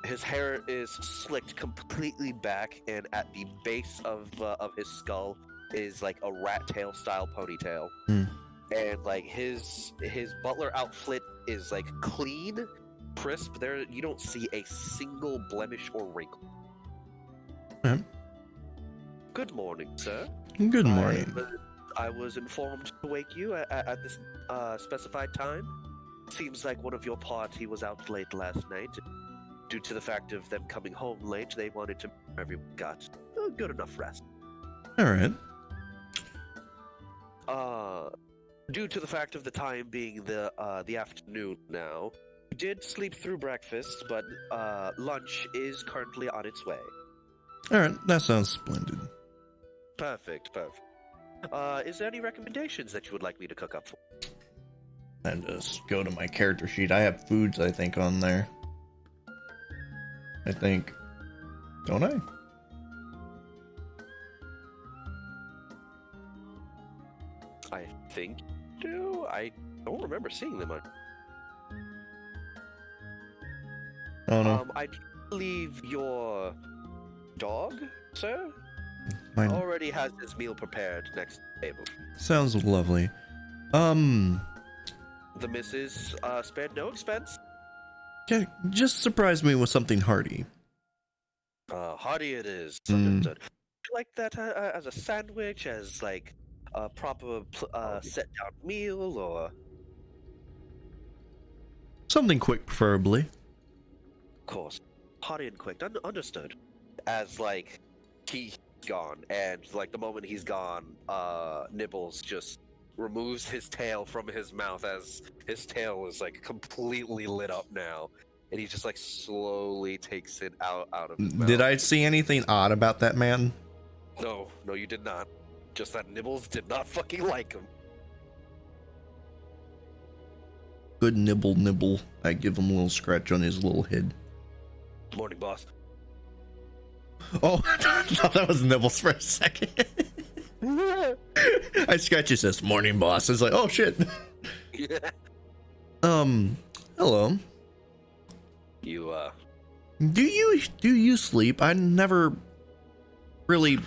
His hair is slicked completely back, and at the base of his skull is like a rat tail style ponytail. And like his butler outfit is like clean, crisp. There you don't see a single blemish or wrinkle. Good morning, sir. Good morning. I was informed to wake you at this specified time. Seems like one of your party was out late last night. Due to the fact of them coming home late, they wanted to make sure everyone got a good enough rest. Alright. Due to the fact of the time being the afternoon now, we did sleep through breakfast, but lunch is currently on its way. Alright, that sounds splendid. Perfect. Is there any recommendations that you would like me to cook up for? And just go to my character sheet. I have foods, I think, on there. I think. Don't I? I think you do. I don't remember seeing them on. Oh no. I believe your dog, sir, Mine already has his meal prepared next to the table. sounds lovely. The missus spared no expense. Yeah, just surprise me with something hearty. hearty it is. Understood. Would you like that as a sandwich, as like a proper set down meal, or Something quick, preferably. of course, hearty and quick. Understood. As like he's gone, and like the moment he's gone, Nibbles just removes his tail from his mouth as his tail is like completely lit up now, and he just like slowly takes it out of his mouth. Did I see anything odd about that man? No, you did not. Just that Nibbles did not fucking like him. Good nibble. I give him a little scratch on his little head. Morning, boss. Oh, I thought that was Nibbles for a second. I scratch his says, morning, boss. It's like, oh shit. Yeah. Hello. You, Do you sleep? I never really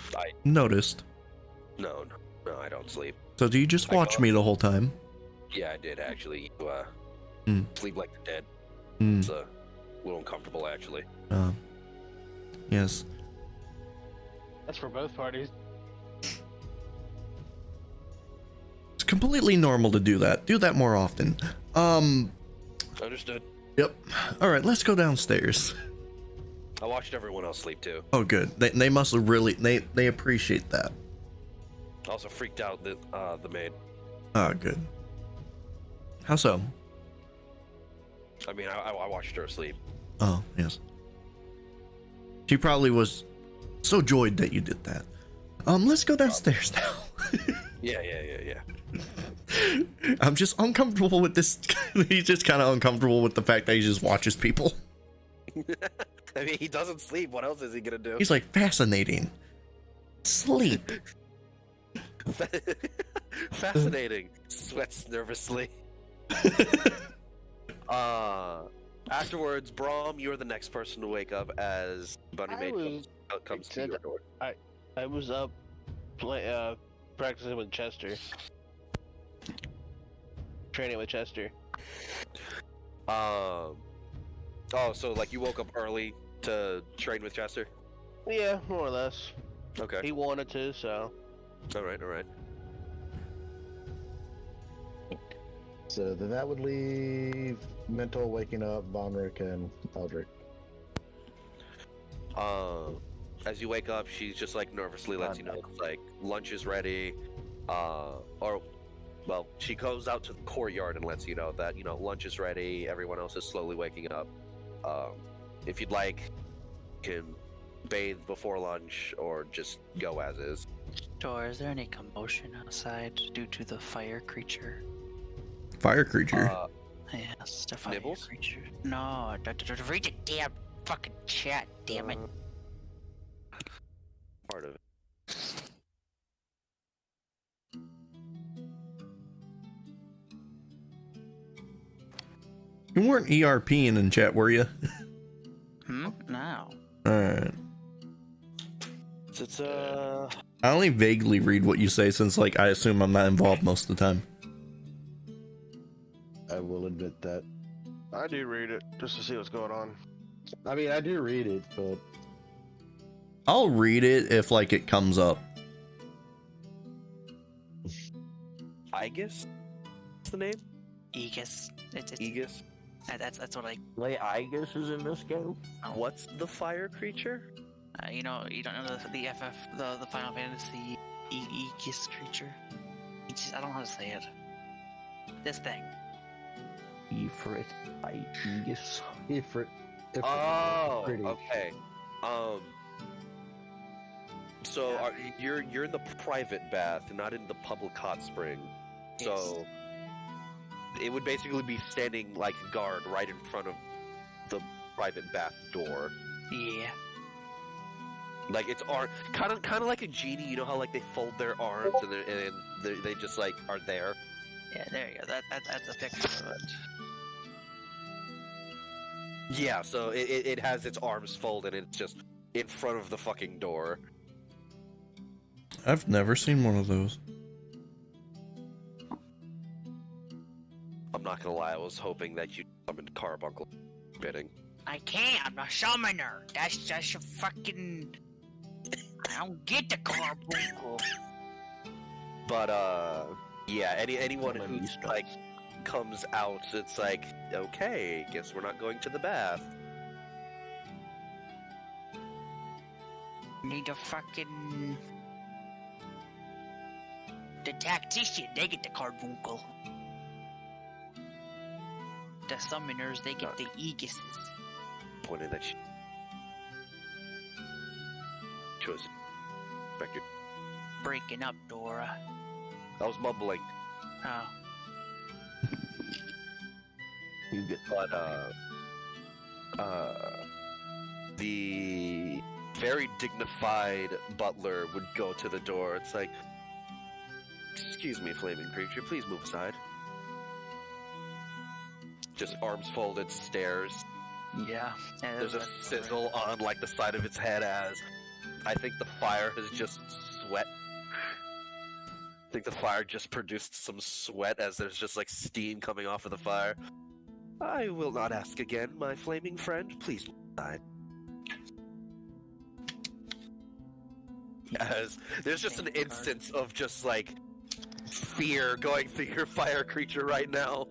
noticed. No, I don't sleep. So do you just watch me the whole time? Yeah, I did actually. Hmm. Sleep like the dead. Hmm. It's a little uncomfortable, actually. Yes. That's for both parties. It's completely normal to do that. Do that more often. Understood. Yep. All right, let's go downstairs. I watched everyone else sleep too. Oh, good. They must have really they appreciate that. Also freaked out the maid. Oh, good. How so? I mean, I watched her sleep. Oh, yes. She probably was so joyed that you did that. Let's go downstairs now. Yeah. I'm just uncomfortable with this. He's just kind of uncomfortable with the fact that he just watches people. I mean, he doesn't sleep. What else is he gonna do? He's like, fascinating. Sleep. Fascinating. Sweats nervously. Afterwards, Braum, you're the next person to wake up as Bunny Maid comes to your door. I was up practicing with Chester. Training with Chester. Oh, so like you woke up early to train with Chester? Yeah, more or less. Okay. He wanted to, so. Alright. So then that would leave Mntal waking up, Bonrick, and Eldrik. As you wake up, she's just like nervously lets you know like lunch is ready. She goes out to the courtyard and lets you know that, lunch is ready, everyone else is slowly waking up. If you'd like, you can bathe before lunch or just go as is. Or is there any commotion outside due to the fire creature? Fire creature? Yes, the fire Nibbles? creature. No, read the damn fucking chat, damn it. Part of it. You weren't ERPing in chat, were you? No. Alright. It's I only vaguely read what you say since, like, I assume I'm not involved most of the time. I will admit that. I do read it just to see what's going on. I mean, I do read it, but I'll read it if, like, it comes up. Aegis? What's the name? Aegis. It's Aegis? That's what I. Wait, Igus is in this game? What's the fire creature? You don't know the FF, the Final Fantasy Aegis creature. I don't know how to say it. This thing. Ifrit, Igus. Ifrit. Oh, pretty. okay. So you're in the private bath, not in the public hot spring. So it would basically be standing like guard right in front of the private bath door. Yeah. Like it's kind of like a genie. You know how like they fold their arms and they just like are there. Yeah, there you go. That's a picture of it. Yeah, so it has its arms folded and it's just in front of the fucking door. I've never seen one of those. I'm not gonna lie, I was hoping that you'd summon Carbuncle bidding. I can't. I'm a summoner. That's just a fucking. I don't get the carbuncle. But yeah, anyone Summon who's Mistal. like comes out, it's like, okay, guess we're not going to the bath. Need a fucking. The tactician, they get the carbuncle. The summoners, they get the aegises. Pointed that she chose. Record. Breaking up, Dora. I was mumbling, Oh. You get but the very dignified butler would go to the door. It's like, excuse me, flaming creature, please move aside. Just arms folded, stares. Yeah. There's a sizzle on like the side of its head as I think the fire has just sweat. I think the fire just produced some sweat as there's just like steam coming off of the fire. I will not ask again, my flaming friend. Please move aside. As there's just an instance of just like fear going through your fire creature right now.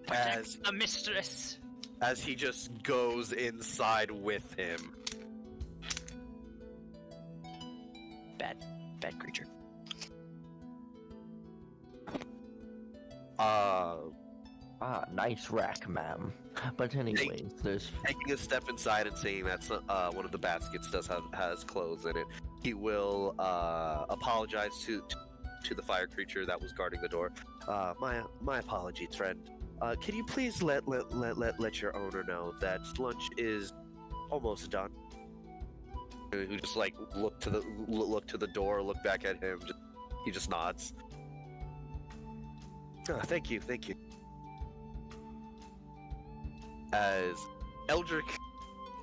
Protect the mistress. As he just goes inside with him. Bad creature. Nice rack, ma'am. But anyways, there's Taking a step inside and seeing that one of the baskets has clothes in it, he will apologize to the fire creature that was guarding the door. My apologies, friend. Can you please let your owner know that lunch is almost done? Who just like look to the door, look back at him. He just nods. Thank you. As Eldrik,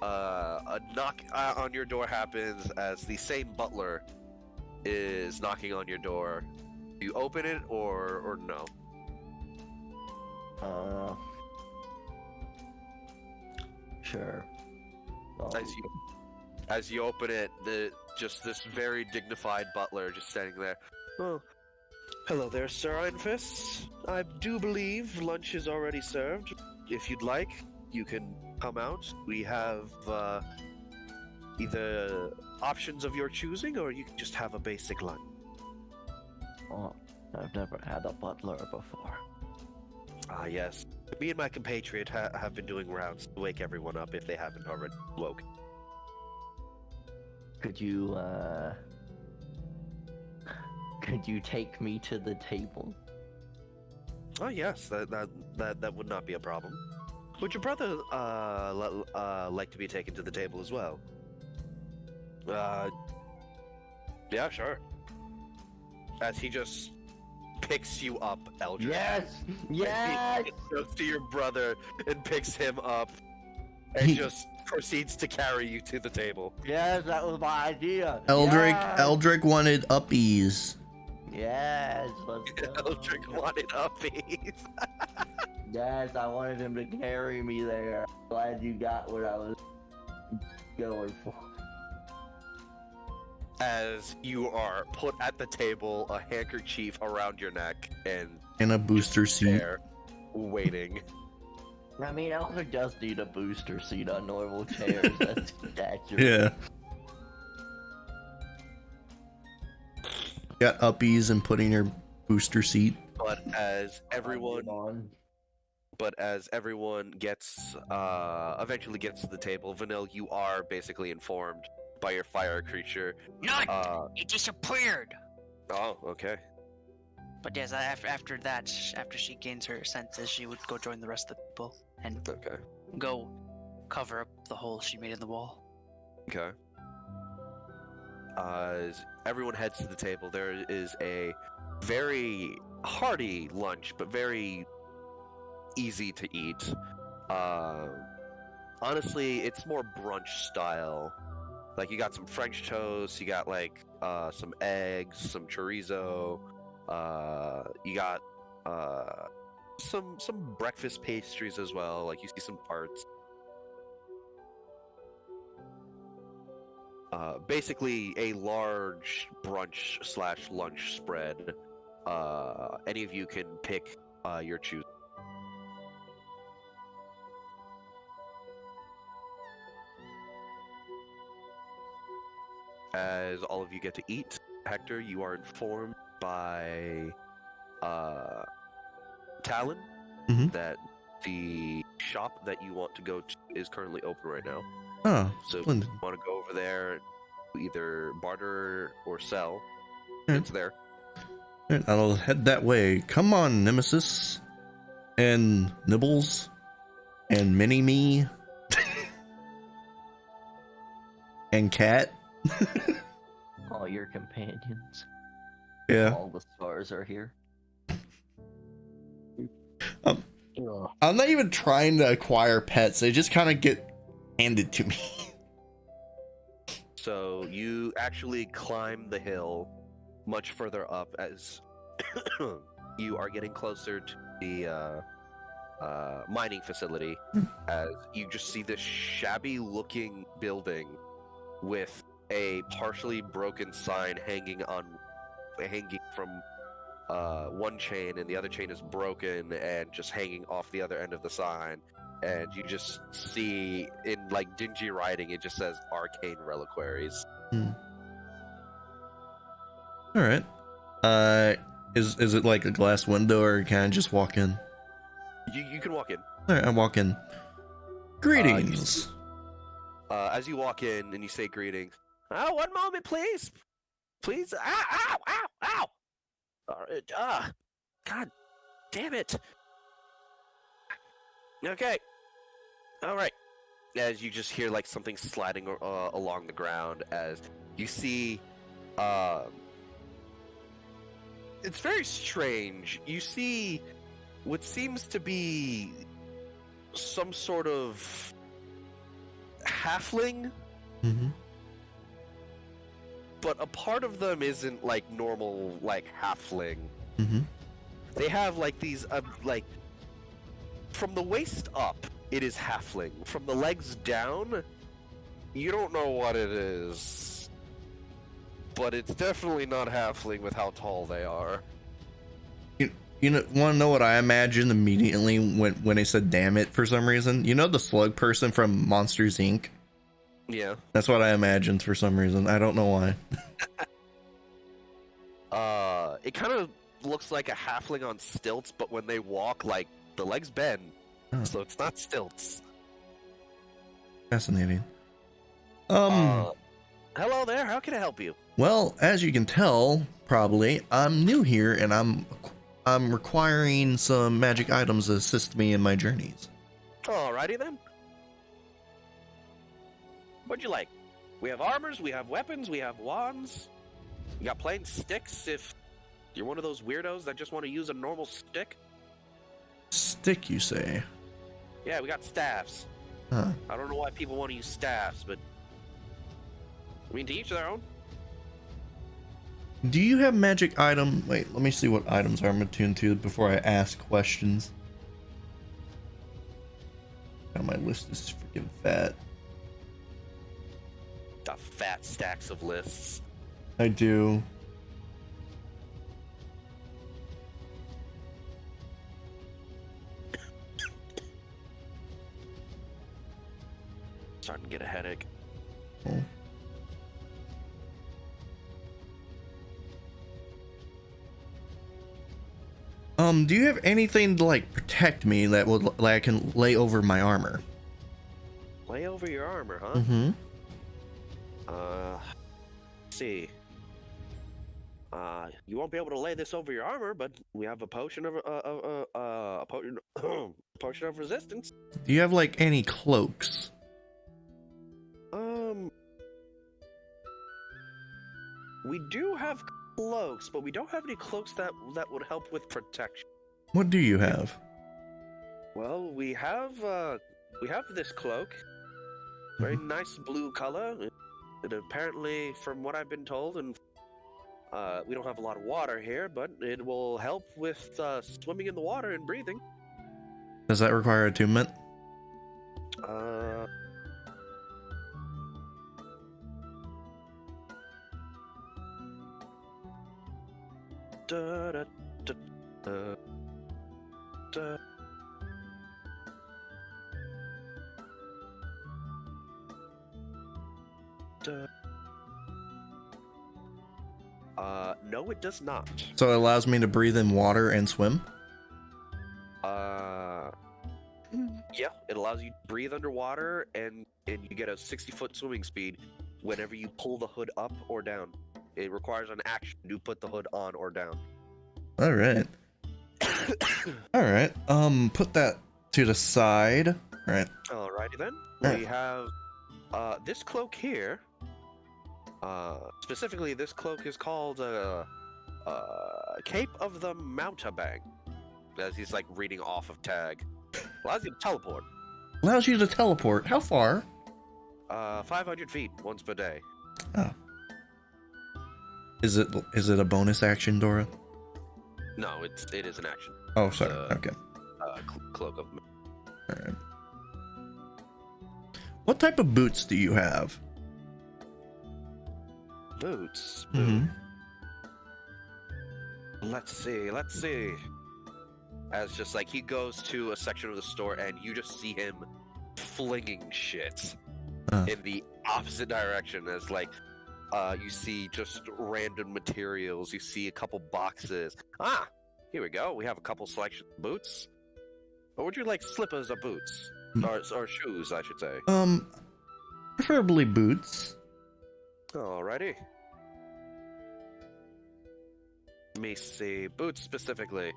a knock on your door happens as the same butler is knocking on your door. Do you open it or no? Sure. As you open it, this very dignified butler just standing there. Oh, hello there, Sir Ironfist. I do believe lunch is already served. If you'd like, you can come out. We have either options of your choosing, or you can just have a basic lunch. Oh, I've never had a butler before. Ah, yes. Me and my compatriot have been doing rounds to wake everyone up if they haven't already woke. Could you take me to the table? Oh yes, that would not be a problem. Would your brother like to be taken to the table as well? Yeah, sure. As he just picks you up, Eldrik. Yes! He goes to your brother and picks him up, and just proceeds to carry you to the table. Yes, that was my idea. Eldrik wanted uppies. Yes, let's go. Eldrik wanted uppies. Yes, I wanted him to carry me there. Glad you got what I was going for. As you are put at the table, a handkerchief around your neck, and In a booster seat. there, waiting. I mean, Eldrik does need a booster seat on normal chairs. That's accurate. Yeah. Got uppies and put in your booster seat. But as everyone gets eventually gets to the table, Vanille, you are basically informed by your fire creature. None! It disappeared! Oh, okay. But yes, after that, after she gains her senses, she would go join the rest of the people and Okay. go cover up the hole she made in the wall. Okay. As everyone heads to the table, there is a very hearty lunch, but very easy to eat. Honestly, it's more brunch style. Like, you got some French toast, you got like some eggs, some chorizo, you got some breakfast pastries as well. Like you see some tarts. Basically a large brunch / lunch spread. Any of you can pick your choose. As all of you get to eat, Hector, you are informed by Talon that the shop that you want to go to is currently open right now. Oh, So splendid. if you want to go over there, either barter or sell, Yeah. it's there. Alright, I'll head that way. Come on, Nemesis. And Nibbles. And Mini-Me. And Cat. All your companions. Yeah. All the stars are here. I'm not even trying to acquire pets. They just kind of get handed to me. So you actually climb the hill much further up as you are getting closer to the mining facility, as you just see this shabby looking building with a partially broken sign hanging from one chain, and the other chain is broken and just hanging off the other end of the sign. And you just see in like dingy writing, it just says Arcane Reliquaries. All right. Is it like a glass window, or can I just walk in? You can walk in. All right, I walk in. Greetings. As you walk in and you say greetings. Oh, one moment, please. Please. Ow, ow, ow, ow. God damn it. Okay. All right. As you just hear like something sliding along the ground, as you see, it's very strange. You see what seems to be some sort of halfling, but a part of them isn't like normal, like halfling. They have like these, like from the waist up, it is halfling. From the legs down, you don't know what it is, but it's definitely not halfling with how tall they are. You know, want to know what I imagined immediately when they said "damn it" for some reason? You know the slug person from Monsters Inc. Yeah. That's what I imagined for some reason. I don't know why. It kind of looks like a halfling on stilts, but when they walk, like the legs bend, so it's not stilts. Fascinating. Hello there. How can I help you? Well, as you can tell, probably I'm new here, and I'm requiring some magic items to assist me in my journeys. Alrighty then. What'd you like? We have armors, we have weapons, we have wands. We got plain sticks if you're one of those weirdos that just want to use a normal stick. Stick, you say? Yeah, we got staffs. Huh. I don't know why people want to use staffs, but I mean, to each their own. Do you have magic item? Wait, let me see what items I'm attuned to before I ask questions. God, my list is freaking fat. Got fat stacks of lists. I do. Starting to get a headache. Oh. Do you have anything to like protect me that would like I can lay over my armor? Lay over your armor, huh? Mm-hmm. Let's see. You won't be able to lay this over your armor, but we have a potion of a potion potion of resistance. Do you have like any cloaks? We do have cloaks, but we don't have any cloaks that would help with protection. What do you have? Well, we have this cloak. Very nice blue color. It apparently, from what I've been told, and We don't have a lot of water here, but it will help with swimming in the water and breathing. Does that require attunement? Da, da, da, da, da. No, it does not. So it allows me to breathe in water and swim? Yeah, it allows you to breathe underwater, and you get a 60-foot swimming speed whenever you pull the hood up or down. It requires an action to put the hood on or down. Alright. Alright, put that to the side. Alright. Alrighty then. Alright. We have this cloak here. Specifically, this cloak is called Cape of the Mountebank. As he's like reading off of tag. Allows you to teleport. Allows you to teleport. How far? 500 feet once per day. Oh. Is it a bonus action, Dora? No, it is an action. Oh, sorry. Okay. Cloak of. Alright. What type of boots do you have? Boots. Mm-hmm. Let's see. As just like he goes to a section of the store and you just see him flinging shit in the opposite direction. As like you see just random materials. You see a couple boxes. Here we go. We have a couple selection of boots. Or would you like slippers or boots? Or shoes, I should say. Preferably boots. Alrighty. Let me see. Boots specifically.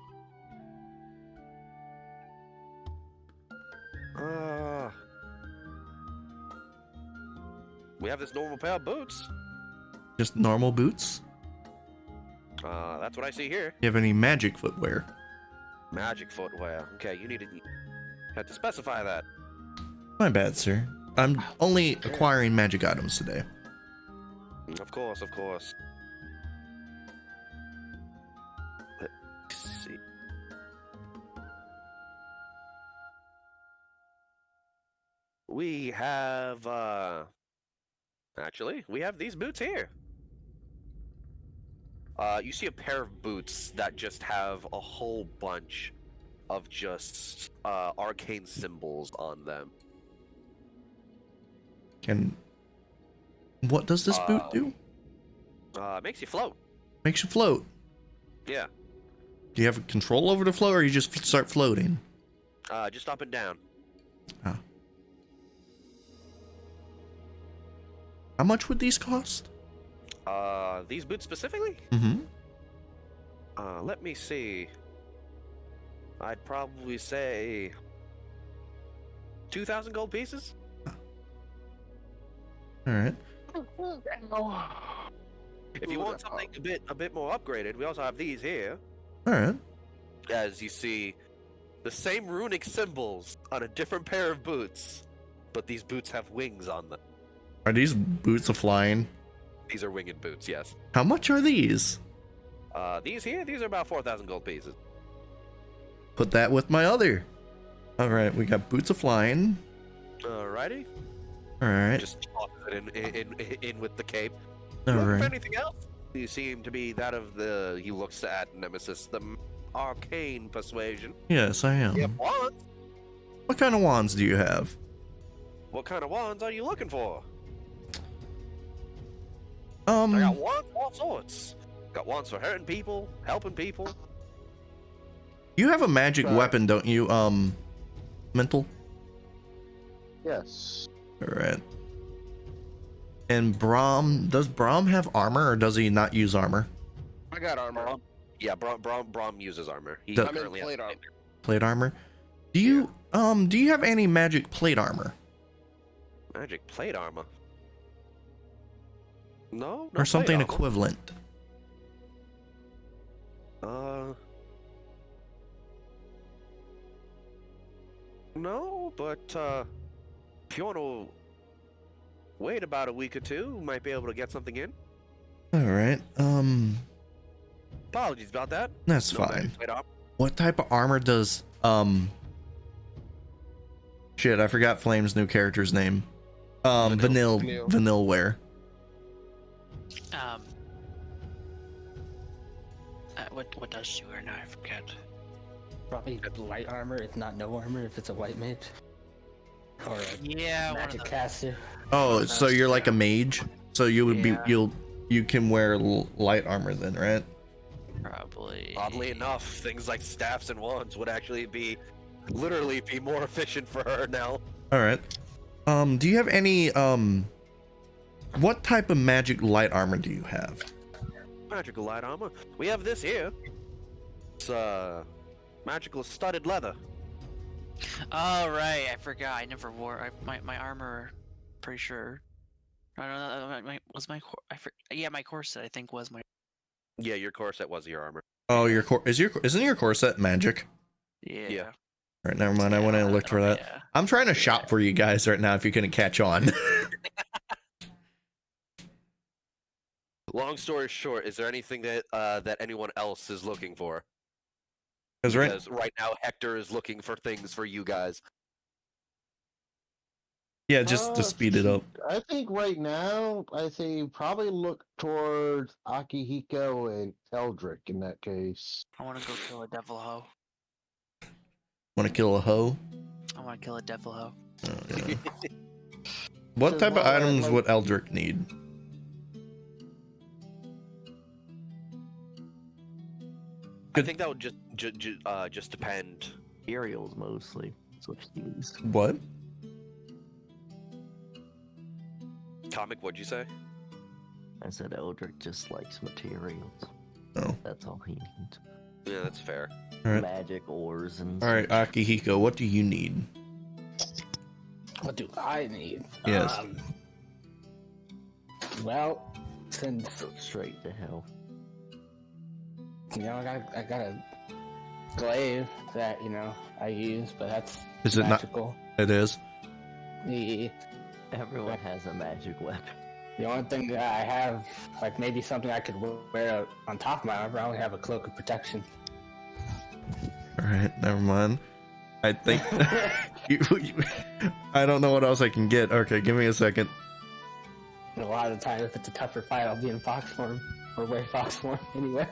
We have this normal pair of boots. Just normal boots? That's what I see here. You have any magic footwear? Magic footwear. Okay, you had to specify that. My bad, sir. I'm only acquiring magic items today. Of course. Let's see. We have, actually, we have these boots here. You see a pair of boots that just have a whole bunch of just, arcane symbols on them. And what does this boot do? Makes you float. Makes you float. Yeah. Do you have control over the flow, or you just start floating? Just up and down. Oh. How much would these cost? These boots specifically? Mm-hmm. Let me see. I'd probably say 2,000 gold pieces. All right. If you want something a bit more upgraded, we also have these here. All right. As you see, the same runic symbols on a different pair of boots, but these boots have wings on them. Are these boots of flying? These are winged boots, yes. How much are these? These are about 4,000 gold pieces. Put that with my other. All right, we got boots of flying. Alrighty. All right. Just tosses it in with the cape. All Looking right. for anything else? You seem to be that of the. He looks at Nemesis, the arcane persuasion. Yes, I am. Yep. Wands. What kind of wands do you have? What kind of wands are you looking for? I I got wands, all sorts. Got wands for hurting people, helping people. You have a magic weapon, don't you? Mntal? Yes. All right. And Braum, does Braum have armor, or does he not use armor? I got armor. Yeah, Braum uses armor. He Does- currently has plate armor. Plate armor? Do you have any magic plate armor? magic plate armor. No, Or something plate armor. equivalent? No, but if you want to wait about a week or two, might be able to get something in. All right. Apologies about that. That's No fine. magic plate armor. What type of armor does Shit, I forgot Flame's new character's name. Vanille wear. What does she wear now? I forget. Probably light armor, if not no armor, if it's a white mage. Or a Yeah, one of magic those. caster. Oh, so you're like a mage. So you would Yeah. you can wear light armor then, right? Probably. Oddly enough, things like staffs and wands would actually be more efficient for her now. All right. Do you have any what type of magic light armor do you have? Magical light armor. We have this here. It's magical studded leather. Oh right, I forgot. I never wore my armor. Pretty sure. I don't know. My corset. I think was my. Yeah, your corset was your armor. Oh, isn't your corset magic? Yeah. Yeah. All right, never mind. I went and looked for that. Yeah. I'm trying to shop for you guys right now. If you couldn't catch on. Long story short, is there anything that that anyone else is looking for? Because right now Hector is looking for things for you guys. yeah, just to speed it up. I think right now, I say probably look towards Akihiko and Eldrik in that case. I want to go kill a devil hoe. Want to kill a hoe? I want to kill a devil hoe. Oh, yeah. What So type of what, items like- would Eldrik need? I think that would just depend. Materials mostly. That's what she needs. What? Comic, what'd you say? I said Eldrik just likes materials. Oh. That's all he needs. Yeah, that's fair. All right. Magic ores and All right, Akihiko, what do you need? What do I need? Yes. Well, since go straight to hell. you know, I got a glaive that I use, but that's Is it not? magical. It is. Everyone has a magic weapon. The only thing that I have, like maybe something I could wear on top of my armor, I only have a cloak of protection. All right, never mind. I think I don't know what else I can get. Okay, give me a second. And a lot of the time, if it's a tougher fight, I'll be in fox form or wear fox form anyway.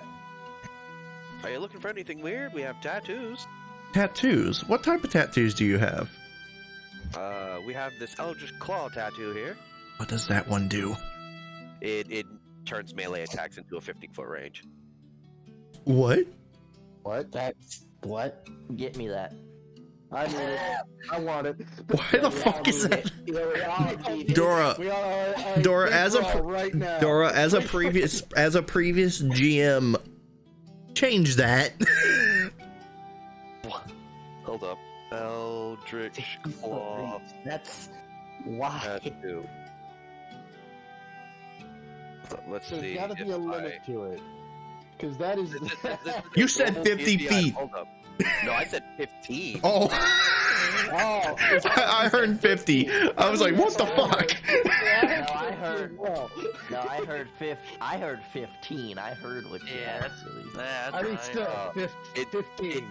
Are you looking for anything weird? We have tattoos. Tattoos. What type of tattoos do you have? We have this Eldritch Claw tattoo here. What does that one do? It turns melee attacks into a 15-foot range. What? What? That's what? Get me that. I need it. I want it. Why the fuck is that? Dora, Dora, Dora, as a right now. Dora, as a previous GM, change that. Hold up. Eldritch Claw That's why. tattoo. Let's There's see. got to be a if limit to it. Because that is. You said 50 feet. Hold up. No, I said 15. Oh, Oh, I heard 50. I was like, what the fuck? No, I heard 15. I heard what you Yeah, actually. That's I mean, right. still, 15.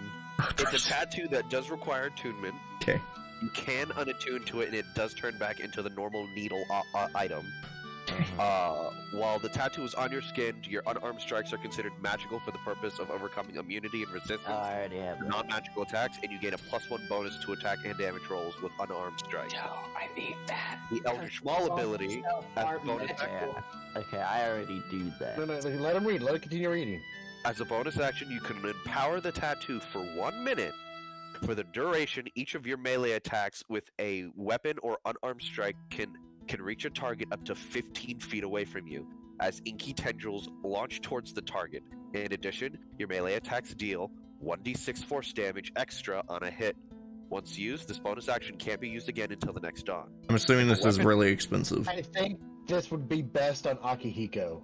It's a tattoo that does require attunement. Okay. You can unattune to it, and it does turn back into the normal needle item. While the tattoo is on your skin, your unarmed strikes are considered magical for the purpose of overcoming immunity and resistance Oh, I already have to that. non-magical attacks, and you gain a +1 bonus to attack and damage rolls with unarmed strikes. Yo, I need that. The Eldritch Maul ability as a bonus Yeah. Okay, I already do that. No, let him read. Let him continue reading. As a bonus action, you can empower the tattoo for 1 minute. For the duration, each of your melee attacks with a weapon or unarmed strike can reach a target up to 15 feet away from you, as inky tendrils launch towards the target. In addition, your melee attacks deal 1d6 force damage extra on a hit. Once used, this bonus action can't be used again until the next dawn. I'm assuming this is really expensive. I think this would be best on Akihiko.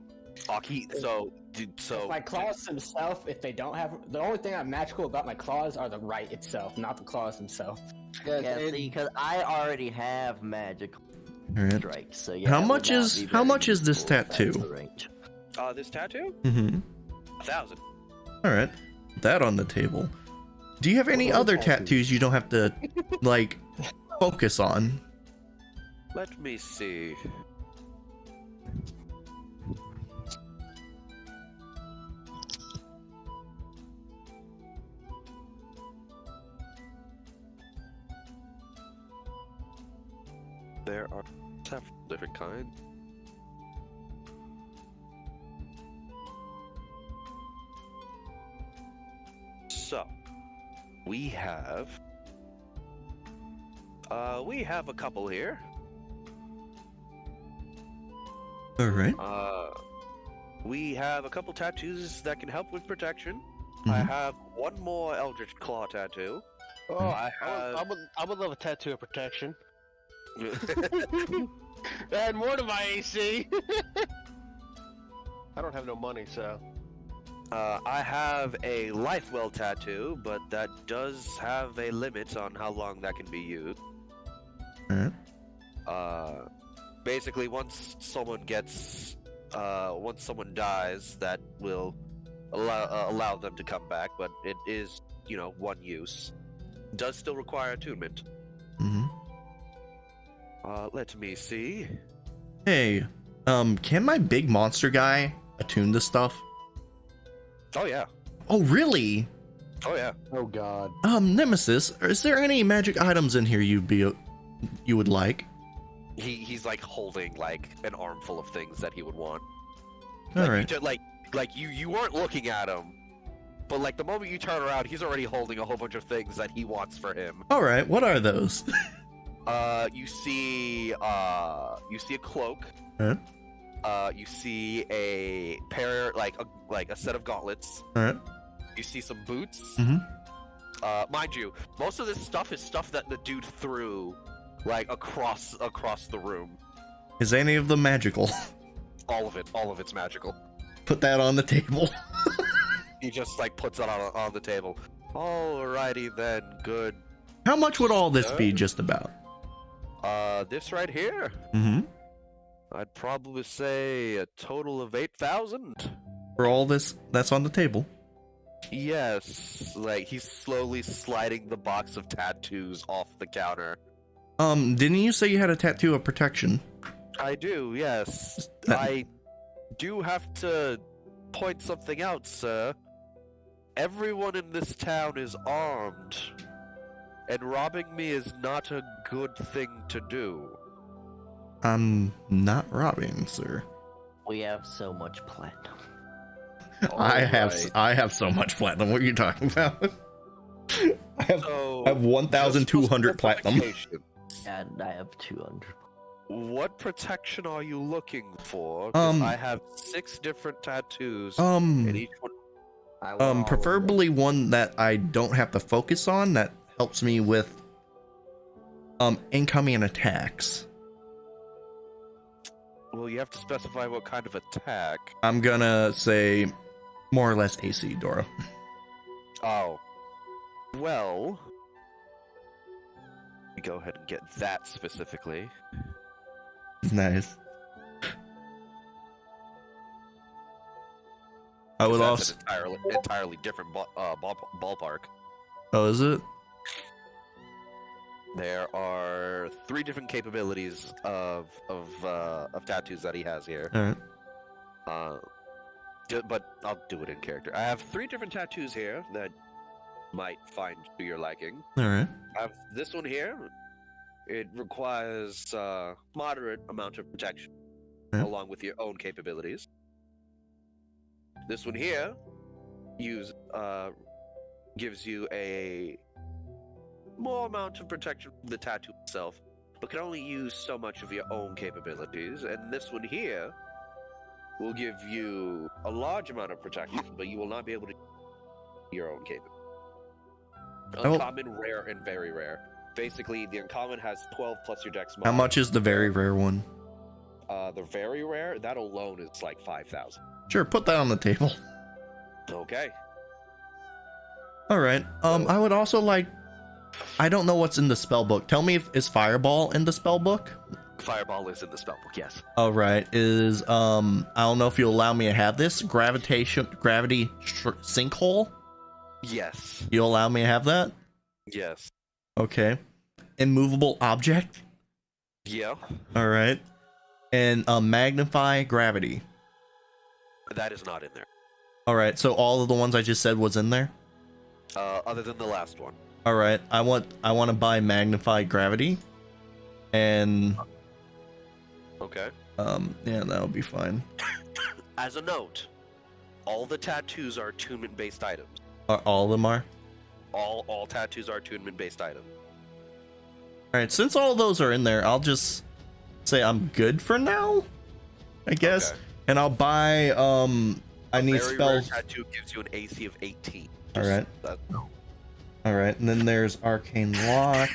My claws themselves, if they don't have, the only thing I'm magical about my claws are the right itself, not the claws themselves. Yeah, see, because I already have magic All right. strikes, so yeah. How it would much not is be how very much is this useful if that's tattoo? the range. This tattoo? Mm-hmm. 1,000. All right, that on the table. Do you have any What are other tattoos? tattoos you don't have to like focus on? Let me see. There are several different kinds. So, we have a couple here. All right. We have a couple tattoos that can help with protection. I have one more Eldritch Claw tattoo. Oh, I have... I would love a tattoo of protection. Add more to my AC. I don't have no money, so. I have a Lifewell tattoo, but that does have a limit on how long that can be used. Basically, once someone dies, that will allow them to come back, but it is, one use. Does still require attunement. Let me see. Hey, can my big monster guy attune this stuff? Oh yeah. Oh really? Oh yeah. Oh god. Nemesis, is there any magic items in here you would like? He's like holding like an armful of things that he would want. All Like, right. you weren't looking at him, but like the moment you turn around, he's already holding a whole bunch of things that he wants for him. All right. What are those? You see a cloak. Huh? You see a pair, like a set of gauntlets. All right. You see some boots. Mm-hmm. Mind you, most of this stuff is stuff that the dude threw, like across the room. Is any of them magical? All of it's magical. Put that on the table. He just like puts it on the table. Alrighty then, good. How much would all this be just about? This right here. Mm-hmm. I'd probably say a total of 8,000. For all this that's on the table? Yes, like he's slowly sliding the box of tattoos off the counter. Didn't you say you had a tattoo of protection? I do, yes. I do have to point something out, sir. Everyone in this town is armed, and robbing me is not a good thing to do. I'm not robbing, sir. We have so much platinum. I have so much platinum. What are you talking about? I have 1,200 platinum. And I have 200. What protection are you looking for? 'Cause I have 6 different tattoos, and each one. Preferably one that I don't have to focus on, that helps me with incoming attacks. Well, you have to specify what kind of attack. I'm gonna say more or less AC, Dora. Oh. Well, we go ahead and get that specifically. Nice. I would That's also an entirely different ballpark. Oh, is it? There are 3 different capabilities of tattoos that he has here. All right. But I'll do it in character. I have 3 different tattoos here that might find to your liking. All right. I have this one here. It requires moderate amount of protection, along with your own capabilities. This one here gives you a more amount of protection from the tattoo itself, but can only use so much of your own capabilities. And this one here will give you a large amount of protection, but you will not be able to use your own capabilities. Uncommon, rare, and very rare. Basically, the uncommon has 12 plus your dex mod. How much is the very rare one? The very rare, that alone is like 5,000. Sure, put that on the table. Okay. All right. I would also like. I don't know what's in the spell book. Tell me if is Fireball in the spell book, Fireball is in the spellbook, yes. All right. Is I don't know if you'll allow me to have this gravity sinkhole. Yes. You'll allow me to have that? Yes. Okay. Immovable object. Yeah. All right. And magnify gravity. That is not in there. All right. So all of the ones I just said was in there. Other than the last one. All right. I want to buy magnify gravity. And Okay. yeah, that'll be fine. As a note, all the tattoos are attunement-based items. All of them are. All tattoos are attunement-based items. All right, since all those are in there, I'll just say I'm good for now, I guess. Okay. And I'll buy I need Very spells. rare tattoo gives you an AC of 18. All right. All right, and then there's arcane lock.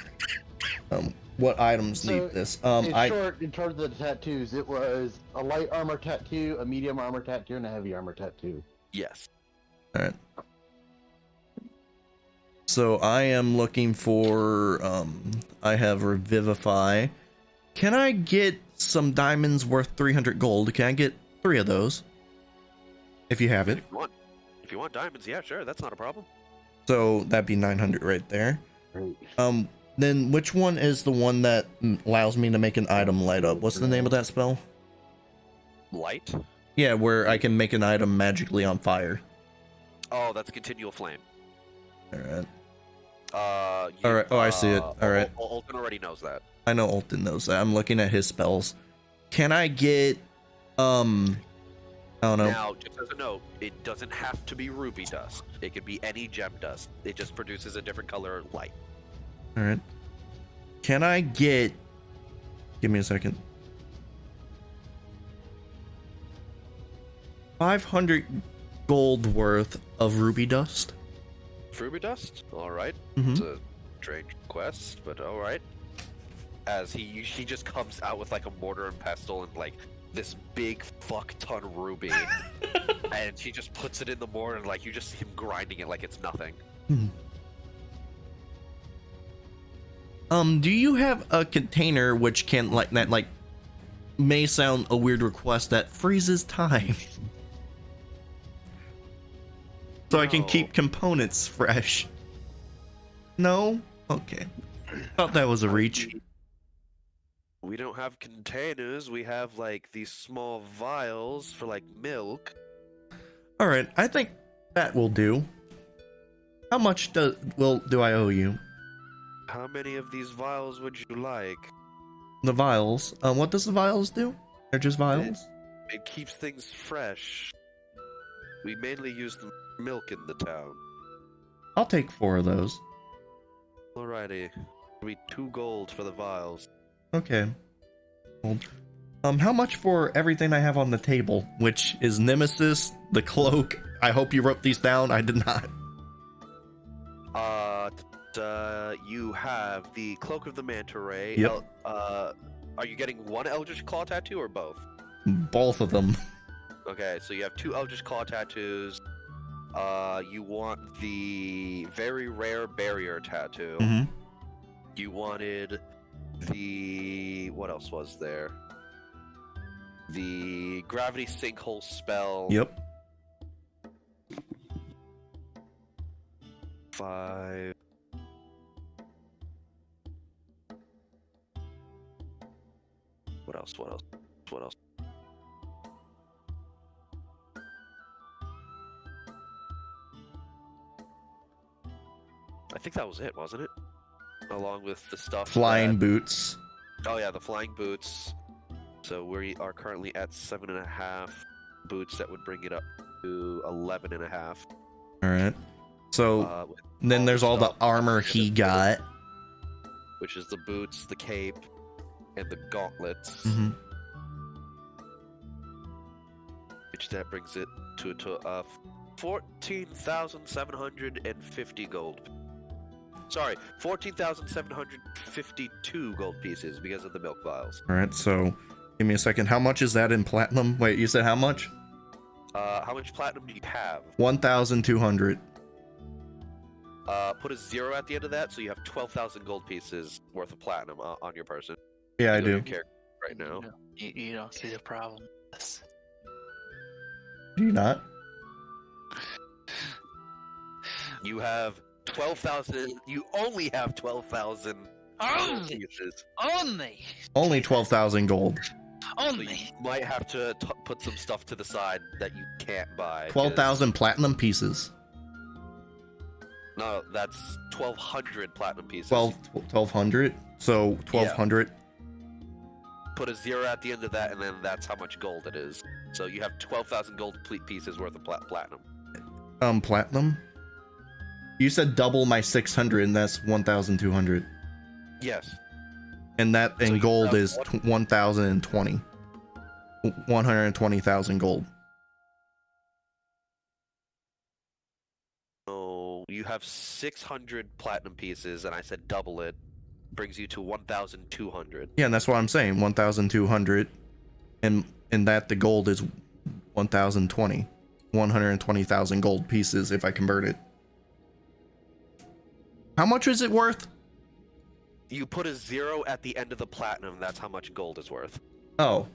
What items need this? In short, in terms of the tattoos, it was a light armor tattoo, a medium armor tattoo, and a heavy armor tattoo. Yes. All right. So I am looking for I have Revivify. Can I get some diamonds worth 300 gold? Can I get 3 of those? If you have it. If you want diamonds, yeah, sure, that's not a problem. So that'd be 900 right there. Right. Then which one is the one that allows me to make an item light up? What's the name of that spell? Light? Yeah, where I can make an item magically on fire. Oh, that's continual flame. All right. All right. Oh, I see it. All right. Alton already knows that. I know Alton knows that. I'm looking at his spells. Can I get I don't know. Now, just as a note, it doesn't have to be ruby dust. It could be any gem dust. It just produces a different color light. All right. Can I get? Give me a second. 500 gold worth of ruby dust. Ruby dust? Alright. Mhm. It's a strange quest, but alright. As he just comes out with like a mortar and pestle and like this big fuck ton ruby. And he just puts it in the mortar and like you just see him grinding it like it's nothing. Do you have a container which can like that like may sound a weird request that freezes time? So I can No. keep components fresh. No? Okay. Thought that was a reach. We don't have containers, we have like these small vials for like milk. Alright, I think that will do. How much do I owe you? How many of these vials would you like? The vials. What does the vials do? They're just vials? It keeps things fresh. We mainly use the milk in the town. I'll take 4 of those. Alrighty. It'll be 2 gold for the vials. Okay. Well, how much for everything I have on the table? Which is Nemesis, the cloak. I hope you wrote these down. I did not. You have the Cloak of the Manta Ray. Yep. Are you getting one Eldritch Claw tattoo or both? Both of them. Okay, so you have 2 Eldritch Claw tattoos. You want the very rare barrier tattoo. Mm-hmm. You wanted the... what else was there? The gravity sinkhole spell. Yep. 5... What else? What else? What else? I think that was it, wasn't it? Along with the stuff. Flying boots. Oh yeah, the flying boots. So we are currently at 7.5 boots. That would bring it up to 11.5. Alright. So, then there's all the armor he got. Which is the boots, the cape, and the gauntlets. Mm-hmm. Which that brings it to 14,750 gold. Sorry, 14,752 gold pieces because of the milk vials. Alright, so give me a second. How much is that in platinum? Wait, you said how much? How much platinum do you have? 1,200. Put a 0 at the end of that, so you have 12,000 gold pieces worth of platinum on your person. Yeah, I Your do. character, right now. You don't see the problem with this. Do you not? You have 12,000. You only have 12,000 pieces. Only 12,000 gold. So you might have to put some stuff to the side that you can't buy. 12,000 platinum pieces. No, that's 1,200 platinum pieces. 1,200. So 1,200. Put a 0 at the end of that, and then that's how much gold it is. So you have 12,000 gold pieces worth of platinum. Platinum. You said double my 600, and that's 1,200. Yes. And that So in you gold have is 1,020. 120,000 gold. So you have 600 platinum pieces, and I said double it. Brings you to 1,200. Yeah, and that's what I'm saying. 1,200. And in that, the gold is 1,020. 120,000 gold pieces if I convert it. How much is it worth? You put a 0 at the end of the platinum, that's how much gold is worth. Oh.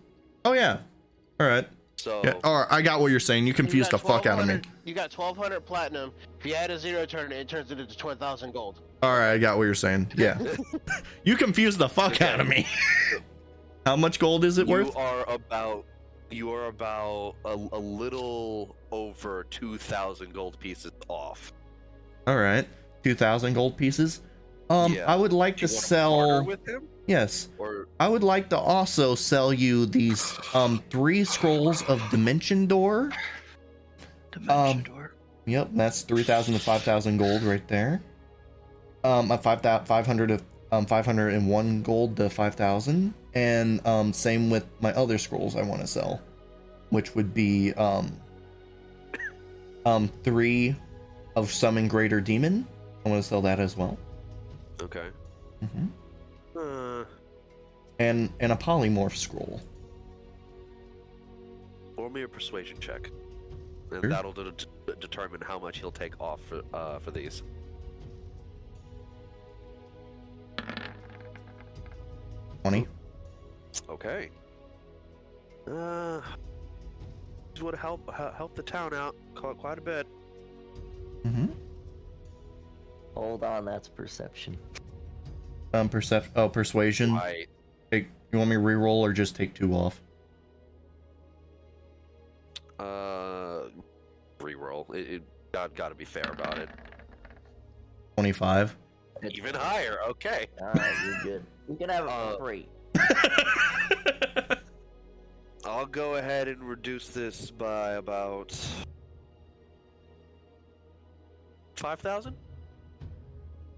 Oh, yeah. All right. So Yeah. All right, I got what you're saying. You confused the fuck out of me. You got 1,200 platinum. If you add a 0 to it, it turns it into 12,000 gold. All right, I got what you're saying. Yeah. You confused the fuck out of me. How much gold is it worth? You are about a little over 2,000 gold pieces off. All right. 2,000 gold pieces. I would like to sell. With him? Yes. Or I would like to also sell you these 3 scrolls of Dimension Door. Dimension Door. Yep, that's 3,000 to 5,000 gold right there. 500 to 501 gold to 5,000, and same with my other scrolls I want to sell, which would be 3 of Summon Greater Demon. I want to sell that as well. okay. And a polymorph scroll. Roll me a persuasion check, and Sure. that'll determine how much he'll take off for these. 20. Okay. This would help the town out quite a bit. Hold on, that's perception. Persuasion. Right. You want me to re-roll or just take 2 off? Reroll. It gotta be fair about it. 25. Even higher. Okay. Alright, you're good. You can have it for free. I'll go ahead and reduce this by about 5,000.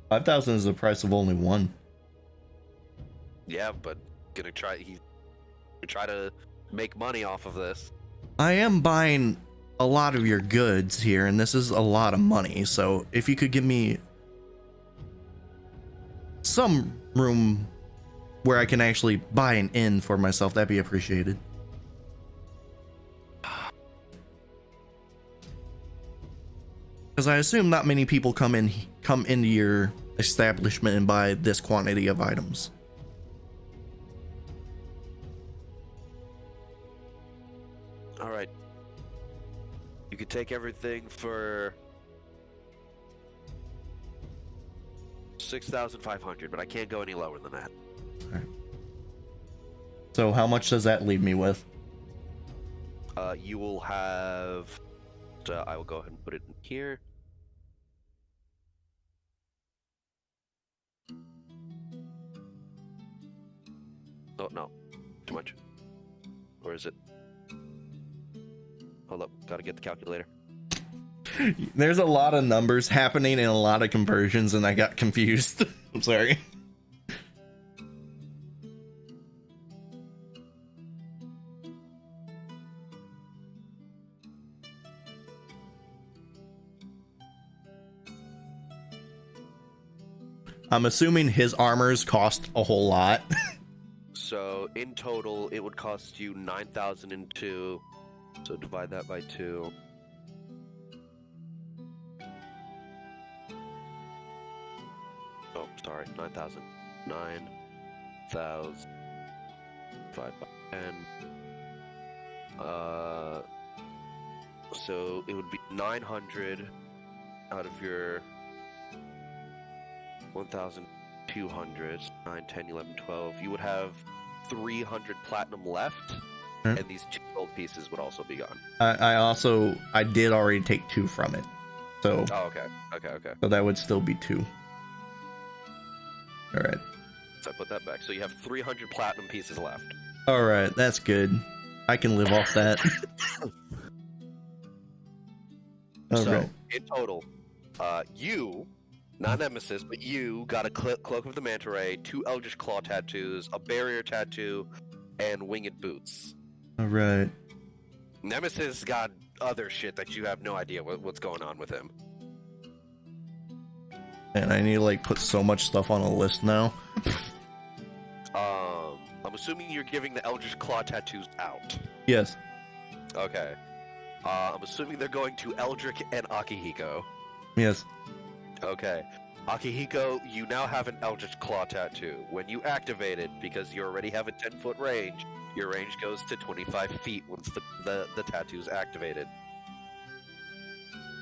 5,000 is the price of only 1. Yeah, but he's gonna try to make money off of this. I am buying a lot of your goods here, and this is a lot of money, so if you could give me some room where I can actually buy an inn for myself, that'd be appreciated. Because I assume not many people come into your establishment and buy this quantity of items. All right. You could take everything for 6,500, but I can't go any lower than that. Alright. So how much does that leave me with? You will have. I will go ahead and put it in here. Oh no, too much. Or is it? Hold up, gotta get the calculator. There's a lot of numbers happening and a lot of conversions, and I got confused. I'm sorry. I'm assuming his armors cost a whole lot. So in total, it would cost you 9,002. So divide that by 2. Oh, sorry, 9,000. 9,000. 5 by 10. So it would be 900 out of your 1,200. 9, 10, 11, 12. You would have 300 platinum left, and these 2 gold pieces would also be gone. I did already take 2 from it. So Oh, okay. so that would still be 2. Alright. So I put that back. So you have 300 platinum pieces left. Alright, that's good. I can live off that. So, Alright. in total, you, not Nemesis, but you got a Cloak of the Manta Ray, 2 Eldritch Claw tattoos, a Barrier tattoo, and Winged Boots. Alright. Nemesis got other shit that you have no idea what's going on with him. And I need to like put so much stuff on a list now. I'm assuming you're giving the Eldritch Claw tattoos out. Yes. Okay. I'm assuming they're going to Eldrik and Akihiko. Yes. Okay. Akihiko, you now have an Eldritch Claw tattoo. When you activate it, because you already have a 10-foot range, your range goes to 25 feet once the tattoo's activated.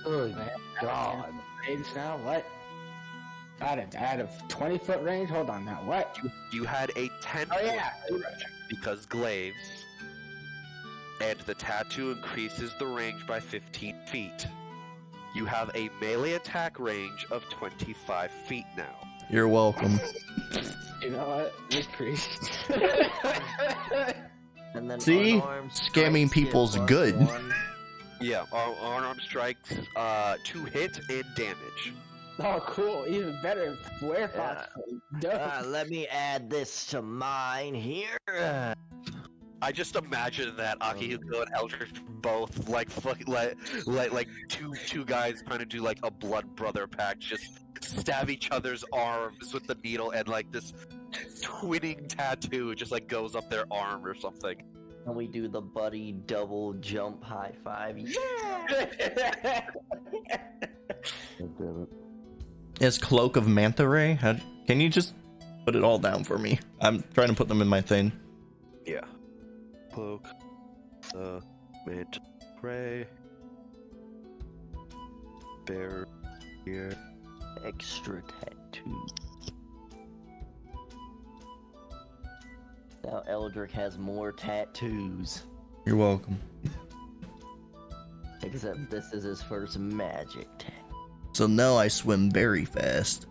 Good God. Range now? What? Got it. Out of 20-foot range? Hold on now. What? You had a 10-foot Oh, yeah. range because glaives, and the tattoo increases the range by 15 feet. You have a melee attack range of 25 feet now. You're welcome. You know what? This priest. And then See? unarmed Scamming strikes get people's +1. good. Yeah, unarmed strikes, 2 hit and damage. Oh, cool. Even better. Flare Fox. Dope. Let me add this to mine here. I just imagine that Akihiko and Eldritch both like fucking like two guys trying to do like a blood brother pact, just stab each other's arms with the needle, and like this twinning tattoo just like goes up their arm or something. And we do the buddy double jump high five. Yeah! Is Cloak of Manta Ray? Can you just put it all down for me? I'm trying to put them in my thing. Yeah. Cloak, Manta Ray, Barrier, Extra tattoo. Now Eldrik has more tattoos. You're welcome. Except this is his first magic tattoo. So now I swim very fast.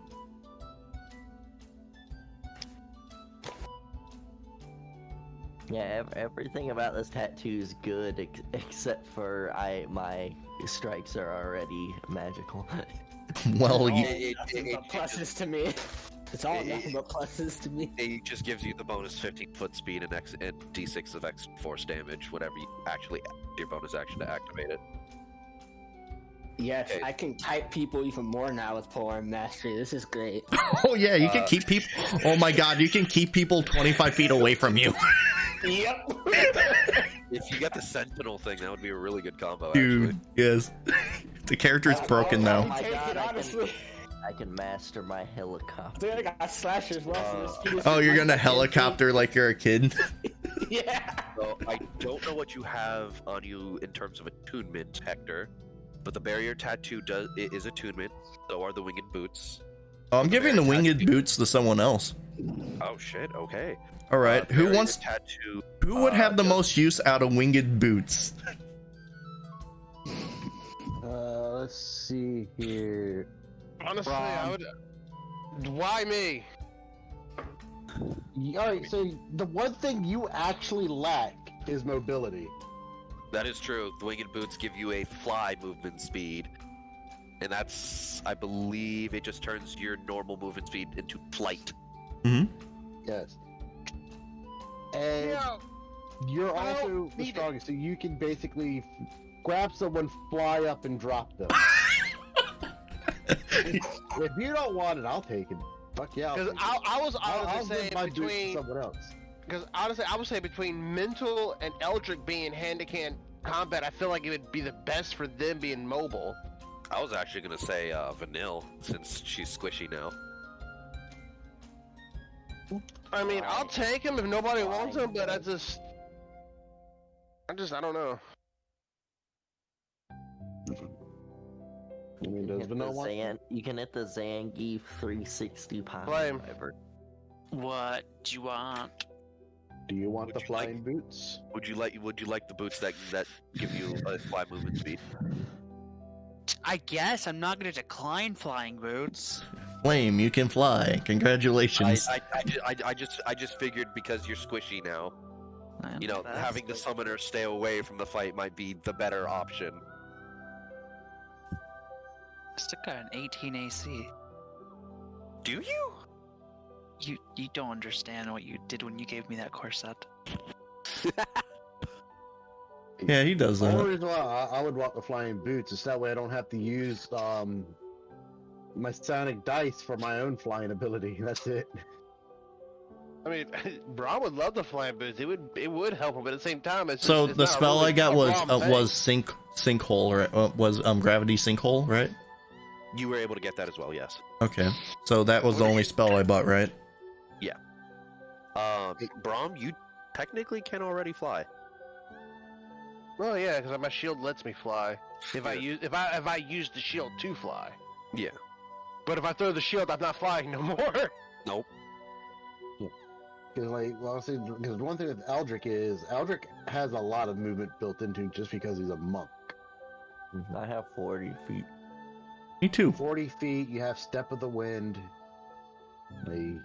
Yeah, everything about this tattoo is good, except for my strikes are already magical. Well, Nothing but pluses to me. It's all nothing but pluses to me. It just gives you the bonus 15-foot speed and d6 of extra force damage whenever you actually your bonus action to activate it. Yes, Okay. I can type people even more now with Polearm Mastery. This is great. oh yeah, you can keep people. Oh my god, you can keep people 25 feet away from you. Yep. If you get the Sentinel thing, that would be a really good combo, Dude, actually. yes. The character's broken Oh now. my God, God, I honestly. I can master my helicopter. Dude, I got Slash as well. So this speed Oh, is you're gonna like helicopter like you're a kid? Yeah. So I don't know what you have on you in terms of attunement, Hector, but the barrier tattoo is attunement. So are the winged boots. Oh, I'm giving the winged tattoo- boots to someone else. Oh shit! Okay. All right, The who barrier wants? tattoo? Who would have the does- most use out of winged boots? Let's see here. Honestly, I would. Why me? Alright, so the one thing you actually lack is mobility. That is true. The winged boots give you a fly movement speed, and that's, I believe, it just turns your normal movement speed into flight. Yes. And Yeah. you're I also don't the need it. strongest, so you can basically grab someone, fly up, and drop them. If you don't want it, I'll take it. Fuck yeah. Because I was I'll honestly give saying my boots to between. someone else. Because honestly, I would say between Mntal and Eldrik being hand-to-hand combat, I feel like it would be the best for them being mobile. I was actually gonna say Vanille, since she's squishy now. I mean, I'll take him if nobody wants him, but I don't know. I mean, does Vanilla want? You can hit the Zangief 360 power. Flame. What do you want? Do you want Would the you flying boots? Would you like the boots that give you a fly movement speed? I guess I'm not gonna decline flying boots. Flame, you can fly. Congratulations. I just figured because you're squishy now. You know, having the summoner stay away from the fight might be the better option. Still got an 18 AC. Do you? You don't understand what you did when you gave me that corset. Yeah, he does The only that. reason why I would want the flying boots is that way I don't have to use my sonic dice for my own flying ability. That's it. I mean, Braum would love the flying boots. It would help him, but at the same time, it's So just, it's the not spell really I got a was Braum thing. sinkhole, right? Was gravity sinkhole, right? You were able to get that as well, yes. Okay, so that was the only spell I bought, right? Braum, you technically can already fly. Well, yeah, because my shield lets me fly. If I use the shield to fly. Yeah. But if I throw the shield, I'm not flying no more. Nope. Because because one thing with Eldrik has a lot of movement built into him just because he's a monk. I have 40 feet. Me too. 40 feet. You have Step of the Wind. I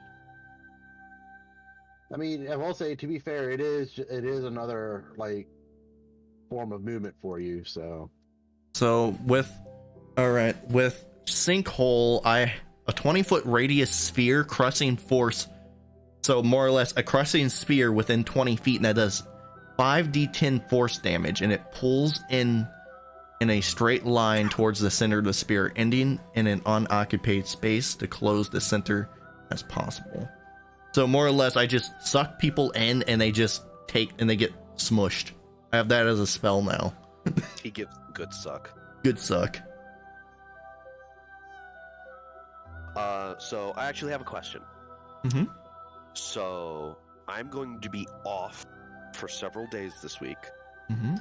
mean, I will say, to be fair, it is another form of movement for you. So with sinkhole, a 20-foot radius sphere crushing force. So more or less a crushing spear within 20 feet, and that does 5d10 force damage, and it pulls in a straight line towards the center of the spear, ending in an unoccupied space to close the center as possible. So more or less, I just suck people in, and they get smushed. I have that as a spell now. He gives good suck. Good suck. So I actually have a question. Mm-hmm. So I'm going to be off for several days this week. Mm-hmm.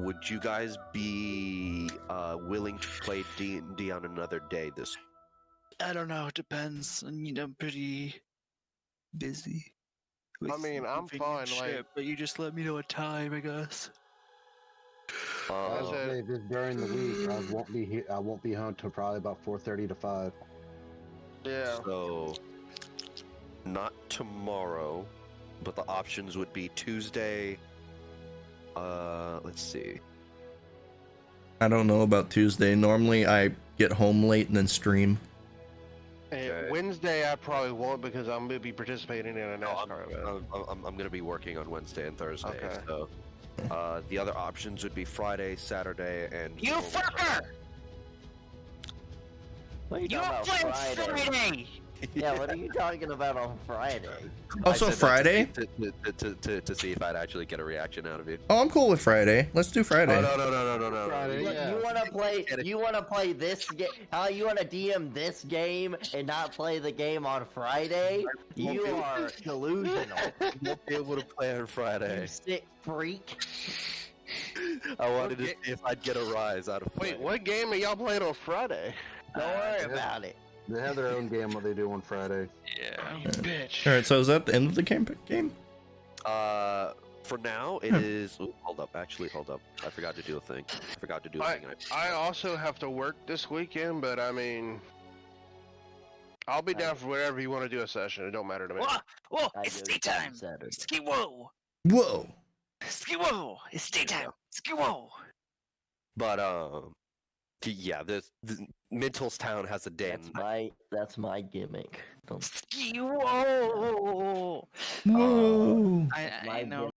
Would you guys be willing to play D&D on another day this week? I don't know. It depends. I mean, I'm pretty busy. I mean, I'm moving fine. and shit, but you just let me know a time, I guess. I say this during the week, I won't be home till probably about 4:30 to 5. Yeah. So, not tomorrow, but the options would be Tuesday. Let's see. I don't know about Tuesday. Normally, I get home late and then stream. Okay. Wednesday, I probably won't because I'm going to be participating in a NASCAR event. I'm going to be working on Wednesday and Thursday. Okay. So, the other options would be Friday, Saturday, and You fucker! What are you You talking about played Friday? Friday! Yeah, what are you talking about on Friday? Also, I said that Friday? to see if I'd actually get a reaction out of you. Oh, I'm cool with Friday. Let's do Friday. Oh, no. Friday, Look, yeah. you want to play this game? You want to DM this game and not play the game on Friday? You are delusional. Won't be able to play on Friday. You sick freak. I wanted to see if I'd get a rise out of Wait, playing. what game are y'all playing on Friday? Don't worry about it. They have their own game what they do on Friday. Yeah. You bitch. All right, so is that the end of the game? For now, it is. Ooh, hold up. Actually, hold up. I forgot to do a thing. I also have to work this weekend, but I mean, I'll be down for whatever you want to do a session. It don't matter to me. Whoa! I It's do it daytime! Saturday. Ski whoa! Whoa. Ski whoa! It's daytime! Ski whoa! But yeah, Mntal's town has a den. That's my gimmick. Don't Ski whoa! Whoa. I my know.